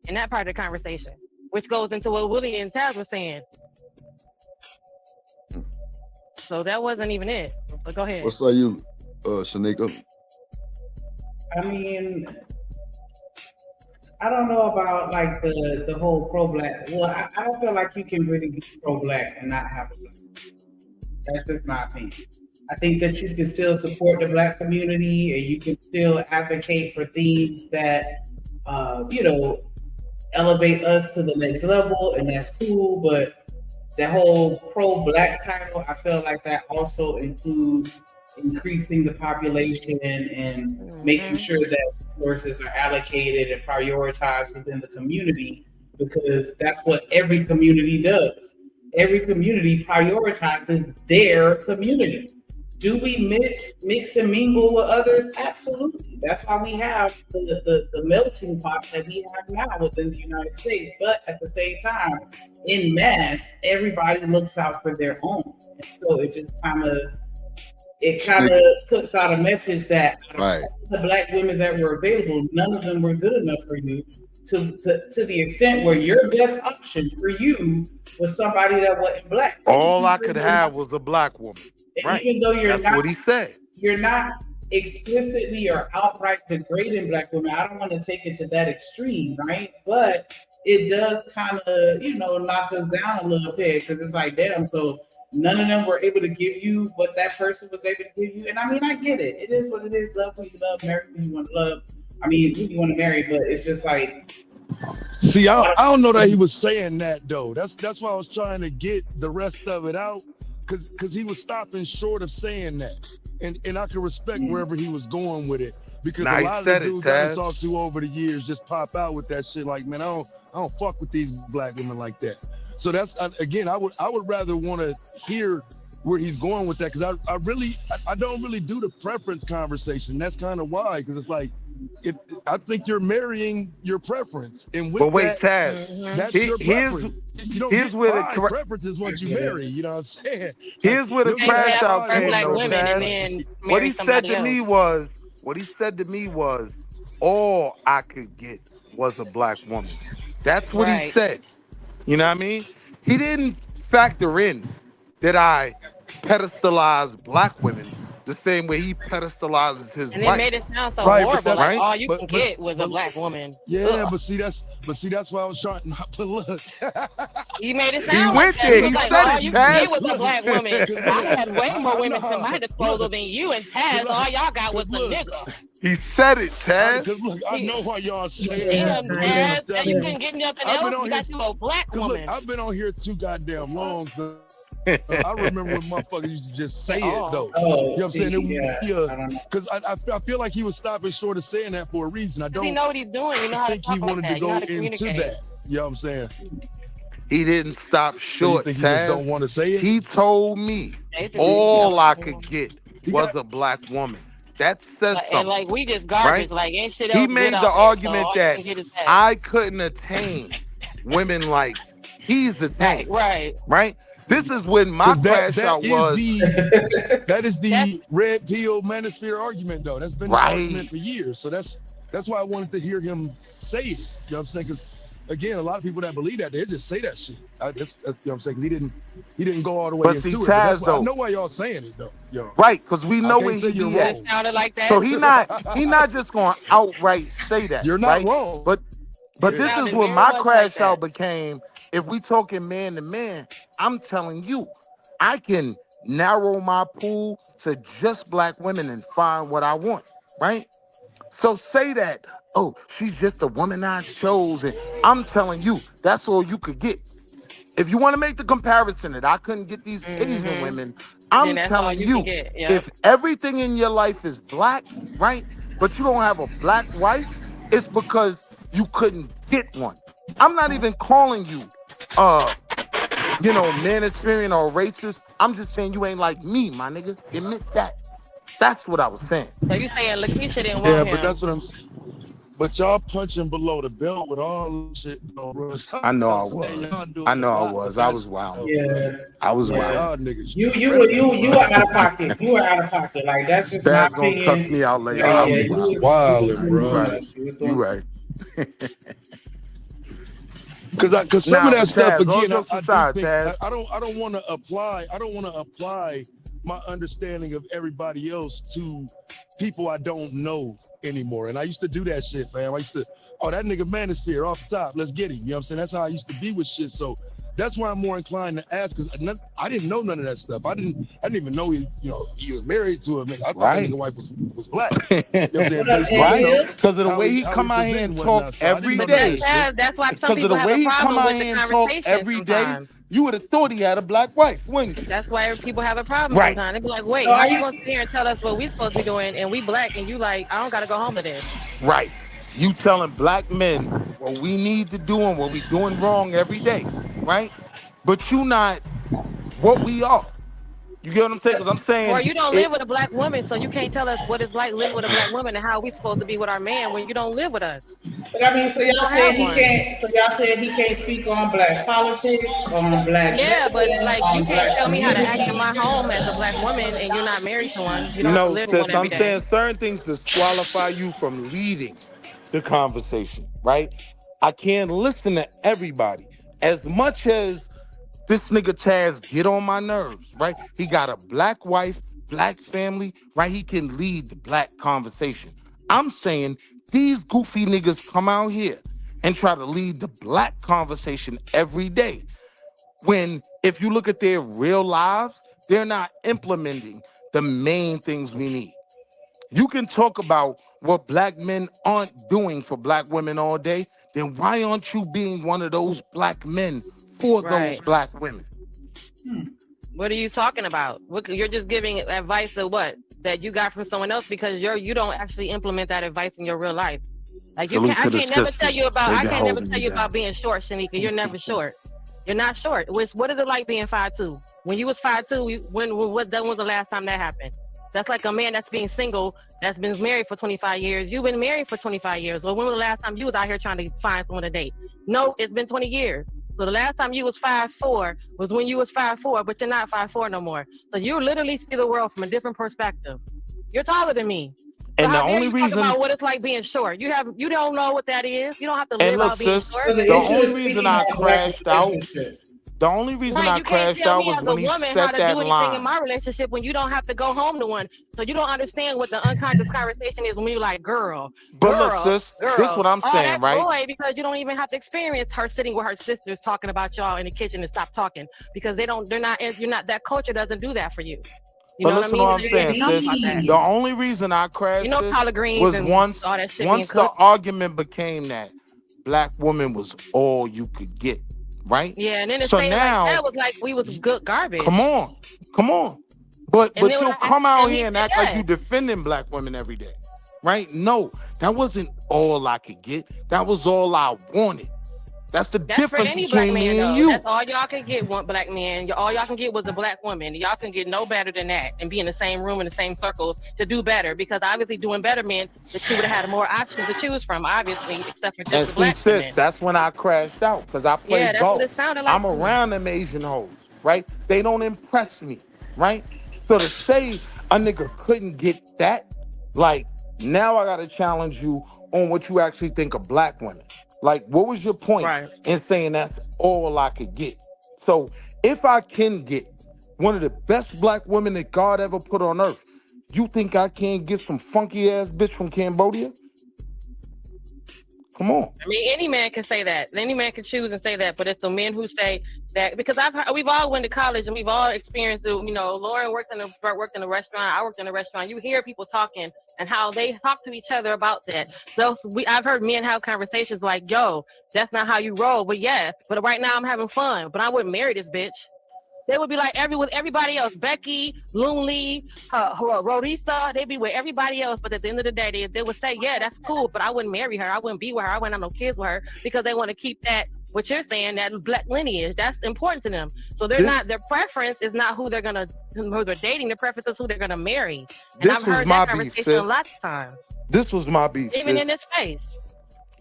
in that part of the conversation, which goes into what Willie and Taz were saying. So that wasn't even it. But go ahead. What say you, Shanika? I mean, I don't know about like the whole pro-black. Well, I don't feel like you can really be pro-black and not have a black. That's just my opinion. I think that you can still support the black community and you can still advocate for things that, elevate us to the next level, and that's cool. But the whole pro-black title, I feel like that also includes increasing the population and making sure that resources are allocated and prioritized within the community, because that's what every community does. Every community prioritizes their community. Do we mix and mingle with others? Absolutely. That's why we have the melting pot that we have now within the United States. But at the same time, in mass, everybody looks out for their own. And so it just kind of puts out a message that the black women that were available, none of them were good enough for you, to the extent where your best option for you was somebody that wasn't black. All I could have was a black woman. Right. Even though That's what he said. You're not explicitly or outright degrading black women. I don't want to take it to that extreme, right? But it does kind of, knock us down a little bit, because it's like, damn, so none of them were able to give you what that person was able to give you. And I mean, I get it. It is what it is. Love who you love, marry who you want to love. I mean, who you want to marry, but it's just like. See, I don't know that he was saying that though. That's why I was trying to get the rest of it out. Because he was stopping short of saying that, and I can respect wherever he was going with it, because a lot of the dudes I talked to over the years just pop out with that shit like, man, I don't fuck with these black women like that. So that's again, I would rather want to hear where he's going with that, because I don't really do the preference conversation. That's kind of why, because it's like, I think you're marrying your preference, and with Taz, that's your preference. You don't get five preferences once you marry. You know what I'm saying? Here's where the crash out came. What he said to me was, all I could get was a black woman. That's what he said. You know what I mean? He didn't factor in that I pedestalize black women the same way he pedestalizes his And it wife. made it sound so Right, but horrible. that's Like right. all you could get was a black woman. Yeah, Ugh. but see, that's why I was trying not to look. You made it He sound went like that. there. It was He like said all it, you could get Taz. was a black woman. I had way more women to my Look. disposal than you and Taz. All y'all got was a nigga. He said it, Taz. Because look, I know why y'all say Damn, it. Taz. You couldn't get nothing I've been else. on You got you a black Cause woman. look, I've been on here too goddamn long. So, I remember when motherfuckers used to just say it though. Oh, You know what I'm see, saying? yeah, Because I feel like he was stopping short of saying that for a reason. I He don't know what he's doing. You know how to think talk he like wanted that. to You know go how to into communicate. that. You know what I'm saying? He didn't stop So you short, think he just Taz. don't want to say it? He told me Basically, all yeah. I could get was a black woman. That says And something. like we just garbage. Right? Like ain't shit He else good made the out there. So argument all you that can get is that. I couldn't attain women like he's attained. Right? This is when my 'Cause crash out was that is the red pill manosphere argument though. That's been the argument for years. So that's why I wanted to hear him say it. You know what I'm saying? Because again, a lot of people that believe that they just say that shit. That's you know what I'm saying? 'Cause he didn't go all the way But into see, it. But that's Taz, why, I though. know why y'all saying it though. Yo. Right, because we I know can't where say he you're be at. wrong. Sounded like that. So he not just gonna outright say that. You're not right? wrong. But It this is sounded when very my much crash like out that. became, if we talking man to man, I'm telling you, I can narrow my pool to just black women and find what I want, right? So say that, oh, she's just a woman I chose, and I'm telling you, that's all you could get. If you want to make the comparison that I couldn't get these Asian women, Then I'm that's all telling you can you, get. Yep. if everything in your life is black, right, but you don't have a black wife, it's because you couldn't get one. I'm not even calling you, manosphere or racist. I'm just saying you ain't like me, my nigga. Admit that. That's what I was saying. So you saying Lakeisha didn't Yeah, want but him? that's what I'm saying. But y'all punching below the belt with all this shit. I know I was. I was wild. Yeah. I was Yeah. wild. Y'all niggas. You were out of pocket. You were out of pocket. Like that's just my Dad's gonna opinion. cuss me out later. Yeah, I was you wild. wildin', bro. You right. You right. Because some Now, of that stuff Taz, all again, jokes I aside, do think Taz. I don't want to apply my understanding of everybody else to people I don't know anymore. And I used to do that shit, fam. I used to, that nigga manosphere off the top, let's get him. You know what I'm saying? That's how I used to be with shit. So that's why I'm more inclined to ask, because I didn't know none of that stuff. I didn't even know he was married to a nigga. I thought that nigga wife was black. You know what I'm saying? Right? Because of the how way he how come out here and present talk whatnot. So I every didn't know none of day. that shit. That's why some Because of people the have way a he come problem out with the here and talk conversation every day, sometimes. you would have thought he had a black wife, wouldn't you? That's why people have a problem Right. sometimes. They be like, wait, So how are you you- gonna sit here and tell us what we supposed to be doing and we black and you like, I don't gotta go home to this. Right. You telling black men what we need to do and what we doing wrong every day, right? But you not what we are. You get what I'm saying? Because I'm saying Or you don't live with a black woman, so you can't tell us what it's like living with a black woman and how we supposed to be with our man when you don't live with us. But I mean, so You y'all don't said have he one. can't. So y'all said he can't speak on black politics, on black. Yeah, but medicine, like on you can't black tell me how to act in my community. home as a black woman and you're not married to one. You don't have to no, live with one sis, every I'm day. saying certain things disqualify you from leading the conversation, right? I can't listen to everybody. As much as this nigga Taz get on my nerves, right? He got a black wife, black family, right? He can lead the black conversation. I'm saying these goofy niggas come out here and try to lead the black conversation every day. When, if you look at their real lives, they're not implementing the main things we need. You can talk about what black men aren't doing for black women all day, then why aren't you being one of those black men for those Right. black women? What are you talking about? You're just giving advice of what that you got from someone else because you don't actually implement that advice in your real life. Like you Salute can't. I to the can't never sisters. tell you about. They've I been can't never holding tell me you down. about being short, Shanika. You're never short. You're not short. What is it like being 5'2"? When you was 5'2", when was the last time that happened? That's like a man that's being single, that's been married for 25 years. You've been married for 25 years. Well, when was the last time you was out here trying to find someone to date? No, it's been 20 years. So the last time you was 5'4" was when you was 5'4", but you're not 5'4" no more. So you literally see the world from a different perspective. You're taller than me. And the how dare only you talk reason, about what it's like being short? You don't know what that is. You don't have to and live look, out being sis, short. the only reason I crashed out, the only reason Right, I you can't crashed tell out me was as a when he woman how set to that do anything in line. my relationship when you don't have to go home to one. So you don't understand what the unconscious conversation is when you're like, girl, But look, sis, this is what I'm oh, saying, that's right? boy, because you don't even have to experience her sitting with her sisters talking about y'all in the kitchen and stop talking because you're not, that culture doesn't do that for you. You But know what I listen to mean? what I'm They saying, talk sis. about that. The only reason I You crashed know, this collard greens was and once all that shit being the cooked. argument became that black woman was all you could get, right? Yeah, and then to So say it like now, that was like we was good garbage. come on. But And then you'll when I come asked out him, he here and said act like you yes. defending black women every day, right? No, that wasn't all I could get. That was all I wanted. That's the That's for difference any black between man, me and though. you. That's all y'all can get, one black man. All y'all can get was a black woman. Y'all can get no better than that and be in the same room in the same circles to do better. Because obviously, doing better meant that you would have had more options to choose from. Obviously, except for just And the see, black sis, women. that's when I crashed out because I play Yeah, that's what golf. it sounded like. I'm to me. around them Asian hoes, right? They don't impress me, right? So to say a nigga couldn't get that, like, now I gotta challenge you on what you actually think of black women. Like, what was your point in saying that's all I could get? So if I can get one of the best black women that God ever put on earth, you think I can't get some funky ass bitch from Cambodia? Come on. I mean, any man can say that. Any man can choose and say that, but it's the men who say that because we've all went to college and we've all experienced it. You know, Lauren worked in a restaurant. I worked in a restaurant. You hear people talking and how they talk to each other about that. So I've heard men have conversations like, "Yo, that's not how you roll." But yeah, but right now I'm having fun. But I wouldn't marry this bitch. They would be like with everybody else, Becky, Loon Lee, Rodisa, they'd be with everybody else. But at the end of the day, they would say, yeah, that's cool, but I wouldn't marry her. I wouldn't be with her. I wouldn't have no kids with her because they want to keep that, what you're saying, that black lineage. That's important to them. So their preference is not who they're dating. Their preference is who they're going to marry. And I've heard that conversation lots of times. This was my beef. Even in this space.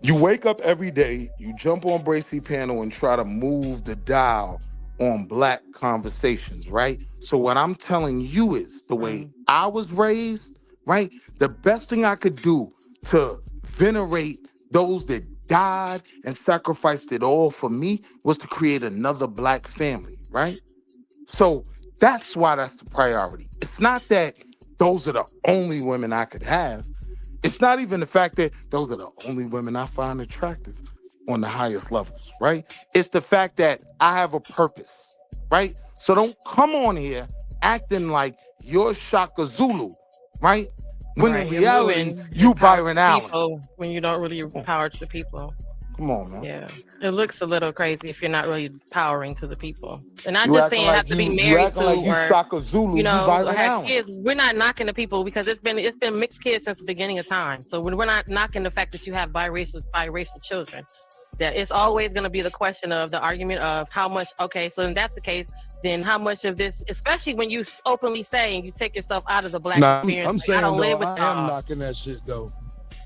You wake up every day, you jump on Bracy Panel and try to move the dial on black conversations, right? So what I'm telling you is the way I was raised, right? The best thing I could do to venerate those that died and sacrificed it all for me was to create another black family, right? So that's why that's the priority. It's not that those are the only women I could have. It's not even the fact that those are the only women I find attractive on the highest levels, right? It's the fact that I have a purpose, right? So don't come on here acting like you're Shaka Zulu, right? When in reality, you Byron Allen. When you don't really power to the people. Come on, man. Yeah, it looks a little crazy if you're not really powering to the people. And not You just acting saying like have to be you married acting to like you or Shaka Zulu, you know, you Byron or have Allen. kids. We're not knocking the people because it's been mixed kids since the beginning of time. So we're not knocking the fact that you have biracial children. That it's always going to be the question of the argument of how much. Okay, so if that's the case, then how much of this, especially when you openly say and you take yourself out of the black experience. I'm like, saying I don't though, live with I am knocking that shit though.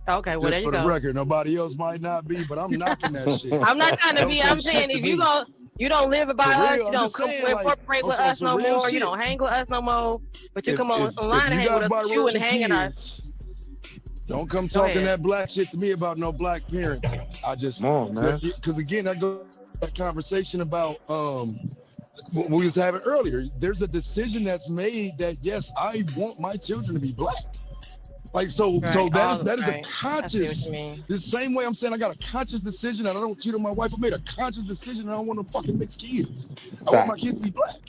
Okay, well, Just there you for the go. record, nobody else might not be, but I'm knocking that shit. I'm not trying to Don't be. say I'm shit saying to if me. you don't live by For us, real, you I'm don't just saying, like, incorporate with on us some no real more. You shit. don't hang with us no more. But you If- come if online and you hang with got us. You and biracial hanging us. kids, don't come Go talking ahead. that black shit to me about no black parent. I just, Come on, man. because again, I go that conversation about what we was having earlier. There's a decision that's made that yes, I want my children to be black. Like so Right. that is a Right. conscious. I see what you mean. The same way I'm saying I got a conscious decision that I don't cheat on my wife. I made a conscious decision that I don't want to fucking mix kids. I want my kids to be black.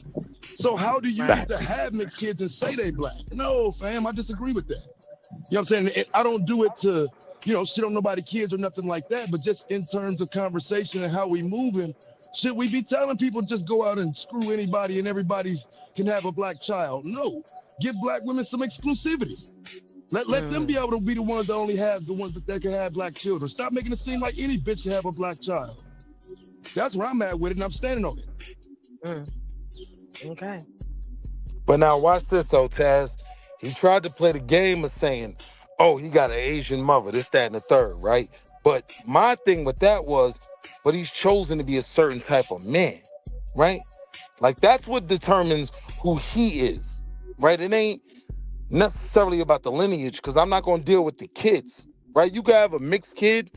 So how do you get to have mixed kids and say they black? No, fam, I disagree with that. You know what I'm saying? I don't do it to, shit on nobody's kids or nothing like that, but just in terms of conversation and how we moving, should we be telling people just go out and screw anybody and everybody can have a black child? No. Give black women some exclusivity. Let them be able to be the ones that only have the ones that can have black children. Stop making it seem like any bitch can have a black child. That's where I'm at with it, and I'm standing on it. Okay. But now watch this though, Taz. He tried to play the game of saying, oh, he got an Asian mother, this, that, and the third, right? But my thing with that was, but he's chosen to be a certain type of man, right? Like that's what determines who he is, right? It ain't necessarily about the lineage, because I'm not going to deal with the kids, right? You can have a mixed kid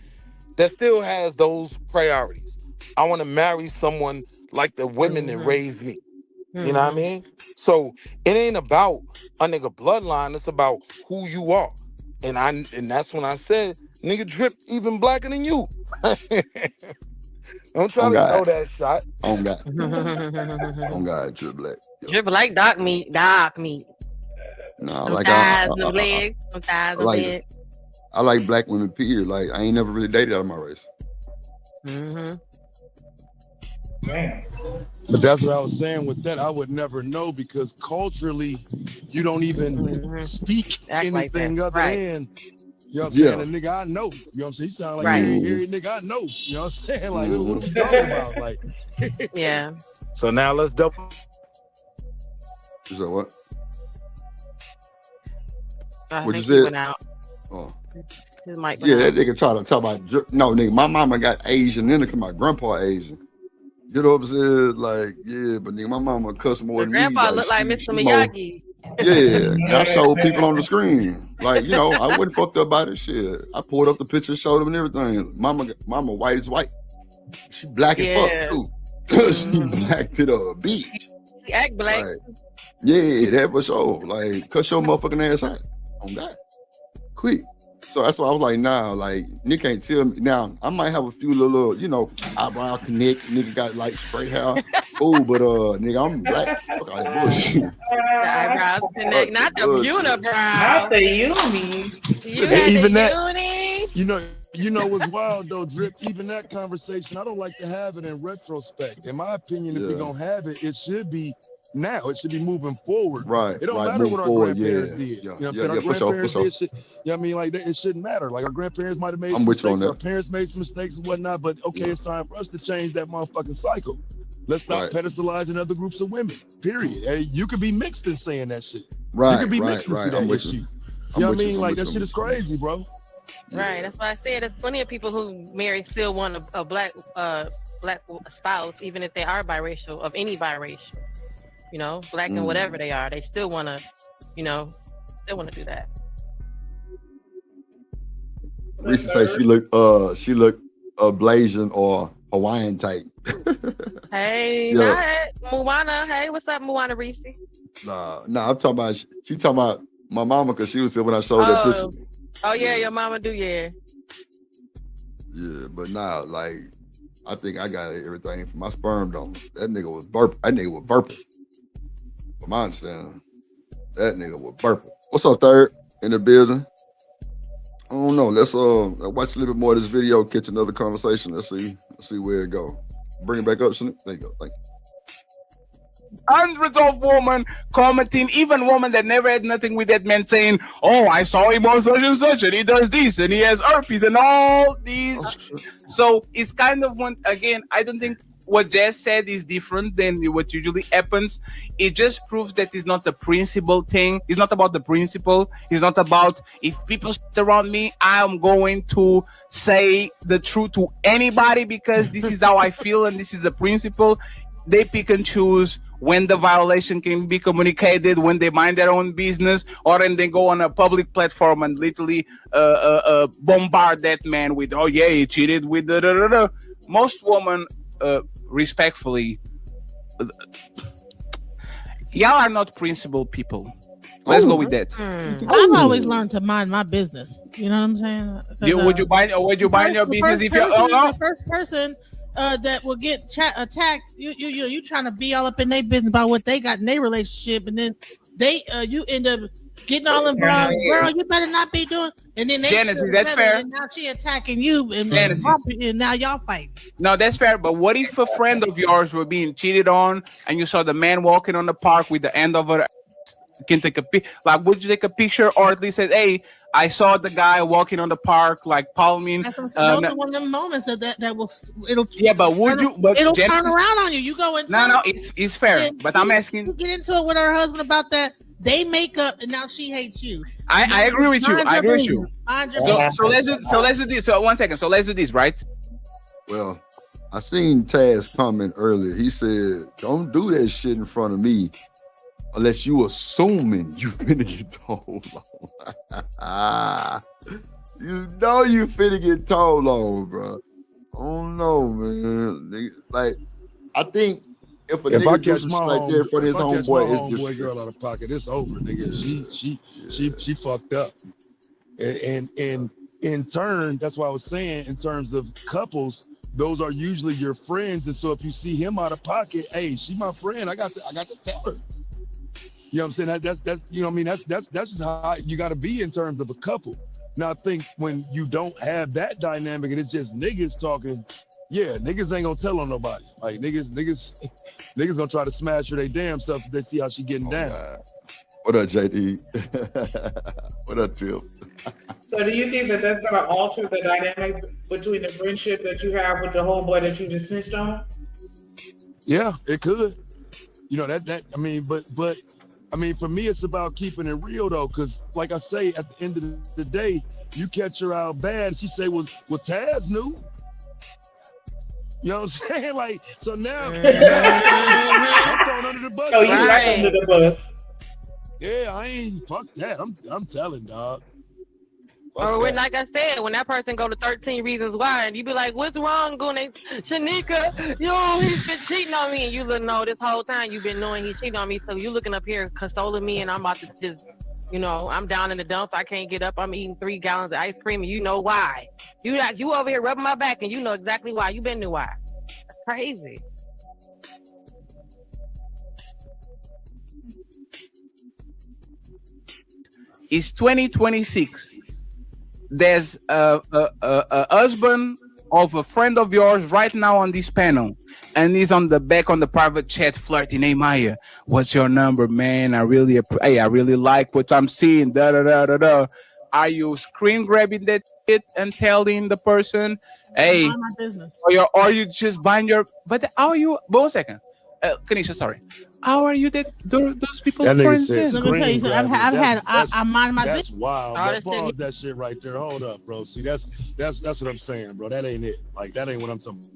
that still has those priorities. I want to marry someone like the women that raised me. You know what I mean? So it ain't about a nigga bloodline. It's about who you are. And that's when I said, nigga Drip even blacker than you. Don't try to throw that shot. On God. On God, Drip black. Drip like dark meat. Dark meat. No, Some like thighs, no legs. Some thighs, no legs. I like black women, period. Like, I ain't never really dated out of my race. But that's what I was saying with that. I would never know because culturally, you don't even speak anything other than, you know what I'm saying, a nigga I know. You know what I'm saying? He sound like every nigga I know. You know what I'm saying? Like, what are we talking about? Like, yeah. So now let's double. You said what? What you said? Went out. Oh. His mic went Yeah, out. that nigga try to talk about, no, nigga, my mama got Asian, then my grandpa Asian. You know what I'm saying? Like, yeah, but nigga, my mama cuss more than me. Grandpa Like, look like Mr. more, Miyagi. yeah, and I showed people on the screen. Like, you know, I wasn't fucked up by this shit. I pulled up the picture, showed them and everything. Mama white as white. She black as fuck, too. She black to the beach. She act black. Like, yeah, that for sure. Like, cuss your motherfucking ass out. On God. Quick. So that's why I was like, nah, like, nigga can't tell me. Now, I might have a few little, you know, eyebrow connect. Nigga got like straight hair. Oh, but nigga, I'm black. Fuck all that bullshit. The eyebrows connect, not the unibrow. Not the uni. You had even the that, uni. you know what's wild though, Drip? Even that conversation, I don't like to have it in retrospect. In my opinion, if we're gonna have it, it should be now. It should be moving forward. Right. It don't matter what our grandparents did. You know what I'm saying? Our grandparents did shit. You know what I mean? Like, it shouldn't matter. Like, our grandparents might have made some mistakes. Our parents made some mistakes and whatnot. But okay, it's time for us to change that motherfucking cycle. Let's stop pedestalizing other groups of women. Period. Hey, you could be mixed in saying that shit. Right. You could be mixed in that with issue. you. You know what I mean? Like, that shit is crazy, bro. Right. That's why I said there's plenty of people who marry still want a black spouse, even if they are biracial, of any biracial. You know, black and whatever they are, they still want to, you know, do that. Reese say she look Blasian or Hawaiian type. Hey, not Moana. Hey, what's up, Moana Reese? Nah, I'm talking about she talking about my mama because she was there when I showed that picture. Oh yeah, your mama do, yeah. Yeah, but nah, like I think I got everything from my sperm donor. That nigga was burping. From my understanding, that nigga was burping. What's up, Third? In the building? I don't know. Let's watch a little bit more of this video, catch another conversation. Let's see where it go. Bring it back up, Shannon. There you go. Thank you. Hundreds of women commenting, even women that never had nothing with that man saying, oh, I saw him on such and such, and he does this, and he has herpes, and all these. So it's kind of one, again, I don't think what Jess said is different than what usually happens. It just proves that it's not the principle thing. It's not about the principle. It's not about if people sit around me, I'm going to say the truth to anybody because this is how I feel and this is a principle. They pick and choose when the violation can be communicated, when they mind their own business, or then they go on a public platform and literally bombard that man with, oh yeah, he cheated with the. Most women, respectfully, y'all are not principled people. Let's go with that. I've always learned to mind my business. You know what I'm saying? Would you mind your business if you're the first person that will get attacked? You trying to be all up in their business about what they got in their relationship, and then you end up getting all involved. Girl, you better not be doing. And then they Genesis, that's fair. And now she attacking you, and now y'all fighting. No, that's fair. But what if a friend of yours were being cheated on, and you saw the man walking on the park with the end of her? You can take a like, would you take a picture or at least say, "Hey, I saw the guy walking on the park, like palming." Those are one of them moments that will it'll. Yeah, but would you? But it'll turn around on you. You go into it's fair. But I'm asking. You get into it with her husband about that. They make up, and now she hates you. I agree with you. I agree with you. So let's do this. So 1 second. So let's do this, right? Well, I seen Taz comment earlier. He said, "Don't do that shit in front of me." Unless you assuming you finna get told on. You know you finna get told on, bro. I don't know, man. Nigga, like, I think if a If I nigga do catch some my shit like that for his homeboy, it's homeboy girl out of pocket, it's over, nigga. She fucked up. And in turn, that's why I was saying, in terms of couples, those are usually your friends. And so if you see him out of pocket, hey, she my friend. I got to tell her. You know what I'm saying? That you know what I mean? That's just how you got to be in terms of a couple. Now I think when you don't have that dynamic and it's just niggas talking, yeah, niggas ain't gonna tell on nobody. Like niggas gonna try to smash her they damn self if they see how she getting down. God. What up, JD? What up, Tim? So do you think that that's gonna alter the dynamic between the friendship that you have with the homeboy that you just snitched on? Yeah, it could. You know that I mean, but I mean, for me, it's about keeping it real though, because like I say, at the end of the day, you catch her out bad. She say, "Well, Taz knew." You know what I'm saying? Like, so now I'm thrown under the bus. Oh, you right under the bus. Yeah, I ain't fuck that. I'm telling, dog. Or when, like I said, when that person go to 13 Reasons Why, and you be like, "What's wrong, Gune? Shanika, yo, he's been cheating on me," and you look, no, this whole time you've been knowing he's cheating on me. So you looking up here consoling me, and I'm about to just, you know, I'm down in the dumps. I can't get up. I'm eating 3 gallons of ice cream, and you know why? You over here rubbing my back, and you know exactly why. You been knew why. That's crazy. It's 2026. There's a husband of a friend of yours right now on this panel, and he's on the back on the private chat flirting. "Hey Maya, what's your number, man? I really like what I'm seeing." Da da da da da. Are you screen grabbing that shit and telling the person, "Hey," Mind my business. or you just buying your? But how are you? But 1 second, Kanisha, sorry. How are you those people That nigga friends said then? Let me tell you something. I mind my That's business. wild. All Bro. this shit Pause that shit right there. Hold up, bro. See, that's what I'm saying, bro. That ain't it. Like, that ain't what I'm talking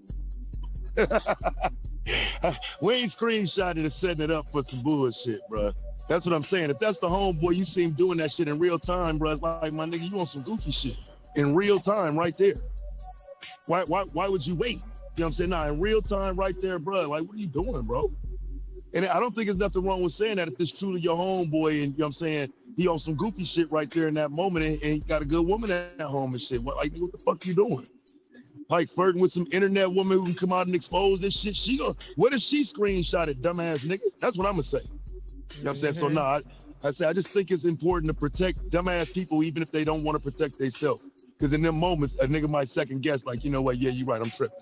about. We ain't screenshotting and setting it up for some bullshit, bro. That's what I'm saying. If that's the homeboy, you see him doing that shit in real time, bro. It's like, my nigga, you on some goofy shit in real time right there. Why would you wait? You know what I'm saying? Nah, in real time right there, bro. Like, what are you doing, bro? And I don't think there's nothing wrong with saying that if it's truly your homeboy and, you know what I'm saying, he on some goofy shit right there in that moment and he got a good woman at home and shit. What the fuck you doing? Like flirting with some internet woman who can come out and expose this shit. What if she screenshot it, dumbass nigga? That's what I'm gonna say. You know what I'm saying? So nah, I just think it's important to protect dumbass people even if they don't want to protect themselves. Because in them moments, a nigga might second guess, like, you know what, yeah, you're right, I'm tripping.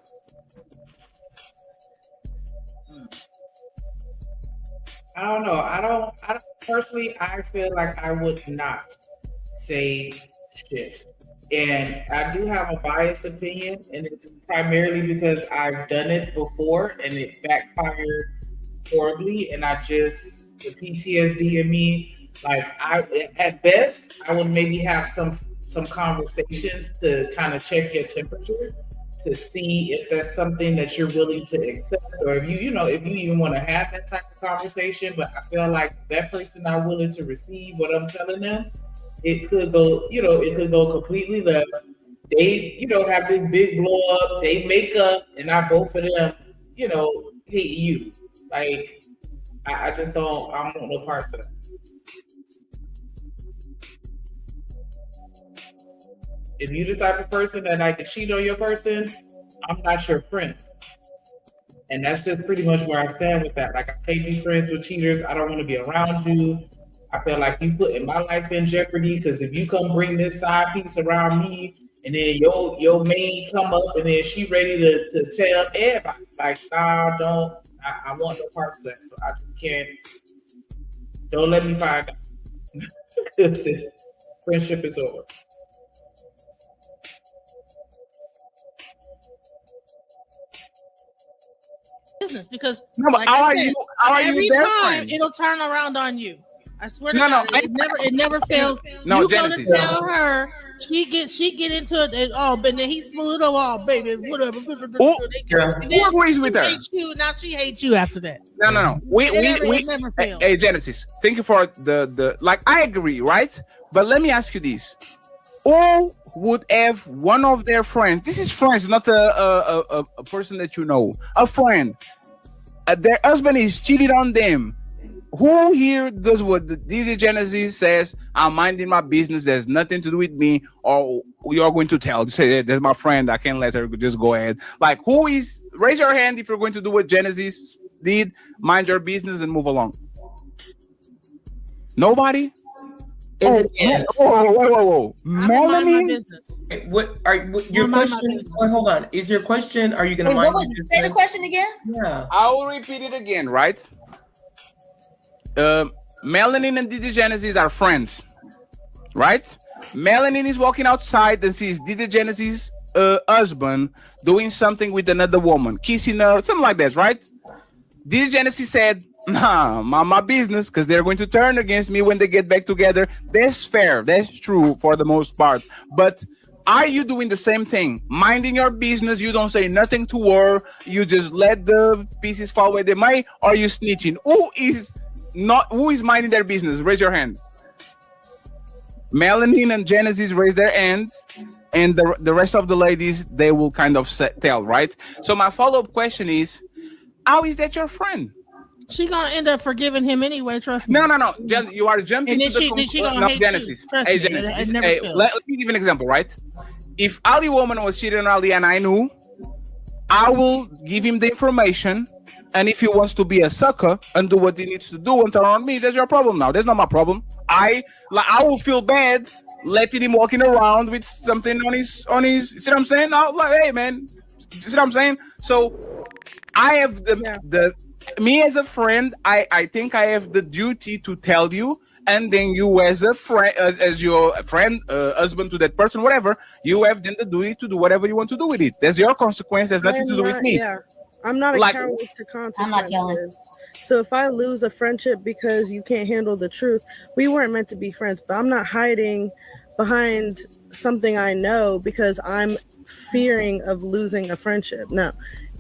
I don't know. I don't personally, I feel like I would not say shit. And I do have a biased opinion, and it's primarily because I've done it before and it backfired horribly. And the PTSD in me, like at best, I would maybe have some conversations to kind of check your temperature to see if that's something that you're willing to accept, or if you even want to have that type of conversation. But I feel like that person not willing to receive what I'm telling them, it could go completely left. They, have this big blow up, they make up, and now both of them, hate you. Like, I just don't want no parts of that. If you're the type of person that like to cheat on your person, I'm not your friend. And that's just pretty much where I stand with that. Like, I can't be friends with cheaters. I don't want to be around you. I feel like you putting my life in jeopardy, because if you come bring this side piece around me and then your main come up and then she ready to tell everybody, like, nah, I want no parts of that. So I just can't. Don't let me find out. Friendship is over. Business, because no, but like how I are said, you? How are every you their time friend? it'll turn around on you. I swear to God, it never fails. No, you Genesis. gonna tell her she get into it and but then he smooth over, baby, whatever. Who agrees with her? Hates you, now she hates you after that. No. It never fails. Hey, Genesis, thank you for the like. I agree, right? But let me ask you this: who would have one of their friends? This is friends, not a person that you know. A friend. Their husband is cheating on them. Who here does what the DJ Genesis says? I'm minding my business. There's nothing to do with me. Or you're going to tell, say, hey, that's my friend. I can't let her just go ahead. Like, who is? Raise your hand if you're going to do what Genesis did. Mind your business and move along. Nobody. Whoa. Melanie. What your question? Hold on. Is your question? Are you going to mind? What was say the question again? Yeah. I will repeat it again. Right. Melanin and DJ Genesis are friends, right? Melanin is walking outside and sees DJ Genesis' husband doing something with another woman, kissing her, something like that, right? DJ Genesis said, nah, my business, because they're going to turn against me when they get back together. That's fair. That's true for the most part. But are you doing the same thing? Minding your business, you don't say nothing to her, you just let the pieces fall where they might, or are you snitching? Who is minding their business? Raise your hand. Melanin and Genesis raise their hands, and the rest of the ladies, they will kind of tell, right? So my follow-up question is, how is that your friend? She gonna end up forgiving him anyway. Trust me. No. You are jumping to the Genesis. Hey, Genesis. Hey, let me give an example, right? If Ali woman was cheating on Ali and I knew, I will give him the information. And if he wants to be a sucker and do what he needs to do and turn on me, that's your problem now. That's not my problem. I will feel bad letting him walking around with something on his. See what I'm saying? I'll like, hey man, see what I'm saying? So I have me as a friend. I think I have the duty to tell you, and then you as a friend, as your friend, husband to that person, whatever, you have then the duty to do whatever you want to do with it. That's your consequence. There's nothing to do with me. Yeah. I'm not accountable to consequences. So if I lose a friendship because you can't handle the truth, we weren't meant to be friends, but I'm not hiding behind something I know because I'm fearing of losing a friendship. No,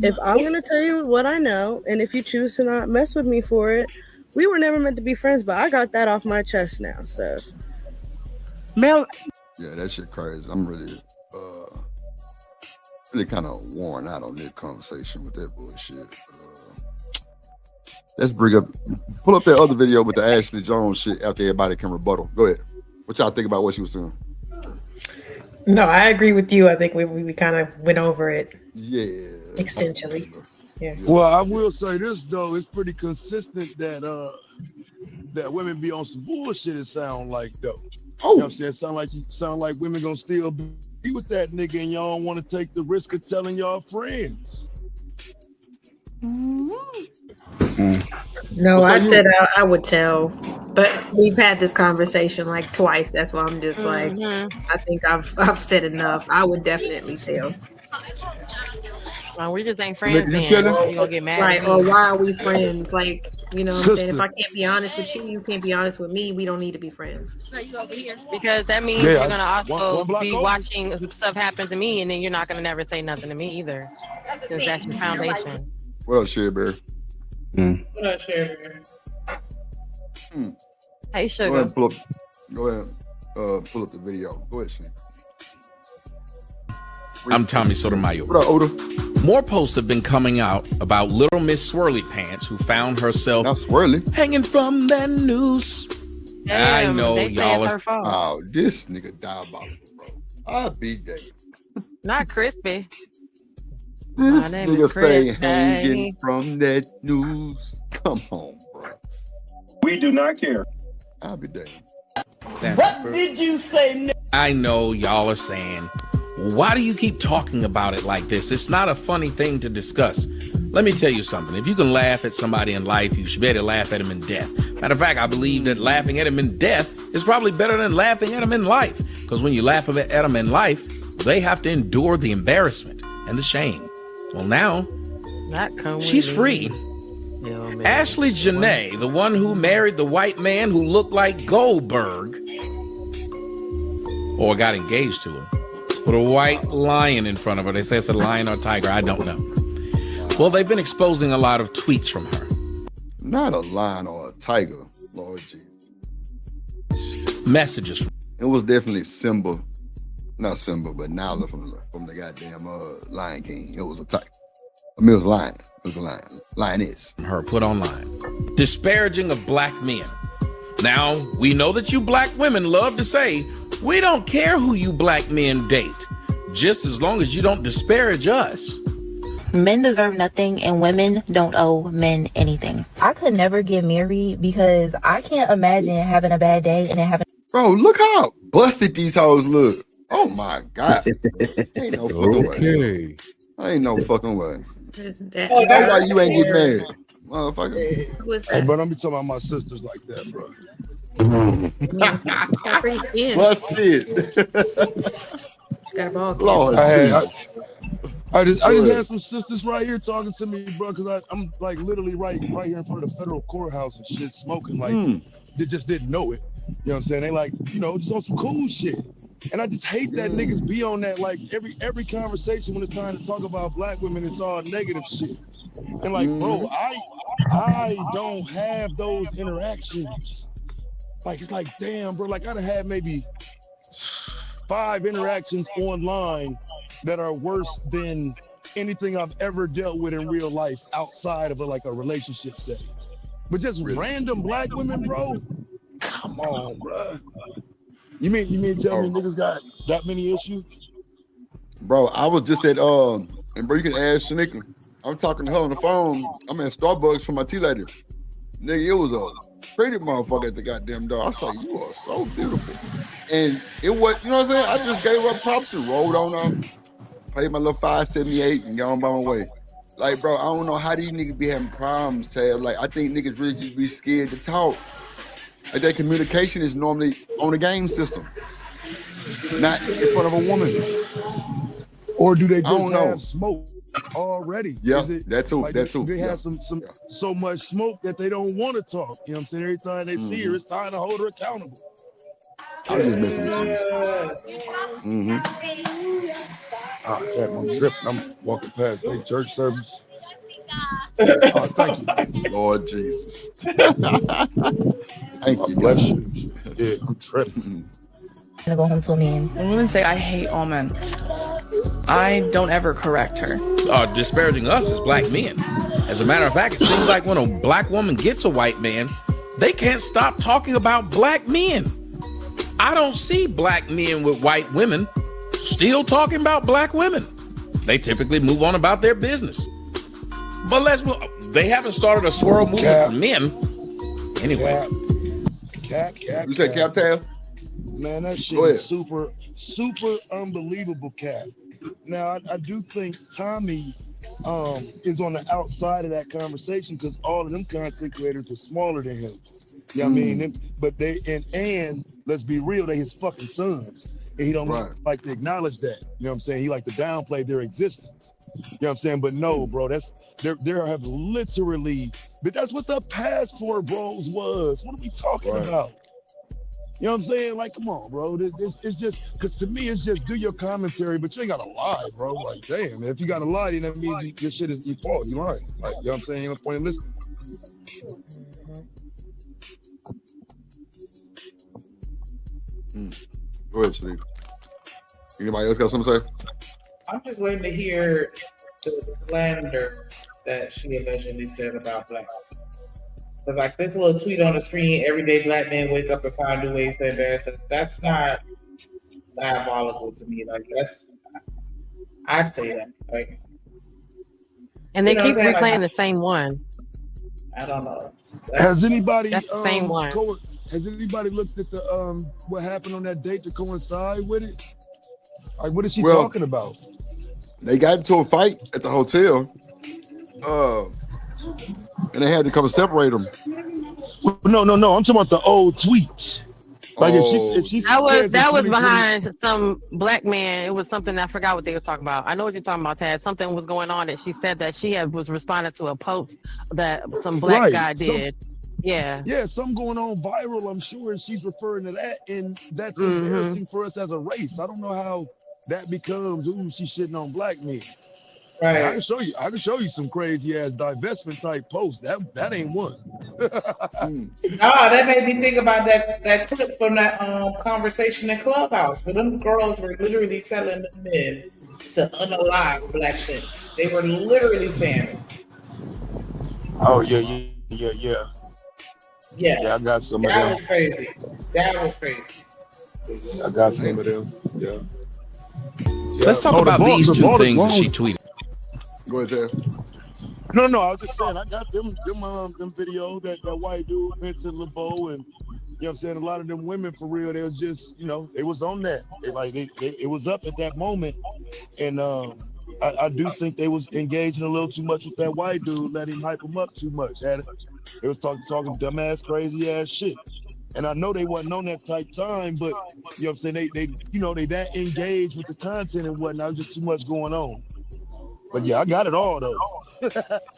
if I'm going to tell you what I know, and if you choose to not mess with me for it, we were never meant to be friends, but I got that off my chest now. So Mel, yeah, that shit crazy. I'm really kind of worn out on this conversation with that bullshit. Let's pull up that other video with the Ashley Jones shit after everybody can rebuttal. Go ahead. What y'all think about what she was doing? No, I agree with you. I think we kind of went over it. Yeah. Extensively. Yeah. Well, I will say this though, it's pretty consistent that that women be on some bullshit. It sound like though. You know what I'm saying? Sound like women gonna still be with that nigga, and y'all don't want to take the risk of telling y'all friends. No, I said I would tell, but we've had this conversation like twice. That's why I'm just like, I think I've said enough. I would definitely tell. Well, we just ain't friends. You gonna get mad, right? Or why are we friends? Like, you know what I'm saying? If I can't be honest with you, you can't be honest with me. We don't need to be friends. Because that means you're gonna also be watching stuff happen to me, and then you're not gonna never say nothing to me either, because that's your foundation. What up, Sherry? What up, Sherry? Hey, sugar. Go ahead. Pull up the video. Go ahead, Sam. I'm Tommy Sotomayor. What up, Oda? More posts have been coming out about Little Miss Swirly Pants, who found herself hanging from that noose. Damn, I know they y'all saying are. her fault. Oh, this nigga diabolical, bro. I'll be damned. Not crispy. This name nigga is say Chris, hanging hey. from that noose. Come on, bro. We do not care. I'll be damned. What did you say? I know y'all are saying, why do you keep talking about it like this? It's not a funny thing to discuss. Let me tell you something. If you can laugh at somebody in life, you should better laugh at him in death. Matter of fact, I believe that laughing at him in death is probably better than laughing at him in life. Because when you laugh at them in life, they have to endure the embarrassment and the shame. Well, now, she's free. Ashley Janae, the one who married the white man who looked like Goldberg, or got engaged to him, with a white lion in front of her. They say it's a lion or tiger. I don't know. Well, they've been exposing a lot of tweets from her. Not a lion or a tiger, Lord Jesus. Messages. It was definitely Simba. Not Simba, but Nala from the goddamn Lion King. It was a tiger. I mean, it was a lion. It was a lion. Lioness. Her put online. Disparaging of black men. Now, we know that you black women love to say, we don't care who you black men date, just as long as you don't disparage us. Men deserve nothing and women don't owe men anything. I could never get married because I can't imagine having a bad day and then having... Bro, look how busted these hoes look. Oh my God. Ain't no fucking way. Ain't no fucking way. That's why you ain't get married. Motherfucker. Hey, bro, don't be talking about my sisters like that, bro. Busted. Got a ball. Lord, I just had some sisters right here talking to me, bro, because I'm like literally right here in front of the federal courthouse and shit, smoking like they just didn't know it. You know what I'm saying? They like, just on some cool shit. And I just hate that niggas be on that, like every conversation when it's time to talk about black women, it's all negative shit. And like, bro, I don't have those interactions. Like, it's like, damn, bro, like I done had maybe 5 interactions online that are worse than anything I've ever dealt with in real life outside of a relationship setting. But just random black women, bro, come on, bro. You mean tell me niggas got that many issues? Bro, I was just at and bro, you can ask Shanika. I'm talking to her on the phone. I'm at Starbucks for my tea lady. Nigga, it was a pretty motherfucker at the goddamn door. I was like, you are so beautiful. And it was, you know what I'm saying? I just gave her props and rolled on her, paid my little $5.78 and got on by my way. Like, bro, I don't know how these niggas be having problems, Tab. Like, I think niggas really just be scared to talk. Like, that communication is normally on the game system, not in front of a woman. Or do they just have smoke already? Yeah, that too. They have so much smoke that they don't want to talk. You know what I'm saying? Every time they see her, it's time to hold her accountable. I'm just messing with you. I'm tripping. I'm walking past a church service. Oh, thank you, Lord Jesus. Thank you, bless you. Yeah, I'm tripping. to go home to a man. When women say I hate all men, I don't ever correct her. Disparaging us as black men. As a matter of fact, it seems like when a black woman gets a white man, they can't stop talking about black men. I don't see black men with white women still talking about black women. They typically move on about their business. But they haven't started a swirl movement for men. Anyway. You said Cap Tail? Man, that shit is super, super unbelievable, Cap. Now, I do think Tommy is on the outside of that conversation because all of them content creators are smaller than him. You know what I mean? But they, and let's be real, they his fucking sons. And he don't like to acknowledge that. You know what I'm saying? He like to downplay their existence. You know what I'm saying? But no, bro, there have literally, but that's what the passport bros was. What are we talking about? You know what I'm saying? Like, come on, bro. It's just, because to me, it's just do your commentary, but you ain't got to lie, bro. Like, damn, if you got to lie, then that means your shit is your fault. You lying. Like, you know what I'm saying? Ain't no point in listening. Go ahead, Steve. Anybody else got something to say? I'm just waiting to hear the slander that she allegedly said about black people. Because like this little tweet on the screen, everyday black men wake up and find new ways to embarrass us. That's not diabolical to me. Like I'd say that. Like, and they keep replaying the same one. I don't know. Has anybody That's the same one. Has anybody looked at the what happened on that date to coincide with it? Like, what is she talking about? They got into a fight at the hotel, and they had to come separate them. No. I'm talking about the old tweets. Like if she that was says in 2020 behind some black man. It was something I forgot what they were talking about. I know what you're talking about, Tad. Something was going on that she said that she was responding to a post that some black guy did. Yeah, something going on viral, I'm sure, and she's referring to that, and that's embarrassing for us as a race. I don't know how that becomes, ooh, she's shitting on black men. Right. I can show you some crazy ass divestment type posts. That ain't one. That made me think about that clip from that conversation in Clubhouse where them girls were literally telling the men to unalive black men. They were literally saying it. Oh yeah. Yeah, I got some of them. That was crazy. I got some of them. Yeah. Let's talk about these two things that she tweeted. Go ahead, Jeff. No, I was just saying I got them videos that white dude, Vincent LeBeau, and you know what I'm saying, a lot of them women for real, they was just, they was on that. It was up at that moment. And I do think they was engaging a little too much with that white dude, let him hype him up too much. They was talking dumbass, crazy ass shit. And I know they wasn't on that type time, but you know what I'm saying, they that engaged with the content and whatnot, just too much going on. But yeah, I got it all though.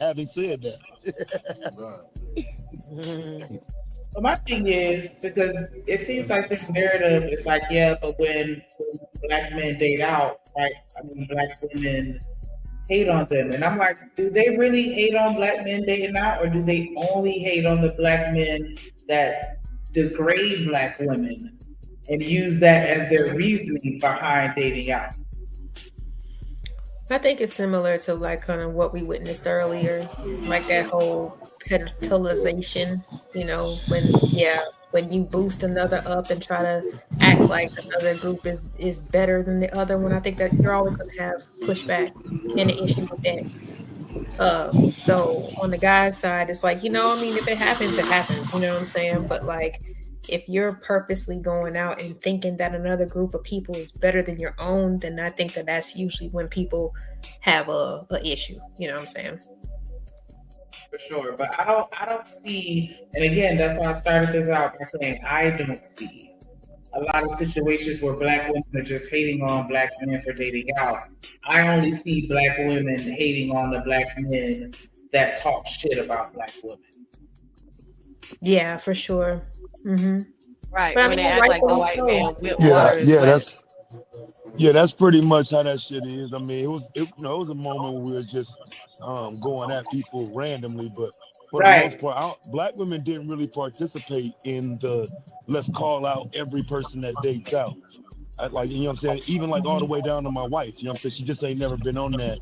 Having said that. Well, my thing is, because it seems like this narrative is like, yeah, but when black men date out, right? I mean, black women hate on them. And I'm like, do they really hate on black men dating out, or do they only hate on the black men that degrade black women and use that as their reasoning behind dating out? I think it's similar to like kind of what we witnessed earlier, like that whole pedestalization, when you boost another up and try to act like another group is better than the other one. I think that you're always going to have pushback and an issue with that. So on the guy's side, it's like, if it happens, it happens, you know what I'm saying? But like, if you're purposely going out and thinking that another group of people is better than your own, then I think that that's usually when people have a issue. You know what I'm saying? For sure. But I don't see, and again, that's why I started this out by saying I don't see a lot of situations where black women are just hating on black men for dating out. I only see black women hating on the black men that talk shit about black women. Yeah, for sure. Mm-hmm. Right. But when they act like the white man with that's pretty much how that shit is. I mean, it was a moment where we were just going at people randomly, but for the most part, black women didn't really participate in the let's call out every person that dates out. You know what I'm saying? Even like all the way down to my wife, you know what I'm saying? She just ain't never been on that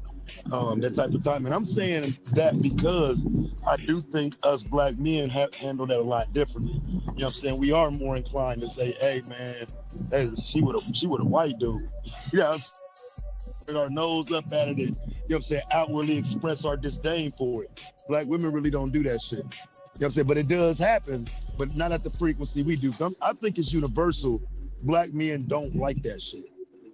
type of time. And I'm saying that because I do think us black men have handled that a lot differently. You know what I'm saying? We are more inclined to say, hey man, she with a white dude. With our nose up at it and, you know what I'm saying, outwardly express our disdain for it. Black women really don't do that shit. You know what I'm saying? But it does happen, but not at the frequency we do. I think it's universal. Black men don't like that shit.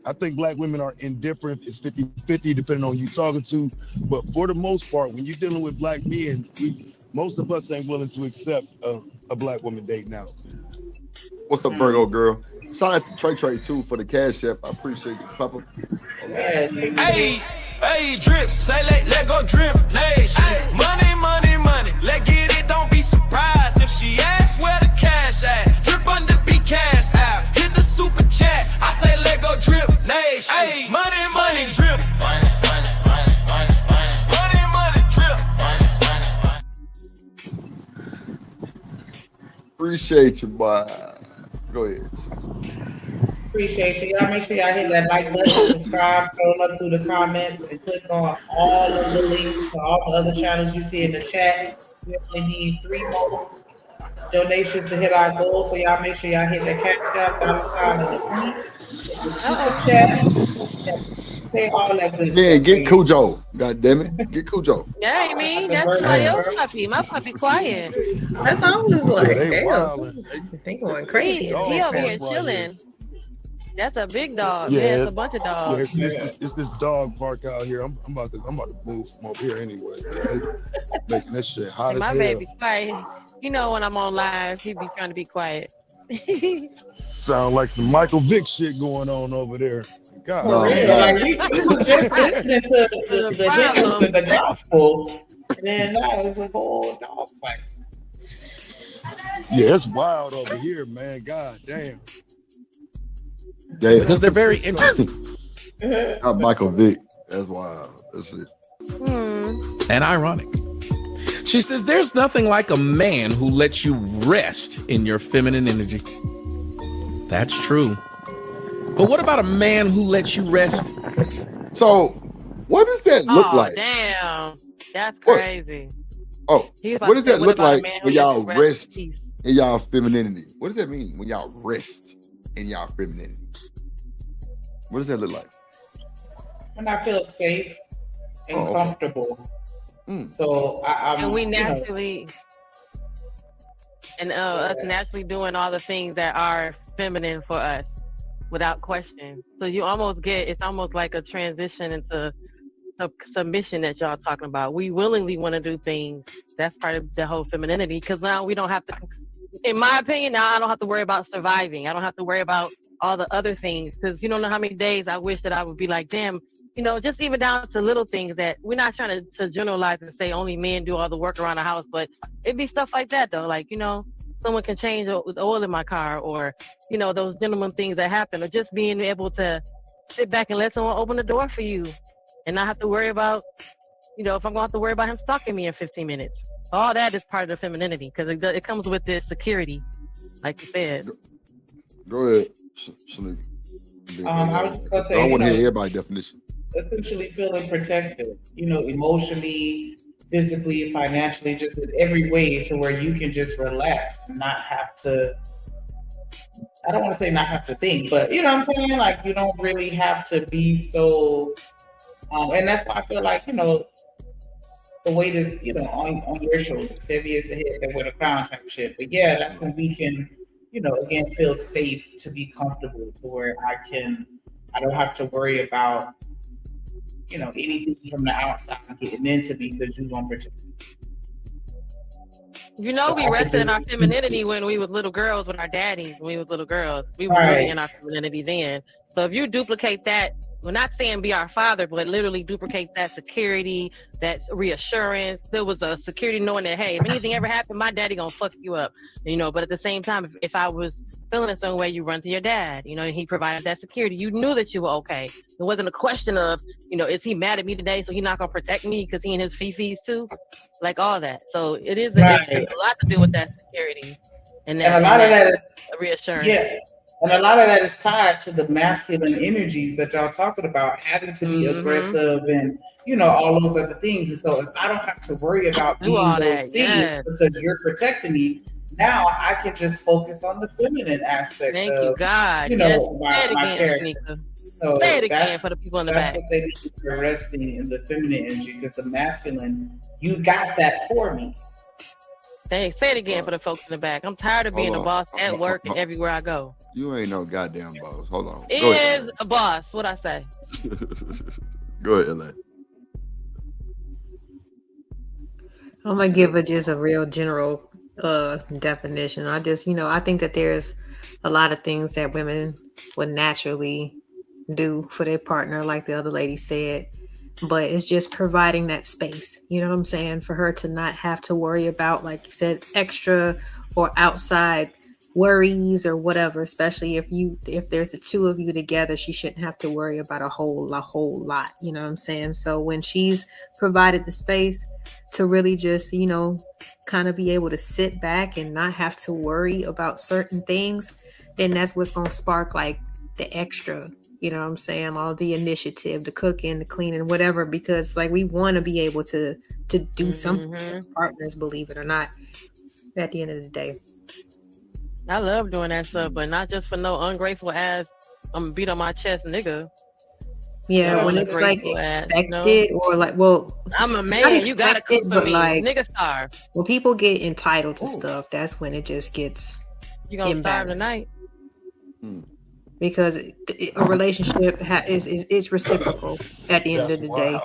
I think black women are indifferent. It's 50-50 depending on who you're talking to. But for the most part, when you're dealing with black men, most of us ain't willing to accept a black woman dating out. What's up, Virgo girl? Shout out to Trey too for the cash app. I appreciate you, Papa. Hey, drip, say let go drip, nation. Money, let get it, don't be surprised if she asks where the cash at. Drip under be cash out, hit the super chat. I say let go drip, nation. Hey, money, drip. Money, drip. Appreciate you, boy. Go ahead. Appreciate you. Y'all make sure y'all hit that like button, subscribe, scroll up through the comments, and click on all of the links to all the other channels you see in the chat. We only need 3 more donations to hit our goal, so y'all make sure y'all hit the cash app, $sign in the super chat. Say all that good Yeah, get Cujo. God damn it. Get Cujo. Yeah, I mean, that's somebody else's puppy. My puppy quiet. That's all I was like, damn. They going crazy. He over here chilling. That's a big dog. Yeah, it's a bunch of dogs. Yeah, it's this dog park out here. I'm about to move from over here anyway. Right? Making this shit hot as my hell. baby quiet. You know when I'm on live, he be trying to be quiet. Sound like some Michael Vick shit going on over there. God, For real, like we was just listening to the hymns and the gospel, and then now it's a whole dog fight. Yeah, it's wild over here, man. God damn. Because they're very interesting. Not Michael Vick. That's wild. That's it. And ironic. She says, there's nothing like a man who lets you rest in your feminine energy. That's true. But what about a man who lets you rest? So, what does that look like? Damn. That's crazy. Oh, He was about what to does say, that what look about a like man who when lets y'all you rest rest in peace? in y'all femininity? What does that mean when y'all rest in y'all femininity? What does that look like? When I feel safe and comfortable. So I'm, and we naturally, us naturally doing all the things that are feminine for us without question. So you almost it's almost like a transition into a submission that y'all talking about. We willingly want to do things. That's part of the whole femininity, because now we don't have to, in my opinion, now I don't have to worry about surviving. I don't have to worry about all the other things, because you don't know how many days I wish that I would be like, damn, just even down to little things that we're not trying to generalize and say only men do all the work around the house, but it'd be stuff like that though. Like, someone can change the oil in my car, or, those gentleman things that happen, or just being able to sit back and let someone open the door for you and not have to worry about, if I'm going to have to worry about him stalking me in 15 minutes. All that is part of the femininity, because it comes with this security, like you said. Go ahead, I was just gonna say, I want to hear everybody's definition. Essentially feeling protected, emotionally, physically, financially, just in every way, to where you can just relax and not have to, I don't want to say not have to think, but you know what I'm saying? Like, you don't really have to be so, and that's why I feel like, the weight is, on your shoulders. Heavy is the head that wear the crown type of shit. But yeah, that's when we can, again, feel safe to be comfortable, to where I don't have to worry about, anything from the outside getting into me, because you won't protect me. We rested in our femininity when we were little girls with our daddies. When we were little girls, we were really in our femininity then. So if you duplicate that, we're not saying be our father, but literally duplicate that security, that reassurance. There was a security knowing that, hey, if anything ever happened, my daddy gonna fuck you up, but at the same time, if I was feeling a certain way, you run to your dad, and he provided that security. You knew that you were okay. It wasn't a question of, is he mad at me today, so he's not gonna protect me because he and his fifis too, like all that. So it is it's a lot to do with that security, and a lot of that is reassurance. Yeah. And a lot of that is tied to the masculine energies that y'all talking about, having to be aggressive and, all those other things. And so if I don't have to worry about being those things because you're protecting me, now I can just focus on the feminine aspect. Thank you, God. My character. So say it again for the people in the back. That's what they mean for resting in the feminine energy, because the masculine, you got that for me. Say it again for the folks in the back. I'm tired of being a boss at work and everywhere I go. You ain't no goddamn boss. Hold on. Is a boss. What I say? Go ahead, LA. I'm gonna give it just a real general definition. I just, I think that there's a lot of things that women would naturally do for their partner, like the other lady said. But it's just providing that space, you know what I'm saying, for her to not have to worry about, like you said, extra or outside worries or whatever. Especially if there's the two of you together, she shouldn't have to worry about a whole lot, you know what I'm saying? So when she's provided the space to really just, kind of be able to sit back and not have to worry about certain things, then that's what's going to spark like the extra. You know what I'm saying? All the initiative, the cooking, the cleaning, whatever, because like we want to be able to do something as partners, believe it or not, at the end of the day. I love doing that stuff, but not just for no ungrateful ass, I'm beat on my chest nigga. Yeah, when it's like expected or like, well, I'm a man, you gotta cook for me, like, nigga starve. When people get entitled to stuff, that's when it just gets you gonna starve tonight. Because a relationship is reciprocal at the end of the day.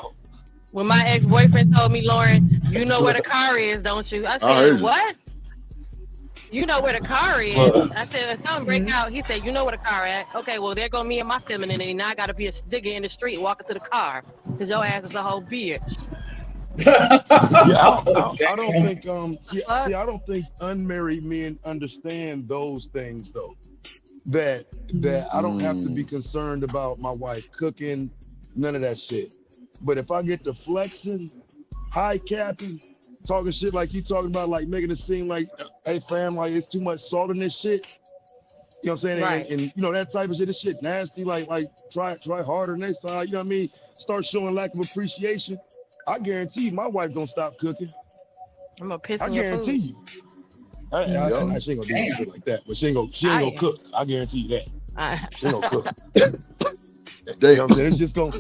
When my ex-boyfriend told me, Lauren, you know where the car is, don't you? I said, what? You know where the car is. I said, if something break out, he said, you know where the car at. Okay, well, there go me and my femininity. Now I got to be a digger in the street walking to the car because your ass is a whole bitch. I don't think I don't think unmarried men understand those things though. That I don't have to be concerned about my wife cooking, none of that shit. But if I get to flexing, high capping, talking shit like you talking about, like making it seem like, hey fam, like it's too much salt in this shit. You know what I'm saying? Right. And you know that type of shit, this shit nasty. Like try harder next time. You know what I mean? Start showing lack of appreciation. I guarantee you, my wife don't stop cooking. I'm gonna piss I on your guarantee food. you. I she ain't gonna do shit like that, but she ain't gonna cook. I guarantee you that. She ain't gonna cook. You know what I'm saying? It's just gonna,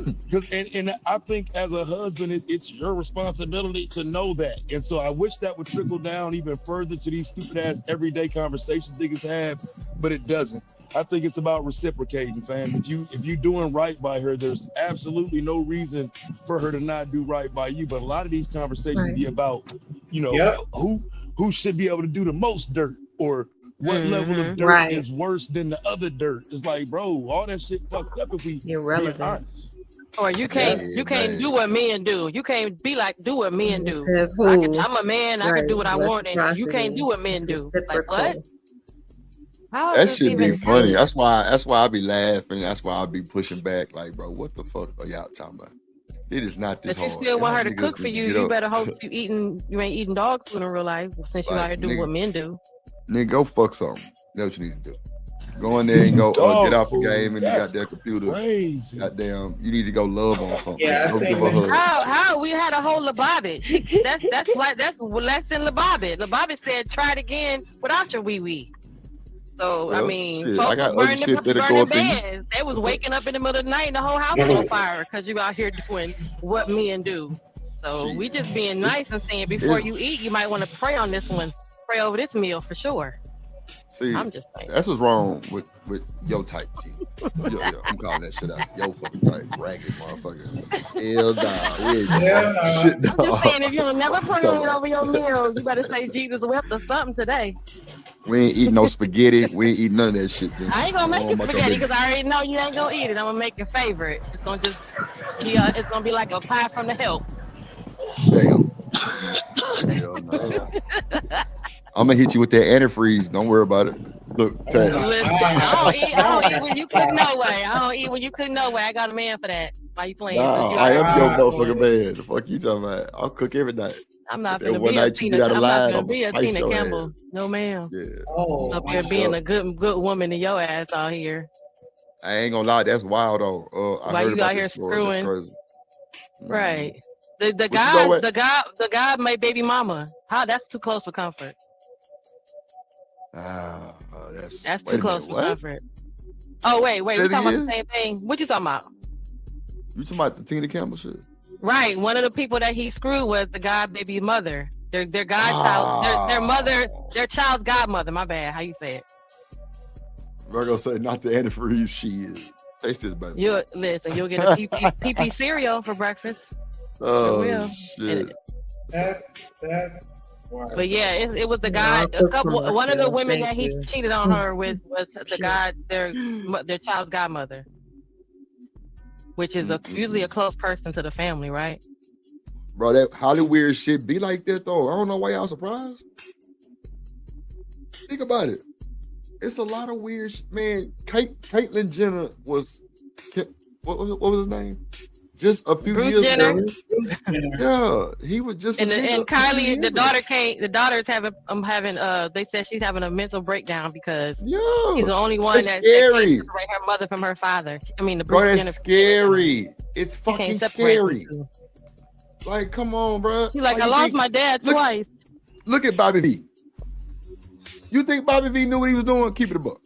and I think as a husband, it's your responsibility to know that. And so I wish that would trickle down even further to these stupid ass everyday conversations niggas have, but it doesn't. I think it's about reciprocating, fam. If you doing right by her, there's absolutely no reason for her to not do right by you. But a lot of these conversations be about, you know, who should be able to do the most dirt, or what level of dirt is worse than the other dirt. It's like, bro, all that shit fucked up if we be honest. Or you can't do what men do. You can't be like do what men do. I'm a man. I can do what I want, and you can't do what men do. Like what? That should be funny. That's why I be laughing. That's why I be pushing back. Like, bro, what the fuck are y'all talking about? It is not this hard. But you still want her to cook for you. You better hope you ain't eating dog food in real life since you out here doing what men do. Nigga, go fuck something. That's what you need to do. Go in there and go get off the game and you got that computer. Crazy. Goddamn, you need to go love on something. Yeah, go give a hug. How we had a whole Labobit. That's less than Labobit. Labobit said try it again without your wee wee. So I mean, folks burning beds. They was waking up in the middle of the night and the whole house was on fire because you out here doing what men do. So we just being nice and saying before you eat, you might want to pray on this one. Pray over this meal for sure. See, I'm just saying. That's what's wrong with your type. Yo, I'm calling that shit out. Yo fucking type, ragged motherfucker. Hell nah, shit, dog. I'm just saying, if you'll never pray over your meals, you better say Jesus wept or something today. We ain't eating no spaghetti. We ain't eating none of that shit. I ain't gonna make you spaghetti because I already know you ain't gonna eat it. I'm gonna make your favorite. It's gonna just be it's gonna be like a pie from the help. Damn. Hell no. I'm gonna hit you with that antifreeze. Don't worry about it. Look, Taz. Listen, I don't eat when you cook no way. I don't eat when you cook no way. I got a man for that. Why you playing? Nah, I am your motherfucking man. The fuck you talking about? I'll cook every night. I'm not gonna be a Tina Campbell. No ma'am. Yeah. Up here being a good woman to your ass out here. I ain't gonna lie, that's wild though. Why you out here screwing? Right. The guy made baby mama. How? That's too close for comfort. That's too close for comfort. Oh wait, we talking about the same thing. What you talking about? You talking about the Tina Campbell shit? Right. One of the people that he screwed was the god baby mother. Their godchild, their mother, their child's godmother. My bad. How you say it? Virgo say not the antifreeze. She is. Taste this, baby. You'll get a PP cereal for breakfast. Oh shit. That's. But yeah, it was the guy. One of the women that he cheated on her with was the guy, their child's godmother, which is usually a close person to the family, right? Bro, that Hollywood shit be like that though. I don't know why y'all surprised. Think about it. It's a lot of weird man. Caitlyn Jenner was what was his name? Just a few Bruce years Jenner. ago. Yeah, he was just. And Kylie, the daughter came. The daughter's having. They said she's having a mental breakdown because she's the only one that can't separate her mother from her father. I mean, the Bruce Jenner. Jenner. Scary. It's fucking scary. Like, come on, bro. She's like, I lost my dad twice. Look at Bobby V. You think Bobby V knew what he was doing? Keep it a buck.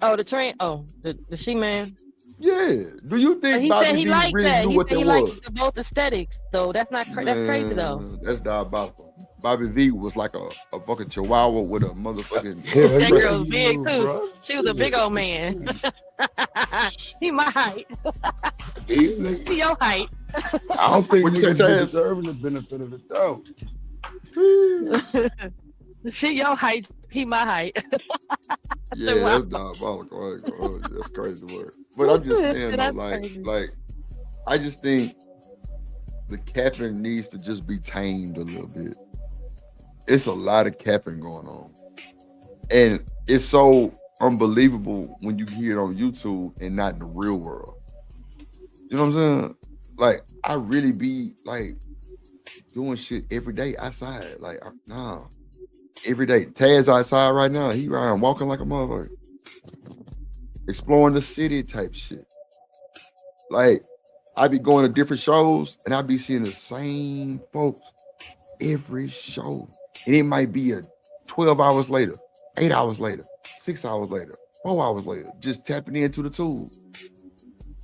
Oh, the train. Oh, the she man. Yeah. Do you think Bobby V really knew what that was? He liked both aesthetics, though. That's not that's crazy though. That's diabolical. Bobby V was like a fucking chihuahua with a motherfucking. That girl was big too. Bro. She was a big old man. He my height. He your height. I don't think we deserving the benefit of the doubt. She your height, he my height. Yeah, that's diabolical. That's crazy word. But I'm just saying though, like, I just think the capping needs to just be tamed a little bit. It's a lot of capping going on, and it's so unbelievable when you hear it on YouTube and not in the real world. You know what I'm saying? Like, I really be like doing shit every day outside. Like, nah, every day. Taz outside right now. He around walking like a motherfucker, exploring the city type shit. Like, I be going to different shows and I be seeing the same folks every show, and it might be 12 hours later, 8 hours later, 6 hours later, 4 hours later, just tapping into the tool.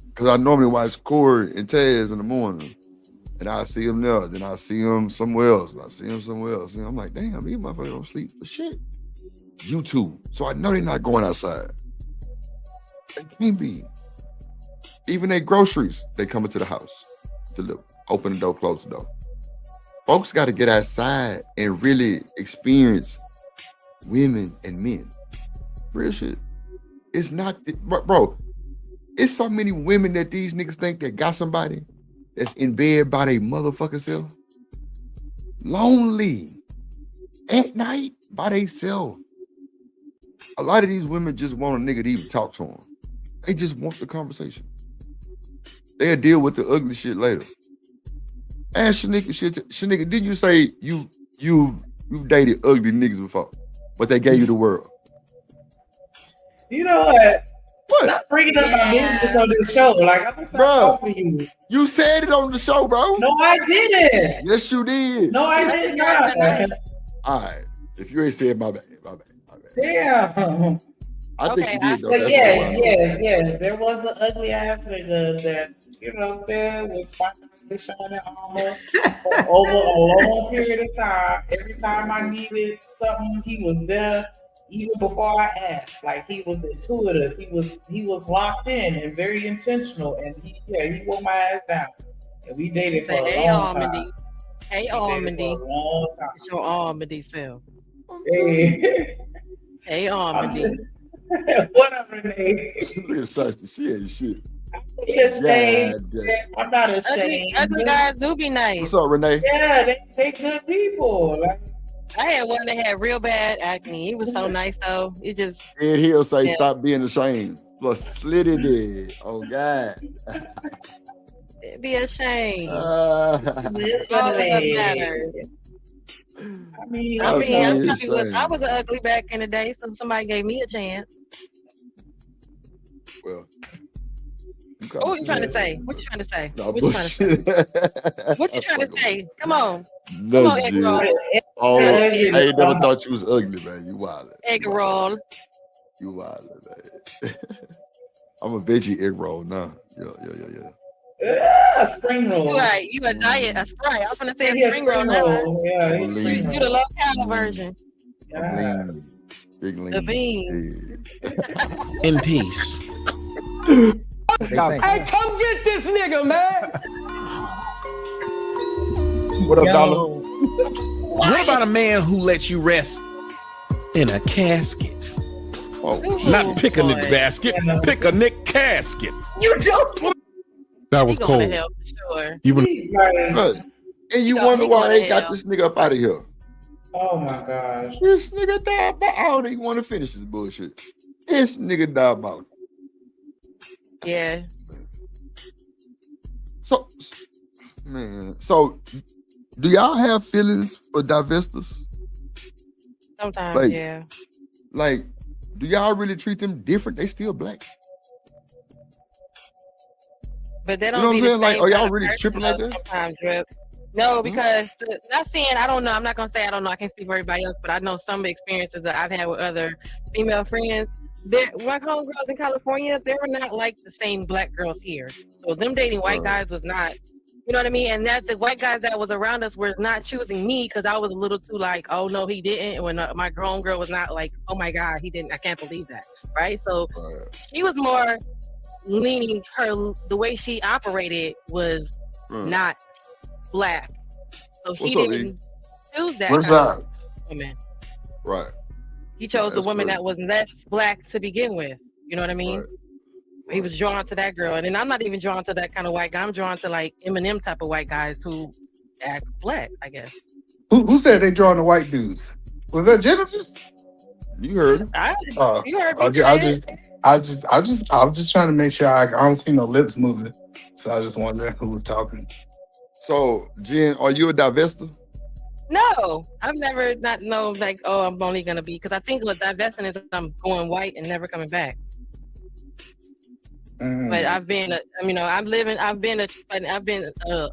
Because I normally watch Corey and Taz in the morning, and I see them there, then I see them somewhere else, and I see them somewhere else, and I'm like, damn, these motherfuckers don't sleep for shit. YouTube. So I know they're not going outside. They can't be. Even their groceries, they come into the house, deliver, open the door, close the door. Folks got to get outside and really experience women and men. Real shit. It's not, bro, it's so many women that these niggas think that got somebody that's in bed by their motherfucking self. Lonely. At night by themselves. A lot of these women just want a nigga to even talk to them. They just want the conversation. They'll deal with the ugly shit later. Ask Shanika shit. Shanika, didn't you say you've dated ugly niggas before, but they gave you the world? You know what? Stop bringing up my business on this show. Like, I'm gonna stop talking to you. You said it on the show, bro. No, I didn't. Yes, you did. No, I did not. All right. If you ain't said my bad. Yeah. I think you did, though. But yes. There was the ugly ass nigga that, you know what I'm saying, was shining armor for over a long period of time. Every time I needed something, he was there. Even before I asked, like, he was intuitive. He was locked in and very intentional. And he wore my ass down. And we dated for a long time. Hey, Almondy. It's your Almondy self. Hey. Hey, Almondy. What up, Renee? Look at Sister. She ain't shit. I'm not ashamed. Ugly guys do be nice. What's up, Renee? Yeah, they good people. Like, I had one that had real bad acne. He was so nice though. It just Ed Hill say stop being ashamed. Plus Slitty did. Oh God. It'd be a shame. I mean, I'm telling you what, I was ugly back in the day, so somebody gave me a chance. Well, what you trying to say? What you trying to say? No, what you trying to say? What you trying to say? Come on. No, Come on, egg roll. Oh, I ain't never thought you was ugly, man. You wild. Egg roll. You wild, man. I'm a veggie egg roll now. Yeah. A spring roll. You a diet, a Sprite. I was gonna say a spring roll now. Yeah, you the low cal version. Big lean. The bean. In peace. Hey, come get this nigga, man. What up, Dollar? What about a man who lets you rest in a casket? Oh, not picnic basket, picnic casket. You don't. That was cold. Sure. Even and you wonder why they got this nigga up out of here. Oh my gosh. This nigga diabolical. I don't even want to finish this bullshit. This nigga diabolical. Yeah. So do y'all have feelings for divestors? Sometimes, yeah. Like, do y'all really treat them different? They still black. But they don't. You know what I'm saying? Like, are y'all kind of really person, tripping like that? Sometimes, Drip. No, because not saying I don't know. I'm not gonna say I don't know. I can't speak for everybody else, but I know some experiences that I've had with other female friends. My homegirls in California, they were not like the same black girls here. So them dating white guys was not. You know what I mean? And that the white guys that was around us were not choosing me because I was a little too like, oh no, he didn't. And when my homegirl was not like, oh my God, he didn't. I can't believe that. Right? So she was more leaning the way she operated was not black. So she didn't choose that. What's up? Woman. Right. He chose the that's woman crazy. that was less black to begin with. You know what I mean? He was drawn to that girl, and then I'm not even drawn to that kind of white guy. I'm drawn to like Eminem type of white guys who act black, I guess. Who said they drawing the white dudes? Was that Genesis? You heard him. You heard me say it. I'm just trying to make sure I don't see no lips moving. So I just wondering who was talking. So, Jen, are you a divestor? No, I've never not know like, oh, I'm only gonna be, because I think what divesting is I'm going white and never coming back. But I've been, I've been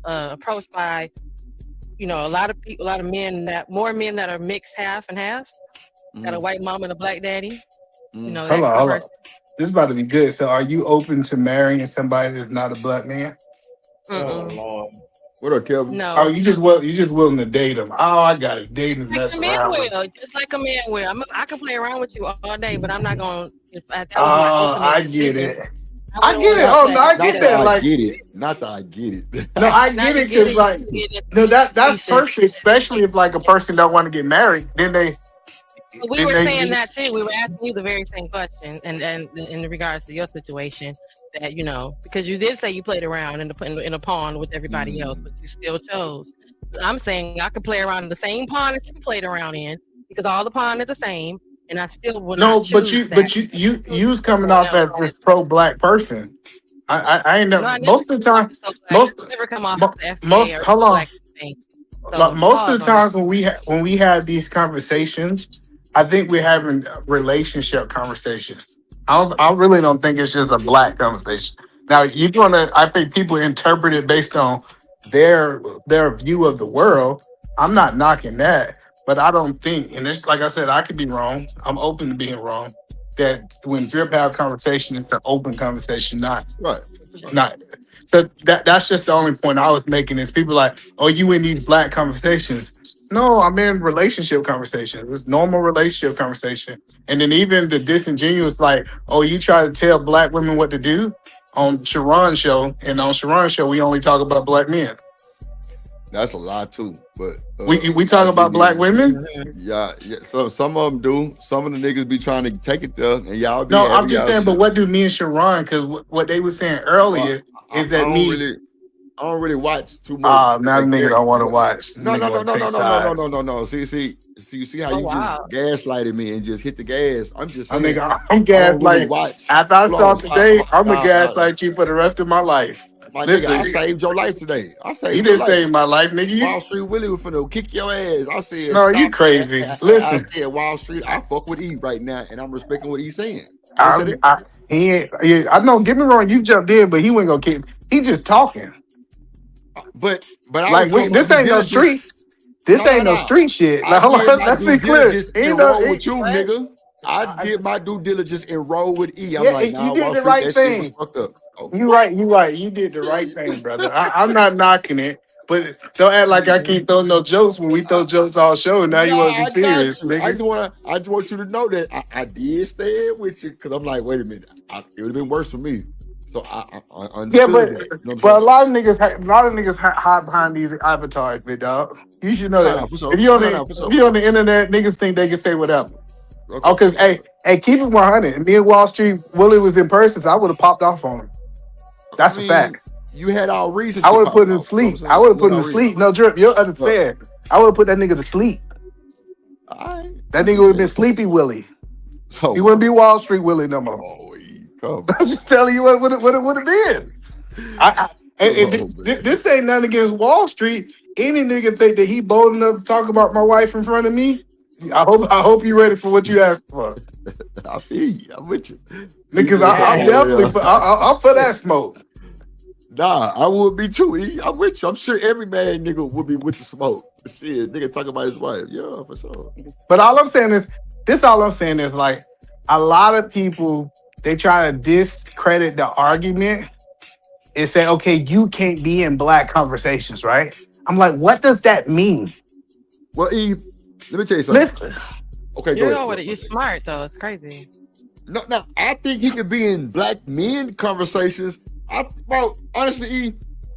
approached by, a lot of people, a lot of men more men that are mixed half and half, got a white mom and a black daddy. Hold on. This is about to be good. So, are you open to marrying somebody that's not a black man? Oh Lord. What up, Kevin? No. Oh, you just willing to date them. Oh, I got to date him. Like a man will, just like a man will. I can play around with you all day, but I'm not going to. I get it. I get it. Oh, no, I get that. Like, get it. Not that I get it. No, I get it because, like, no, that's perfect, especially if, like, a person don't want to get married. Then they. We were saying that too. We were asking you the very same question, and in regards to your situation, that because you did say you played around in a pond with everybody else, but you still chose. I'm saying I could play around in the same pond that you played around in, because all the pond is the same, and I still would not choose you was coming off as this pro-black person. I ain't never. Most of the time, never come off most of the times when we have these conversations, I think we're having relationship conversations. I really don't think it's just a black conversation. Now I think people interpret it based on their view of the world. I'm not knocking that, but I don't think, and it's like I said, I could be wrong. I'm open to being wrong. That when Drip have conversation, it's an open conversation, not. So that's just the only point I was making is people like, oh, you in these black conversations. No, I'm in relationship conversations. It's normal relationship conversation. And then even the disingenuous, like, oh, you try to tell black women what to do on Sharon's show. And on Sharon's show, we only talk about black men. That's a lot too. But we talk about black women? Yeah. So some of them do. Some of the niggas be trying to take it there, and y'all be. No, I'm just saying. But what do me and Sharon? Because what they were saying earlier is that I don't really watch too much. Now the nigga don't want to watch. No. See, you see how you just gaslighted me and just hit the gas. I'm just saying. I'm gaslighting. After I saw today, I'm gonna gaslight you for the rest of my life. Listen, nigga, I saved your life today. You didn't save my life, nigga. Wall Street Willie was finna kick your ass. I said, no, you crazy. Listen, I said Wall Street. I fuck with E right now, and I'm respecting what he's saying. I know. Get me wrong. You jumped in, but he wasn't gonna kick. He just talking. But like this ain't no street. This ain't no street shit. Like, hold on, let's be clear. With you, nigga. I did my due diligence and roll with E. I'm like, nah, you did the right thing. Shit was fucked up. You right. You did the right thing, brother. I'm not knocking it, but don't act like I can't throw no jokes when we throw jokes all show. Now you want to be serious, nigga. I just want you to know that I did stay with you because I'm like, wait a minute, it would have been worse for me. So I understood but a lot of niggas hide behind these avatars, big dog. You should know that. If you on the internet, niggas think they can say whatever. Okay. Oh, because hey, keep it 100. Me and Wall Street Willie was in person, so I would have popped off on him. That's a fact. You had all reason. I would have put him to sleep. I would have put him to sleep. No, Drip, you'll understand. I would have put that nigga to sleep. That nigga would have been Sleepy Willie. So he wouldn't be Wall Street Willie no more. I'm just telling you what it would have been. This ain't nothing against Wall Street. Any nigga think that he bold enough to talk about my wife in front of me? I hope you're ready for what you asked for. I feel you. I'm with you. Because I'm definitely I'm for that smoke. Nah, I would be too. I'm with you. I'm sure every man nigga would be with the smoke. Shit, nigga talk about his wife. Yeah, for sure. But all I'm saying is like a lot of people, they try to discredit the argument and say, okay, you can't be in black conversations, right? I'm like, what does that mean? Well, Eve, let me tell you something. Listen. Okay, you know what? You're smart though. It's crazy. No, I think he could be in black men conversations. Honestly, Eve,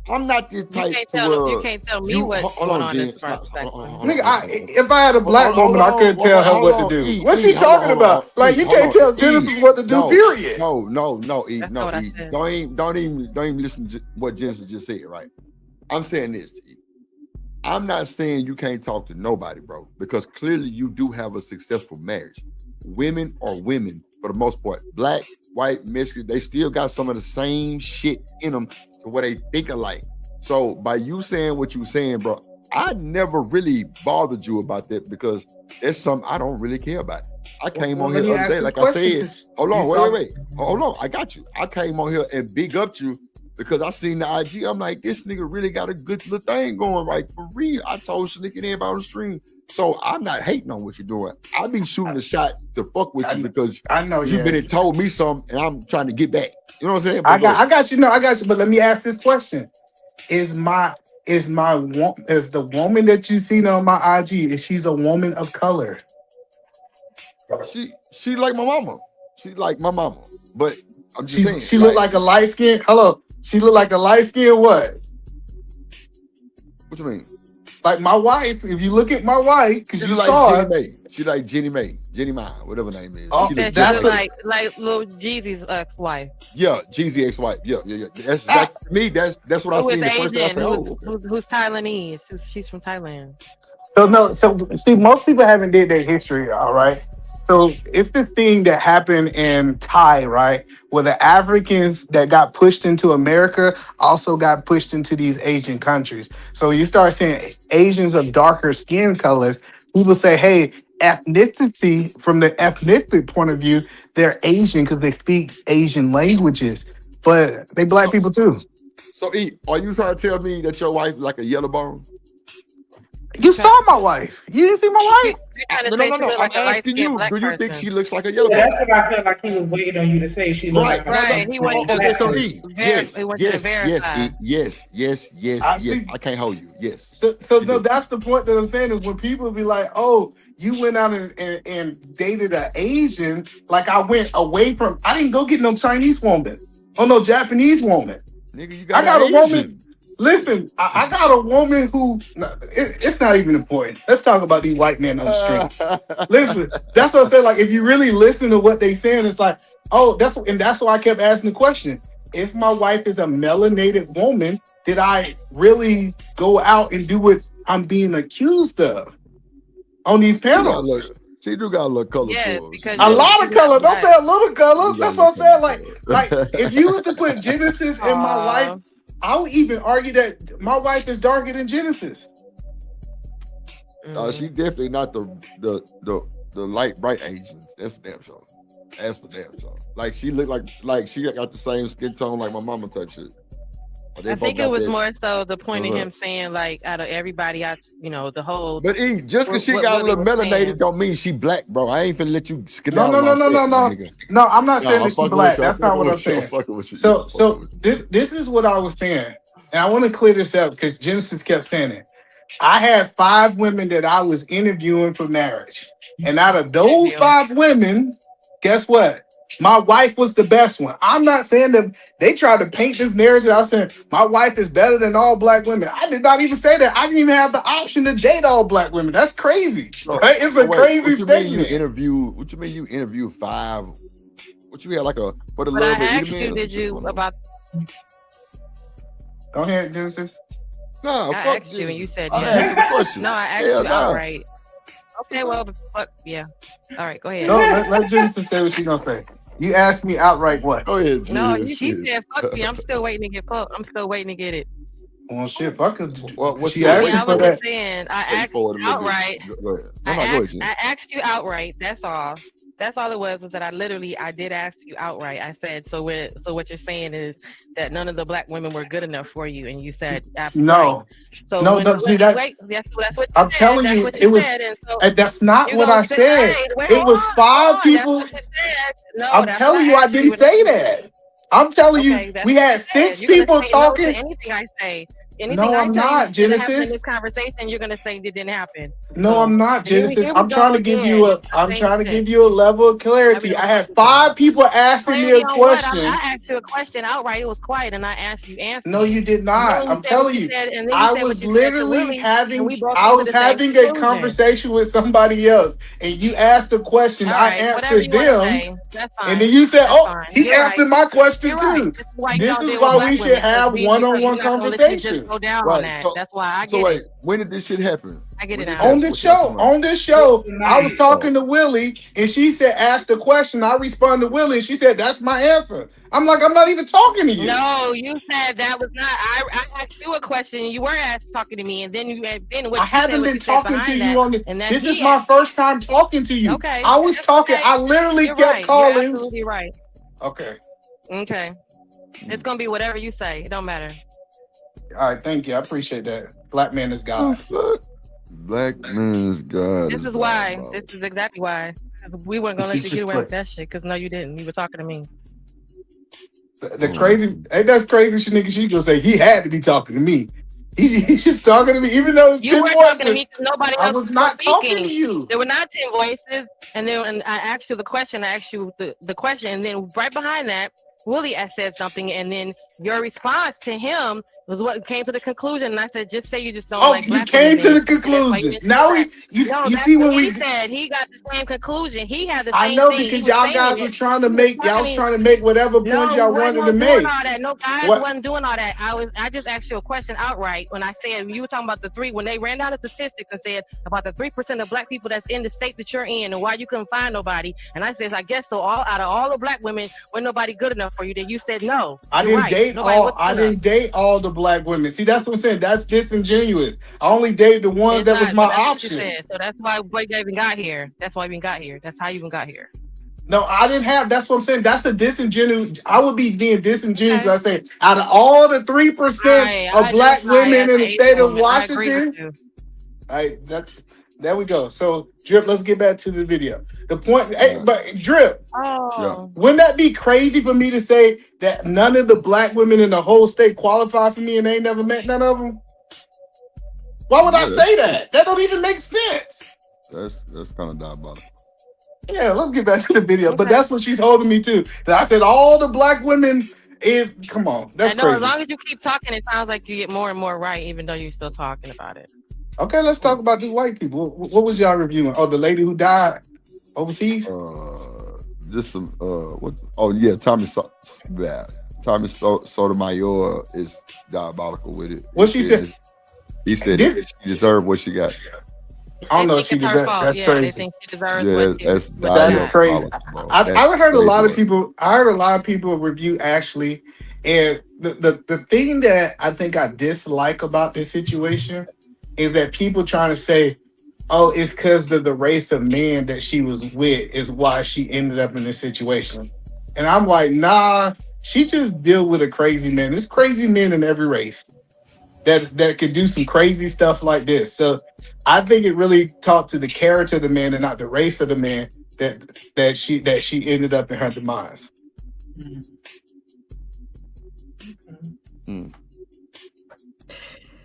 I'm not the type can't to. tell you can't tell me what's going on in front section. Nigga, if I had a black woman, I couldn't tell her what to do. What's she talking about? Like, you can't tell Genesis what to do, period. No, E. That's No, not what I E. said. Don't even listen to what Genesis just said, right? I'm saying this, E. I'm not saying you can't talk to nobody, bro, because clearly you do have a successful marriage. Women are women for the most part. Black, white, Mexican, they still got some of the same shit in them to where they think alike. So by you saying what you saying, bro, I never really bothered you about that because there's something I don't really care about. I came on here the other day, like I said, hold on, wait. Hold on, I got you. I came on here and big up you because I seen the IG. I'm like, this nigga really got a good little thing going, right? For real. I told Shanique and everybody on the stream. So I'm not hating on what you're doing. I've been shooting a shot to fuck with you because I know you've been and told me something and I'm trying to get back. You know what I'm saying? I got you. No, I got you. But let me ask this question: Is the woman that you seen on my IG? Is she's a woman of color? She like my mama. She like my mama. But I'm just saying. She look like a light skin. Hello. She look like a light skin what? What you mean? Like my wife. If you look at my wife, because you like saw Jenny her. May. She like Jenny May, whatever her name is. Oh, She she look that's just like little Jeezy's ex-wife. Yeah, Jeezy ex-wife. Yeah. That's exactly me. That's what I Who seen is the first day. I said, Asian? oh, okay. Who's Taiwanese? She's from Thailand. So see, most people haven't did their history, all right? So it's the thing that happened in Thai, right? Where the Africans that got pushed into America also got pushed into these Asian countries. So you start seeing Asians of darker skin colors, people say, hey, ethnicity, from the ethnic point of view, they're Asian because they speak Asian languages. But they black people too. So E, are you trying to tell me that your wife like a yellow bone? You saw my wife. You didn't see my wife? No. I'm asking you. Do you think she looks like a yellow Yeah, bone? that's what I felt like he was waiting on you to say. She looked like Right. He went Okay, so E, yes, yes. I can't hold you. Yes. So no, that's the point that I'm saying is when people be like, "Oh, you went out and dated an Asian," like I went away from. I didn't go get no Chinese woman or no Japanese woman. Nigga, you I got a Asian woman. Listen, I got a woman who. No, it's not even important. Let's talk about these white men on the street. Listen, that's what I said. Like, if you really listen to what they saying, it's like, oh, that's why I kept asking the question. If my wife is a melanated woman, did I really go out and do what I'm being accused of on these panels? She do got a little color to her. because a lot of color. Don't say a little color. That's what I'm saying. Like if you was to put Genesis in my wife, I would even argue that my wife is darker than Genesis. She definitely not the light bright Asians. That's for damn sure. That's for damn sure. Like she looked like she got the same skin tone like my mama type shit. I think it was more so the point of him saying, like, out of everybody, the whole. But E, just because she got a little melanated don't mean she black, bro. I ain't finna let you skedaddle. No, I'm not saying that she's black. That's not what I'm saying. So this is what I was saying. And I want to clear this up because Genesis kept saying it. I had 5 women that I was interviewing for marriage. And out of those 5 women, guess what? My wife was the best one. I'm not saying that they tried to paint this narrative. I was saying my wife is better than all black women. I did not even say that. I didn't even have the option to date all black women. That's crazy. Right? It's a crazy statement. What you mean you interviewed 5? What you had like a for the But love I of asked you, did you about? Go ahead, Genesis. No, I asked you and you said yes. I question. No, I asked you outright. Okay, well, fuck yeah. All right, go ahead. No, let Genesis say what she's gonna say. You asked me outright what? Go ahead. No, he said fuck me. I'm still waiting to get fucked. I'm still waiting to get it. Well, shit, fuck it. She asked I was just saying, I asked you outright. Go ahead. I asked you outright. That's all. That's all it was that I did ask you outright. I said, so what you're saying is that none of the black women were good enough for you, and you said no. Right. So no, see that. That's what you I'm said. telling That's you, what you it was. said, and so That's not what I said. It was 5 people. I'm telling you, I didn't say that. I'm telling you, we had 6 people talking. Anything I say. Anything No, I I'm tell you not, is going to happen in Genesis. this conversation, you're going to say it didn't happen. No, So, I'm not, here Genesis. we I'm go trying to give you again. a. I'm Same trying to shit. give you a level of Now we clarity. on I had topic. 5 people asking me Clarity a on what? I question. asked you a question outright. It was quiet, and I asked you answered No, it. you did And not. then you I'm said what telling you you. said, and then you I said what was you said to literally Willie, and we both I came to was the same having a conclusion. conversation with somebody else, and you asked a question. All I right, whatever answered you want to them, say, that's and fine. then you said, That's "Oh, fine. he You're right. answered my question You're right. too." This is why you This don't is deal with why black we should women, because have you're one-on-one not gonna listen to just conversations. go down on Right. that. So That's why I so get wait, it. when did this shit happen? I get it When this now. On happened? this What y'all show, talking about? I was talking Oh. to Willie, and she said, "Ask the question." I responded to Willie, and she said, "That's my answer." I'm like, "I'm not even talking to you." No, you said that was not. I asked you a question. You were talking to me, and then what I you said, haven't what been you said talking to behind you that, on the. and then This is he my asked. first time talking to you. Okay, I was that's talking. okay. I literally You're kept right. calling. You're absolutely right. Okay. Okay, it's gonna be whatever you say. It don't matter. All right. Thank you. I appreciate that. Black man is God. Fuck. Black man's God This is is why. diabolical. This is exactly why. 'Cause we weren't gonna let you get away with that shit. Because no, you didn't. You were talking to me. The crazy, ain't that's crazy shit, nigga. She gonna say he had to be talking to me. He's just talking to me, even though it's You 10 were talking to voices. me because nobody I else was was not talking speaking. to you. There were not 10 voices, and then when I asked you the question. I asked you the question, and then right behind that, Willie had said something, and then your response to him was what came to the conclusion. And I said, just say you just don't Oh, like you black came women, to the then, and that's why you conclusion. didn't Now say that. you No, that's see what when he we. said. He got the same conclusion. He had the I same know thing. He because was y'all saying guys it. was trying to He was make y'all telling was me. trying to make whatever point No, y'all we wanted to wasn't doing make. all that. No, guys What? wasn't doing all that. I just asked you a question outright when I said you were talking about the three when they ran down the statistics and said about the 3% of black people that's in the state that you're in and why you couldn't find nobody. And I said, I guess so. All out of all the black women, wasn't nobody good enough for you. Then you said no. I You're didn't right. date Nobody was I good enough. didn't date all the black women. See, that's what I'm saying. That's disingenuous. I only dated the ones It's that was not, my but that's what you option. said. So that's why you even got here. That's why you even got here. That's how you even got here. No, I didn't have. That's what I'm saying. That's a disingenuous. I would be being disingenuous Okay. if I say out of all the 3% of black women in the state of I agree with Washington. you. There we go. So Drip, let's get back to the video. The point, but Drip, Oh. wouldn't that be crazy for me to say that none of the black women in the whole state qualify for me and they ain't never met none of them? Why would I say that? That don't even make sense. That's kind of diabolical. Yeah, let's get back to the video. But that's what she's holding me to. That I said all the black women is. Come on, that's I know. crazy. As long as you keep talking, it sounds like you get more and more right, even though you're still talking about it. Okay, let's talk about these white people. What was y'all reviewing? Oh, the lady who died overseas? Just some what? Oh yeah, Tommy Sotomayor is diabolical with it. What she said? He said she deserved what she got. I don't know if she deserved. That's crazy. They think she deserves That's crazy. I heard a lot of people. I heard a lot of people review Ashley, and the thing that I think I dislike about this situation is that people trying to say, "Oh, it's because of the race of men that she was with is why she ended up in this situation," and I'm like, nah. She just deal with a crazy man. There's crazy men in every race that could do some crazy stuff like this. So I think it really talked to the character of the man and not the race of the man that she ended up in her demise.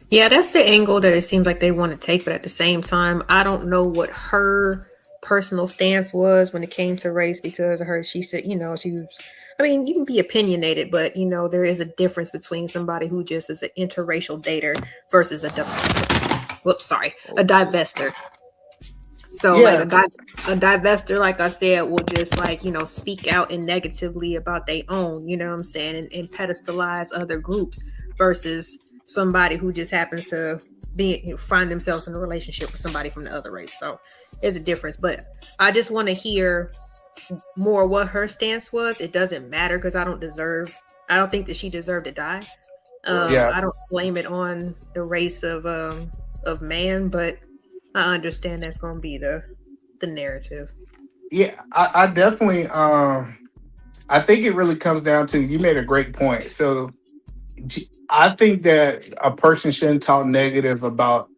Yeah, that's the angle that it seems like they want to take, but at the same time, I don't know what her personal stance was when it came to race because of her. She said, she was. I mean, you can be opinionated, but there is a difference between somebody who just is an interracial dater versus a divestor. So Yeah. like a divestor, like I said, will just speak out and negatively about their own, you know what I'm saying, and pedestalize other groups versus somebody who just happens to find themselves in a relationship with somebody from the other race. So there's a difference, but I just want to hear more what her stance was. It doesn't matter because I don't think that she deserved to die. I don't blame it on the race of man, but I understand that's going to be the narrative. Yeah, I definitely I think it really comes down to, you made a great point. So I think that a person shouldn't talk negative about,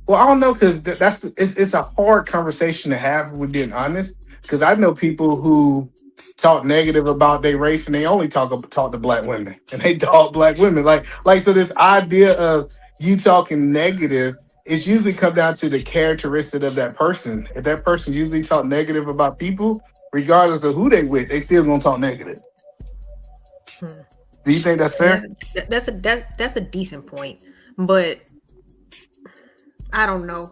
well, I don't know, because it's a hard conversation to have, if we're being honest, because I know people who talk negative about their race and they only talk to black women and they dog black women. Like so this idea of you talking negative, it's usually come down to the characteristic of that person. If that person usually talk negative about people, regardless of who they with, they still gonna talk negative. Do you think that's fair? That's a decent point, but I don't know.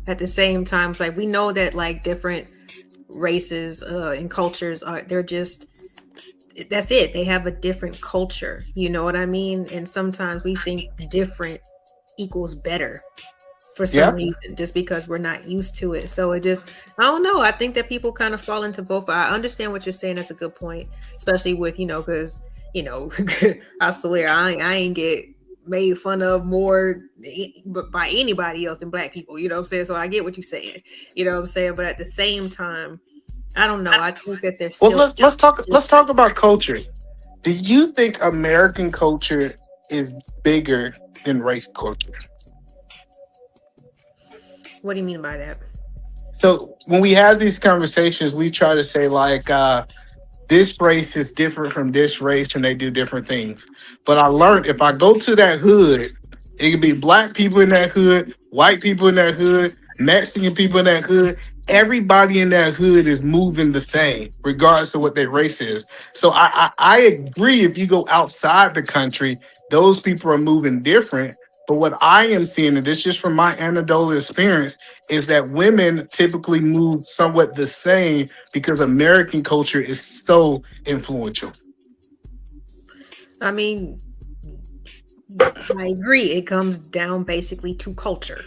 At the same time, it's like we know that like different races and cultures they're just that's it. They have a different culture. You know what I mean? And sometimes we think different equals better for some reason, just because we're not used to it. So I don't know. I think that people kind of fall into both. I understand what you're saying. That's a good point, especially with, because, I swear I ain't get made fun of more by anybody else than Black people. You know what I'm saying? So I get what you're saying. You know what I'm saying? But at the same time, I don't know. I think that there's still. Well, let's talk about culture. Do you think American culture is bigger than race culture? What do you mean by that? So when we have these conversations, we try to say like, this race is different from this race and they do different things. But I learned if I go to that hood, it could be Black people in that hood, white people in that hood, Mexican people in that hood. Everybody in that hood is moving the same, regardless of what their race is. So I agree, if you go outside the country, those people are moving different. But what I am seeing, and this is just from my anecdotal experience, is that women typically move somewhat the same because American culture is so influential. I mean, I agree. It comes down basically to culture.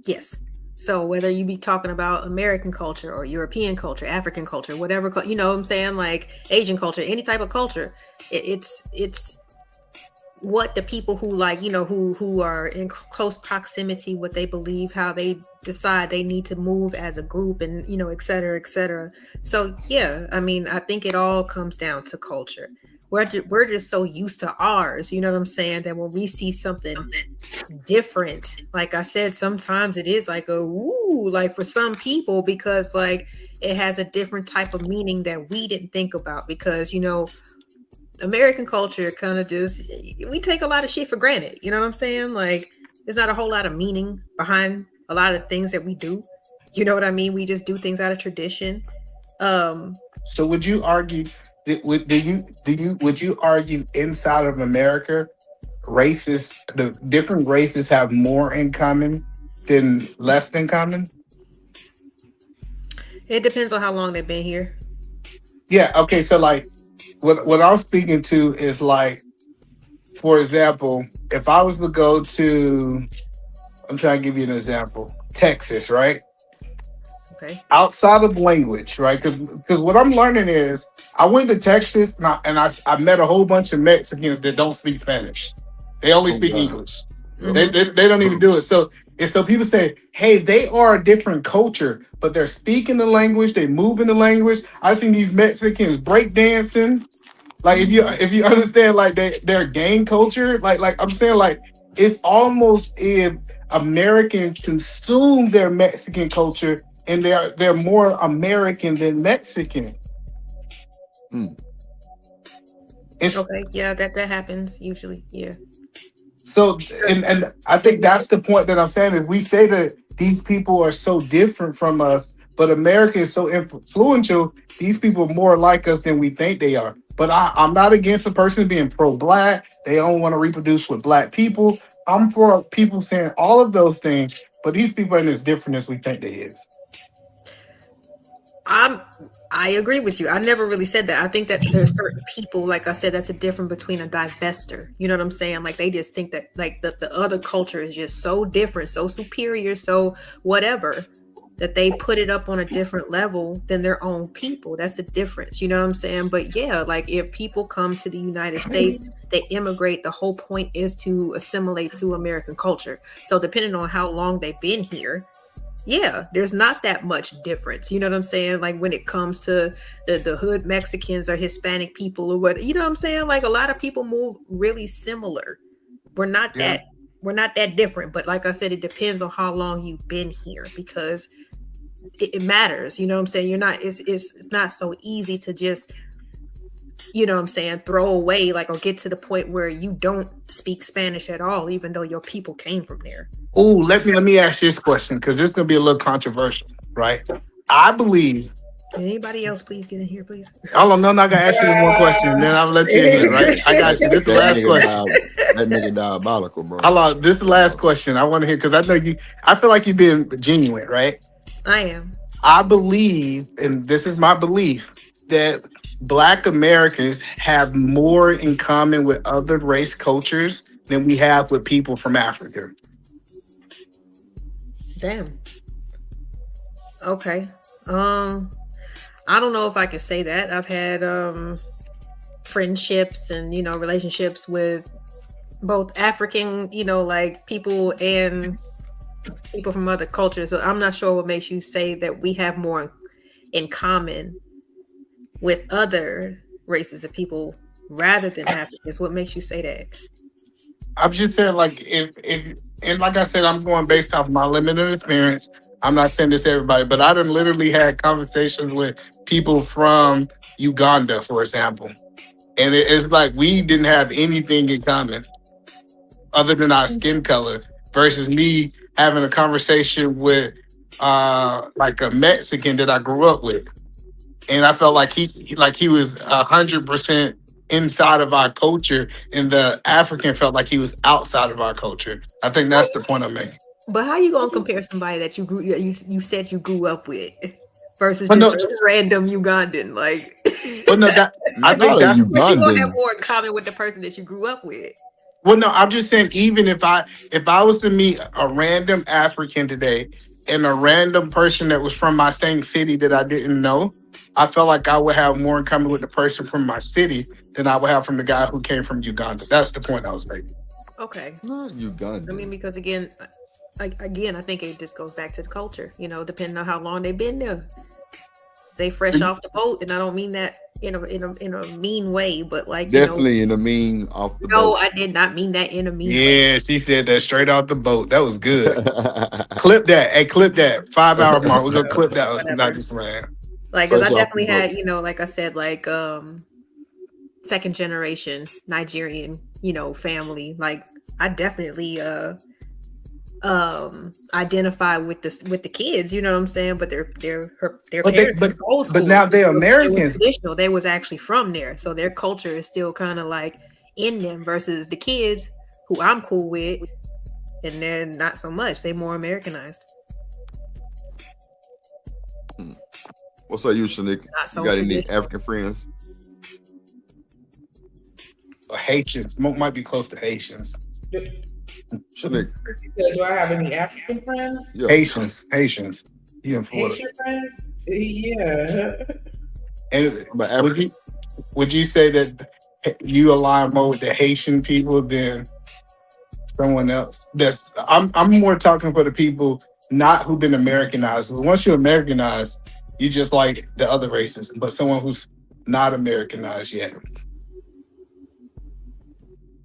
Yes. So whether you be talking about American culture or European culture, African culture, whatever, you know what I'm saying? Like Asian culture, any type of culture, it's what the people who like, who are in close proximity, what they believe, how they decide they need to move as a group, and et cetera, et cetera. So yeah, I mean, I think it all comes down to culture. We're just so used to ours, you know what I'm saying, that when we see something different, like I said, sometimes it is like a ooh, like for some people, because like it has a different type of meaning that we didn't think about, because American culture kind of just, we take a lot of shit for granted. You know what I'm saying? Like there's not a whole lot of meaning behind a lot of things that we do. You know what I mean? We just do things out of tradition. So would you argue, would you argue inside of America, the different races have more in common than less in common? It depends on how long they've been here. Yeah. Okay. So like, what I'm speaking to is like, for example, if I was to go to, I'm trying to give you an example, Texas, right? Okay. Outside of language, right? Because what I'm learning is, I went to Texas and I met a whole bunch of Mexicans that don't speak Spanish. They only speak English. Mm-hmm. They don't even do it. So people say, hey, they are a different culture, but they're speaking the language, they move in the language. I've seen these Mexicans break dancing. Like if you understand like their gang culture, like I'm saying, like it's almost if Americans consume their Mexican culture and they're more American than Mexican. Okay, yeah, that happens usually, yeah. So, and I think that's the point that I'm saying. If we say that these people are so different from us, but America is so influential, these people are more like us than we think they are. But I'm not against a person being pro-Black. They don't want to reproduce with Black people. I'm for people saying all of those things, but these people ain't as different as we think they is. I agree with you. I never really said that. I think that there's certain people, like I said, that's a difference between a divestor. You know what I'm saying? Like they just think that like the other culture is just so different, so superior, so whatever, that they put it up on a different level than their own people. That's the difference. You know what I'm saying? But yeah, like if people come to the United States, they immigrate. The whole point is to assimilate to American culture. So depending on how long they've been here, yeah, there's not that much difference. You know what I'm saying? Like when it comes to the hood Mexicans or Hispanic people or what, you know what I'm saying? Like a lot of people move really similar. We're not that different. But like I said, it depends on how long you've been here, because it matters. You know what I'm saying? It's not so easy to just you know what I'm saying, throw away like or get to the point where you don't speak Spanish at all, even though your people came from there. Oh, let me ask you this question because this is gonna be a little controversial, right? I believe. Anybody else, please get in here, please. Hold on, no, I gotta ask you this one question, and then I'll let you in here, right? I got you. This is the last question. That nigga diabolical, bro. Hold on, this is the last question. I want to hear because I know you. I feel like you've been genuine, right? I am. I believe, and this is my belief, that Black Americans have more in common with other race cultures than we have with people from Africa. Damn. Okay. I don't know if I can say that. I've had friendships and relationships with both African, like people and people from other cultures. So I'm not sure what makes you say that we have more in common with other races of people rather than Africans. What makes you say that? I'm just saying, like, if and like I said, I'm going based off my limited experience. I'm not saying this to everybody, but I done literally had conversations with people from Uganda, for example. And it's like we didn't have anything in common other than our skin color versus me having a conversation with like a Mexican that I grew up with. And I felt like he was 100% inside of our culture, and the African felt like he was outside of our culture. I think that's the point I'm making. But how you gonna compare somebody that you said you grew up with versus just a random Ugandan? Like, well, no, that I think that's you gonna have more in common with the person that you grew up with. Well, no, I'm just saying, even if I was to meet a random African today and a random person that was from my same city that I didn't know, I felt like I would have more in common with the person from my city than I would have from the guy who came from Uganda. That's the point I was making. Okay. Not Uganda. I mean, because again, I think it just goes back to the culture. Depending on how long they've been there. They fresh off the boat, and I don't mean that in a mean way, but like definitely in a mean off the boat. No, I did not mean that in a mean way. Yeah, she said that straight off the boat. That was good. Clip that. Hey, clip that. 5 hour mark. We're gonna clip that. Not just man. Like, because I definitely had, like I said, like second generation Nigerian, family. Like, I definitely identify with the kids, you know what I'm saying? But their parents were old school. But now they're Americans. They were traditional. They was actually from there, so their culture is still kind of like in them. Versus the kids who I'm cool with, and they're not so much. They're more Americanized. What's up, you, Shanika? You got any African friends? Haitians. Might be close to Haitians. Shanika. Do I have any African friends? Yeah. Haitians. You in Florida? Haitian friends? Yeah. And would you say that you align more with the Haitian people than someone else? I'm more talking for the people not who've been Americanized. Once you're Americanized, you just like the other races, but someone who's not Americanized yet.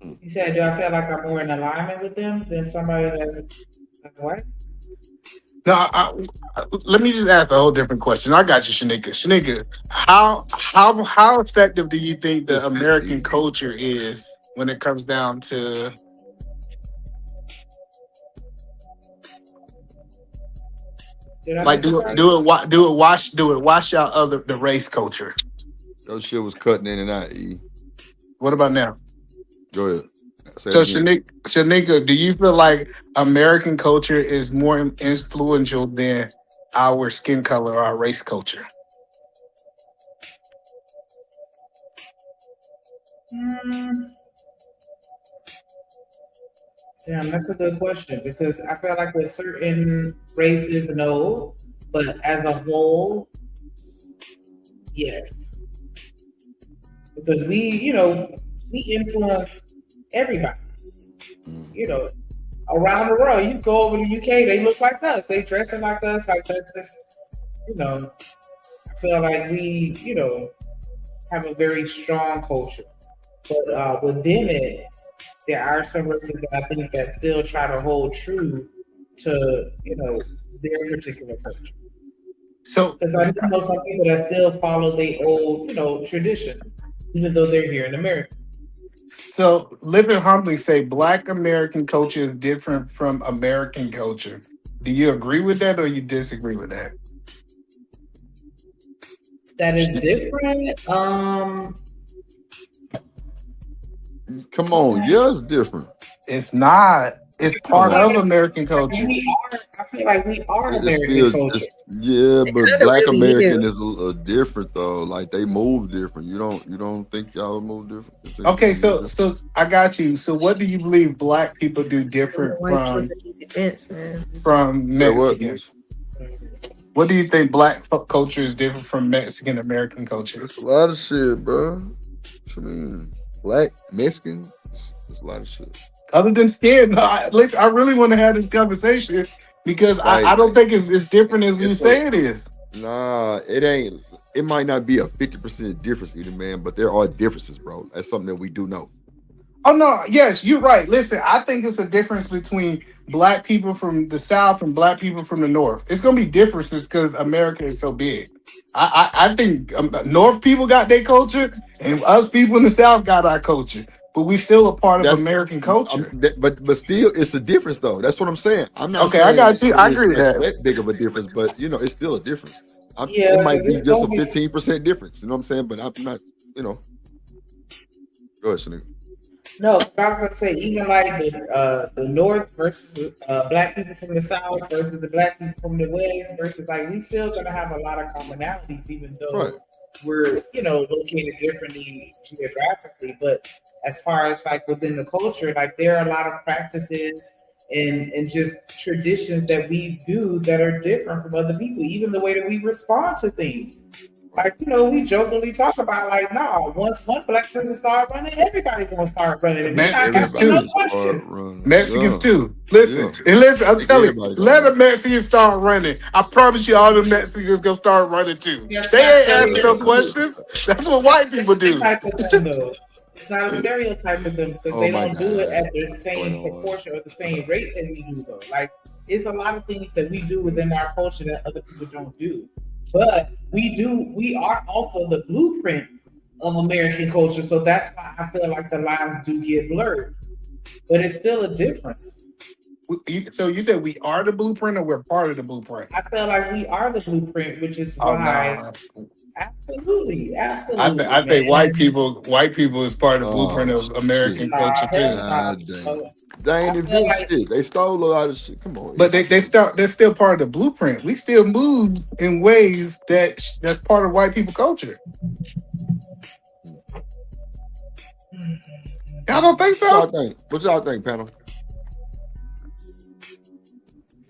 You said, do I feel like I'm more in alignment with them than somebody that's white? No, let me just ask a whole different question. I got you, Shanika. Shanika, how effective do you think the American culture is when it comes down to like do it wash out the race culture? Those shit was cutting in and out. E. What about now? Go ahead. So Shanika, do you feel like American culture is more influential than our skin color or our race culture? Damn, that's a good question because I feel like with certain races, no, but as a whole, yes. Because we influence everybody. Around the world. You go over to the UK, they look like us. They dressing like us. Like that's this, I feel like we, have a very strong culture. But within it, there are some races that I think that still try to hold true to, their particular culture. So, because I know some people that still follow their old, traditions. even though they're here in America. So, Living Humbly say Black American culture is different from American culture. Do you agree with that or you disagree with that? That is different. Come on, yeah, it's different. It's not. It's part of American culture. I feel like we are It's American still, culture. yeah, but kinda Black really American is. is a different though. Like they move different. You don't think y'all move different? You think Okay, y'all move so I got you. So what do you believe Black people do different White choice of defense, man. from Yeah, what? Mexicans? What do you think Black culture is different from Mexican American culture? It's a lot of shit, bro. What you mean? Black Mexican? It's a lot of shit. Other than skin, listen, I really want to have this conversation because Like, I don't think it's different as you it's say it is. Nah, it ain't. It might not be a 50% difference either, man, but there are differences, bro. That's something that we do know. Oh no, yes, you're right. Listen, I think it's a difference between Black people from the South and Black people from the North. It's gonna be differences because America is so big. I think North people got their culture and us people in the South got our culture, but we still a part of American culture. But still, it's a difference though. That's what I'm saying. I'm not. Okay, saying I got you. I it's agree with like that. big of a difference, but it's still a difference. Yeah, it might be it's just a gonna be- 15% difference. You know what I'm saying? But I'm not. Go ahead, Shanique. No, I was going to say even like the North versus Black people from the South versus the Black people from the West versus like we still gonna have a lot of commonalities even though we're located differently geographically. But as far as like within the culture, like there are a lot of practices and just traditions that we do that are different from other people. Even the way that we respond to things. Like, we jokingly talk about like, nah, once one Black person start running, everybody gonna start running. And Mexicans we're not too. asking no questions. Mexicans too. Listen, and listen, I'm telling you, let the Mexicans start running. I promise you, all the Mexicans gonna start running too. They ain't asking no questions. That's what white people do. It's not a stereotype of them because they don't do it at the same proportion or the same rate that we do though. Like, it's a lot of things that we do within our culture that other people don't do. But we are also the blueprint of American culture. So that's why I feel like the lines do get blurred. But it's still a difference. So you said we are the blueprint or we're part of the blueprint? I feel like we are the blueprint, which is why absolutely. I think white people is part of the blueprint of American culture too. They ain't invent shit. They stole a lot of shit. Come on. But they're still part of the blueprint. We still move in ways that's part of white people culture. Y'all don't think so? What y'all think, panel?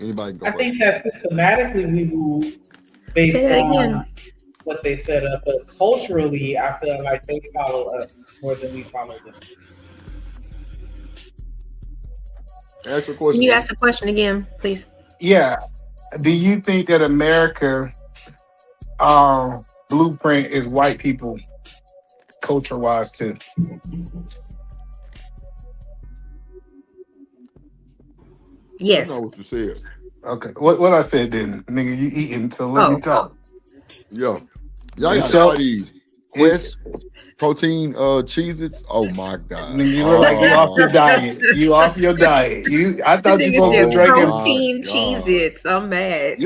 Anybody go? I think that systematically we move based on what they set up, but culturally, I feel like they follow us more than we follow them. Ask a question. Can you ask the question again, please? Yeah. Do you think that America blueprint is white people culture-wise too? Yes. I know what you said. Okay. What I said then, nigga, you eating, so let me talk. Yo. Y'all got all these Quest protein Cheez-Its. Oh my god. Nigga, you look like you off your diet. You off your diet. I thought you were drinking protein Cheez-Its. I'm mad.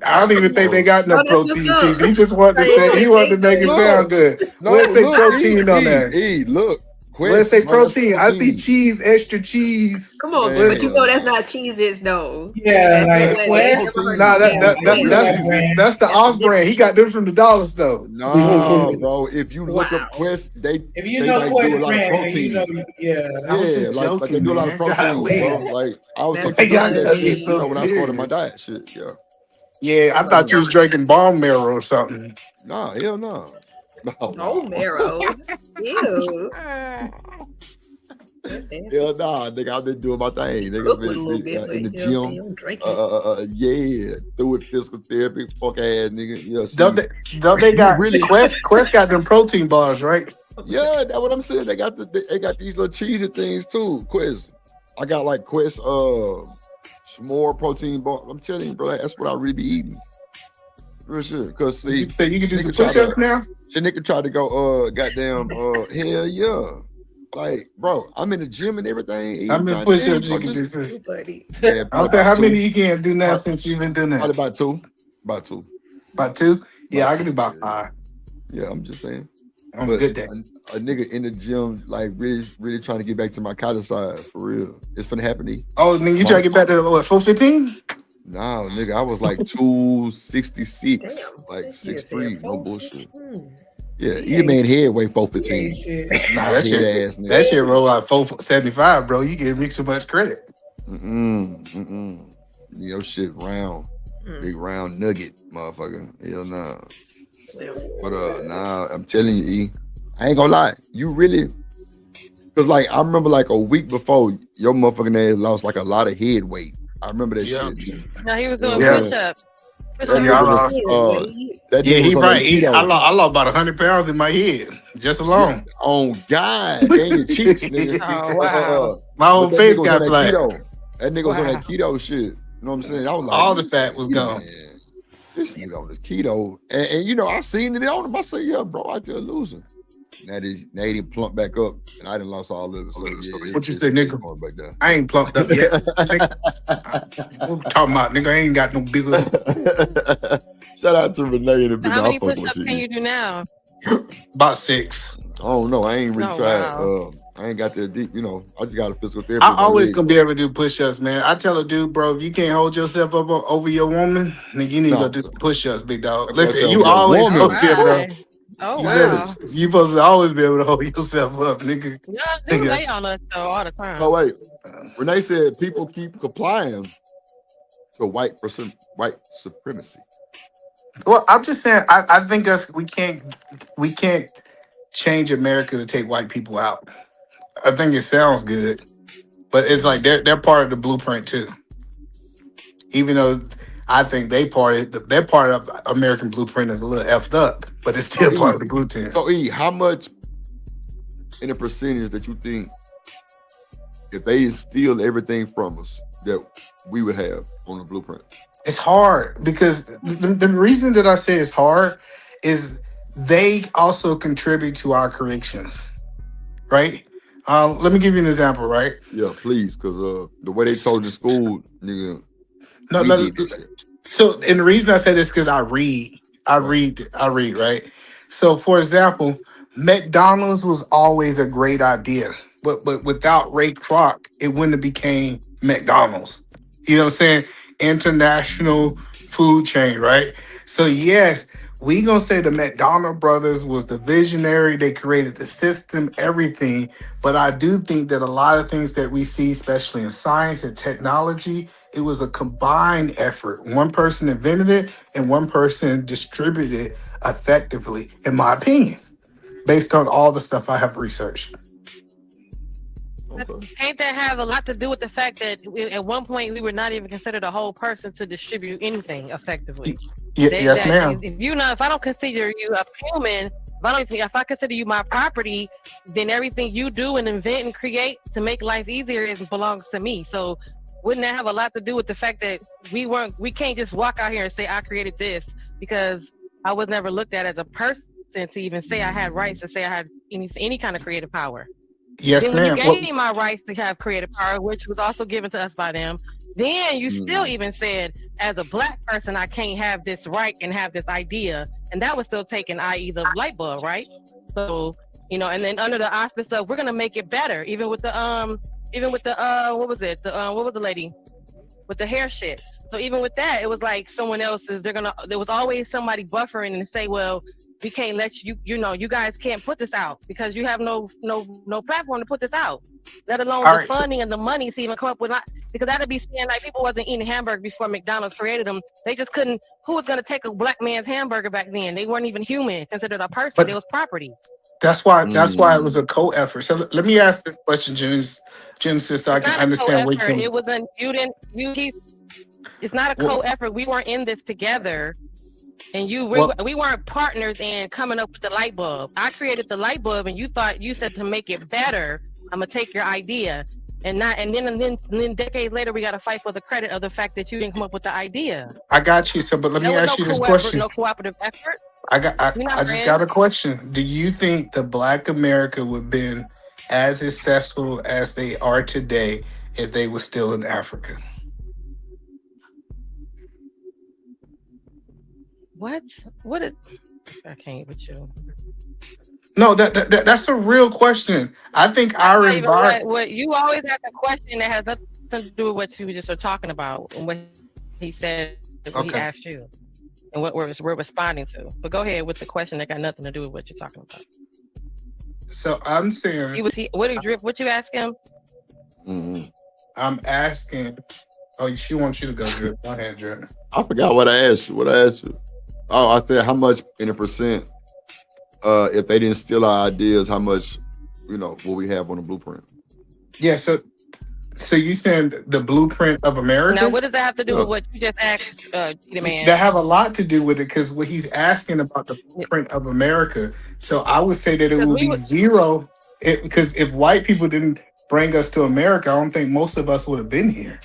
I don't even think they got no Oh, that's protein what's up. cheese. He just wanted to say he wanted to make it sound good. Let's say protein on there. Look. Let's say protein. I see cheese, extra cheese. Come on, but you know that's not Cheez-Its though. Yeah, that's the off brand. He got them from the dollar store. No, bro. If you look up Quest, If you know like, Quest do a lot of brand, protein. Like they do a lot of protein, bro. Like I was looking at that shit, when I started my diet shit. Yeah, I thought you was drinking bone marrow or something. Nah, hell no. Bone marrow. Ew. Hell nah, nigga, I've been doing my thing. Nigga, been in the gym. Doing physical therapy, fuck ass nigga. Don't they got Quest got them protein bars, right? Yeah, that's what I'm saying. They got these little cheesy things too. Quest. I got like Quest some more protein bar. I'm telling you, bro, that's what I really be eating. Real shit. Cause see, so you can do some push-ups now. Shanika tried to go goddamn hell yeah. Like, bro, I'm in the gym and everything. How many push-ups you can do? Yeah, I'll say how many you can do now since you've been doing that. Probably about two. About two? Yeah, I can do about 5. Yeah, I'm just saying. On a good day. A nigga in the gym, like really trying to get back to my college side for real. It's finna happen to you. Oh, nigga, you trying to get back to what, 415? No, nigga, I was like 266, like 6'3", no bullshit. Yeah, eat a man head weigh 415. Nah, that shit roll out 475, bro. You give me too much credit. Your shit round, big round nugget, motherfucker. Hell no. But nah, I'm telling you, E, I ain't gonna lie. You really, cause like I remember like a week before, your motherfucking ass lost like a lot of head weight. I remember that shit. No, he was doing push-ups. He right. I lost about 100 pounds in my head just alone. Yeah. On God, and your cheeks, nigga. Oh wow. My whole face got flat. That nigga was on that keto shit. You know what I'm saying? I was like, all the fat was gone. Man, this nigga on this keto, and you know I seen it on him. I say, yeah, bro, I just losing. Now he didn't plump back up, and I didn't lost all of it. So yeah, what you say, nigga? I ain't plumped up yet. What you talking about, nigga? I ain't got no bigger. Shout out to Renee and the big. How many push-ups can you do now? About 6. Oh no, I ain't really tried. Wow. I ain't got that deep. You know, I just got a physical therapy. I always gonna be able to do push-ups, man. I tell a dude, bro, if you can't hold yourself up over your woman, then you need to go do some push-ups, big dog. Listen, you always supposed to be able to. Oh wow! You supposed to always be able to hold yourself up, nigga. Yeah, they lay on us though all the time. Oh wait, Renee said people keep complying to white supremacy. Well, I'm just saying, I think we can't change America to take white people out. I think it sounds good, but it's like they're part of the blueprint too. Even though I think their part of American blueprint is a little effed up, but it's still part of the blueprint. So E, how much in a percentage that you think if they steal everything from us that we would have on the blueprint? It's hard because the reason that I say it's hard is they also contribute to our corrections, right? Let me give you an example, right? Yeah, please, because the way they told in school, nigga. No. So, and the reason I say this because I read, right? So, for example, McDonald's was always a great idea, but without Ray Kroc, it wouldn't have became McDonald's. You know what I'm saying? International food chain, right? So, yes, we gonna say the McDonald brothers was the visionary. They created the system, everything. But I do think that a lot of things that we see, especially in science and technology, it was a combined effort. One person invented it and one person distributed it effectively, in my opinion, based on all the stuff I have researched. Can't that have a lot to do with the fact that at one point we were not even considered a whole person to distribute anything effectively? Yes, ma'am. If I don't consider you a human, if I consider you my property, then everything you do and invent and create to make life easier belongs to me. So wouldn't that have a lot to do with the fact that we can't just walk out here and say I created this because I was never looked at as a person to even say I had rights to say I had any kind of creative power? Yes, then ma'am. when you gave me my rights to have creative power, which was also given to us by them, then you still even said, as a black person, I can't have this right and have this idea. And that was still taken, i.e. the light bulb, right? So, and then under the auspice of, we're going to make it better. Even with the what was the lady with the hair shit? So even with that, it was like someone else's, there was always somebody buffering and say, well, we can't let you, you guys can't put this out because you have no platform to put this out, let alone the funding and the money to even come up with, because that'd be saying like people wasn't eating hamburger before McDonald's created them. They just couldn't, who was going to take a black man's hamburger back then? They weren't even human, considered a person. It was property. That's why it was a co-effort. So let me ask this question, Genesis, so I can understand where you It wasn't, it's not a co-effort. We weren't in this together. And we weren't partners in coming up with the light bulb. I created the light bulb and you said to make it better, I'm gonna take your idea. And then decades later, we got to fight for the credit of the fact that you didn't come up with the idea. I got you. So, but let me ask you this question. No cooperative effort. I just got a question. Do you think the Black America would have been as successful as they are today if they were still in Africa? What? What is? I can't with you. No, that's a real question. I think our environment. What you always ask a question that has nothing to do with what you just were talking about and what he said, what he asked you, and what we're responding to. But go ahead with the question that got nothing to do with what you're talking about. So I'm saying what you ask him? Mm-hmm. I'm asking. Oh, she wants you to go, Drip. Go ahead, Drip. I forgot what I asked you. Oh, I said how much in a percent. If they didn't steal our ideas, how much, what we have on the blueprint? Yeah, so you saying the blueprint of America? Now, what does that have to do with what you just asked, the man? That have a lot to do with it because what he's asking about the blueprint of America. So I would say that it will be zero, because if white people didn't bring us to America, I don't think most of us would have been here.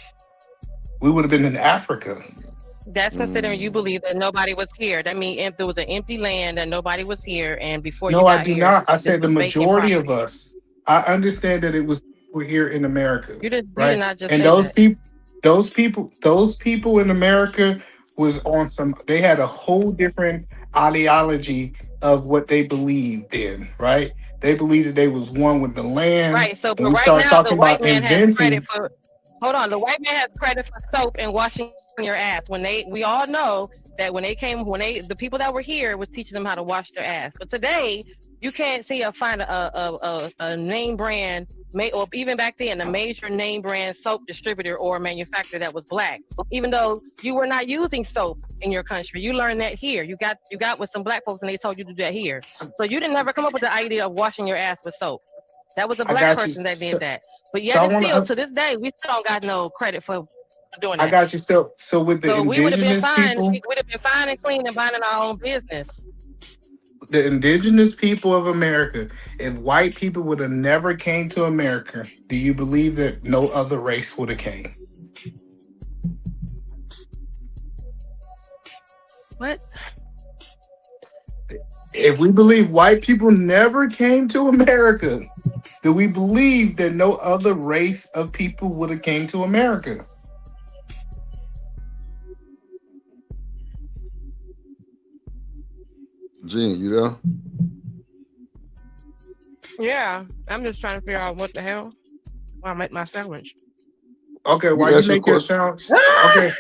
We would have been in Africa. That's considering you believe that nobody was here. That means if there was an empty land and nobody was here, and before you got I do here, not. I said the this was majority vacant of us. I understand that it was people here in America. You did not just and say those people in America was on some. They had a whole different ideology of what they believed in. Right? They believed that they was one with the land. Right. So, but but we right start now, talking the white about man has inventing. credit for. Hold on, the white man has credit for soap and washing your ass. We all know that the people that were here was teaching them how to wash their ass. But today, you can't find a name brand, or even back then, a major name brand soap distributor or manufacturer that was Black. Even though you were not using soap in your country, you learned that here. You got with some Black folks, and they told you to do that here. So you didn't never come up with the idea of washing your ass with soap. That was a Black person that did that. But yet, to this day, we still don't got no credit for doing that. I got you. So with the indigenous people, we would have been fine and clean and minding our own business. The indigenous people of America, if white people would have never came to America, do you believe that no other race would have came? What? If we believe white people never came to America, do we believe that no other race of people would have came to America? Gene, you there? Yeah, I'm just trying to figure out what the hell why I make my sandwich. Okay, why you make your sandwich? Okay.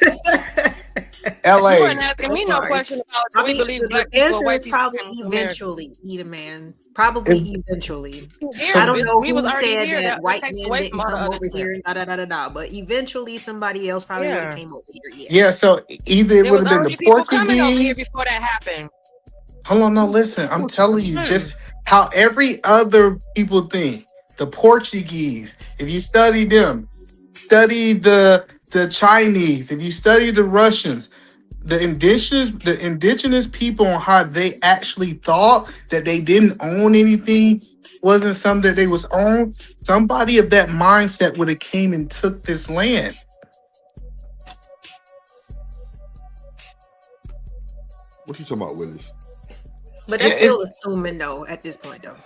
LA. You weren't asking me no question about we believe Black people or white people. Probably eventually, Eat a Man. Probably eventually. I don't know who said that white men didn't come over here. But eventually, somebody else probably would have came over here. Yeah. So either it would have been the Portuguese. Before that happened. Hold on, no, listen. I'm telling you, just how every other people think. The Portuguese, if you study them, study the Chinese, if you study the Russians, the indigenous people, on how they actually thought that they didn't own anything, wasn't something that they was on. Somebody of that mindset would have came and took this land. What you talking about, Willis? But that's still assuming, though, at this point, though.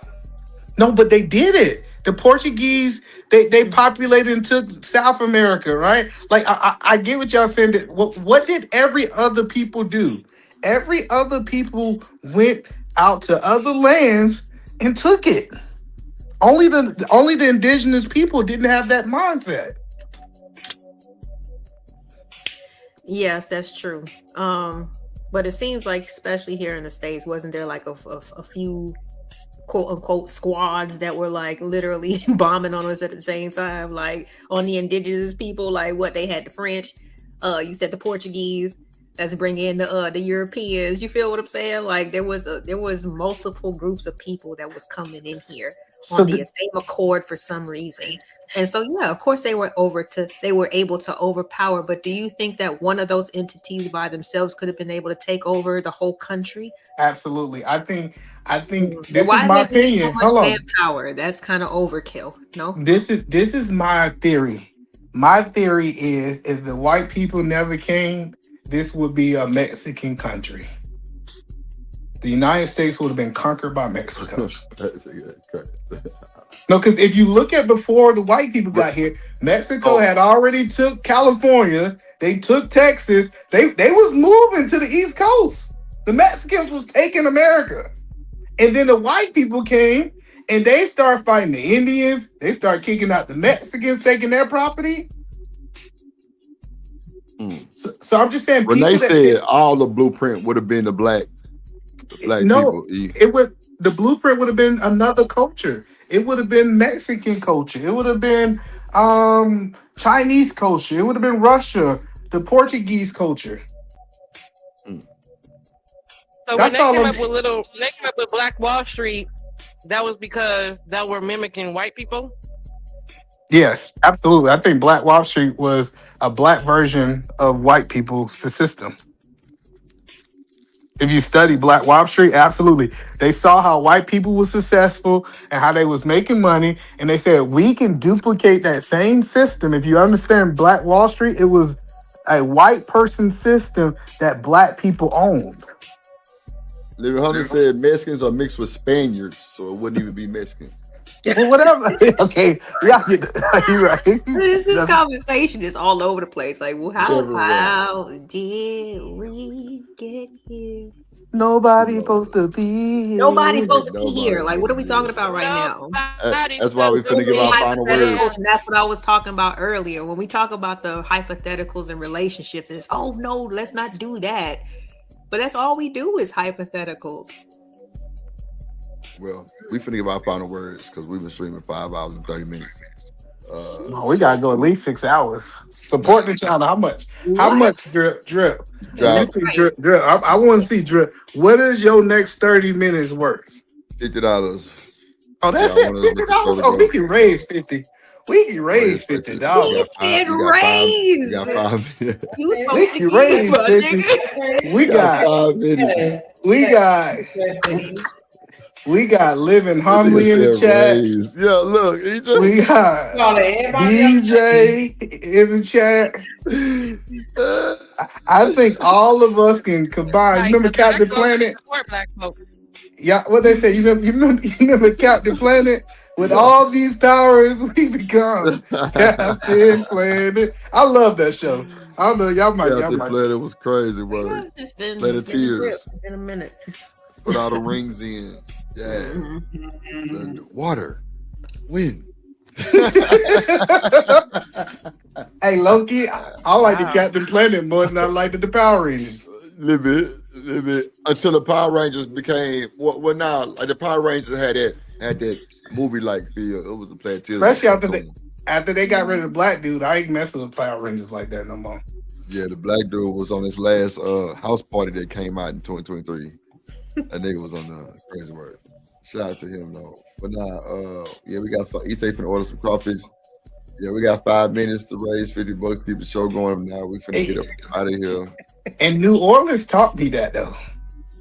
No, but they did it. The Portuguese, they populated and took South America, right? Like, I get what y'all saying. That what did every other people do? Every other people went out to other lands and took it. Only the indigenous people didn't have that mindset. Yes, that's true. But it seems like, especially here in the States, wasn't there like a few quote unquote squads that were like literally bombing on us at the same time, like on the indigenous people, like what they had the French, you said the Portuguese, Let's bring in the Europeans. You feel what I'm saying? Like there was multiple groups of people that was coming in here on the same accord for some reason. And so yeah, of course they were able to overpower. But do you think that one of those entities by themselves could have been able to take over the whole country? Absolutely. I think this is my Why opinion. so Hold much on. manpower? That's kind of overkill. No. This is my theory. My theory is if the white people never came, this would be a Mexican country. The United States would have been conquered by Mexico. No, because if you look at before the white people got here, Mexico had already took California. They took Texas. They was moving to the East Coast. The Mexicans was taking America. And then the white people came and they start fighting the Indians. They start kicking out the Mexicans, taking their property. So I'm just saying. When they said all the blueprint would have been the black no, people. The blueprint would have been another culture. It would have been Mexican culture. It would have been Chinese culture. It would have been Russia, the Portuguese culture. So when they came up with Black Wall Street, that was because that were mimicking white people? Yes, absolutely. I think Black Wall Street was a black version of white people's system. If you study Black Wall Street, absolutely. They saw how white people were successful and how they was making money. And they said, we can duplicate that same system. If you understand Black Wall Street, it was a white person system that black people owned. Living Hunter said Mexicans are mixed with Spaniards, so it wouldn't even be Mexicans. Well, whatever. Okay, yeah, you're right. This conversation is all over the place. Like, well, how did we get here? Nobody's supposed to be here. Nobody's supposed to be here. Like, what are we talking about right now? That's why we're finna give our final words. And that's what I was talking about earlier. When we talk about the hypotheticals and relationships, it's oh no, let's not do that. But that's all we do is hypotheticals. Well, we finna give our final words because we've been streaming 5 hours and 30 minutes. We gotta go at least 6 hours. Support the channel. How much? How much drip? Drip. I want to see drip. What is your next 30 minutes worth? $50. Oh, that's it. $50. Oh, we can raise 50. We can raise $50. He said raise. You was supposed to raise 50. We got Living Humbly in the chat. Raise. Yeah, look. We got DJ in the chat. I think all of us can combine. You remember Captain Planet? Yeah, what they say. You remember Captain Planet? With all these powers, we become Captain Planet. I love that show. I don't know, y'all might. Captain Planet was crazy, bro. Planet Tears. In a minute. Put all the rings in. Yeah. The water. Wind. Hey, Loki, I like the Captain Planet more than I liked the Power Rangers. Little bit. Until the Power Rangers became well now, like the Power Rangers had that movie like feel. It was a Planet Tears. Especially after they got rid of the black dude, I ain't messing with Power Rangers like that no more. Yeah, the black dude was on his last house party that came out in 2023. That nigga was on the Crazy Word. Shout out to him though. But nah, yeah, we got he's taking order some crawfish. Yeah, we got 5 minutes to raise $50. Keep the show going. Now we finna get up out of here. And New Orleans taught me that though.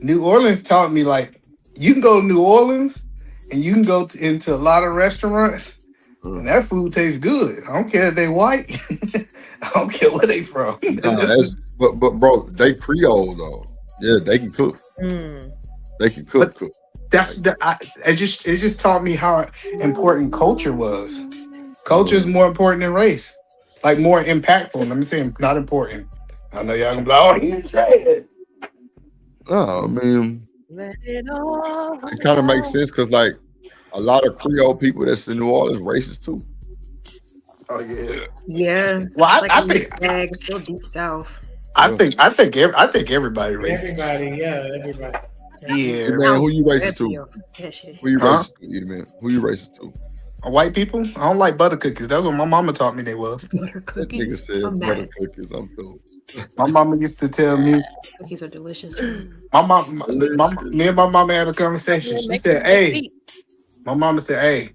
New Orleans taught me like you can go to New Orleans and you can go into a lot of restaurants and that food tastes good. I don't care if they white. I don't care where they from. But bro, they Creole though. Yeah, they can cook. They can cook. It just taught me how important culture was. Culture is more important than race. Like more impactful. Let me say not important. I know y'all gonna be like, oh, he didn't say it. Oh, I mean, it kind of makes sense because like a lot of Creole people that's in New Orleans racist too. Oh yeah. Yeah. Well, like I think still deep south. I think everybody racist. Everybody. Yeah. Man, who you racist to? Who you racist to, man? Who you racist to? White people? I don't like butter cookies. That's what my mama taught me they was. Butter cookies. That nigga said butter cookies. I'm so My mama used to tell me. Cookies are delicious. My mom, me and my mama had a conversation. She said, "Hey," my mama said, "Hey,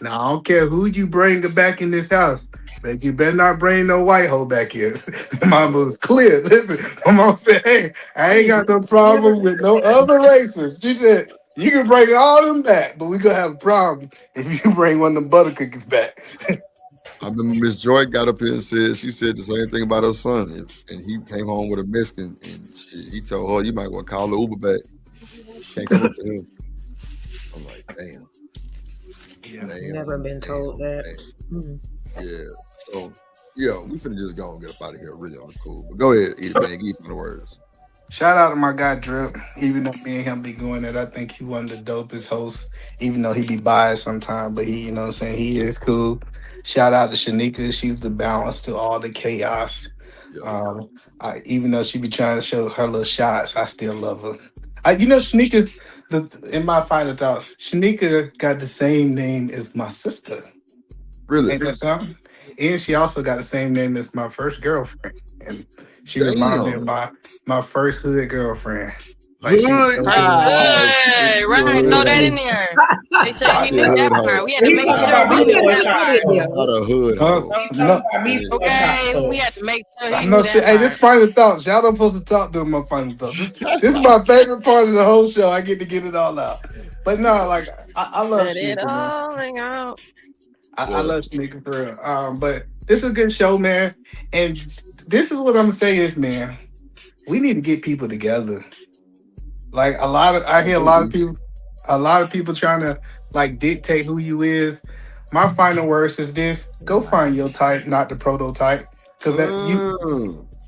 now I don't care who you bring back in this house, but you better not bring no white hoe back here." My mama was clear. Listen, my mom said, "Hey, I ain't got no problem with no other races." She said, "You can bring all them back, but we gonna have a problem if you bring one of them butter cookies back." I remember Miss Joy got up here and she said the same thing about her son, and he came home with a Mexican, and he told her, "You might want to call the Uber back. Can't come up to him." I'm like, damn. Never been told that. Yeah. So, yeah, we finna just go and get up out of here. Really on cool. But go ahead, eat it, man. Give me the words. Shout out to my guy Drip. Even though me and him be going at, I think he one of the dopest hosts. Even though he be biased sometimes, but he, you know what I'm saying, he is cool. Shout out to Shanika. She's the balance to all the chaos. Even though she be trying to show her little shots, I still love her. Shanika, in my final thoughts, Shanika got the same name as my sister. Really? Ain't that something? And she also got the same name as my first girlfriend. And she reminds me of my first hood girlfriend. Like, she was so good. Hey, right, throw that in there. Make sure he knew that part. We had to make sure we knew that part. Okay, we had to make sure he knew No that shit. Hey, this final thoughts. Y'all don't supposed to talk during my final thoughts. This is my favorite part of the whole show. I get to get it all out. But no, like I love Let it Shanika, all man. hang out. I love Shanika for real. But this is a good show, man. And this is what I'm gonna say is, man, we need to get people together. Like I hear a lot of people trying to like dictate who you is. My final words is this: go find your type, not the prototype, because that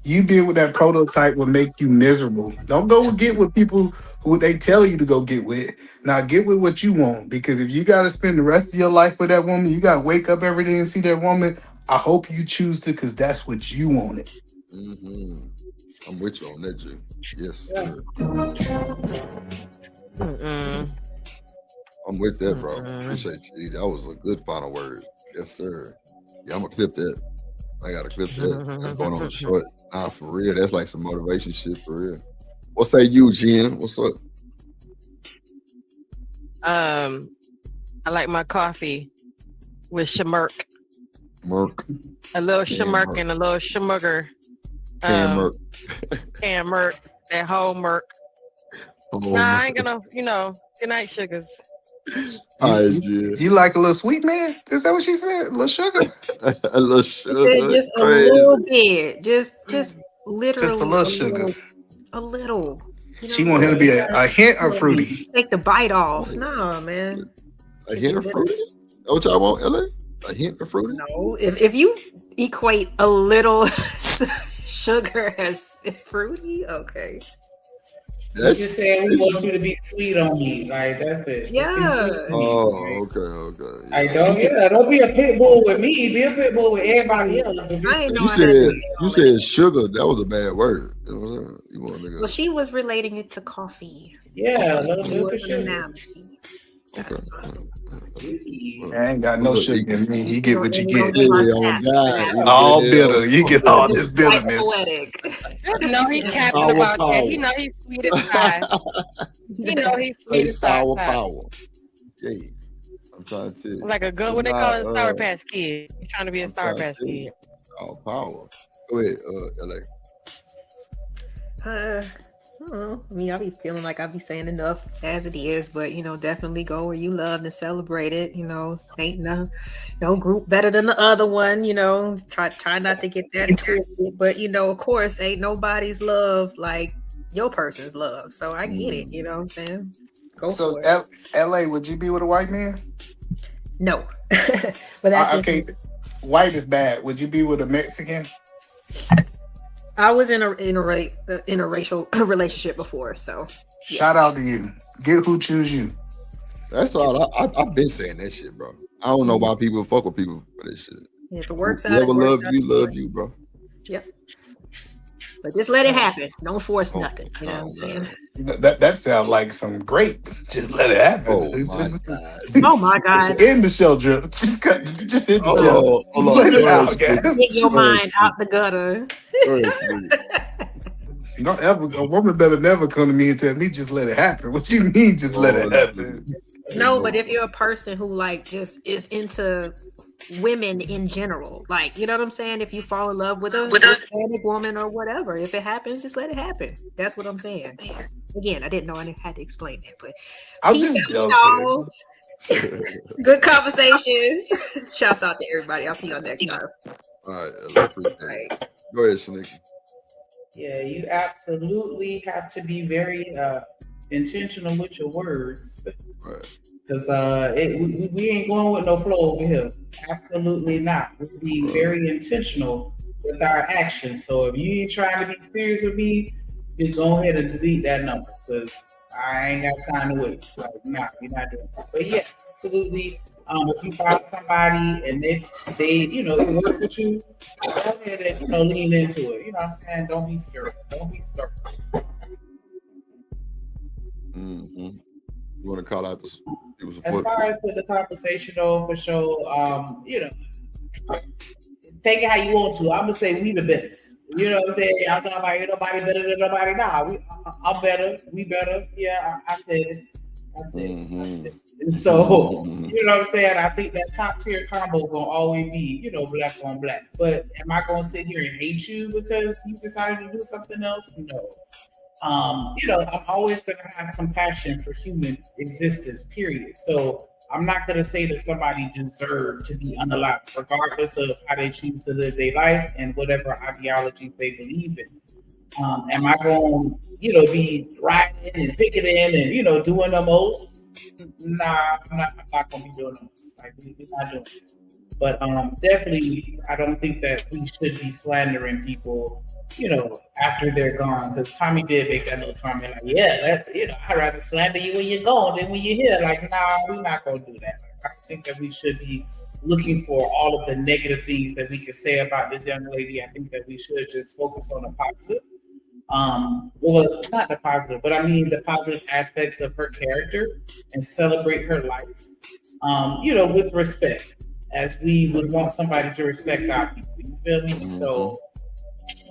you being with that prototype will make you miserable. Don't go get with people who they tell you to go get with. Now get with what you want, because if you got to spend the rest of your life with that woman, you got to wake up every day and see that woman. I hope you choose to, because that's what you wanted. I'm with you on that, G. Yes, sir. I'm with that, bro. Appreciate you. That was a good final word. Yes, sir. Yeah, I'm gonna clip that. I gotta clip that. That's going on short. Nah, for real. That's like some motivation shit for real. What say you, Jen? What's up? I like my coffee with shamirk. A little shamirk and a little shamugger. Can Merc. That whole Merc. I ain't gonna, good night, sugars. You like a little sweet man? Is that what she said? A little sugar? A little sugar. Just a little bit. Just literally. Just a little sugar. A little. She want him to be a hint of fruity. Take the bite off. No, man. A hint of fruity? What y'all want, LA? A hint of fruity? No. If you equate a little sugar as fruity, okay. You just saying we want you to be sweet on me, like that's it. Yeah. Oh, okay. Like don't be a pit bull with me. Be a pit bull with everybody else. You said sugar. That was a bad word. You know what I'm saying? You want to Well, she was relating it to coffee. Yeah, it was an analogy. I ain't got no sugar in me. You get what you get. All bitter. You get all this bitterness. No, he capping about that. You know he's sweet as pie. You know he's sweet as sour pie. power. Yeah, I'm trying to tell you. Like a good, what they call it, Sour Patch Kid. He's trying to be a Sour Patch Kid. Sour power. Go ahead, LA. I don't know. I mean, I be feeling like I be saying enough as it is, but definitely go where you love and celebrate it. Ain't no group better than the other one. Try not to get that twisted, but of course, ain't nobody's love like your person's love. So I get it. You know what I'm saying? Go for it. LA, would you be with a white man? No, but that's okay. White is bad. Would you be with a Mexican? I was in a interracial relationship before, so shout out to you. Get who choose you. That's all. I've been saying that shit, bro. I don't know why people fuck with people for this shit. If it works out, whoever love you, bro. Yep. But just let it happen. Don't force nothing. You know what I'm saying? That sounds like some great. Just let it happen. Oh my God. End the show, Drip. Just hit the show. Hold on. Let it Go out, ahead, guys. Get your mind out the gutter. Don't ever, a woman better never come to me and tell me just let it happen. What you mean just let it happen? No, but if you're a person who like just is into women in general, like, you know what I'm saying? If you fall in love with a Hispanic woman or whatever, if it happens, just let it happen. That's what I'm saying. Again, I didn't know I had to explain that, but I'm peace just out, joking. y'all. Good conversation. Shouts out to everybody. I'll see y'all next time. All right. Go ahead, Shanika. Yeah, you absolutely have to be very intentional with your words. Because we ain't going with no flow over here. Absolutely not. We're being very intentional with our actions. So if you ain't trying to be serious with me, just go ahead and delete that number, because I ain't got time to waste. Like, nah, you're not doing that. But yes, absolutely. If you find somebody and they it works with you, go ahead and lean into it. You know what I'm saying? Don't be scared. Don't be scared. Mm-hmm. You want to call out this? As far as with the conversation, though, for sure, take it how you want to. I'm gonna say we the best. You know what I'm saying? Y'all talking about ain't nobody better than nobody. Nah, I'm better. We better. Yeah, I said it. And so, you know what I'm saying? I think that top tier combo gonna always be, black on black. But am I gonna sit here and hate you because you decided to do something else? No. I'm always gonna have compassion for human existence, period. So I'm not gonna say that somebody deserves to be unalived, regardless of how they choose to live their life and whatever ideology they believe in. Am I going to, be riding and picketing and, doing the most? Nah, I'm not going to be doing the most. Like, we're not doing it. But definitely, I don't think that we should be slandering people, after they're gone. Because Tommy did make that little comment, like, yeah, I'd rather slander you when you're gone than when you're here. Like, nah, we're not going to do that. Like, I think that we should be looking for all of the negative things that we can say about this young lady. I think that we should just focus on the positive. Well, not the positive, but I mean the positive aspects of her character and celebrate her life, with respect, as we would want somebody to respect our people. You feel me? Mm-hmm. So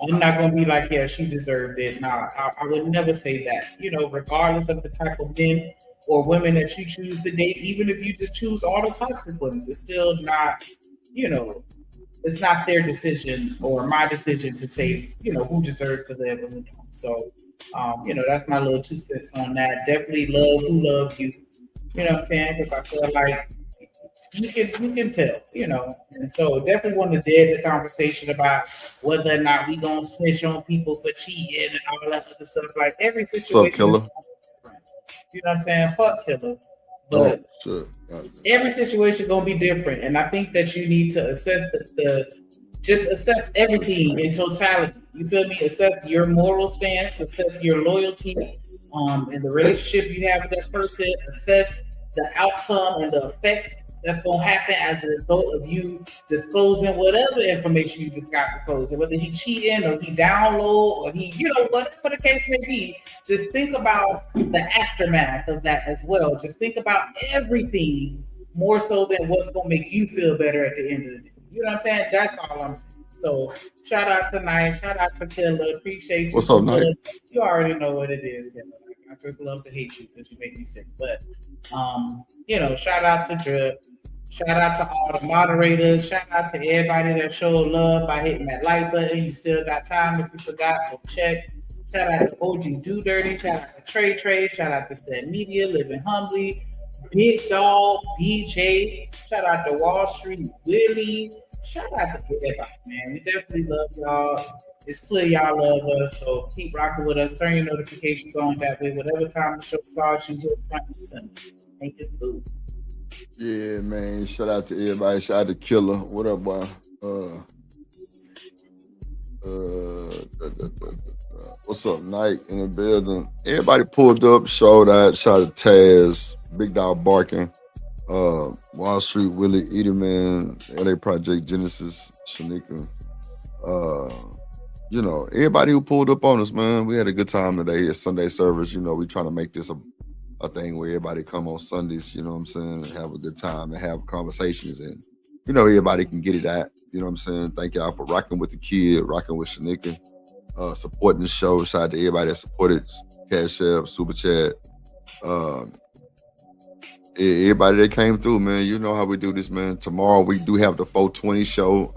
I'm not going to be like, yeah, she deserved it. Nah, I would never say that, regardless of the type of men or women that you choose to date, even if you just choose all the toxic ones, it's still not, it's not their decision or my decision to say, who deserves to live and who don't. So, that's my little 2 cents on that. Definitely love who loves you. You know what I'm saying? Because I feel like you can tell, And so definitely want to dead the conversation about whether or not we gonna snitch on people for cheating and all that other stuff. Like every situation. Fuck killer. You know what I'm saying? Fuck killer. But every situation gonna be different, and I think that you need to assess assess everything in totality. You feel me? Assess your moral stance, assess your loyalty, and the relationship you have with that person. Assess the outcome and the effects that's gonna happen as a result of you disclosing whatever information you just got disclosed. Whether he cheating or he down low or he, whatever the case may be. Just think about the aftermath of that as well. Just think about everything more so than what's gonna make you feel better at the end of the day. You know what I'm saying? That's all I'm saying. So shout out to Nice, shout out to Killer. Appreciate you. What's up, Nice? You already know what it is, Killer. I just love to hate you because you make me sick. But shout out to Drip. Shout out to all the moderators. Shout out to everybody that showed love by hitting that like button. You still got time if you forgot, go check. Shout out to OG Do Dirty. Shout out to Trey. Shout out to Set Media, Living Humbly, Big Dog, DJ. Shout out to Wall Street Willie. Shout out to everybody, man. We definitely love y'all. It's clear y'all love us, so keep rocking with us. Turn your notifications on that way. Whatever time the show starts, you hit front and center. Thank you, boo. Yeah, man. Shout out to everybody. Shout out to Killer. What up, boy? What's up, Nike in the building? Everybody pulled up, showed out. Shout out to Taz, Big Dog Barking, Wall Street Willie, Eaterman, LA Project Genesis, Shanika, you know, everybody who pulled up on us, man, we had a good time today. It's Sunday service. You know, we trying to make this a thing where everybody come on Sundays, you know what I'm saying, and have a good time and have conversations, and you know, everybody can get it at, you know what I'm saying. Thank y'all for rocking with the kid, rocking with Shanika, supporting the show. Shout out to everybody that supported, Cash App, Super Chat, everybody that came through, man. You know how we do this, man. Tomorrow we do have the 420 show.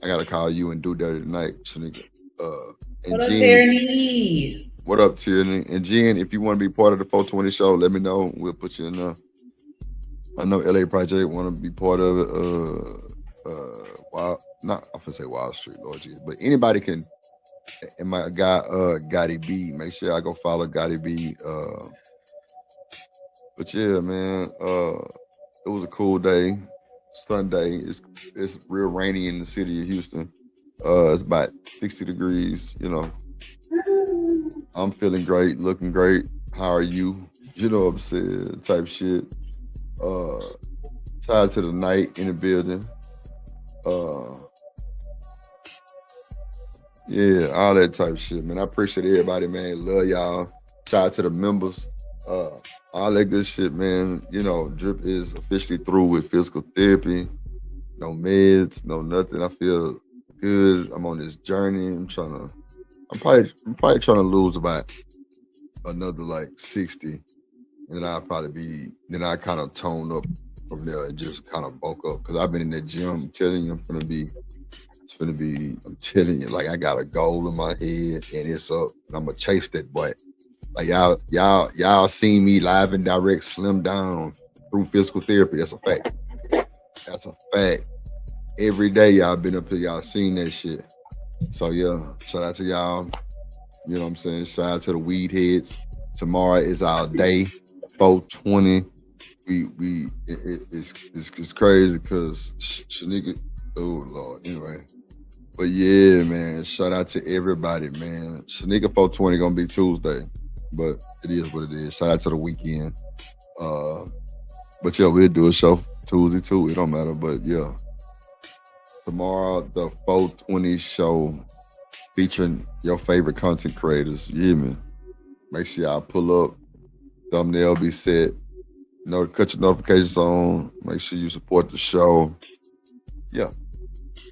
I gotta call you and do that tonight, Shanika. And What up, Jen, Tierney? what up, Tierney? And Jen, if you want to be part of the 420 show, let me know. We'll put you in there. I know LA Project want to be part of it. I'm gonna say Wild Street, Lord Jesus, but anybody can. And my guy, Gotti B, make sure I go follow Gotti B. But yeah, man, it was a cool day. Sunday, it's real rainy in the city of Houston. It's about 60 degrees. You know, I'm feeling great, looking great. How are you? You know what I'm saying? Type shit. Shout out to the night in the building. Yeah, all that type of shit, man. I appreciate everybody, man. Love y'all. Shout out to the members. All that good shit, man. You know, Drip is officially through with physical therapy. No meds, no nothing. I feel good. I'm on this journey. I'm probably trying to lose about another like 60. And I'll probably be, then I kind of tone up from there and just kind of bulk up. Cause I've been in that gym. I'm telling you, I'm telling you, like I got a goal in my head and it's up. And I'm gonna chase that boy. Like y'all seen me live and direct slim down through physical therapy. That's a fact. That's a fact. Every day y'all been up here, y'all seen that shit. So yeah, shout out to y'all. You know what I'm saying? Shout out to the weed heads. Tomorrow is our day. 420. It's crazy because Shanika. Oh Lord. Anyway, but yeah, man. Shout out to everybody, man. Shanika 420 gonna be Tuesday, but it is what it is. Shout out to the weekend. But yeah, we'll do a show Tuesday too. It don't matter, but yeah. Tomorrow, the 420 show featuring your favorite content creators. Yeah, man. Make sure y'all pull up. Thumbnail be set. Cut your notifications on. Make sure you support the show. Yeah.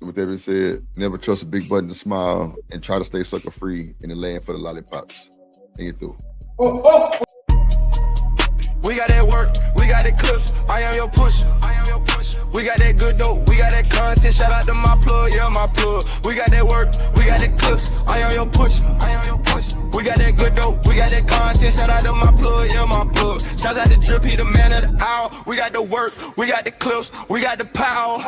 With that being said, never trust a big button to smile and try to stay sucker free in the land for the lollipops. And get through. We got that work, we got that clips. I am your pusher. We got that good dope, we got that content. Shout out to my plug, yeah, my plug. We got that work, we got that clips. I am your pusher. We got that good dope, we got that content. Shout out to my plug, yeah, my plug. Shout out to Drip, he the man of the hour. We got the work, we got the clips, we got the power.